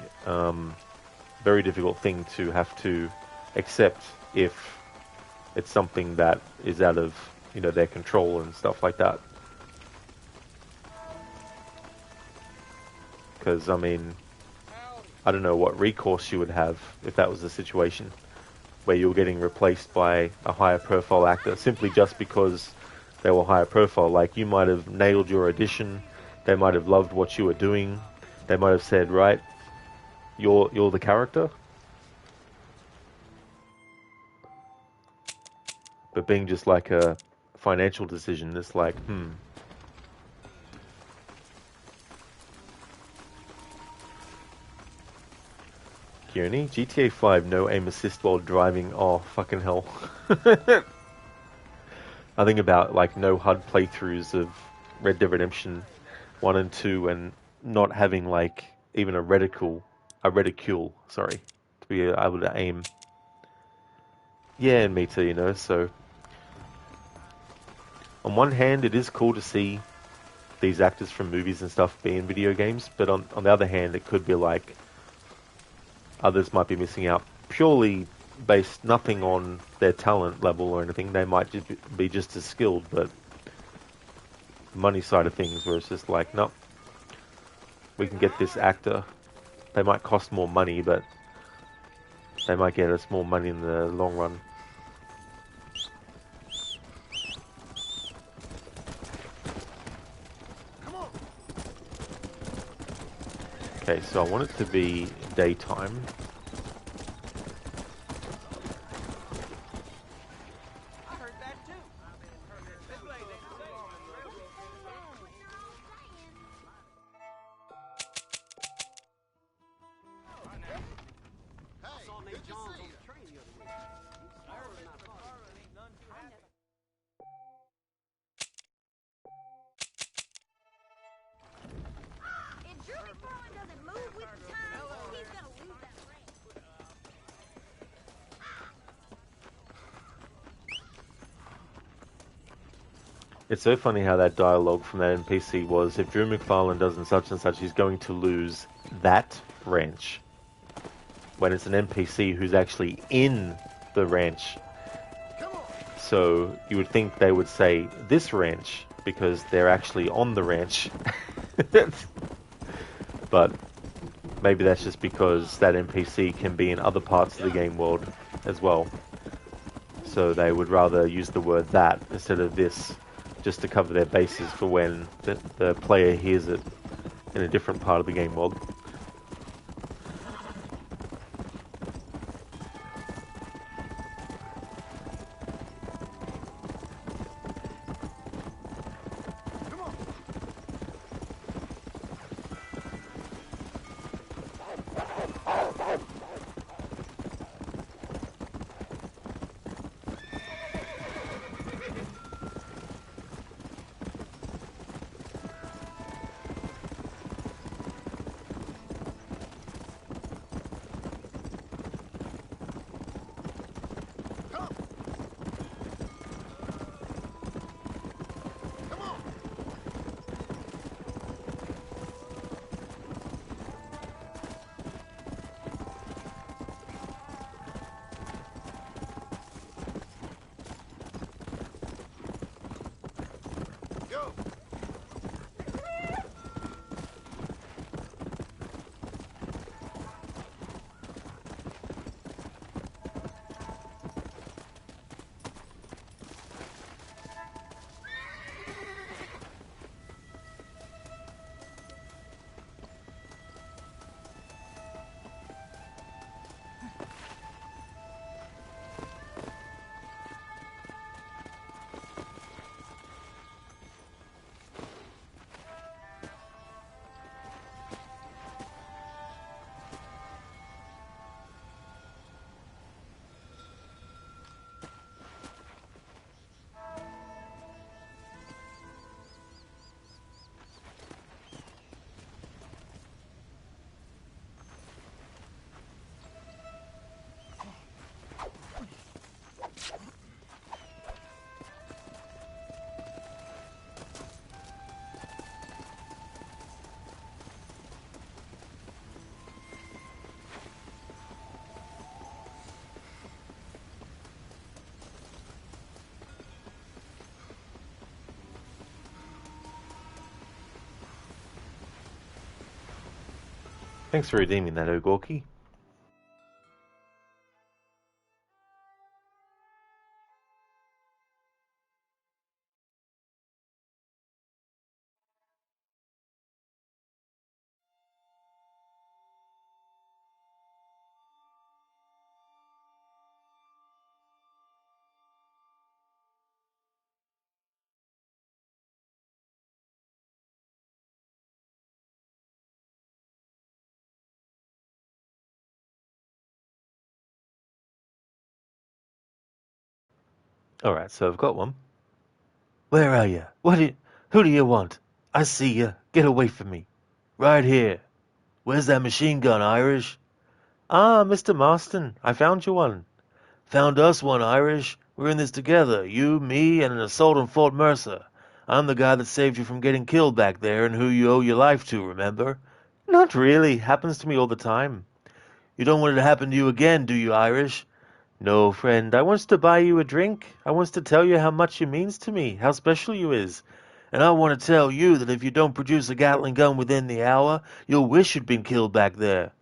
very difficult thing to have to accept if it's something that is out of, you know, their control and stuff like that. Because, I mean, I don't know what recourse you would have if that was the situation where you were getting replaced by a higher profile actor simply just because they were higher profile. Like, you might have nailed your audition, they might have loved what you were doing, they might have said, right, you're the character. But being just like a financial decision, it's like, Kearney, GTA 5, no aim assist while driving. Oh, fucking hell. I think about, like, no HUD playthroughs of Red Dead Redemption 1 and 2 and not having, like, even a reticule, to be able to aim. Yeah, and me too, you know, so... On one hand, it is cool to see these actors from movies and stuff be in video games, but on the other hand, it could be like others might be missing out purely based nothing on their talent level or anything. They might just be just as skilled, but the money side of things where it's just like, nope, we can get this actor. They might cost more money, but they might get us more money in the long run. Okay, so I want it to be daytime. It's so funny how that dialogue from that NPC was, if Drew McFarlane does such and such, he's going to lose that ranch. When it's an NPC who's actually in the ranch. So you would think they would say this ranch, because they're actually on the ranch. But maybe that's just because that NPC can be in other parts of the game world as well. So they would rather use the word that instead of this, just to cover their bases for when the player hears it in a different part of the game world. Thanks for redeeming that, Ogorki. Alright, so I've got one. Where are you? Who do you want? I see you. Get away from me. Right here. Where's that machine gun, Irish? Ah, Mr. Marston, I found you one. Found us one, Irish. We're in this together. You, me, and an assault on Fort Mercer. I'm the guy that saved you from getting killed back there and who you owe your life to, remember? Not really. Happens to me all the time. You don't want it to happen to you again, do you, Irish? No, friend. I wants to buy you a drink. I wants to tell you how much you means to me, how special you is. And I want to tell you that if you don't produce a Gatling gun within the hour, you'll wish you'd been killed back there.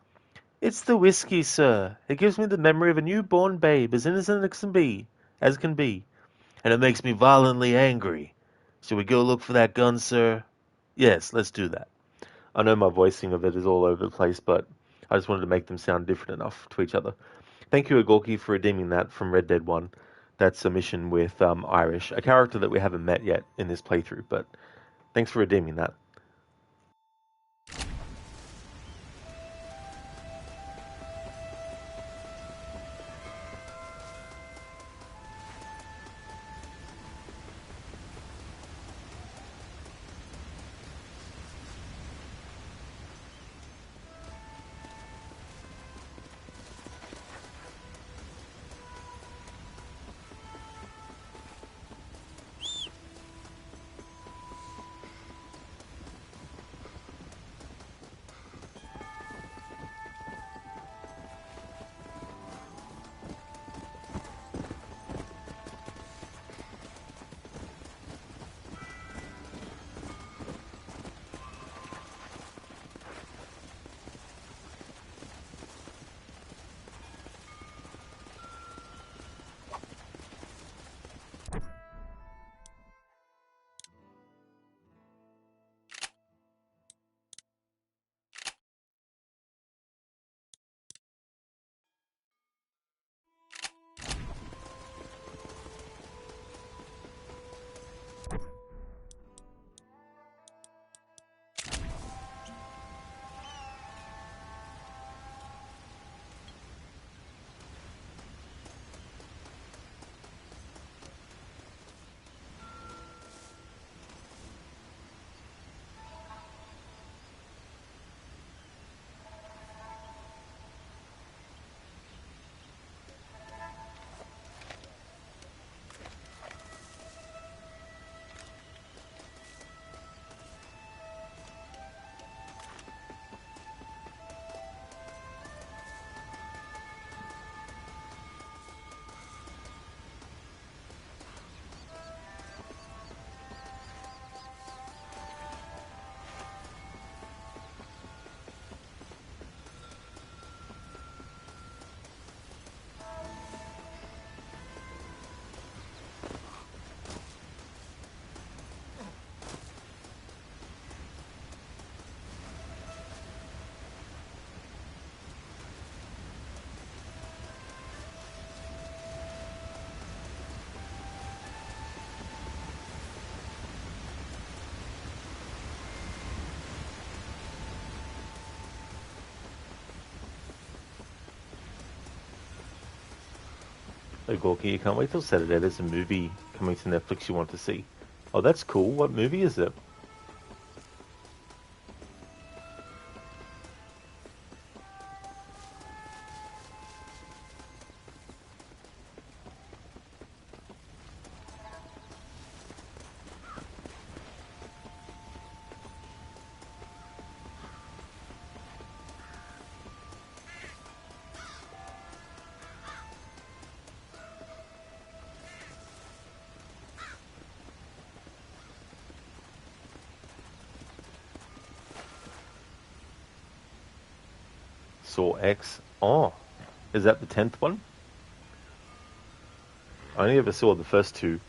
It's the whiskey, sir. It gives me the memory of a newborn babe, as innocent as can be, and it makes me violently angry. Shall we go look for that gun, sir? Yes, let's do that. I know my voicing of it is all over the place, but I just wanted to make them sound different enough to each other. Thank you, Agorki, for redeeming that from Red Dead 1. That's a mission with Irish, a character that we haven't met yet in this playthrough, but thanks for redeeming that. Hey Gorky, you can't wait till Saturday. There's a movie coming to Netflix you want to see. Oh, that's cool. What movie is it? saw X. Oh, is that the 10th one? I only ever saw the first two.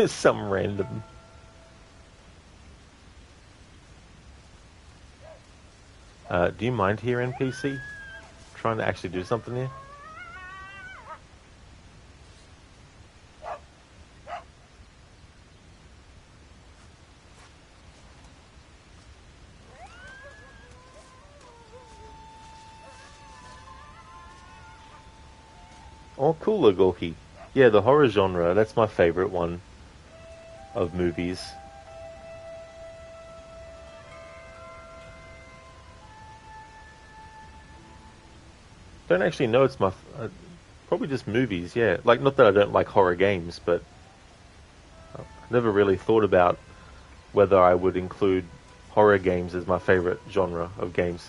Some random. Do you mind here, NPC? Trying to actually do something here? Oh, cool, Gorky. Yeah, the horror genre, that's my favorite one of movies. Don't actually know it's my... probably just movies, yeah. Like, not that I don't like horror games, but I've never really thought about whether I would include horror games as my favorite genre of games.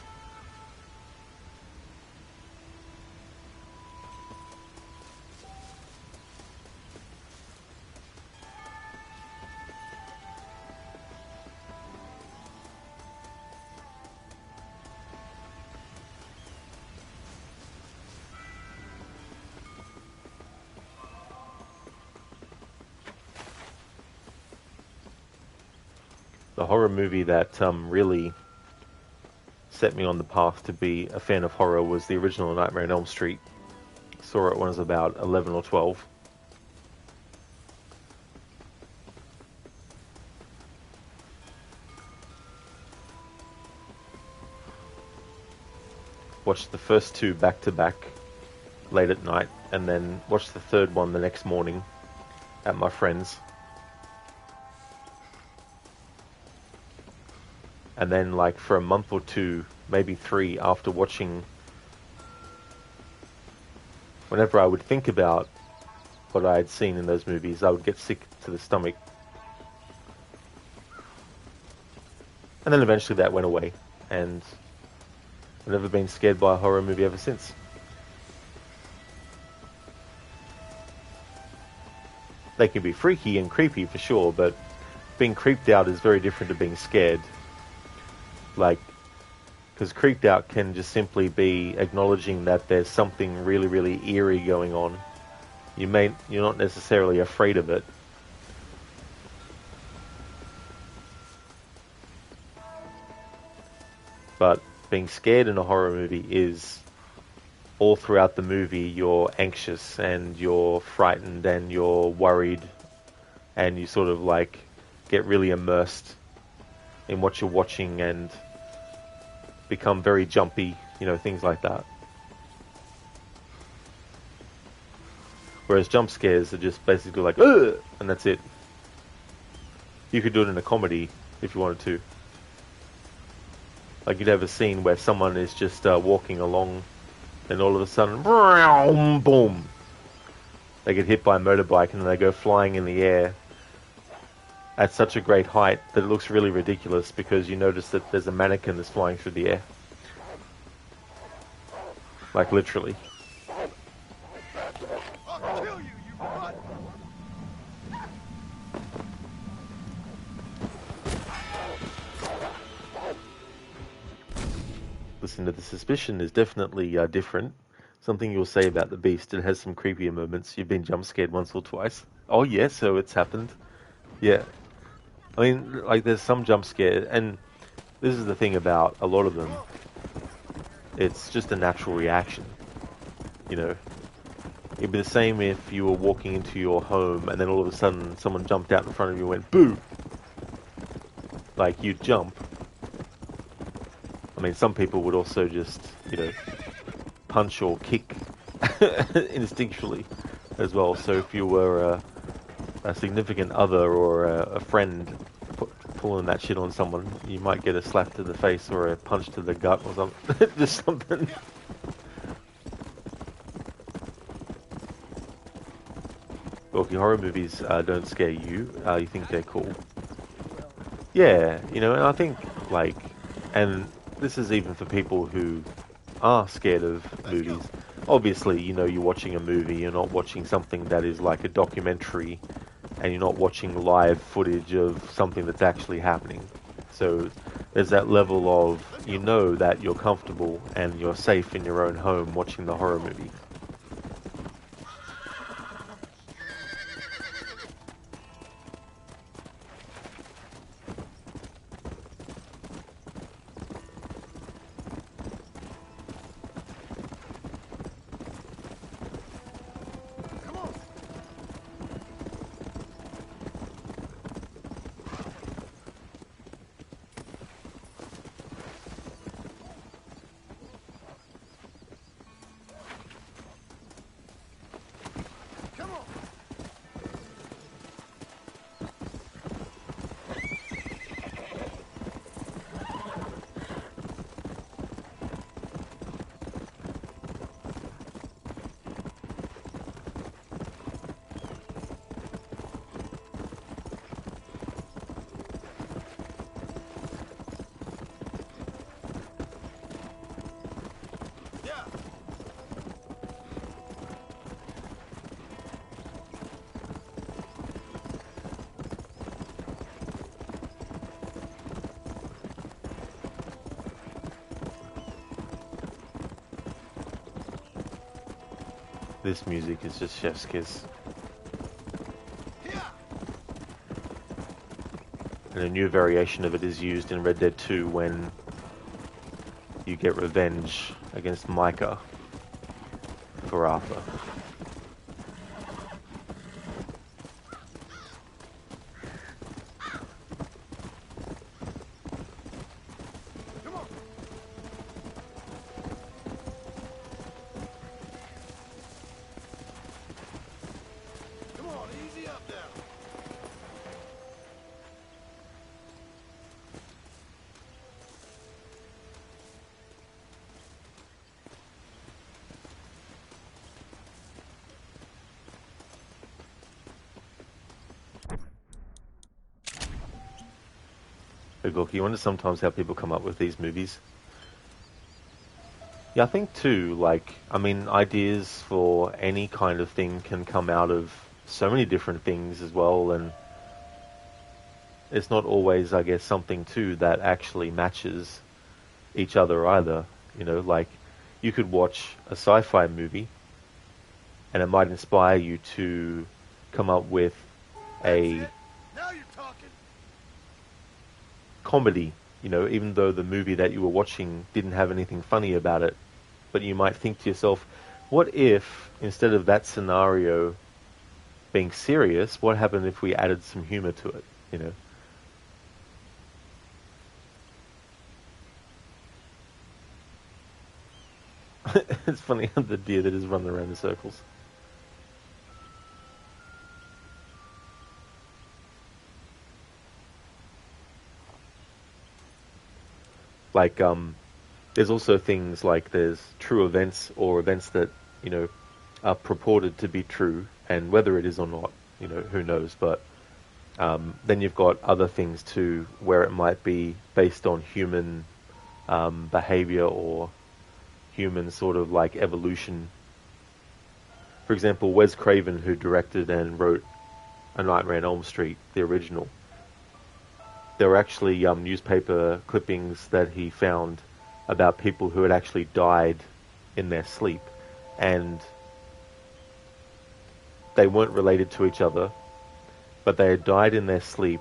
The horror movie that really set me on the path to be a fan of horror was the original Nightmare on Elm Street. Saw it when I was about 11 or 12. Watched the first two back to back late at night, and then watched the third one the next morning at my friend's. And then, like, for a month or two, maybe 3, after watching... Whenever I would think about what I had seen in those movies, I would get sick to the stomach. And then eventually that went away. And I've never been scared by a horror movie ever since. They can be freaky and creepy for sure, but being creeped out is very different to being scared. Like, because creeped out can just simply be acknowledging that there's something really, really eerie going on. You're not necessarily afraid of it. But being scared in a horror movie is all throughout the movie you're anxious and you're frightened and you're worried and you sort of like get really immersed in what you're watching and become very jumpy, things like that. Whereas jump scares are just basically like, ugh, and that's it. You could do it in a comedy if you wanted to. Like, you'd have a scene where someone is just walking along and all of a sudden, boom, they get hit by a motorbike and then they go flying in the air at such a great height that it looks really ridiculous because you notice that there's a mannequin that's flying through the air. Like, literally. I'll kill you, you butt! Listen to the suspicion is definitely different. Something you'll say about the Beast, it has some creepier moments. You've been jump scared once or twice. Oh yeah, so it's happened. Yeah. I mean, like, there's some jump scare, and this is the thing about a lot of them. It's just a natural reaction. It'd be the same if you were walking into your home and then all of a sudden someone jumped out in front of you and went, boo! Like, you'd jump. I mean, some people would also just, punch or kick instinctually as well. So if you were a significant other or a friend pulling that shit on someone, you might get a slap to the face or a punch to the gut or something. Just something. Rocky horror movies don't scare you. You think they're cool. Yeah, you know, and I think, like, and this is even for people who are scared of movies. Obviously, you know, you're watching a movie, you're not watching something that is like a documentary, and you're not watching live footage of something that's actually happening. So there's that level of, you know, that you're comfortable and you're safe in your own home watching the horror movie. This music is just chef's kiss. And a new variation of it is used in Red Dead 2 when you get revenge against Micah for Arthur. Gorky, you wonder sometimes how people come up with these movies. Yeah, I think too, like, I mean, ideas for any kind of thing can come out of so many different things as well, and it's not always, I guess, something too that actually matches each other either. You know, like, you could watch a sci-fi movie, and it might inspire you to come up with a comedy, you know, even though the movie that you were watching didn't have anything funny about it. But you might think to yourself, what if, instead of that scenario being serious, what happened if we added some humor to it, you know? It's funny, the deer that is running around in circles. Like, there's also things like there's true events or events that, you know, are purported to be true, and whether it is or not, you know, who knows, but then you've got other things too, where it might be based on human behavior or human sort of like evolution. For example, Wes Craven, who directed and wrote A Nightmare on Elm Street, the original, there were actually newspaper clippings that he found about people who had actually died in their sleep, and they weren't related to each other, but they had died in their sleep,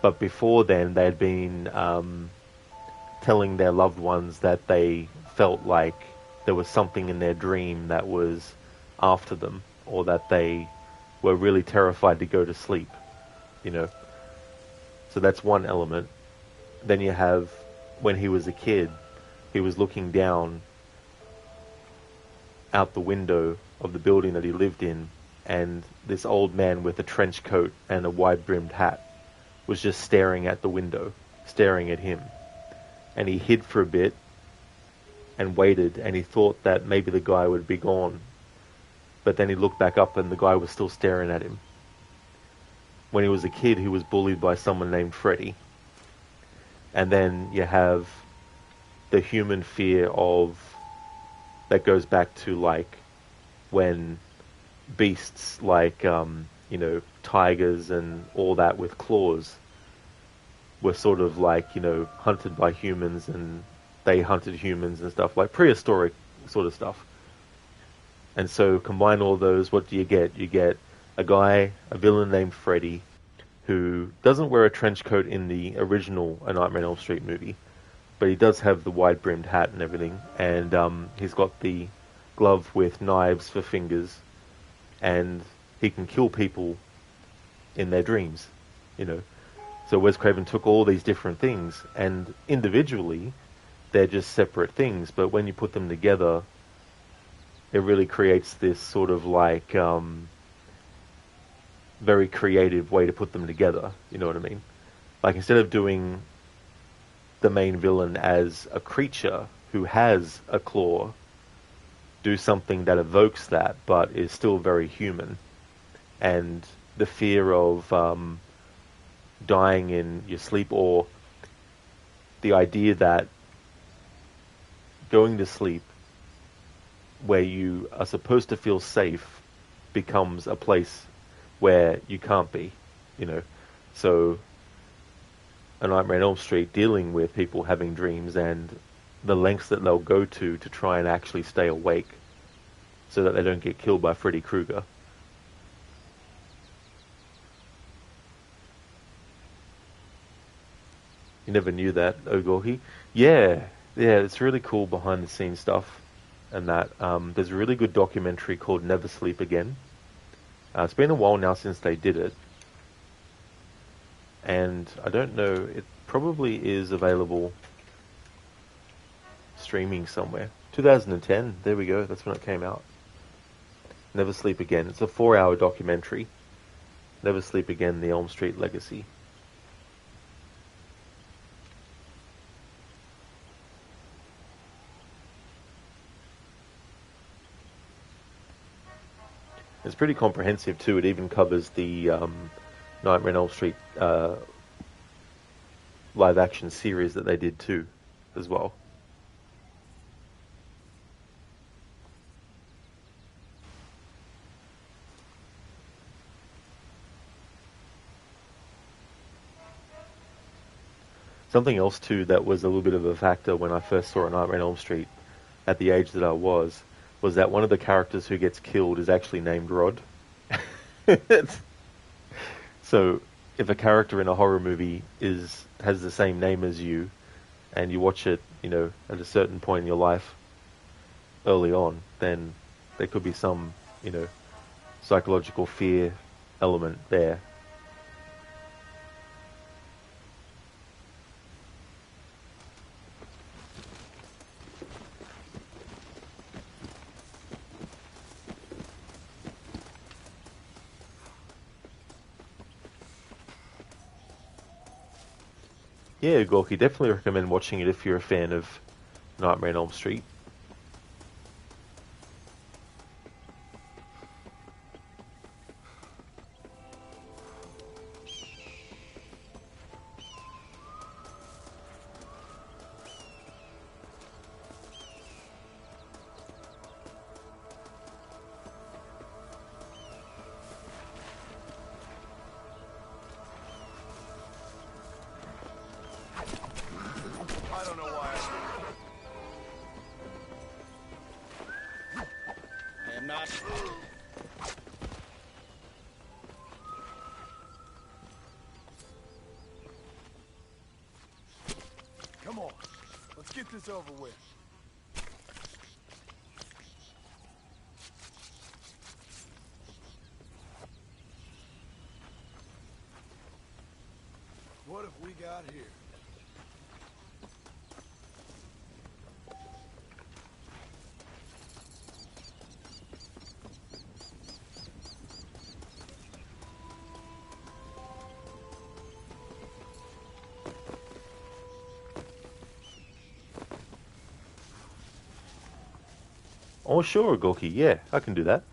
but before then they had been telling their loved ones that they felt like there was something in their dream that was after them, or that they were really terrified to go to sleep, you know. So that's one element. Then you have, when he was a kid, he was looking down out the window of the building that he lived in, and this old man with a trench coat and a wide-brimmed hat was just staring at the window, staring at him. And he hid for a bit and waited, and he thought that maybe the guy would be gone. But then he looked back up and the guy was still staring at him. When he was a kid, he was bullied by someone named Freddy. And then you have the human fear of, that goes back to like when beasts like, tigers and all that with claws were sort of like, hunted by humans, and they hunted humans and stuff, like prehistoric sort of stuff. And so combine all those, what do you get? You get a villain named Freddy, who doesn't wear a trench coat in the original A Nightmare on Elm Street movie, but he does have the wide-brimmed hat and everything, and he's got the glove with knives for fingers, and he can kill people in their dreams, So Wes Craven took all these different things, and individually, they're just separate things, but when you put them together, it really creates this sort of like very creative way to put them together, you know what I mean? Like, instead of doing the main villain as a creature who has a claw, do something that evokes that, but is still very human. And the fear of dying in your sleep, or the idea that going to sleep where you are supposed to feel safe becomes a place where you can't be, So A Nightmare on Elm Street dealing with people having dreams and the lengths that they'll go to try and actually stay awake so that they don't get killed by Freddy Krueger. You never knew that, Ogorhi? Yeah, it's really cool behind the scenes stuff. And that there's a really good documentary called Never Sleep Again. It's been a while now since they did it, and I don't know, it probably is available streaming somewhere. 2010, there we go, that's when it came out. Never Sleep Again. It's a 4-hour documentary. Never Sleep Again, The Elm Street Legacy. It's pretty comprehensive too. It even covers the Nightmare on Elm Street live action series that they did too, as well. Something else too that was a little bit of a factor when I first saw A Nightmare on Elm Street at the age that I was that one of the characters who gets killed is actually named Rod. So if a character in a horror movie has the same name as you, and you watch it, at a certain point in your life early on, then there could be some, psychological fear element there. Yeah, Gorky, definitely recommend watching it if you're a fan of Nightmare on Elm Street. I don't know why I am not. Come on, let's get this over with. What have we got here? Oh, sure, Gorky. Yeah, I can do that.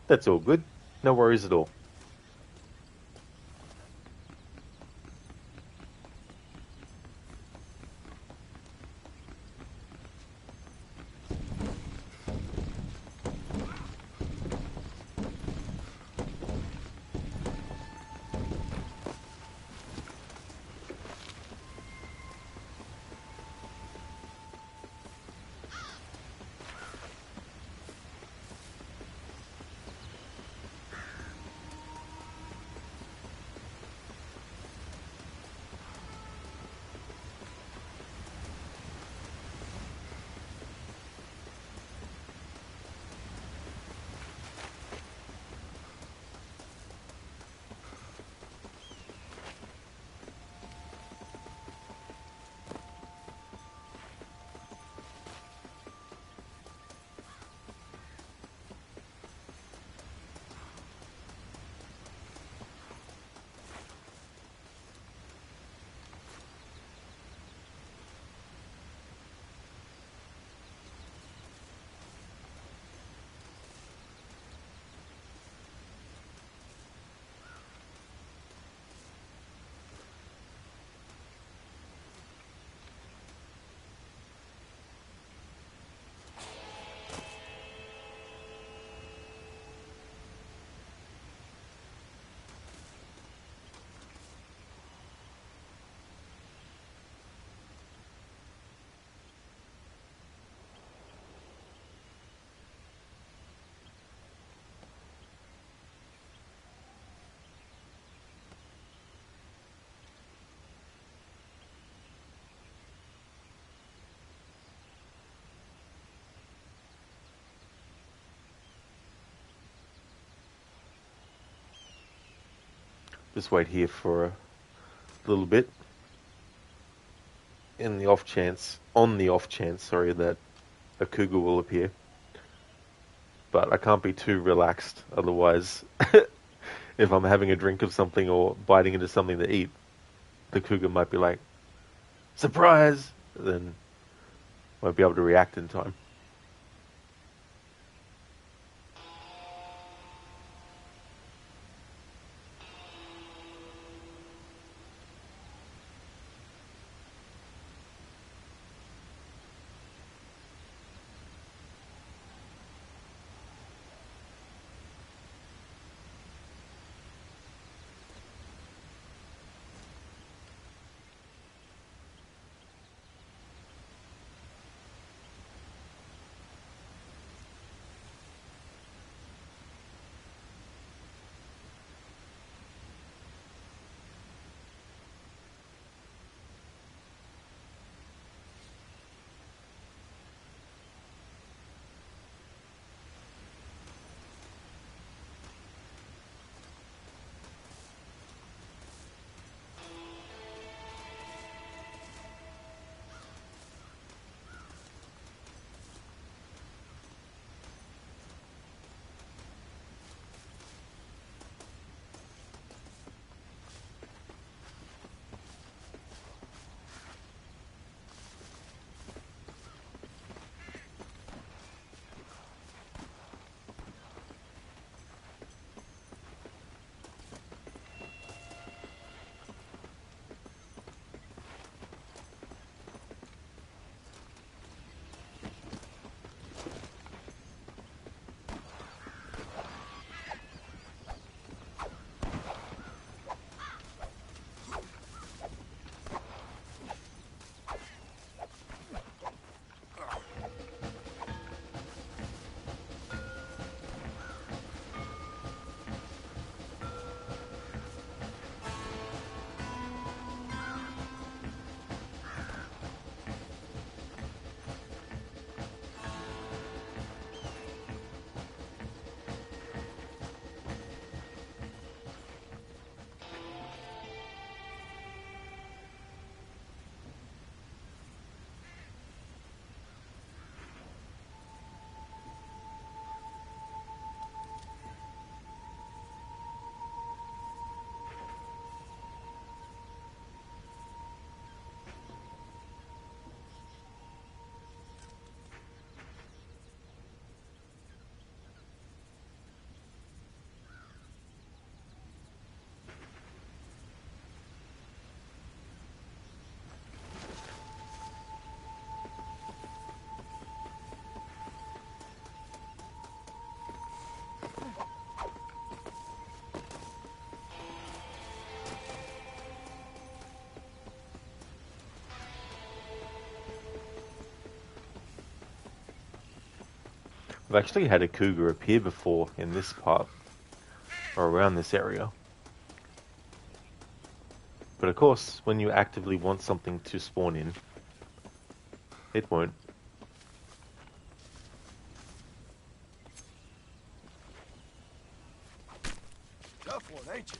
That's all good. No worries at all. Just wait here for a little bit. On the off chance, sorry, that a cougar will appear. But I can't be too relaxed, otherwise, if I'm having a drink of something or biting into something to eat, the cougar might be like, surprise! Then won't be able to react in time. I've actually had a cougar appear before in this part, or around this area. But of course, when you actively want something to spawn in, it won't. Tough one, ain't you?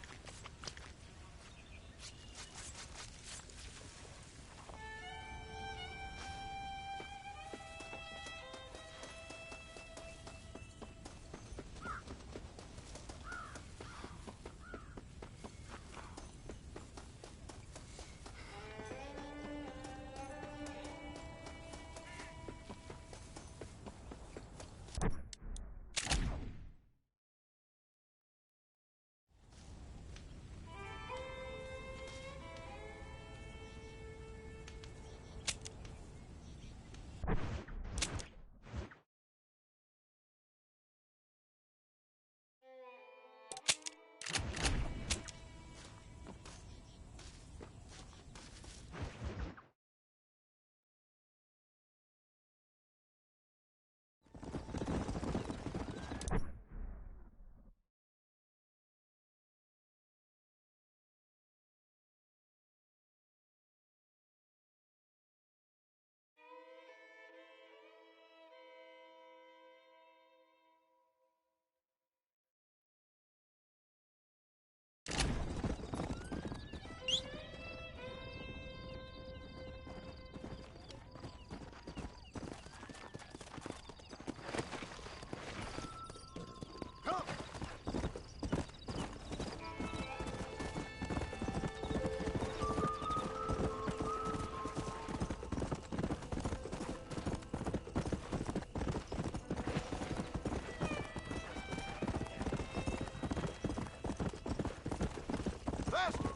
Faster!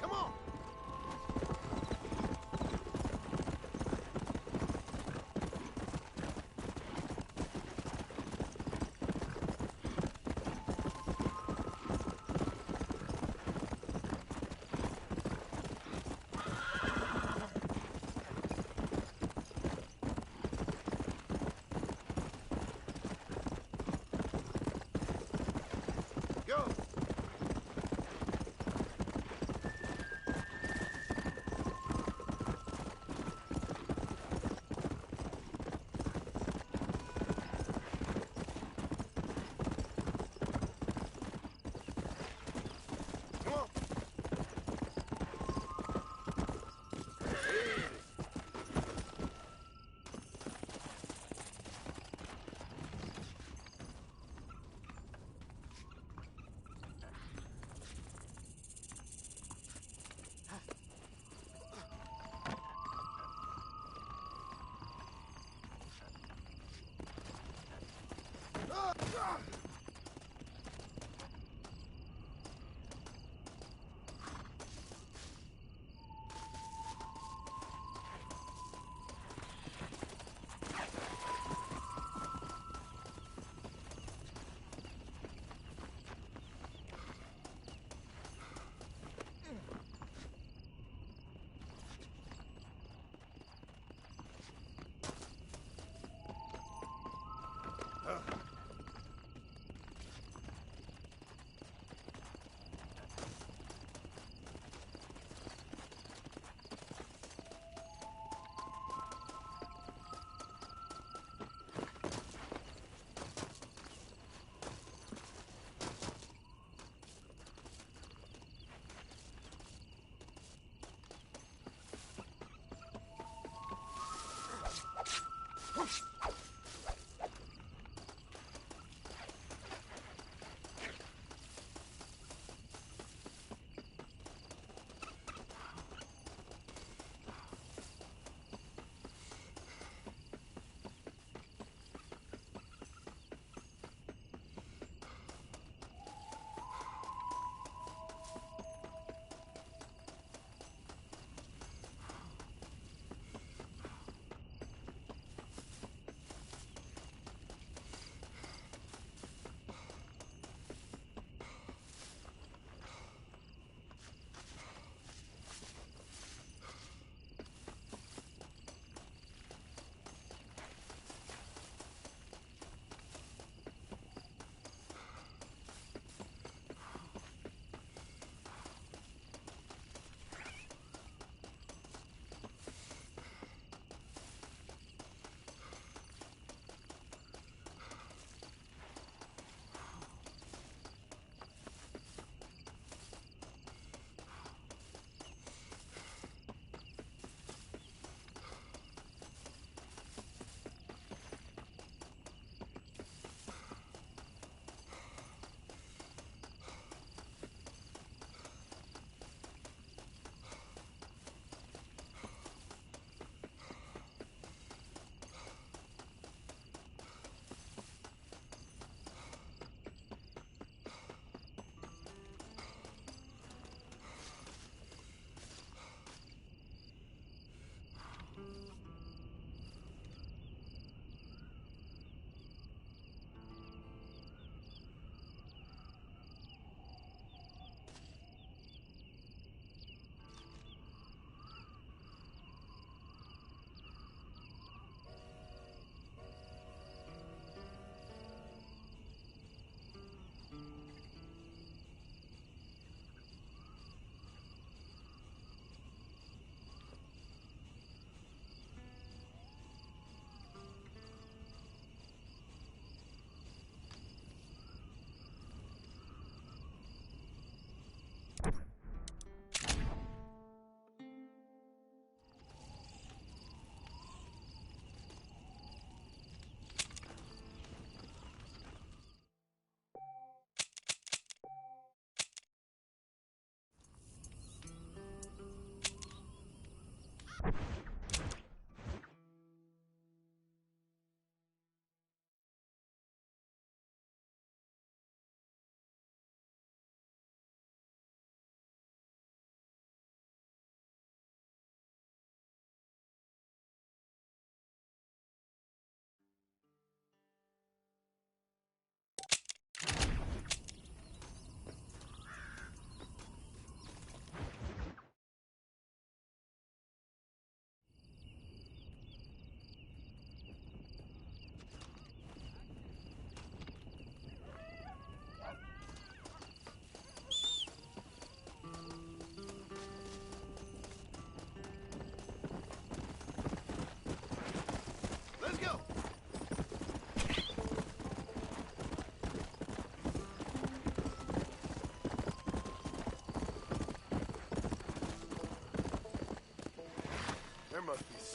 Come on! Go! Come on!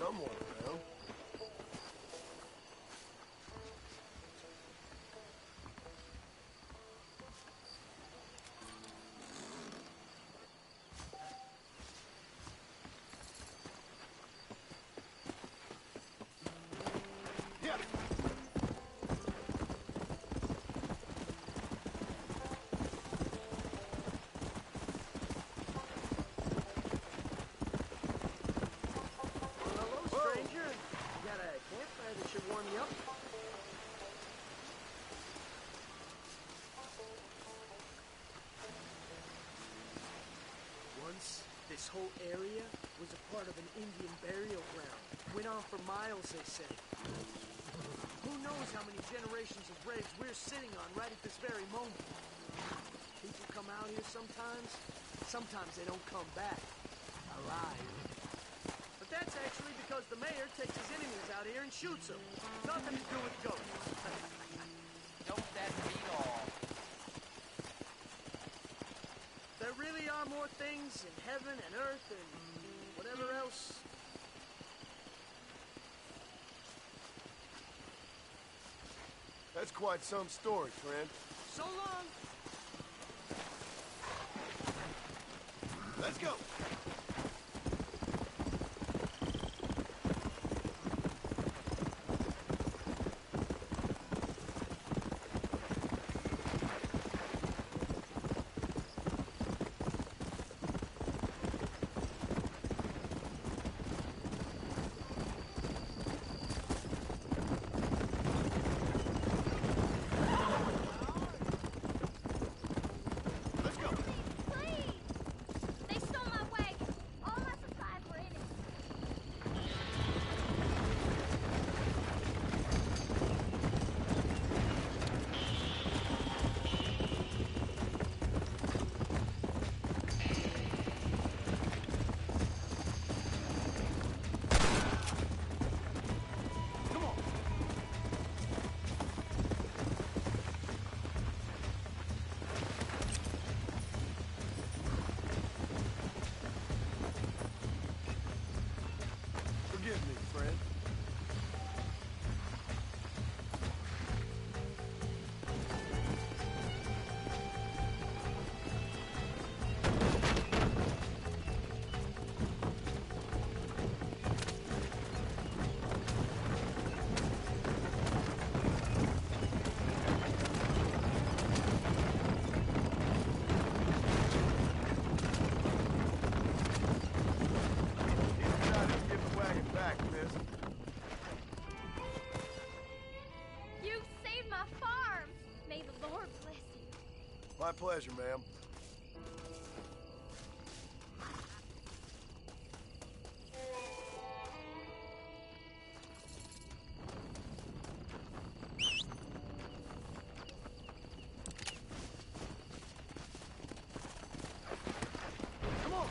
someone around. Yeah. Hello, stranger. You got a campfire that should warm you up? Once, this whole area was a part of an Indian burial ground. Went on for miles, they say. Who knows how many generations of graves we're sitting on right at this very moment. People come out here sometimes. Sometimes they don't come back alive. But that's actually because the mayor takes his enemies out here and shoots them. Nothing to do with ghosts. Don't that beat all? There really are more things in heaven and earth and whatever else. That's quite some story, Trent. So long. Let's go. Let's go. Please! They stole my wagon. All my supplies were in it. Come on. Forgive me, friend. He's trying to give the wagon back, miss. You saved my farm. May the Lord bless you. My pleasure, ma'am. Come on.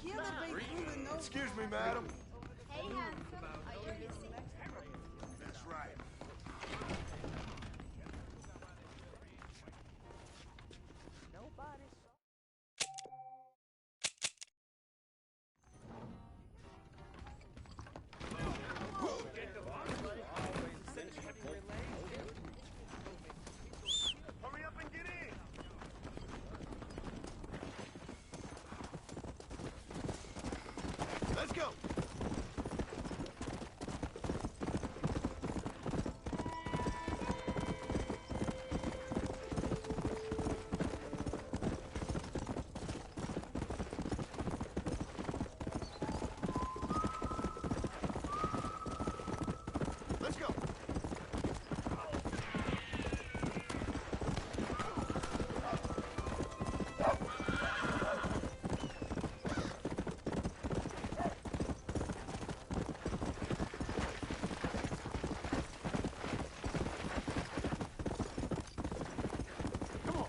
hear that they include in those. Excuse me, madam. Hey, handsome. Are you missing? That's right. Nobody saw. Hurry up and get in. Let's go. Let's go. Come on.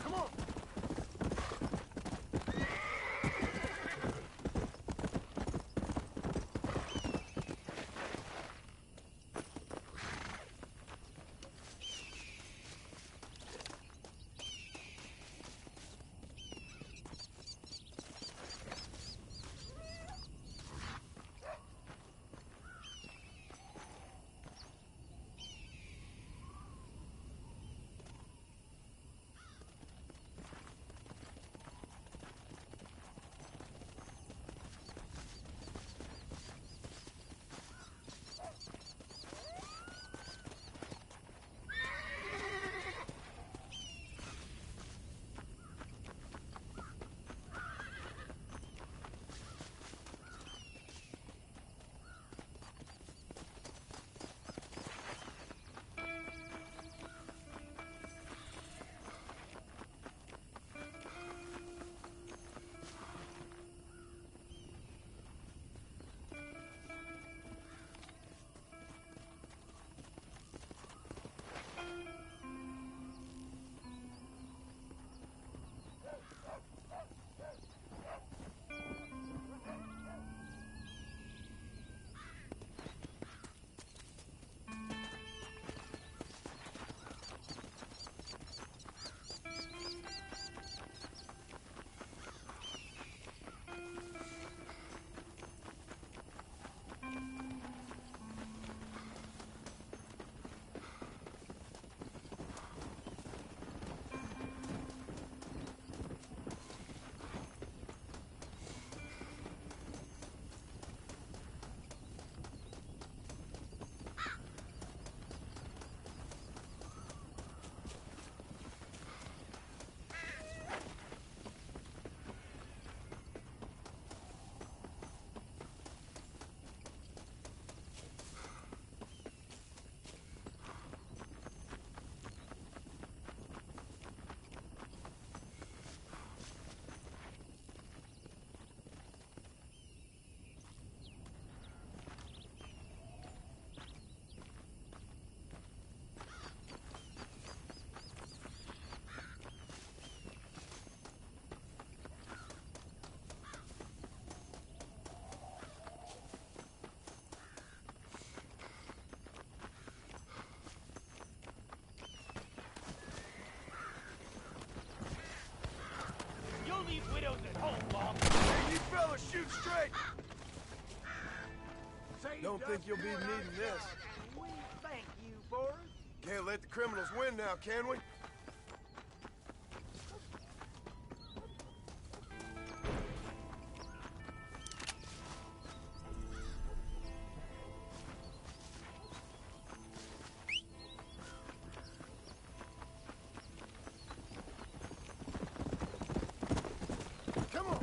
Come on. Leave widows at home, Bob. Hey, you fellas, shoot straight. Don't think you'll be needing this. We thank you for it. Can't let the criminals win now, can we? Come on.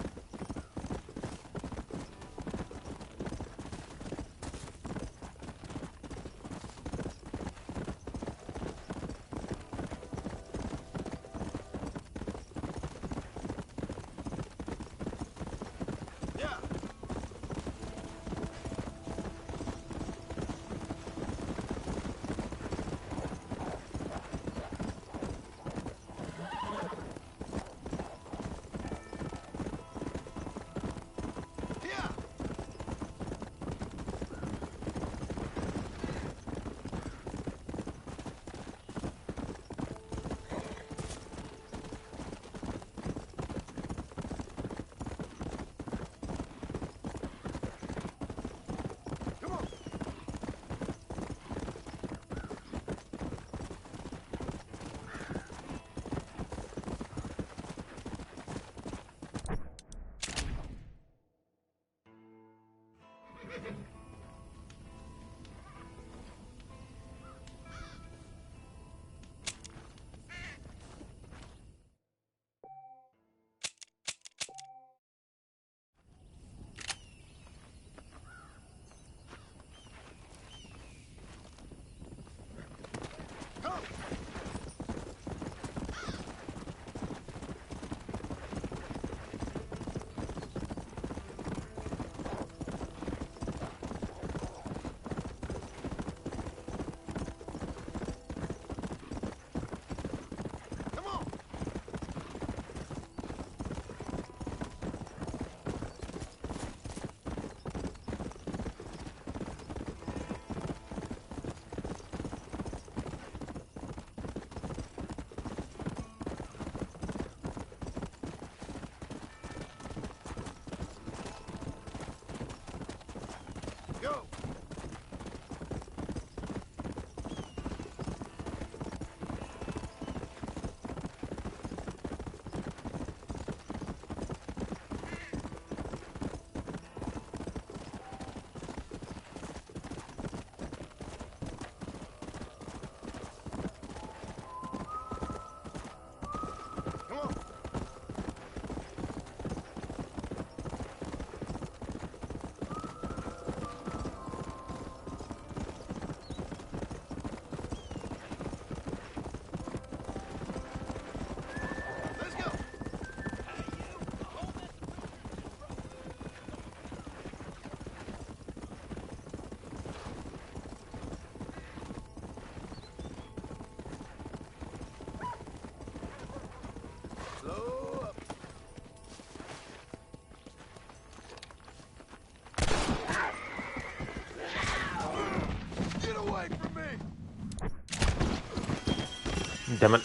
Damn it.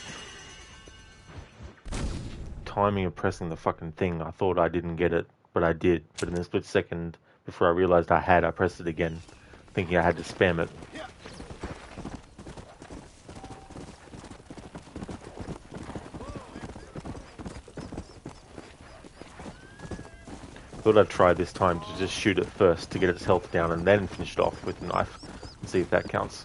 Timing of pressing the fucking thing, I thought I didn't get it, but I did. But in a split second, before I realized I had, I pressed it again, thinking I had to spam it. Thought I'd try this time to just shoot it first to get its health down and then finish it off with a knife and see if that counts.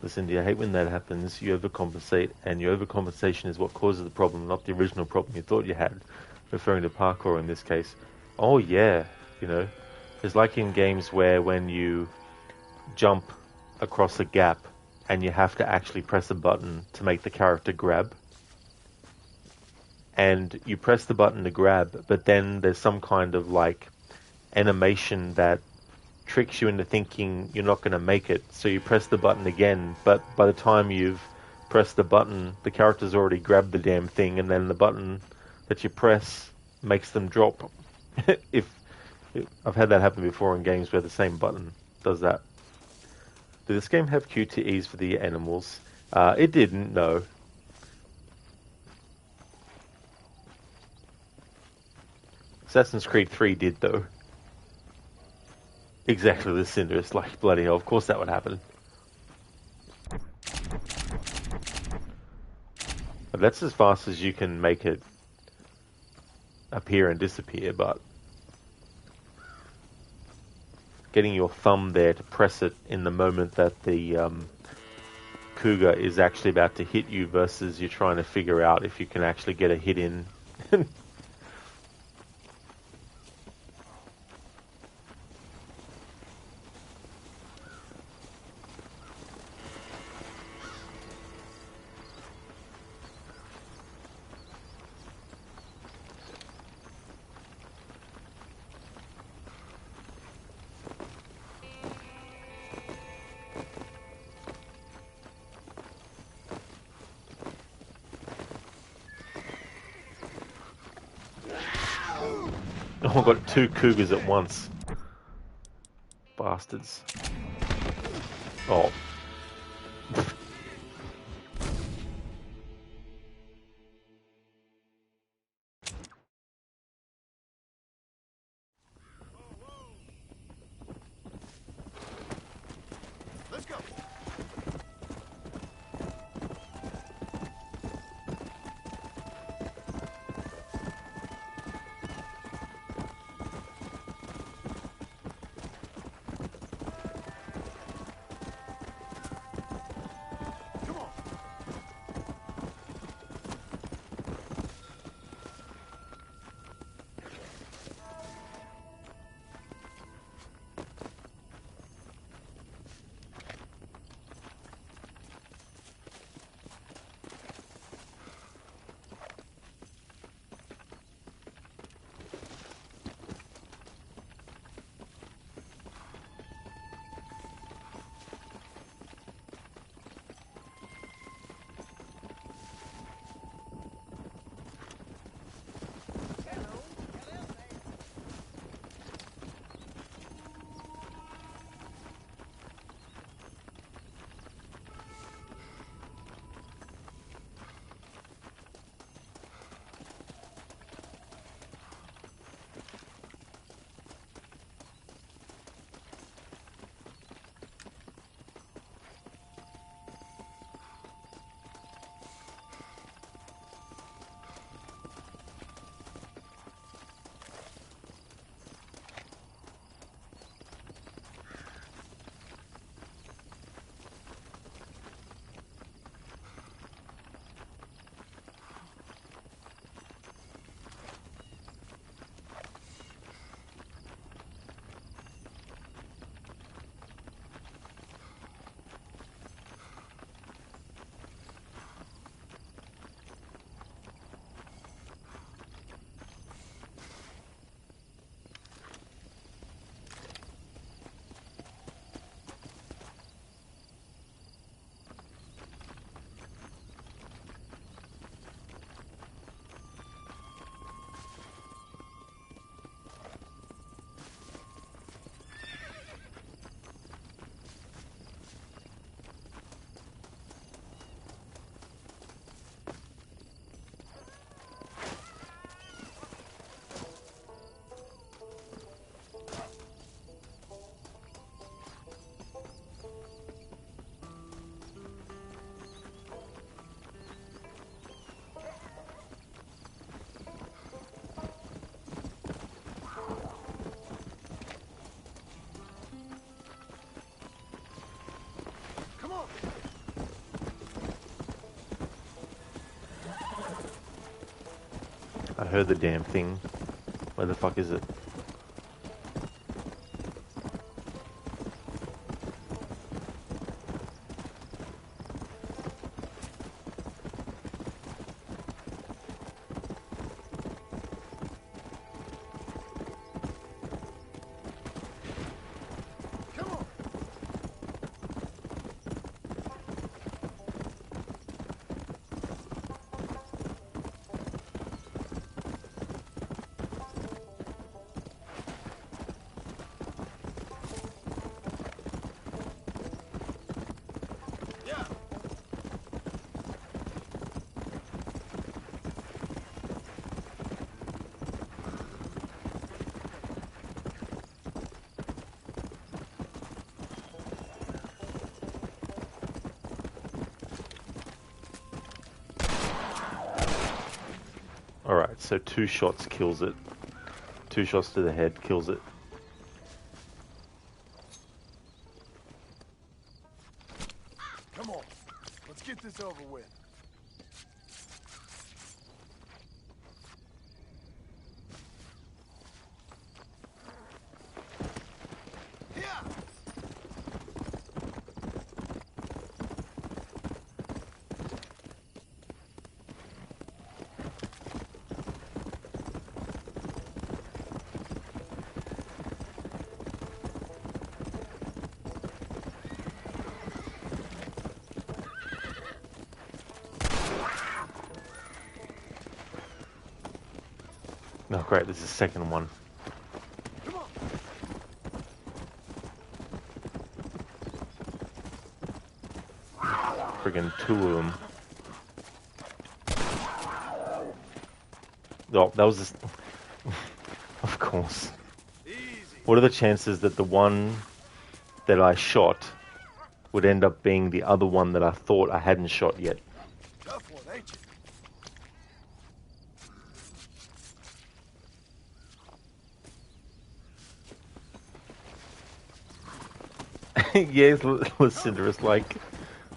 Listen, I hate when that happens. You overcompensate, and your overcompensation is what causes the problem, not the original problem you thought you had, referring to parkour in this case. Oh yeah, you know, it's like in games where when you jump across a gap and you have to actually press a button to make the character grab. And you press the button to grab, but then there's some kind of like animation that tricks you into thinking you're not going to make it, so you press the button again, but by the time you've pressed the button, the character's already grabbed the damn thing, and then the button that you press makes them drop. I've had that happen before in games where the same button does that. Did this game have QTEs for the animals? It didn't, no. Assassin's Creed 3 did, though. Exactly, the Cinder. It's like, bloody hell, of course that would happen. But that's as fast as you can make it appear and disappear, but getting your thumb there to press it in the moment that the cougar is actually about to hit you versus you're trying to figure out if you can actually get a hit in. Oh, I got two cougars at once. Bastards. Oh. Let's go. heard the damn thing. Where the fuck is it? Alright, so 2 shots kills it. 2 shots to the head kills it. Come on, let's get this over with. Oh great, this is the second one. Friggin' 2 of them. Oh, that was just... Of course. What are the chances that the one that I shot would end up being the other one that I thought I hadn't shot yet? Tough one, ain't you? Yes, Lucinda, it's like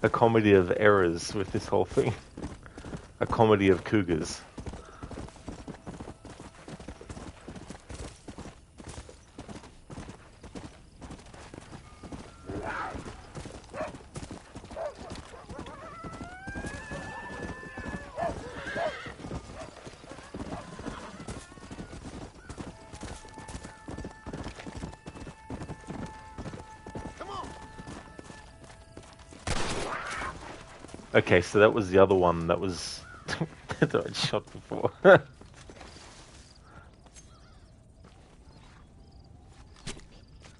a comedy of errors with this whole thing. A comedy of cougars. Okay, so that was the other one that was that I'd shot before.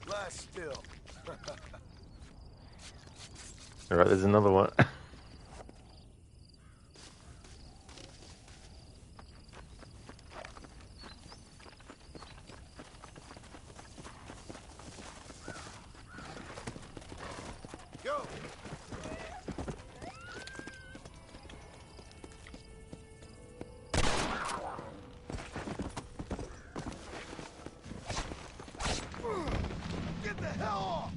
Last still. Alright, there's another one. Go. Get the hell off!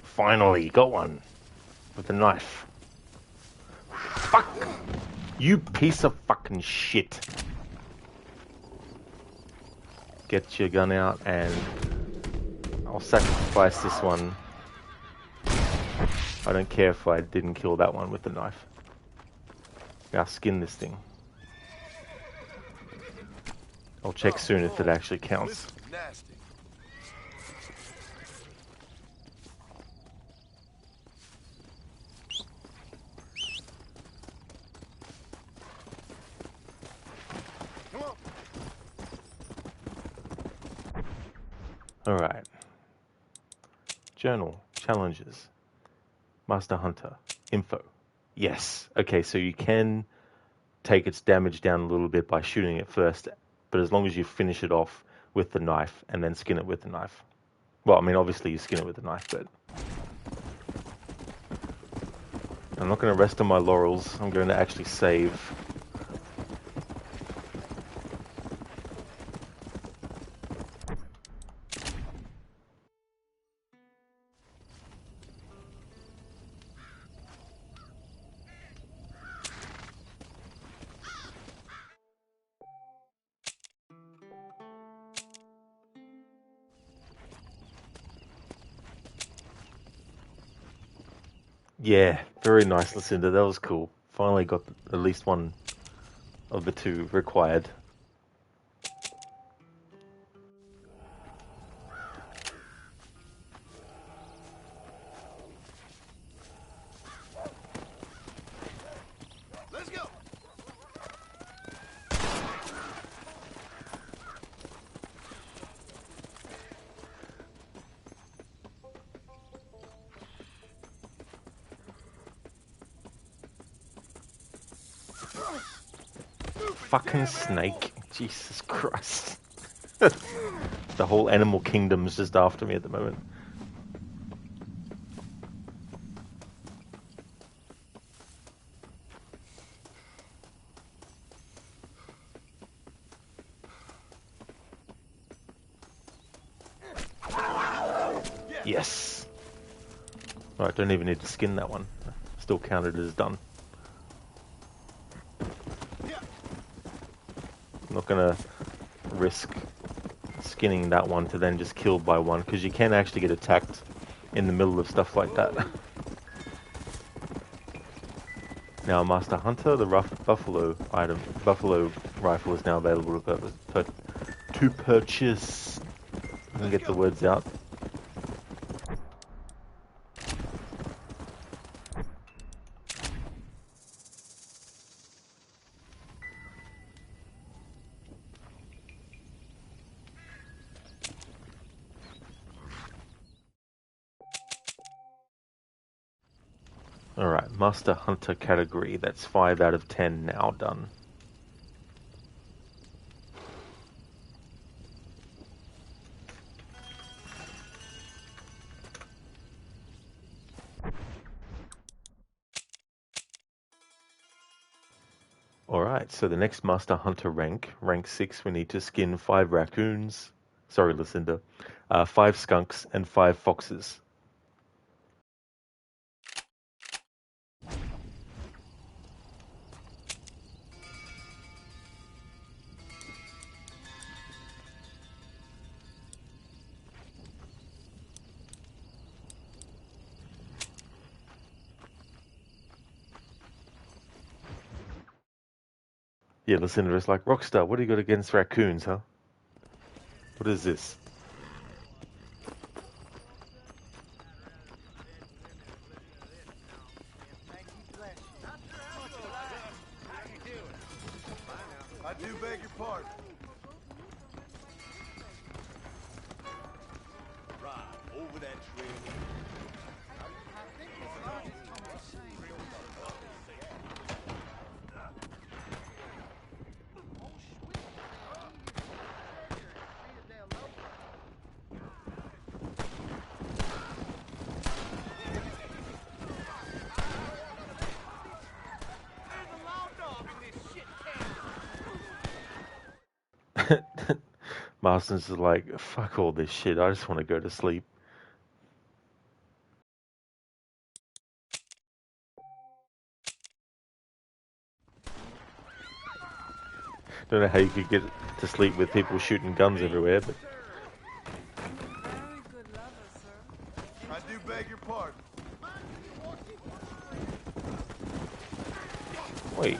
Finally, got one. With a knife. Fuck! You piece of fucking shit. Get your gun out and I'll sacrifice this one. I don't care if I didn't kill that one with the knife. I'll skin this thing. I'll check soon if it actually counts. Nasty. Alright. Journal. Challenges. Master Hunter. Info. Yes. Okay, so you can take its damage down a little bit by shooting it first, but as long as you finish it off with the knife and then skin it with the knife. Well, I mean, obviously you skin it with the knife, but... I'm not going to rest on my laurels. I'm going to actually save. Yeah, very nice, Lucinda. That was cool. Finally got at least one of the two required. Let's go. Fucking snake. Jesus Christ. The whole animal kingdom's just after me at the moment. Yes. Alright, don't even need to skin that one. Still counted as done. I'm not gonna risk skinning that one to then just killed by one, because you can actually get attacked in the middle of stuff like that. Now, Master Hunter, the buffalo rifle is now available to purchase. I'm gonna get the words out. Alright, Master Hunter category, that's 5 out of 10 now done. Alright, so the next Master Hunter rank 6, we need to skin 5 raccoons, sorry Lucinda, 5 skunks and 5 foxes. Yeah, Lucinda is like, Rockstar, what do you got against raccoons, huh? What is this? I do beg your pardon. Right, over that trail. Marston's is like, fuck all this shit, I just want to go to sleep. Don't know how you could get to sleep with people shooting guns everywhere, but... I do beg your pardon. Wait.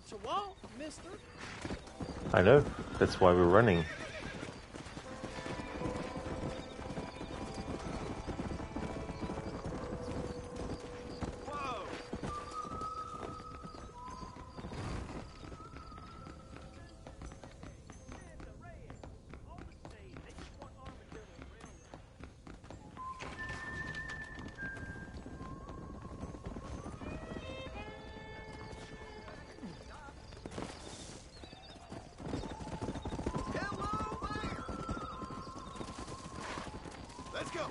to walk, mister. I know. That's why we're running. Let's go.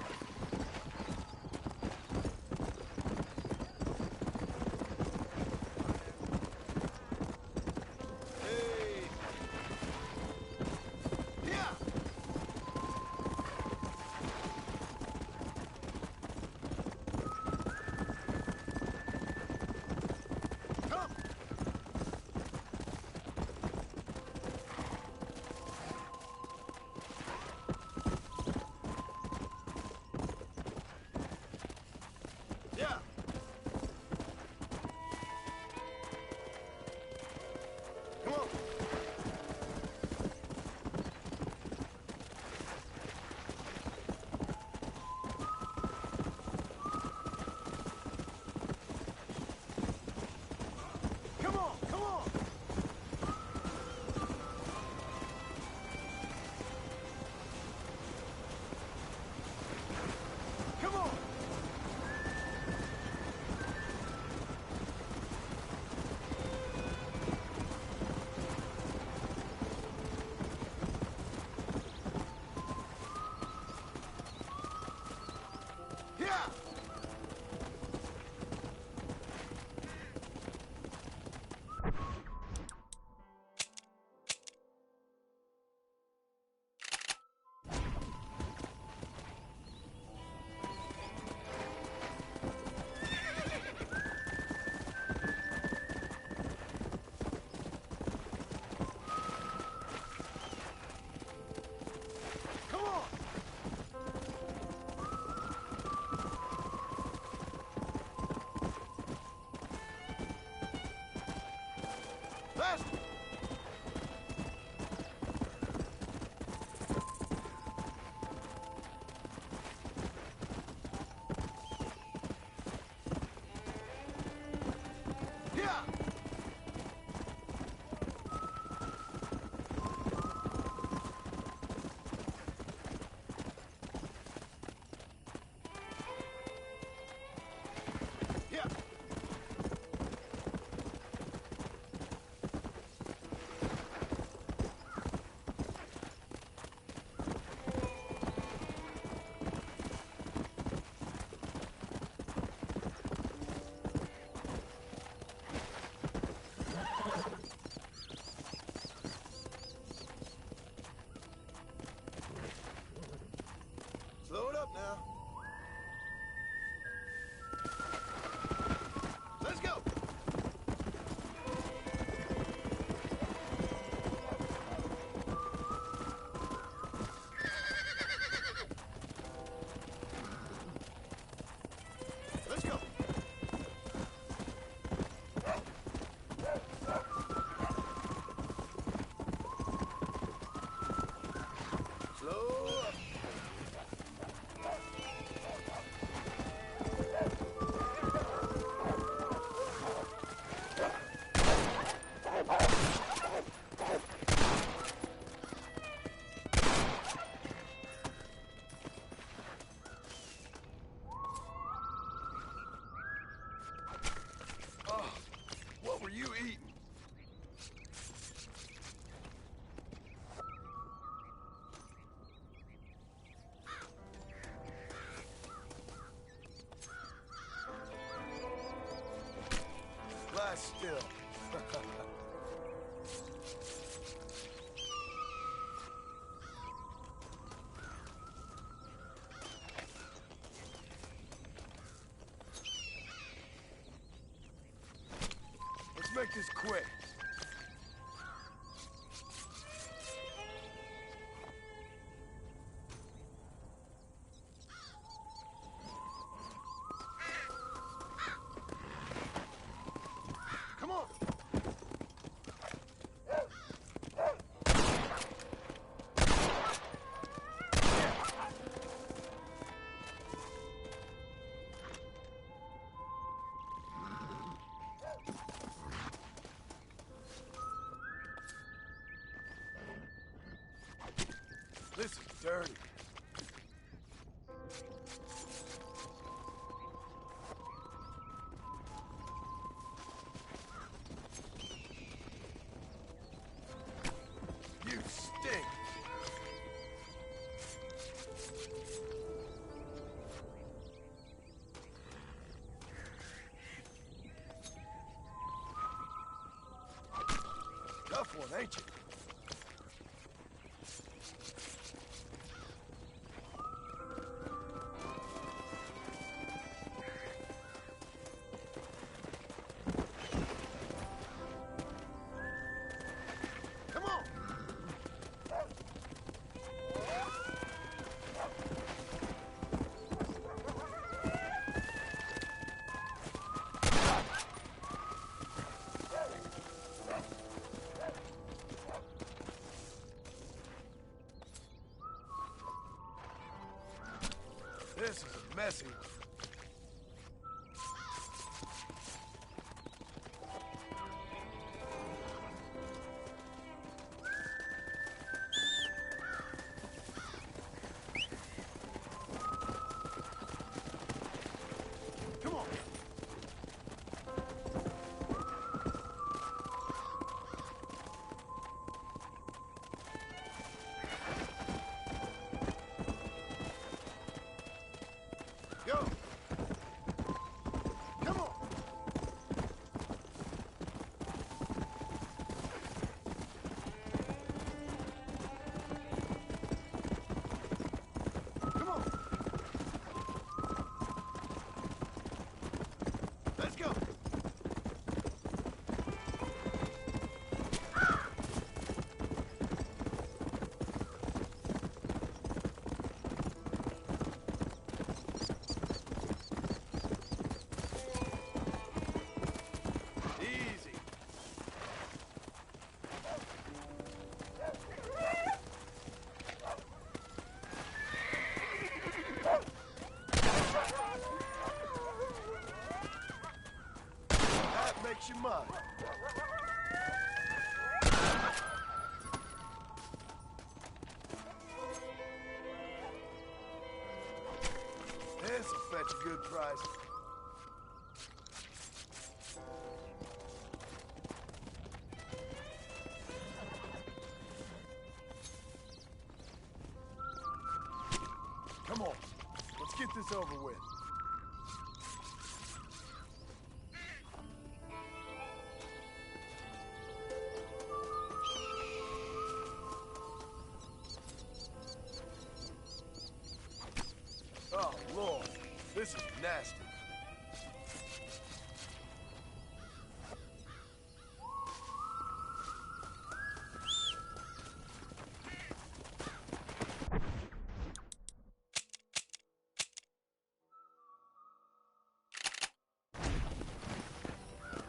Hey. Yeah. Come. Yeah. Come on. Come on, come on. Come on. Yeah. Come on. Faster. Yeah. Yeah. Slow it up now. Let's go. Let's go. Slow up. Oh, what were you eating? Lie still. Let's make this quick. Come on. dirty. You stink. Tough one, ain't you? Come on. This is a messy one. Come on. Go. Come on. Come on. Let's go. Easy. That makes you mine. This'll fetch a good price. Come on, let's get this over with. Oh, Lord, this is nasty.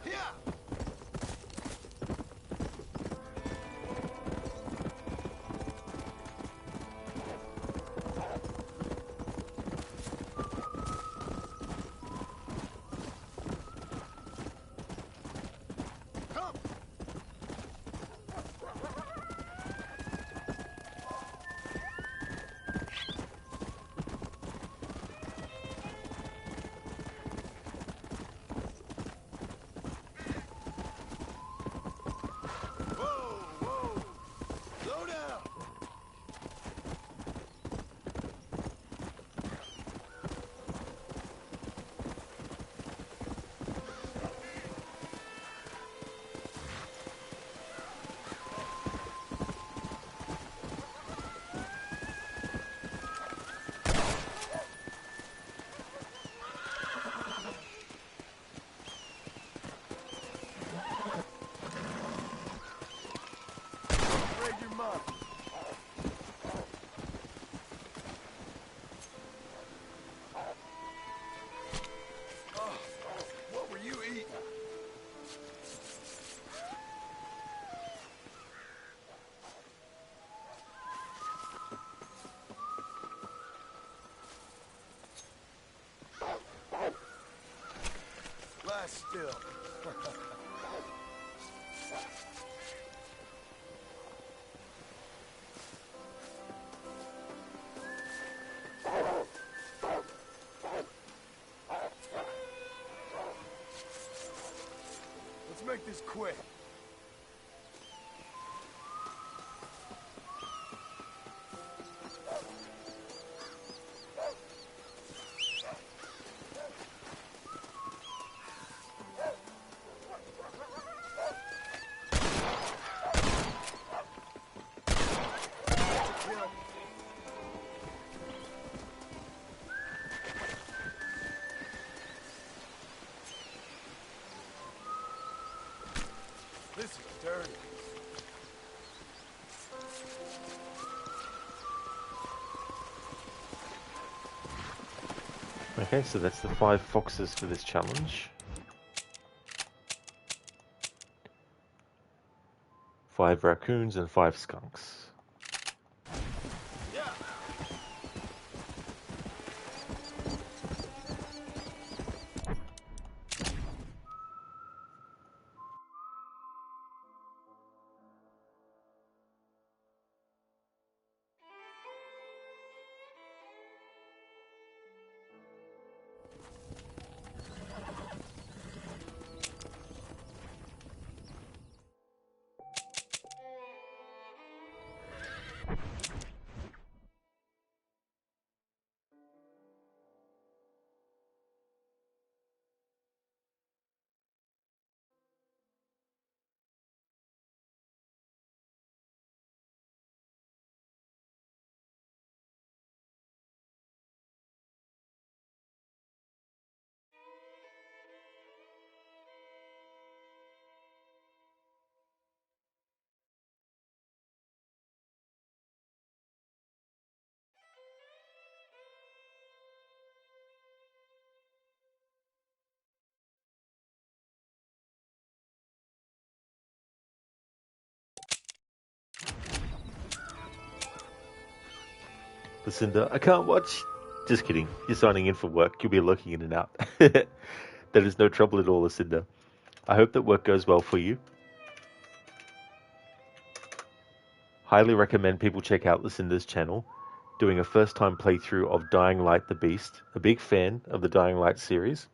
Yeah. Come. Whoa, whoa. Slow down. Afraid you're mine. Oh, what were you eating? Lie still. make this quick. This is dirty. Okay, so that's the 5 foxes for this challenge. 5 raccoons and 5 skunks. Lucinda, I can't watch. Just kidding. You're signing in for work. You'll be looking in and out. That is no trouble at all, Lucinda. I hope that work goes well for you. Highly recommend people check out Lucinda's channel, doing a first-time playthrough of Dying Light the Beast. A big fan of the Dying Light series.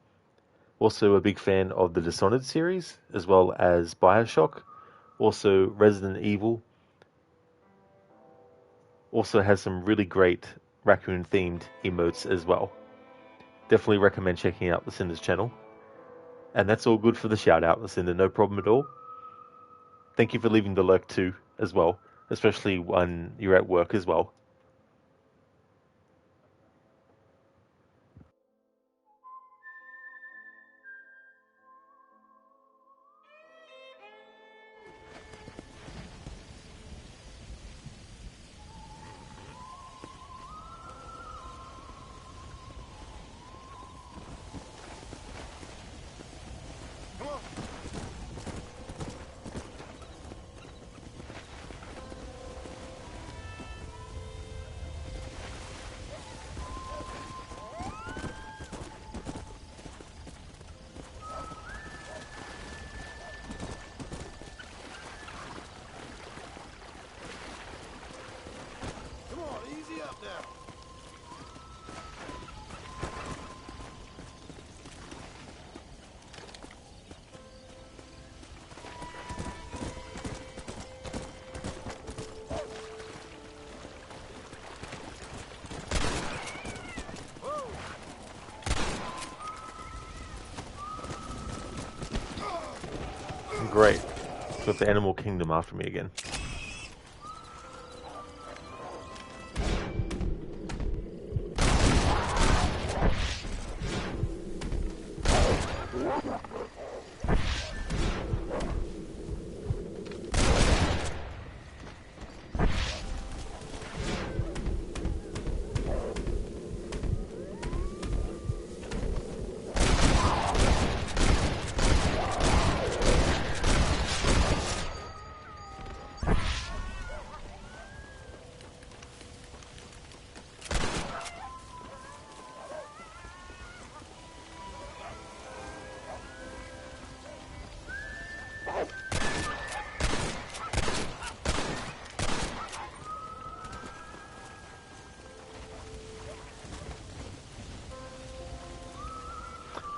Also a big fan of the Dishonored series, as well as Bioshock. Also Resident Evil. Also has some really great raccoon-themed emotes as well. Definitely recommend checking out Lucinda's channel. And that's all good for the shout-out, Lucinda. No problem at all. Thank you for leaving the lurk too, as well. Especially when you're at work as well. Great. Got the Animal Kingdom after me again.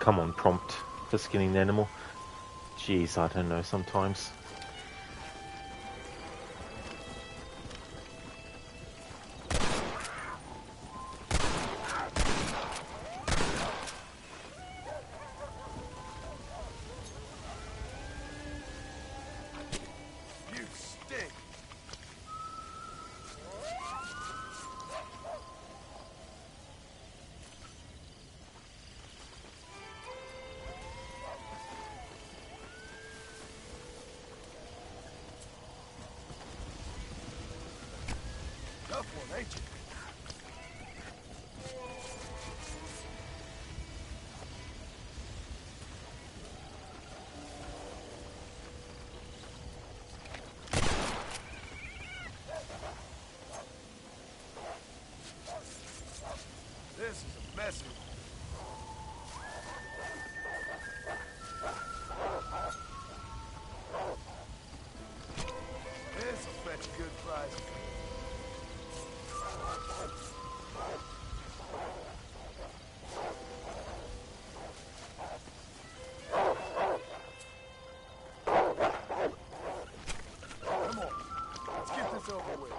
Come on, prompt for skinning the animal. Jeez, I don't know sometimes. You stink. Tough one, ain't you? This is a messy one. This'll fetch a good price. Come on, let's get this over with.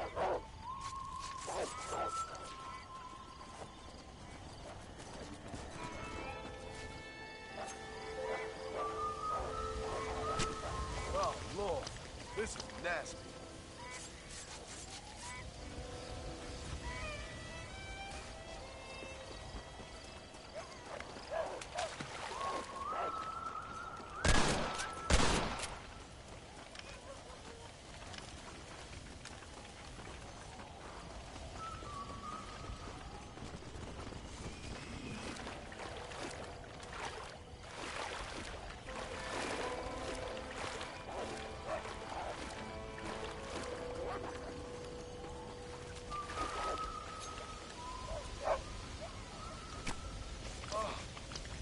Oh, Lord, this is nasty.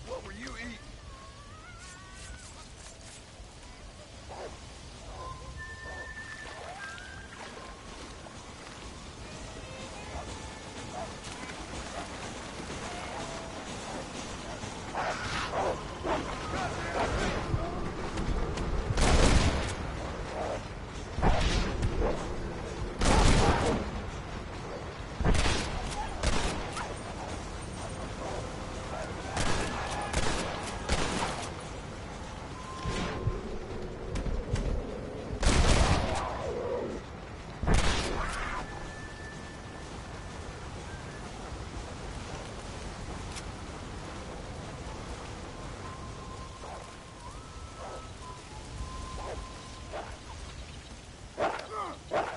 What were you eating?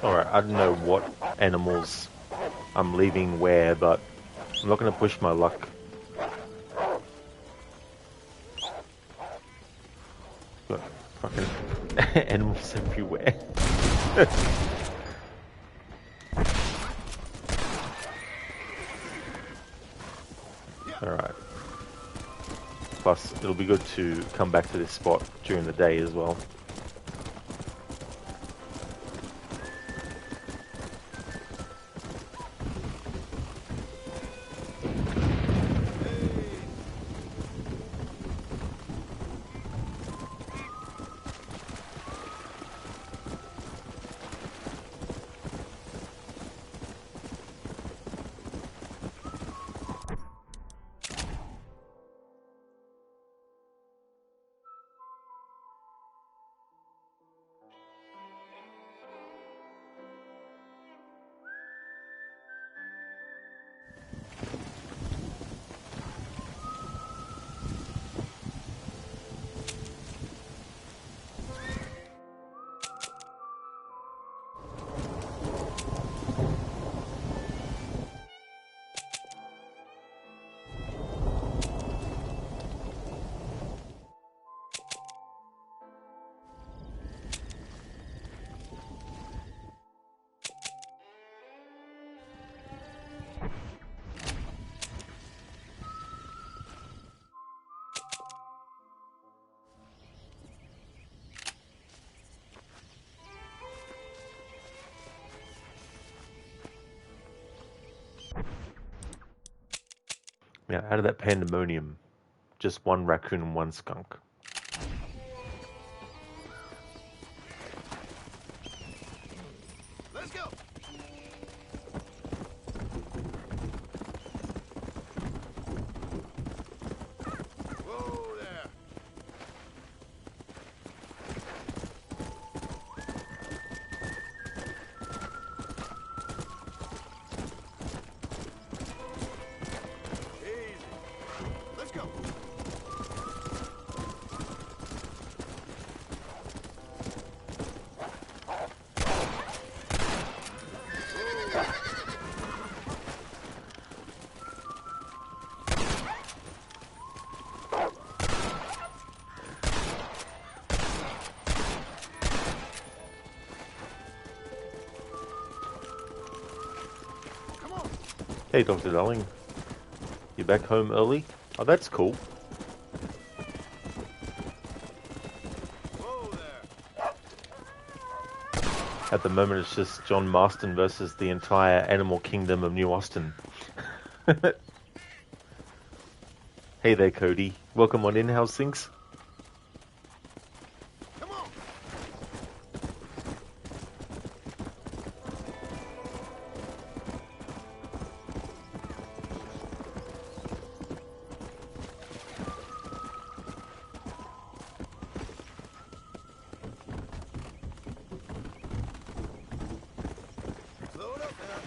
Alright, I don't know what animals I'm leaving where, but I'm not going to push my luck. Got fucking animals everywhere. Alright. Plus, it'll be good to come back to this spot during the day as well. Yeah, out of that pandemonium, just one raccoon and one skunk. Hey, Dr. Darling. You back home early? Oh, that's cool. Whoa there. At the moment, it's just John Marston versus the entire animal kingdom of New Austin. Hey there, Cody. Welcome on in. How's things? Come on. Slow it up now.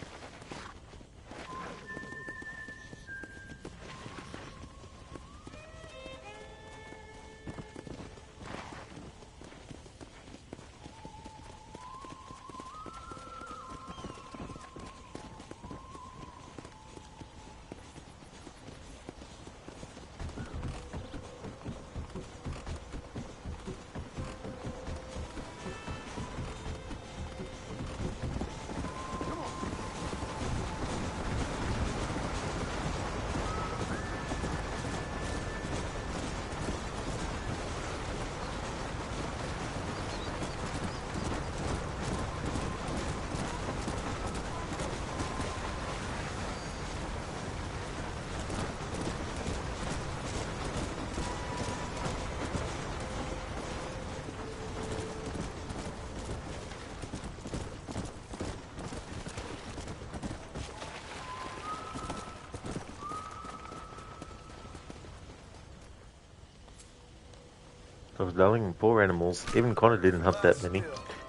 Dr. Darling, poor animals. Even Connor didn't hunt that many.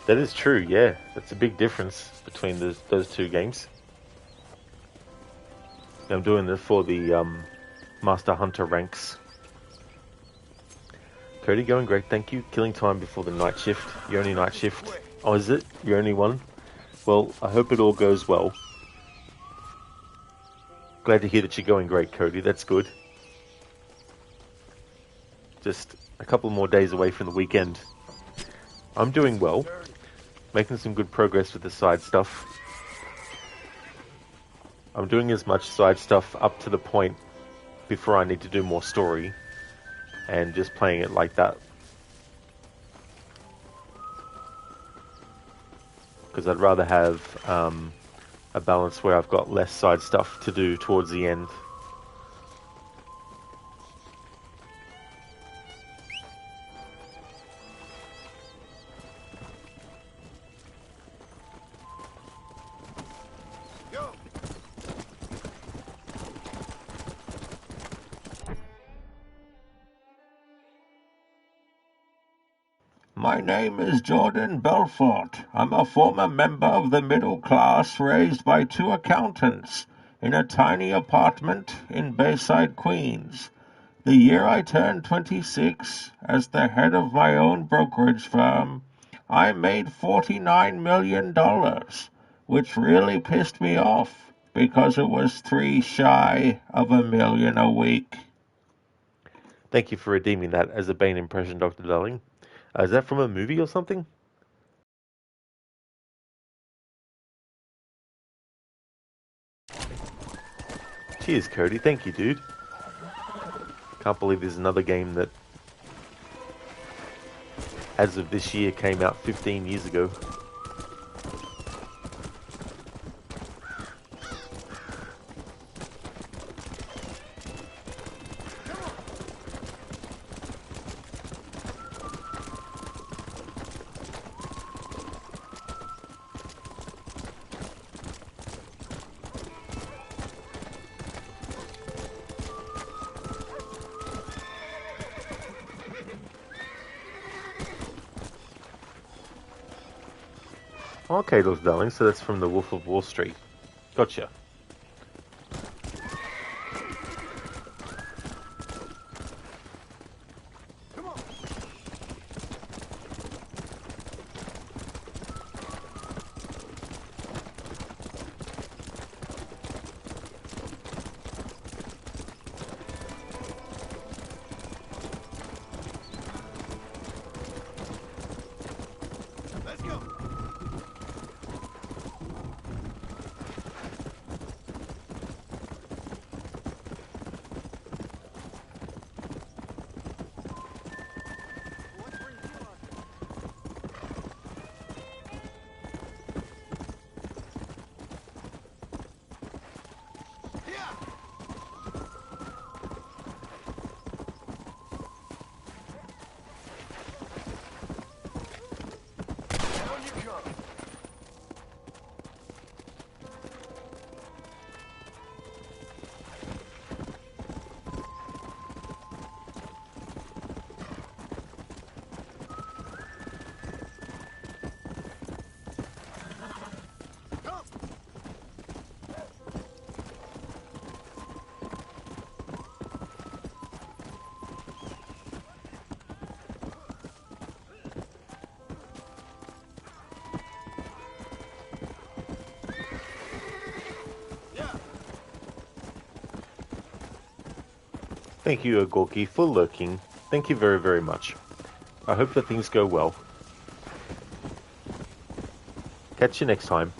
That is true, yeah. That's a big difference between those two games. I'm doing this for the Master Hunter ranks. Cody, going great, thank you. Killing time before the night shift. Your only night shift. Oh, is it? Your only one? Well, I hope it all goes well. Glad to hear that you're going great, Cody. That's good. Just a couple more days away from the weekend. I'm doing well. Making some good progress with the side stuff. I'm doing as much side stuff up to the point before I need to do more story. And just playing it like that. Because I'd rather have a balance where I've got less side stuff to do towards the end. Go. My name is Jordan Belfort. I'm a former member of the middle class raised by two accountants in a tiny apartment in Bayside, Queens. The year I turned 26, as the head of my own brokerage firm, I made $49 million, which really pissed me off because it was 3 shy of $1 million a week. Thank you for redeeming that as a Bane impression, Dr. Darling. Is that from a movie or something? Cheers, Cody. Thank you, dude. Can't believe there's another game that, as of this year, came out 15 years ago. Okay, those darlings, so that's from the Wolf of Wall Street. Gotcha. Let's go. Thank you, Agorki, for lurking. Thank you very, very much. I hope that things go well. Catch you next time.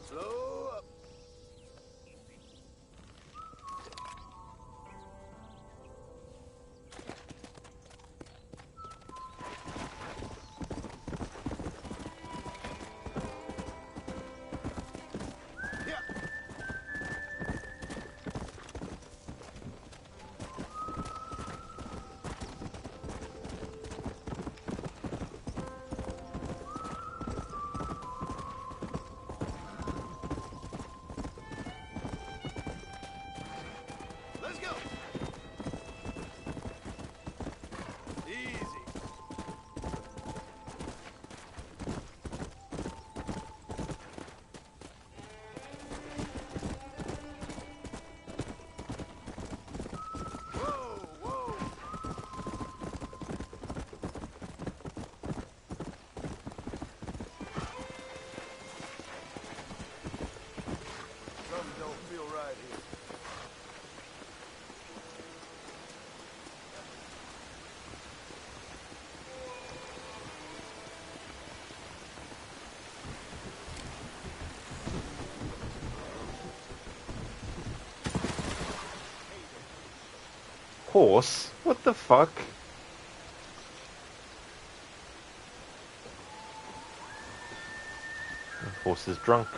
Slow up. Yeah. Let's go. Easy. Whoa, whoa. Something don't feel right here. Horse? What the fuck? The horse is drunk.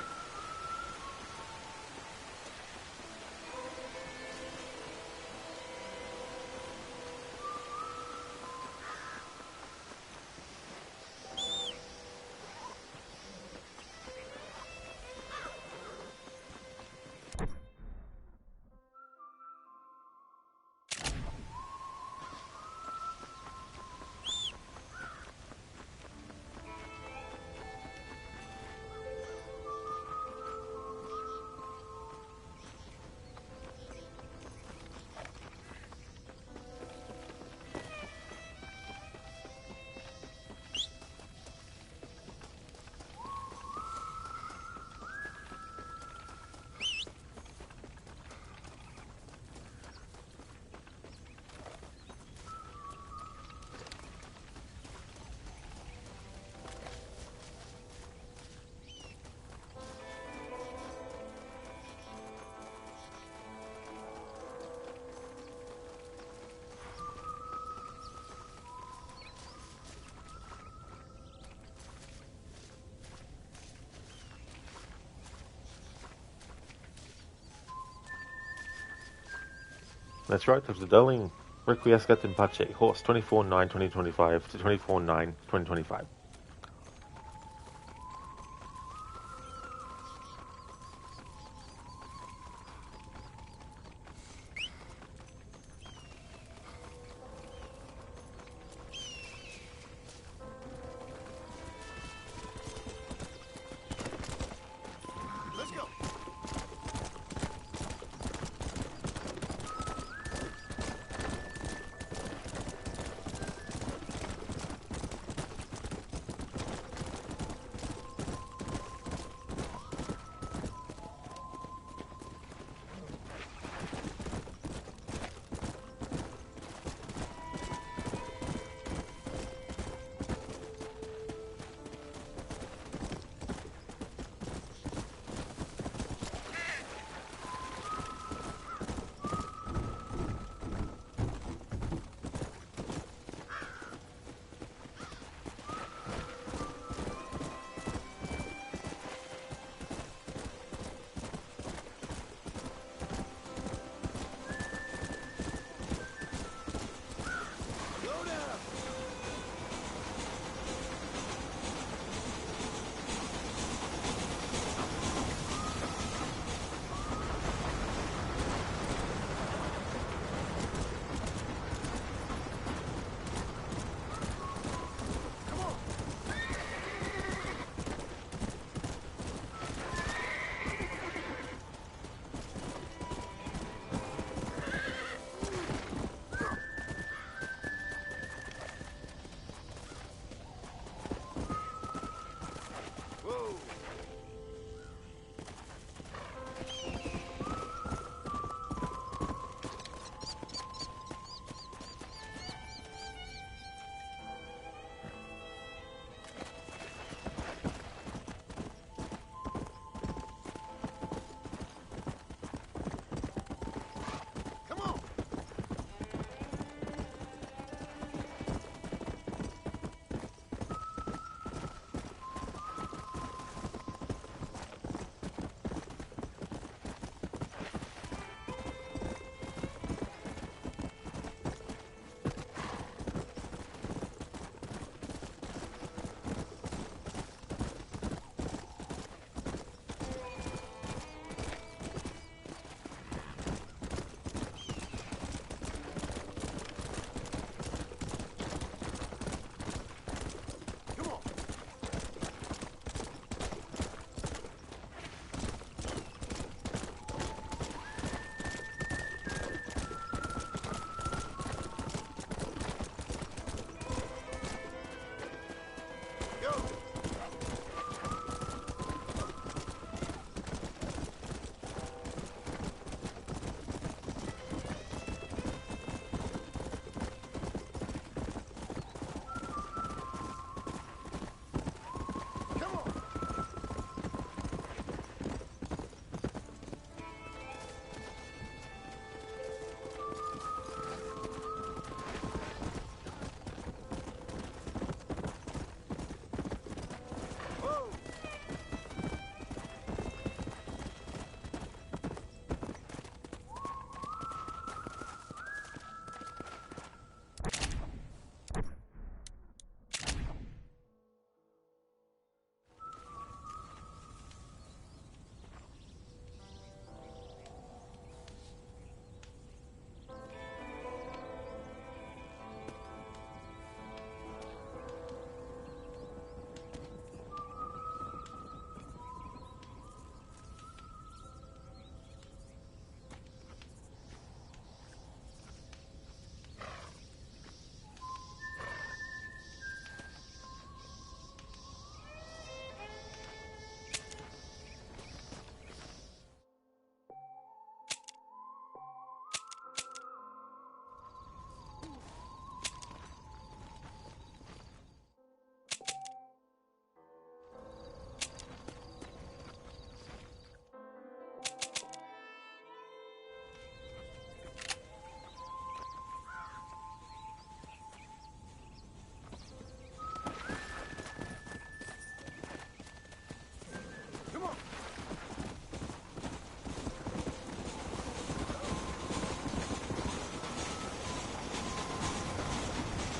That's right, Dr. Darling. Requiescat in Pace. Horse 24-9-2025 to 24-9-2025. Let's go.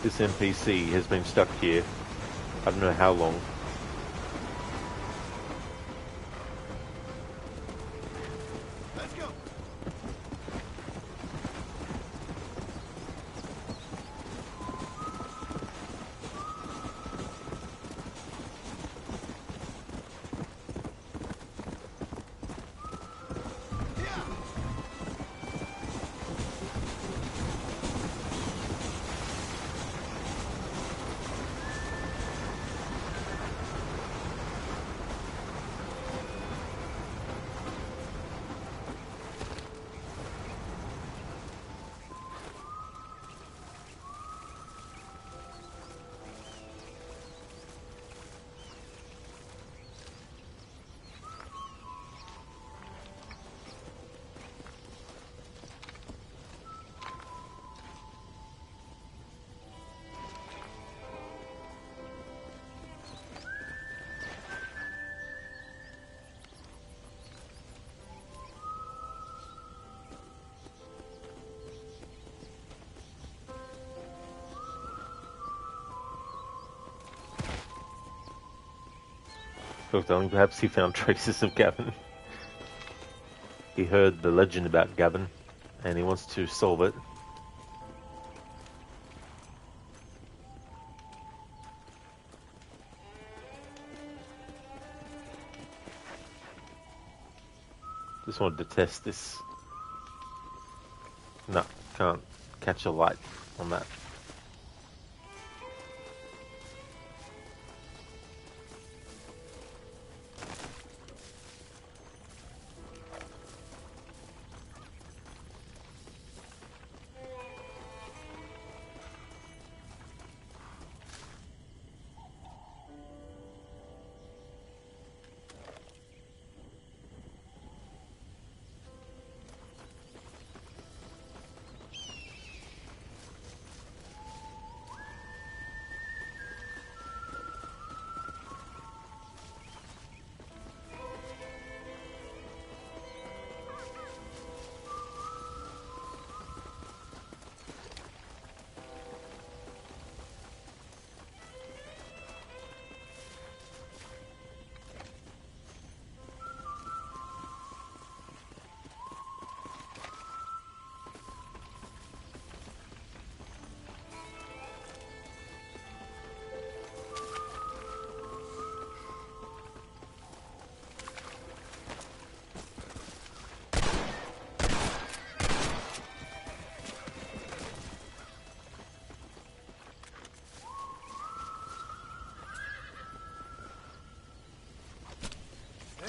This NPC has been stuck here. I don't know how long. Let's go. Phil telling perhaps he found traces of Gavin. He heard the legend about Gavin, and he wants to solve it. Just wanted to test this. No, can't catch a light on that.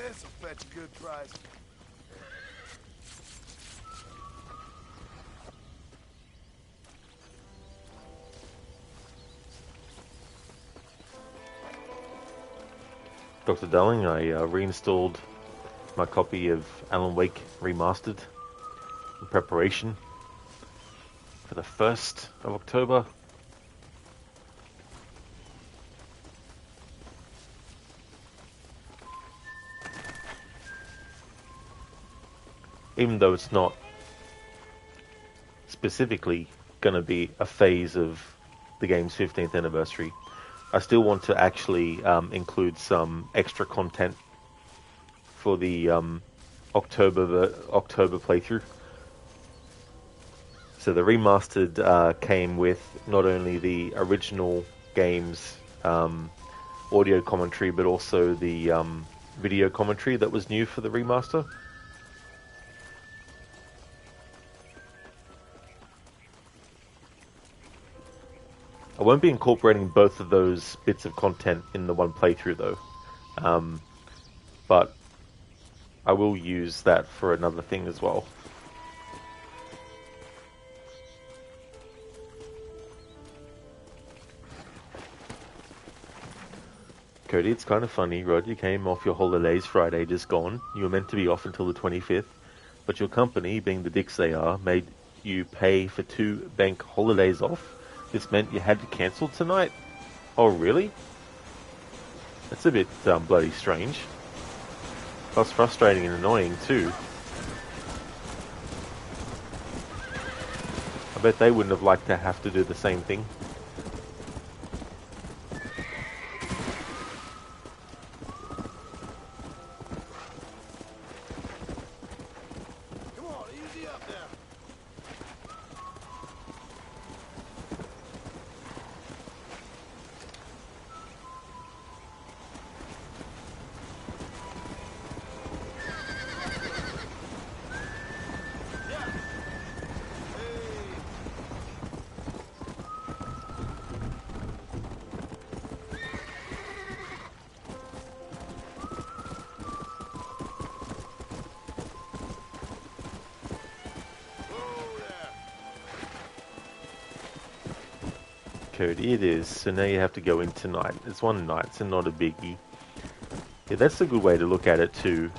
This'll fetch a good price. Dr. Darling, I reinstalled my copy of Alan Wake Remastered in preparation for the 1st of October. Even though it's not specifically going to be a phase of the game's 15th anniversary, I still want to actually include some extra content for the October playthrough. So the remastered came with not only the original game's audio commentary, but also the video commentary that was new for the remaster. I won't be incorporating both of those bits of content in the one playthrough though, but I will use that for another thing as well. Cody, it's kind of funny, Rod, you came off your holidays Friday just gone. You were meant to be off until the 25th, but your company, being the dicks they are, made you pay for 2 bank holidays off. This meant you had to cancel tonight? Oh, really? That's a bit bloody strange. Plus frustrating and annoying, too. I bet they wouldn't have liked to have to do the same thing. Come on, easy up now. Cody, it is. So now you have to go in tonight. It's one night, so not a biggie. Yeah, that's a good way to look at it too.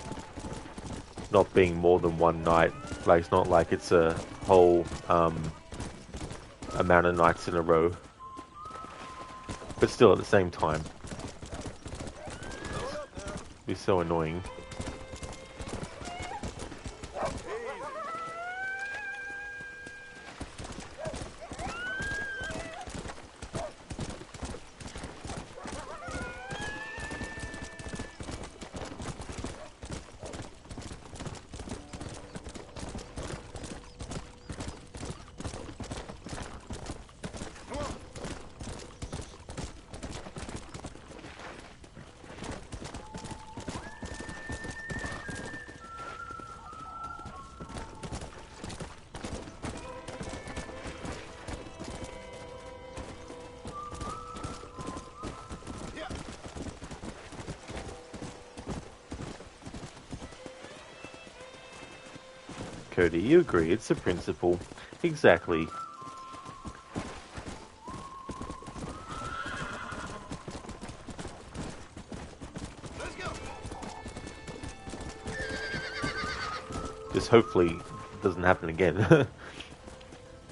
Not being more than one night. Like, it's not like it's a whole amount of nights in a row. But still, at the same time, it'd be so annoying. Cody, you agree, it's a principle. Exactly. Let's go. Just hopefully it doesn't happen again.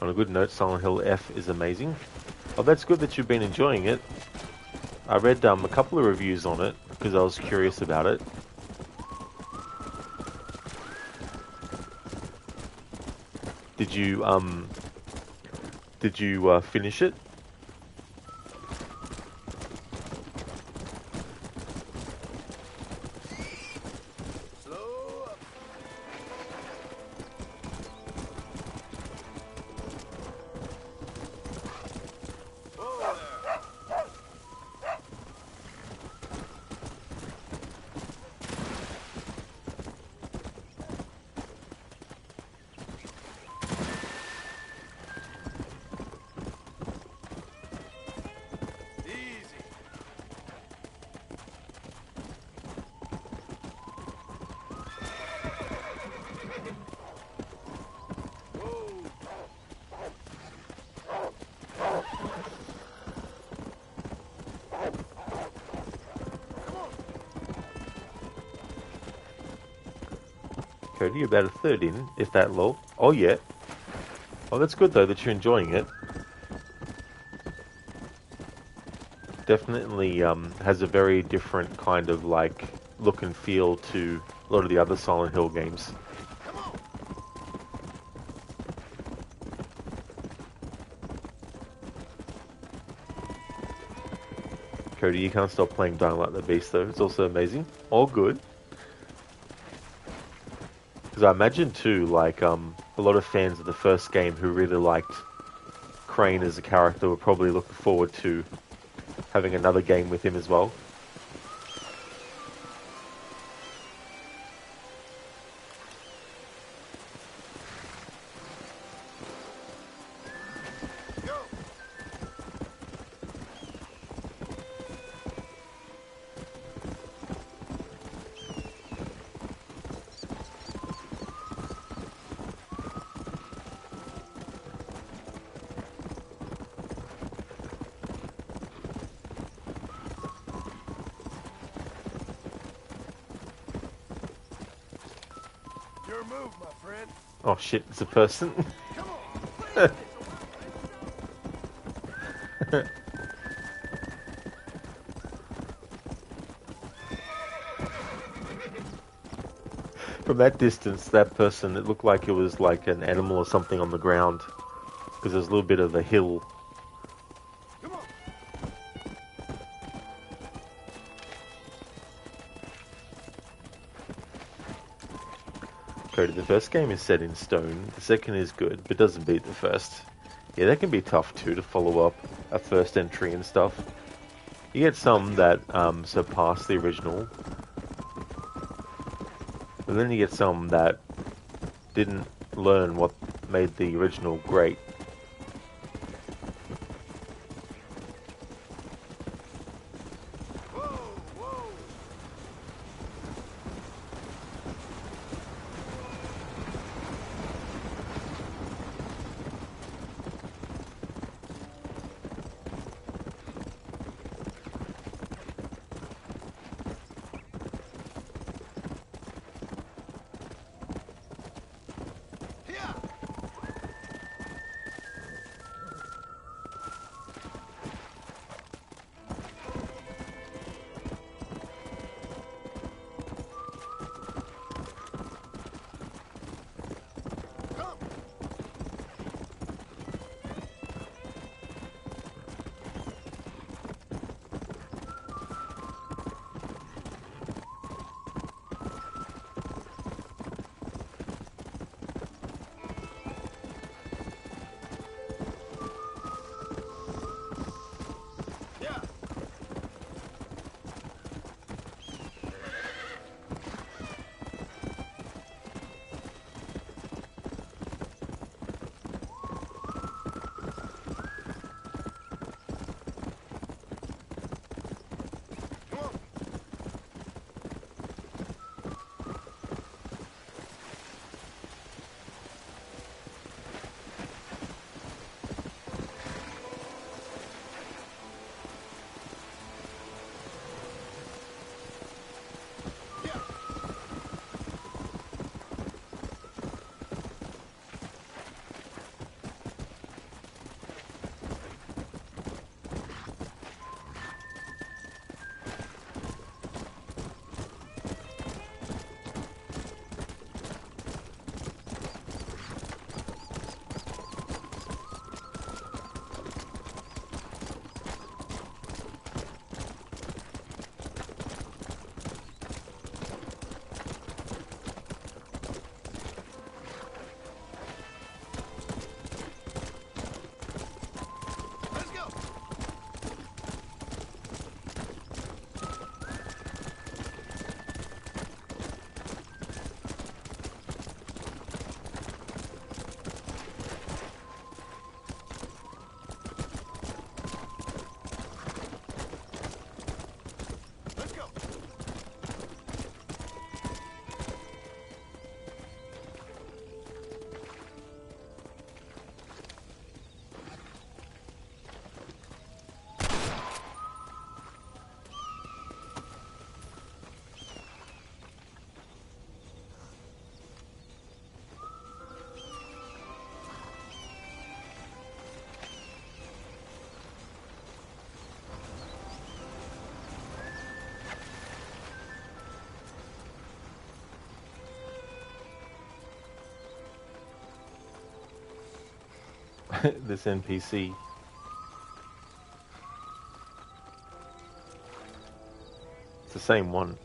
On a good note, Silent Hill F is amazing. Oh, that's good that you've been enjoying it. I read a couple of reviews on it because I was curious about it. Did you finish it? Slow up. Whoa there. Cody, you're about a third in, if that low. Oh, yeah. Oh, that's good, though, that you're enjoying it. Definitely has a very different kind of, like, look and feel to a lot of the other Silent Hill games. Cody, you can't stop playing Dying Light the Beast, though. It's also amazing. All good. Because I imagine, too, like, a lot of fans of the first game who really liked Crane as a character were probably looking forward to having another game with him as well. Your move, my friend. Oh shit, it's a person. From that distance, that person, it looked like it was like an animal or something on the ground. Because there's a little bit of a hill. Cody, the first game is set in stone, the second is good, but doesn't beat the first. Yeah, that can be tough too, to follow up a first entry and stuff. You get some that surpass the original, but then you get some that didn't learn what made the original great. this NPC. It's the same one.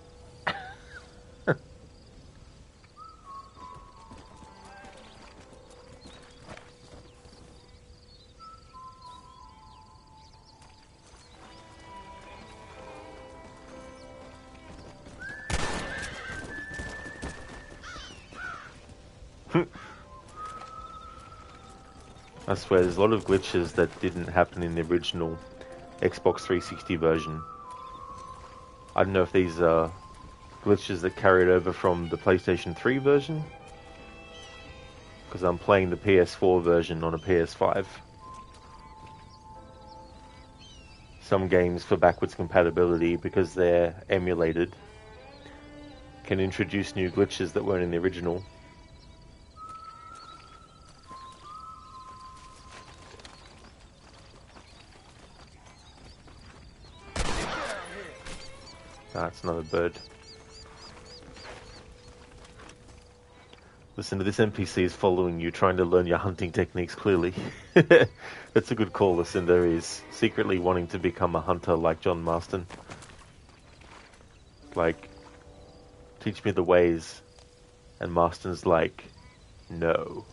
I swear, there's a lot of glitches that didn't happen in the original Xbox 360 version. I don't know if these are glitches that carried over from the PlayStation 3 version, because I'm playing the PS4 version on a PS5. Some games for backwards compatibility, because they're emulated, can introduce new glitches that weren't in the original. Ah, it's another bird. Listen, this NPC is following you, trying to learn your hunting techniques clearly. That's a good call, Lucinda. He's secretly wanting to become a hunter like John Marston. Like, teach me the ways. And Marston's like, no.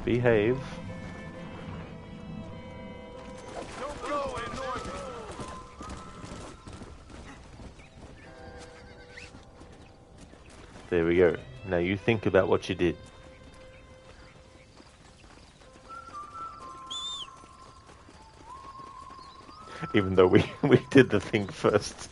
Behave. There we go. Now you think about what you did. Even though we did the thing first.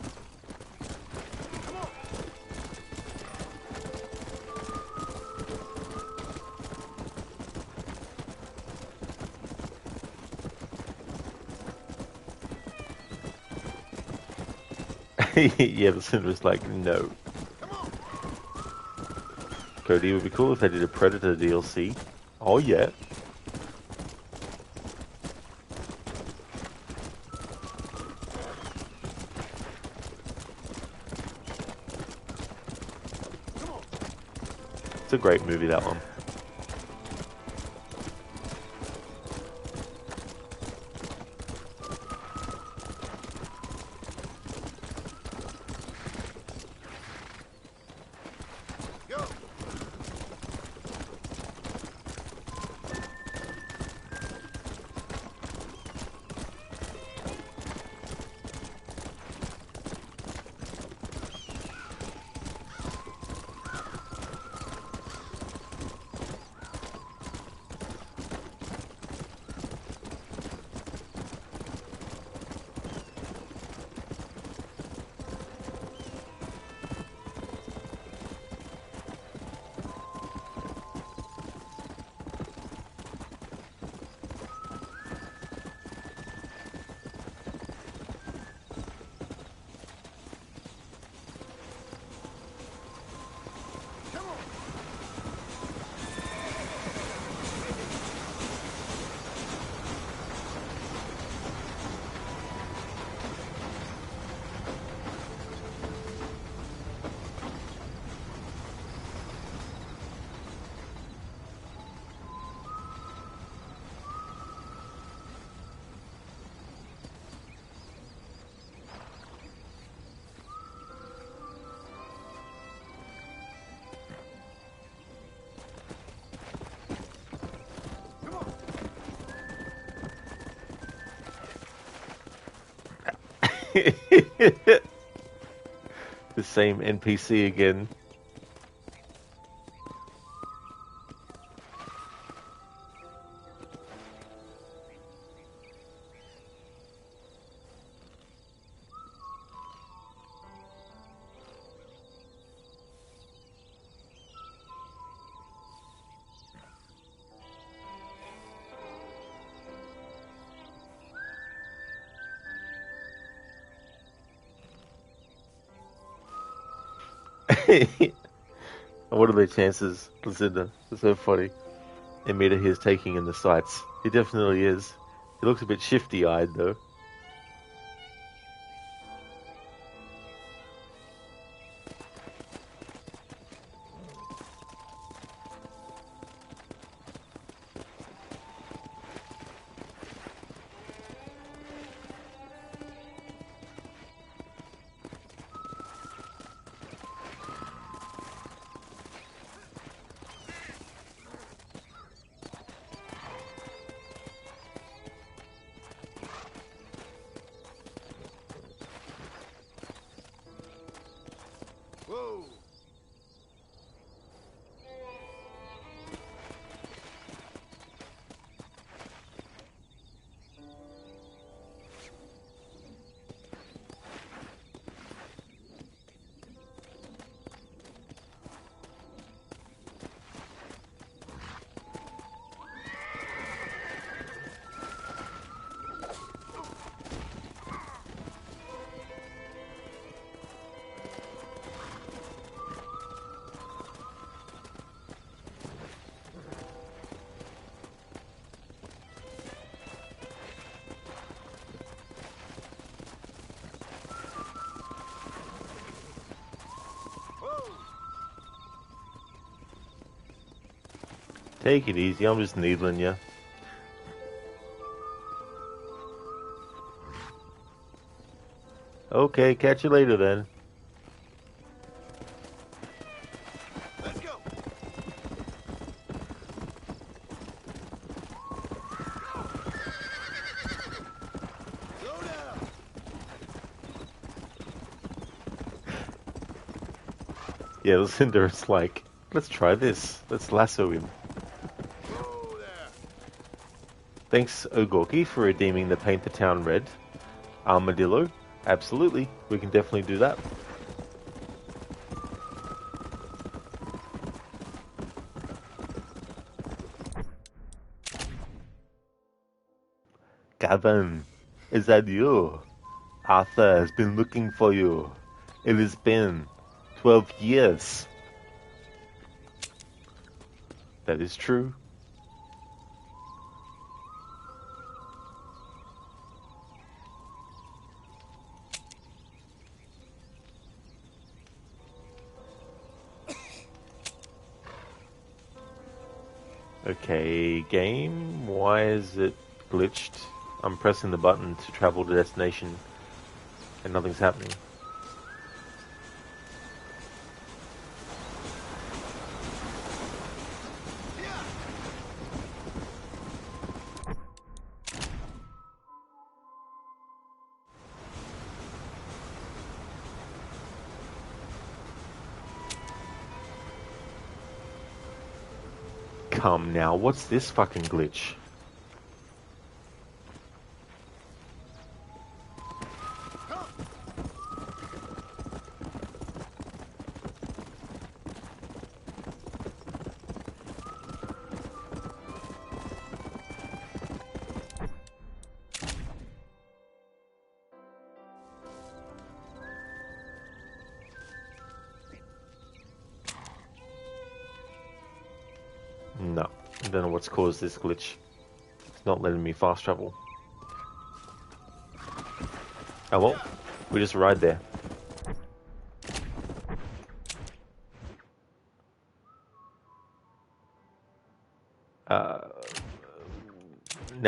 Yeah, the Cinder's like, no. Cody, it would be cool if they did a Predator DLC. Oh, yeah. It's a great movie, that one. The same NPC again. What are the chances, Lucinda? It's so funny. Amita here is taking in the sights. He definitely is. He looks a bit shifty-eyed, though. Take it easy, I'm just needling you. Okay, catch you later then. Let's go. Slow down. Yeah, Lucinda's like, let's try this. Let's lasso him. Whoa there. Thanks, Ogorki, for redeeming the Paint the Town Red. Armadillo, absolutely. We can definitely do that. Gavin, is that you? Arthur has been looking for you. It has been 12 years. That is true. Okay, game, why is it glitched? I'm pressing the button to travel to destination and nothing's happening. Come now, what's this fucking glitch? No, I don't know what's caused this glitch. It's not letting me fast travel. Oh well, we just ride there. Now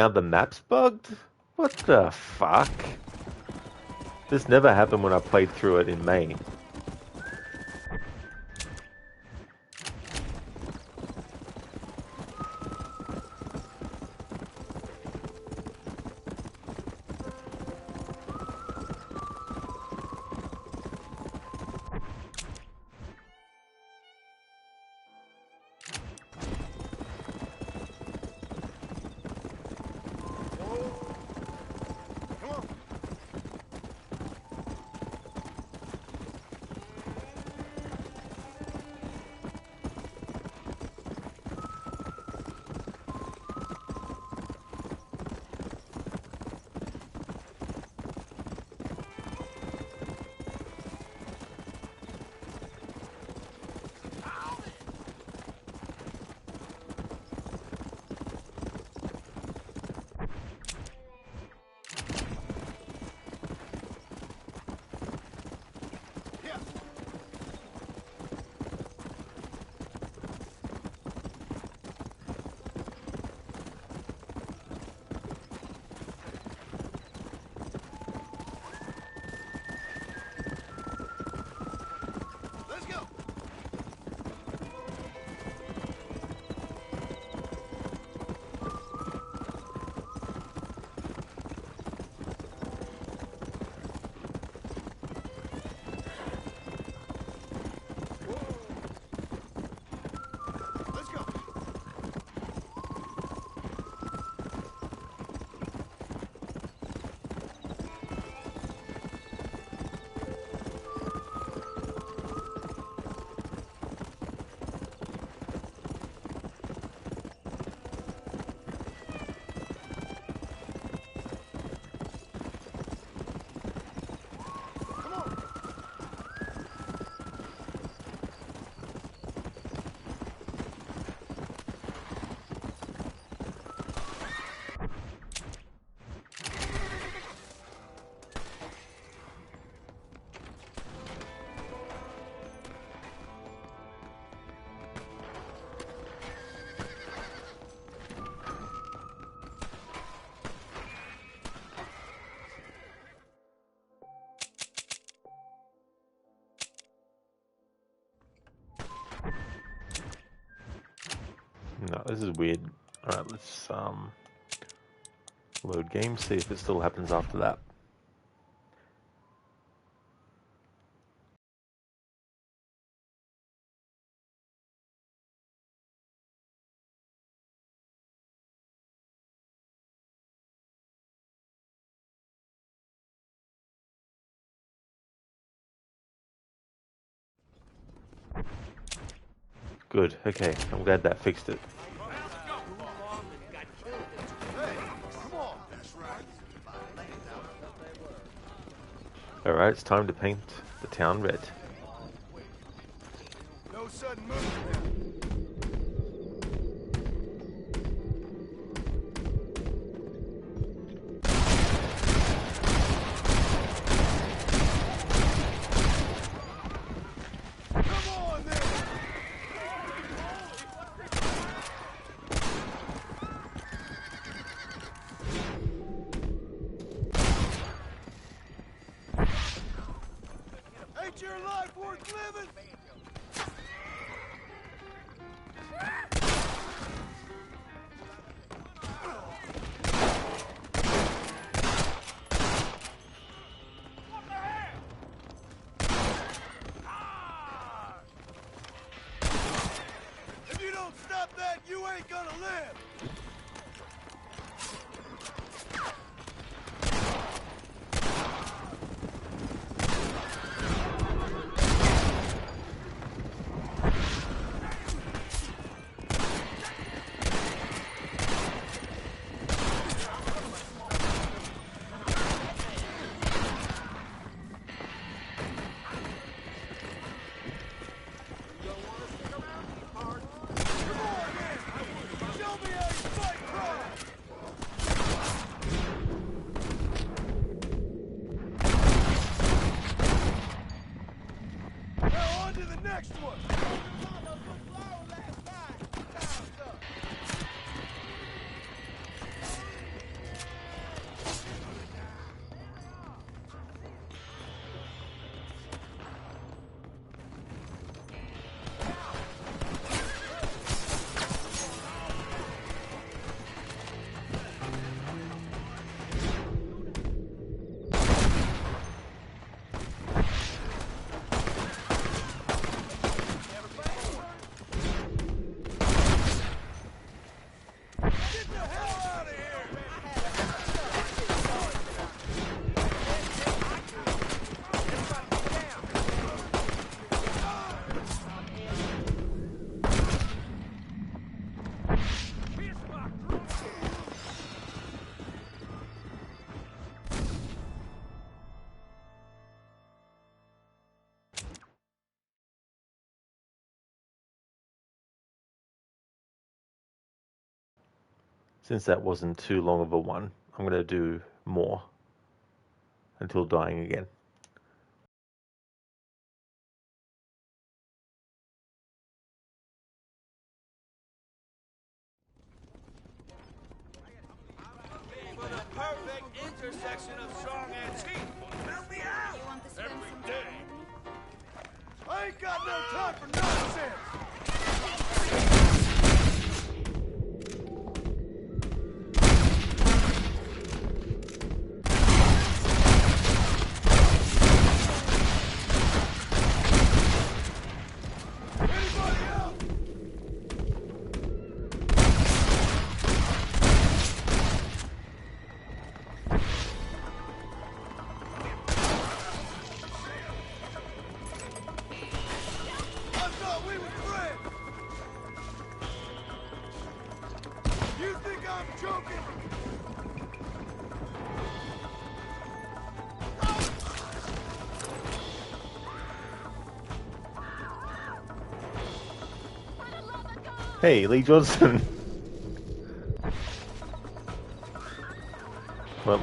the map's bugged? What the fuck? This never happened when I played through it in May. No, this is weird. Alright, let's load game, see if it still happens after that. Good, okay, I'm glad that fixed it. Alright, it's time to paint the town red. No sudden movement. Ain't your life worth living? If you don't stop that, you ain't gonna live. Next one! Since that wasn't too long of a one, I'm going to do more until dying again. For the perfect intersection of song and cheat. Help me out! Every day. I ain't got no time for nonsense! Hey, Lee Johnson. Well,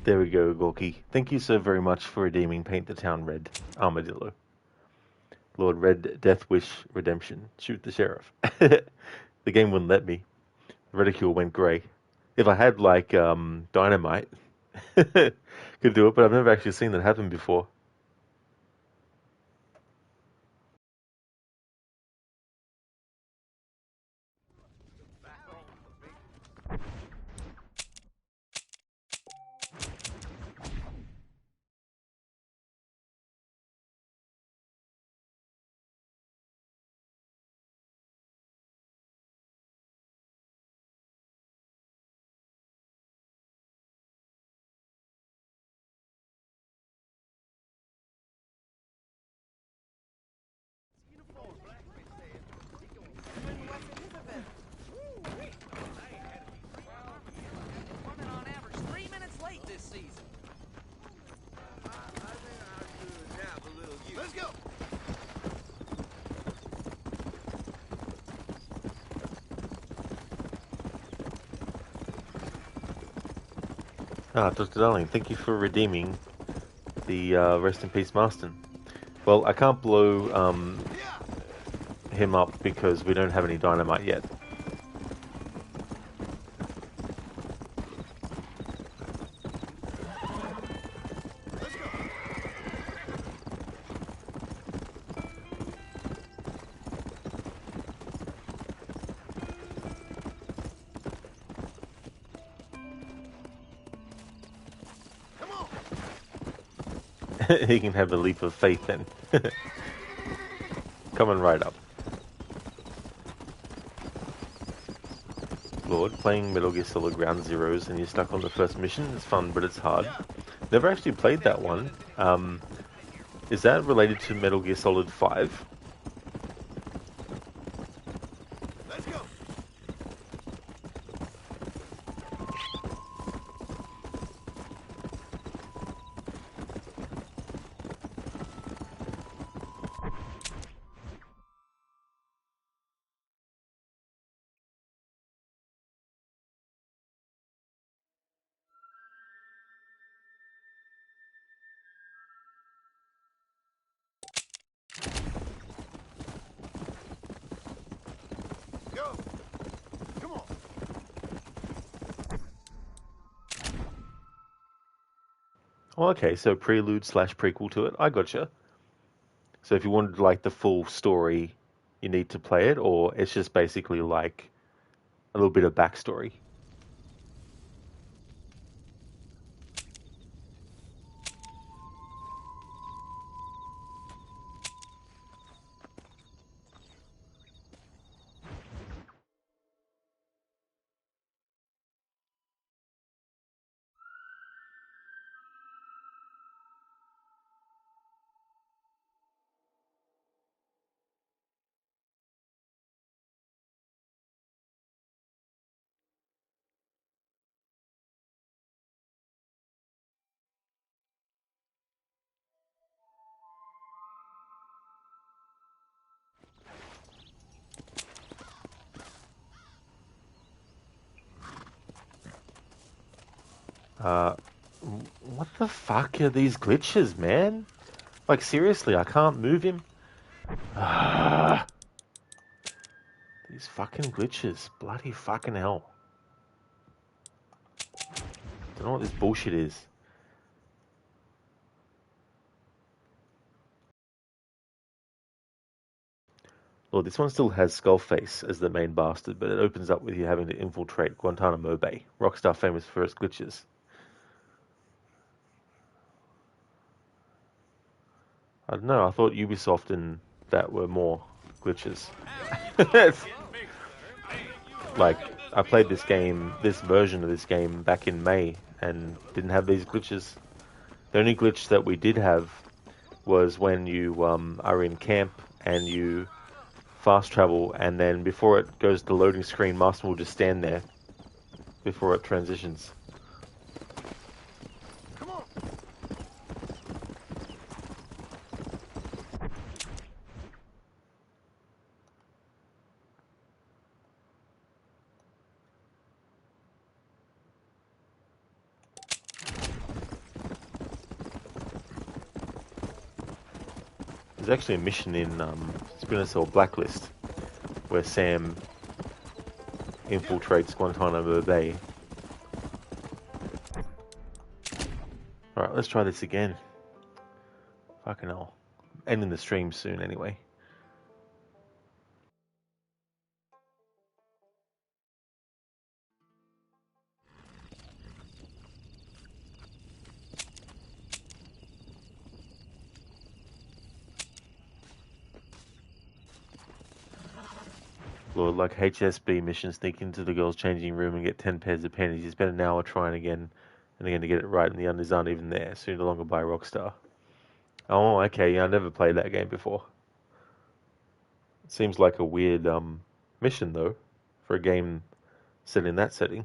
There we go, Gorky. Thank you so very much for redeeming Paint the Town Red, Armadillo. Lord Red Death Wish Redemption. Shoot the sheriff. The game wouldn't let me. Reticule went grey. If I had, like, dynamite, could do it, but I've never actually seen that happen before. Women on average 3 minutes late this season. Let's go. Ah, Dr. Darling, thank you for redeeming the Rest in Peace Marston. Well, I can't blow him up because we don't have any dynamite yet. He can have a leap of faith then. Coming right up. Lord, playing Metal Gear Solid Ground Zeroes and you're stuck on the first mission is fun, but it's hard. Never actually played that one. Is that related to Metal Gear Solid 5? Let's go. Go. Come on. Oh, okay, so prelude slash prequel to it. I gotcha. So if you wanted like the full story, you need to play it, or it's just basically like a little bit of backstory. What the fuck are these glitches, man? Like, seriously, I can't move him? Ah, these fucking glitches. Bloody fucking hell. Don't know what this bullshit is. Well, this one still has Skullface as the main bastard, but it opens up with you having to infiltrate Guantanamo Bay. Rockstar famous for its glitches. I don't know, I thought Ubisoft and that were more glitches. Like, I played this game, this version of this game back in May, and didn't have these glitches. The only glitch that we did have was when you are in camp and you fast travel, and then before it goes to the loading screen, Marston will just stand there before it transitions. There's actually a mission in Splinter Cell Blacklist where Sam infiltrates Guantanamo Bay. Alright, let's try this again. Fucking hell. Ending the stream soon anyway. Lord, like HSB mission, sneak into the girls' changing room and get 10 pairs of panties. You spend an hour trying again and again to get it right, and the unders aren't even there, so you're no longer by Rockstar. Oh, okay, yeah, I never played that game before. It seems like a weird mission, though, for a game set in that setting.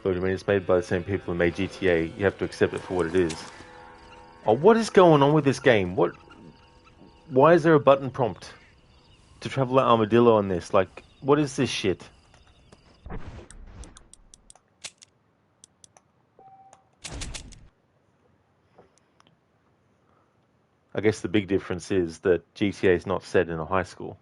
But I mean, it's made by the same people who made GTA. You have to accept it for what it is. Oh, what is going on with this game? What? Why is there a button prompt to travel at Armadillo on this? Like, what is this shit? I guess the big difference is that GTA is not set in a high school.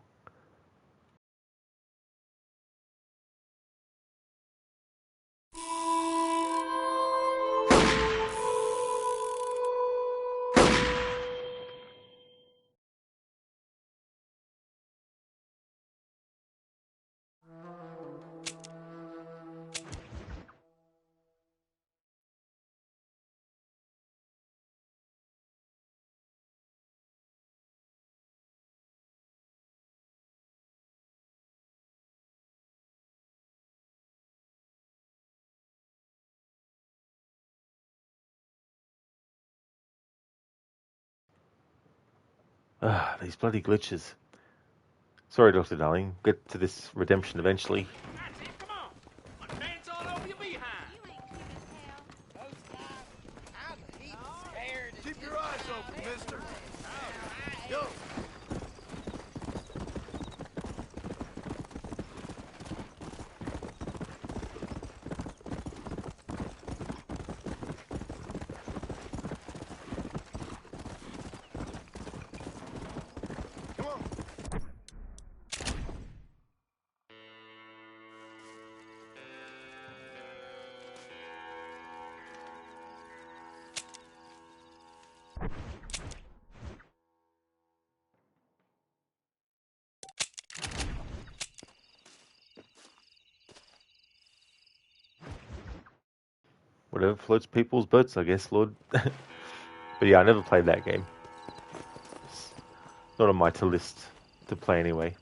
Ah, these bloody glitches. Sorry, Dr. Darling. Get to this redemption eventually. That's it, come on. I'll dance all over your behind. You ain't cute as hell. I'm a heap scared. Keep your eyes open, mister. Go. Come on. Whatever floats people's boats, I guess, Lord. But yeah, I never played that game. It's not on my list to play anyway.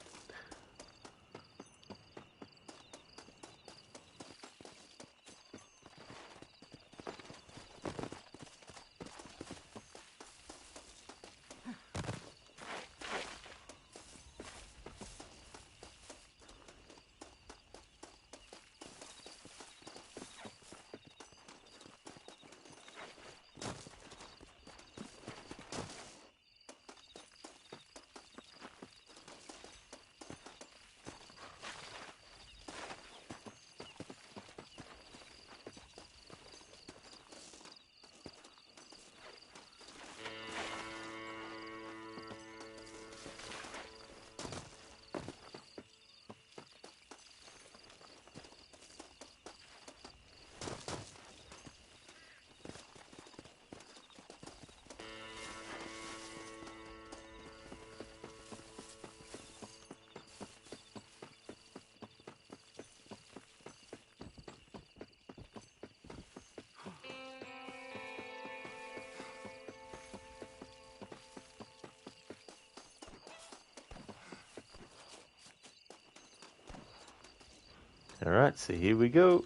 Alright, so here we go.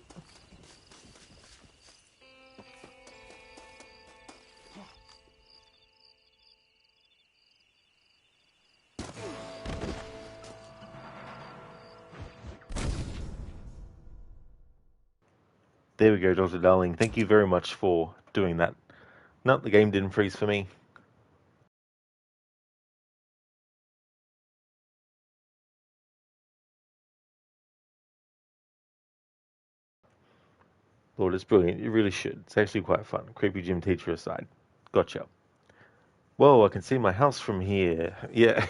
There we go, Dr. Darling. Thank you very much for doing that. No, the game didn't freeze for me. Lord, it's brilliant. You really should. It's actually quite fun. Creepy gym teacher aside. Gotcha. Whoa, I can see my house from here. Yeah.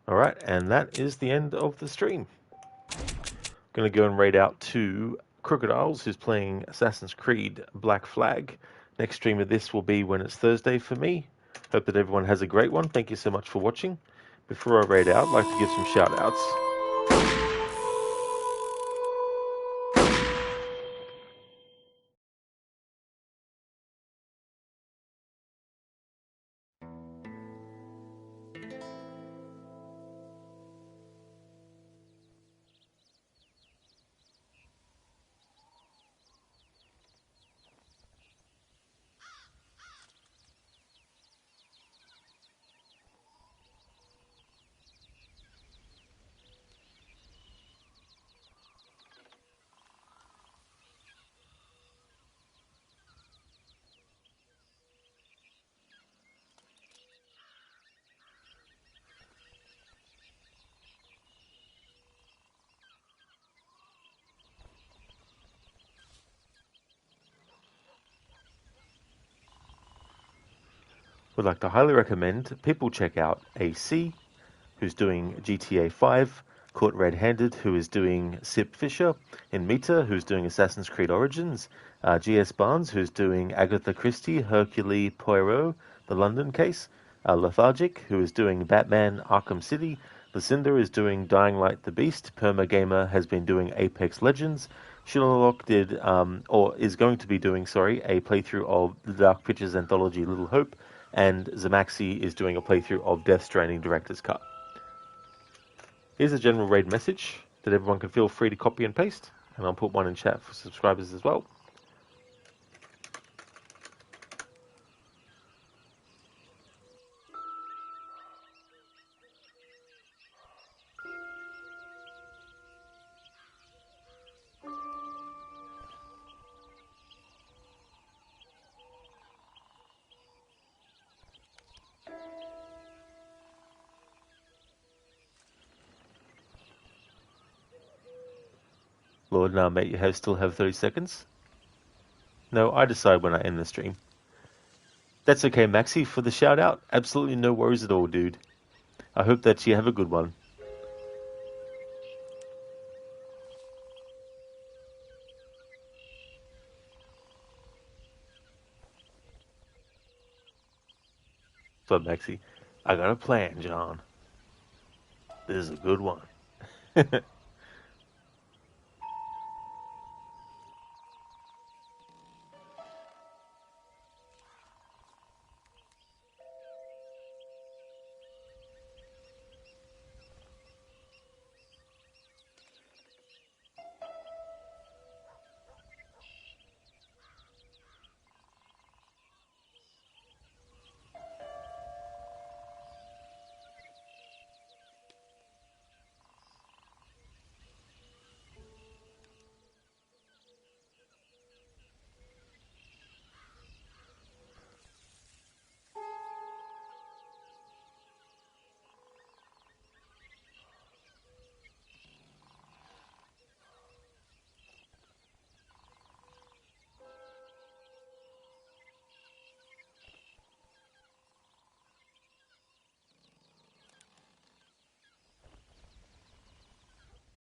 Alright, and that is the end of the stream. Going to go and raid out to Crocodiles, who's playing Assassin's Creed Black Flag. Next stream of this will be when it's Thursday for me. Hope that everyone has a great one. Thank you so much for watching. Before I raid out, I'd like to give some shout outs. Would like to highly recommend people check out AC, who's doing GTA 5, Caught Red-Handed, who is doing Sip Fisher, and Mita, who's doing Assassin's Creed Origins, GS Barnes, who's doing Agatha Christie, Hercule Poirot, The London Case, Lethargic, who is doing Batman Arkham City, Lucinda is doing Dying Light the Beast, Perma Gamer has been doing Apex Legends, Shilalock did, or is going to be doing, a playthrough of the Dark Pictures anthology Little Hope, and Zamaxi is doing a playthrough of Death Stranding Director's Cut. Here's a general raid message that everyone can feel free to copy and paste, and I'll put one in chat for subscribers as well. Lord, now mate, you still have 30 seconds? No, I decide when I end the stream. That's okay, Maxi, for the shout out. Absolutely no worries at all, dude. I hope that you have a good one. What's up, Maxi? I got a plan, John. This is a good one.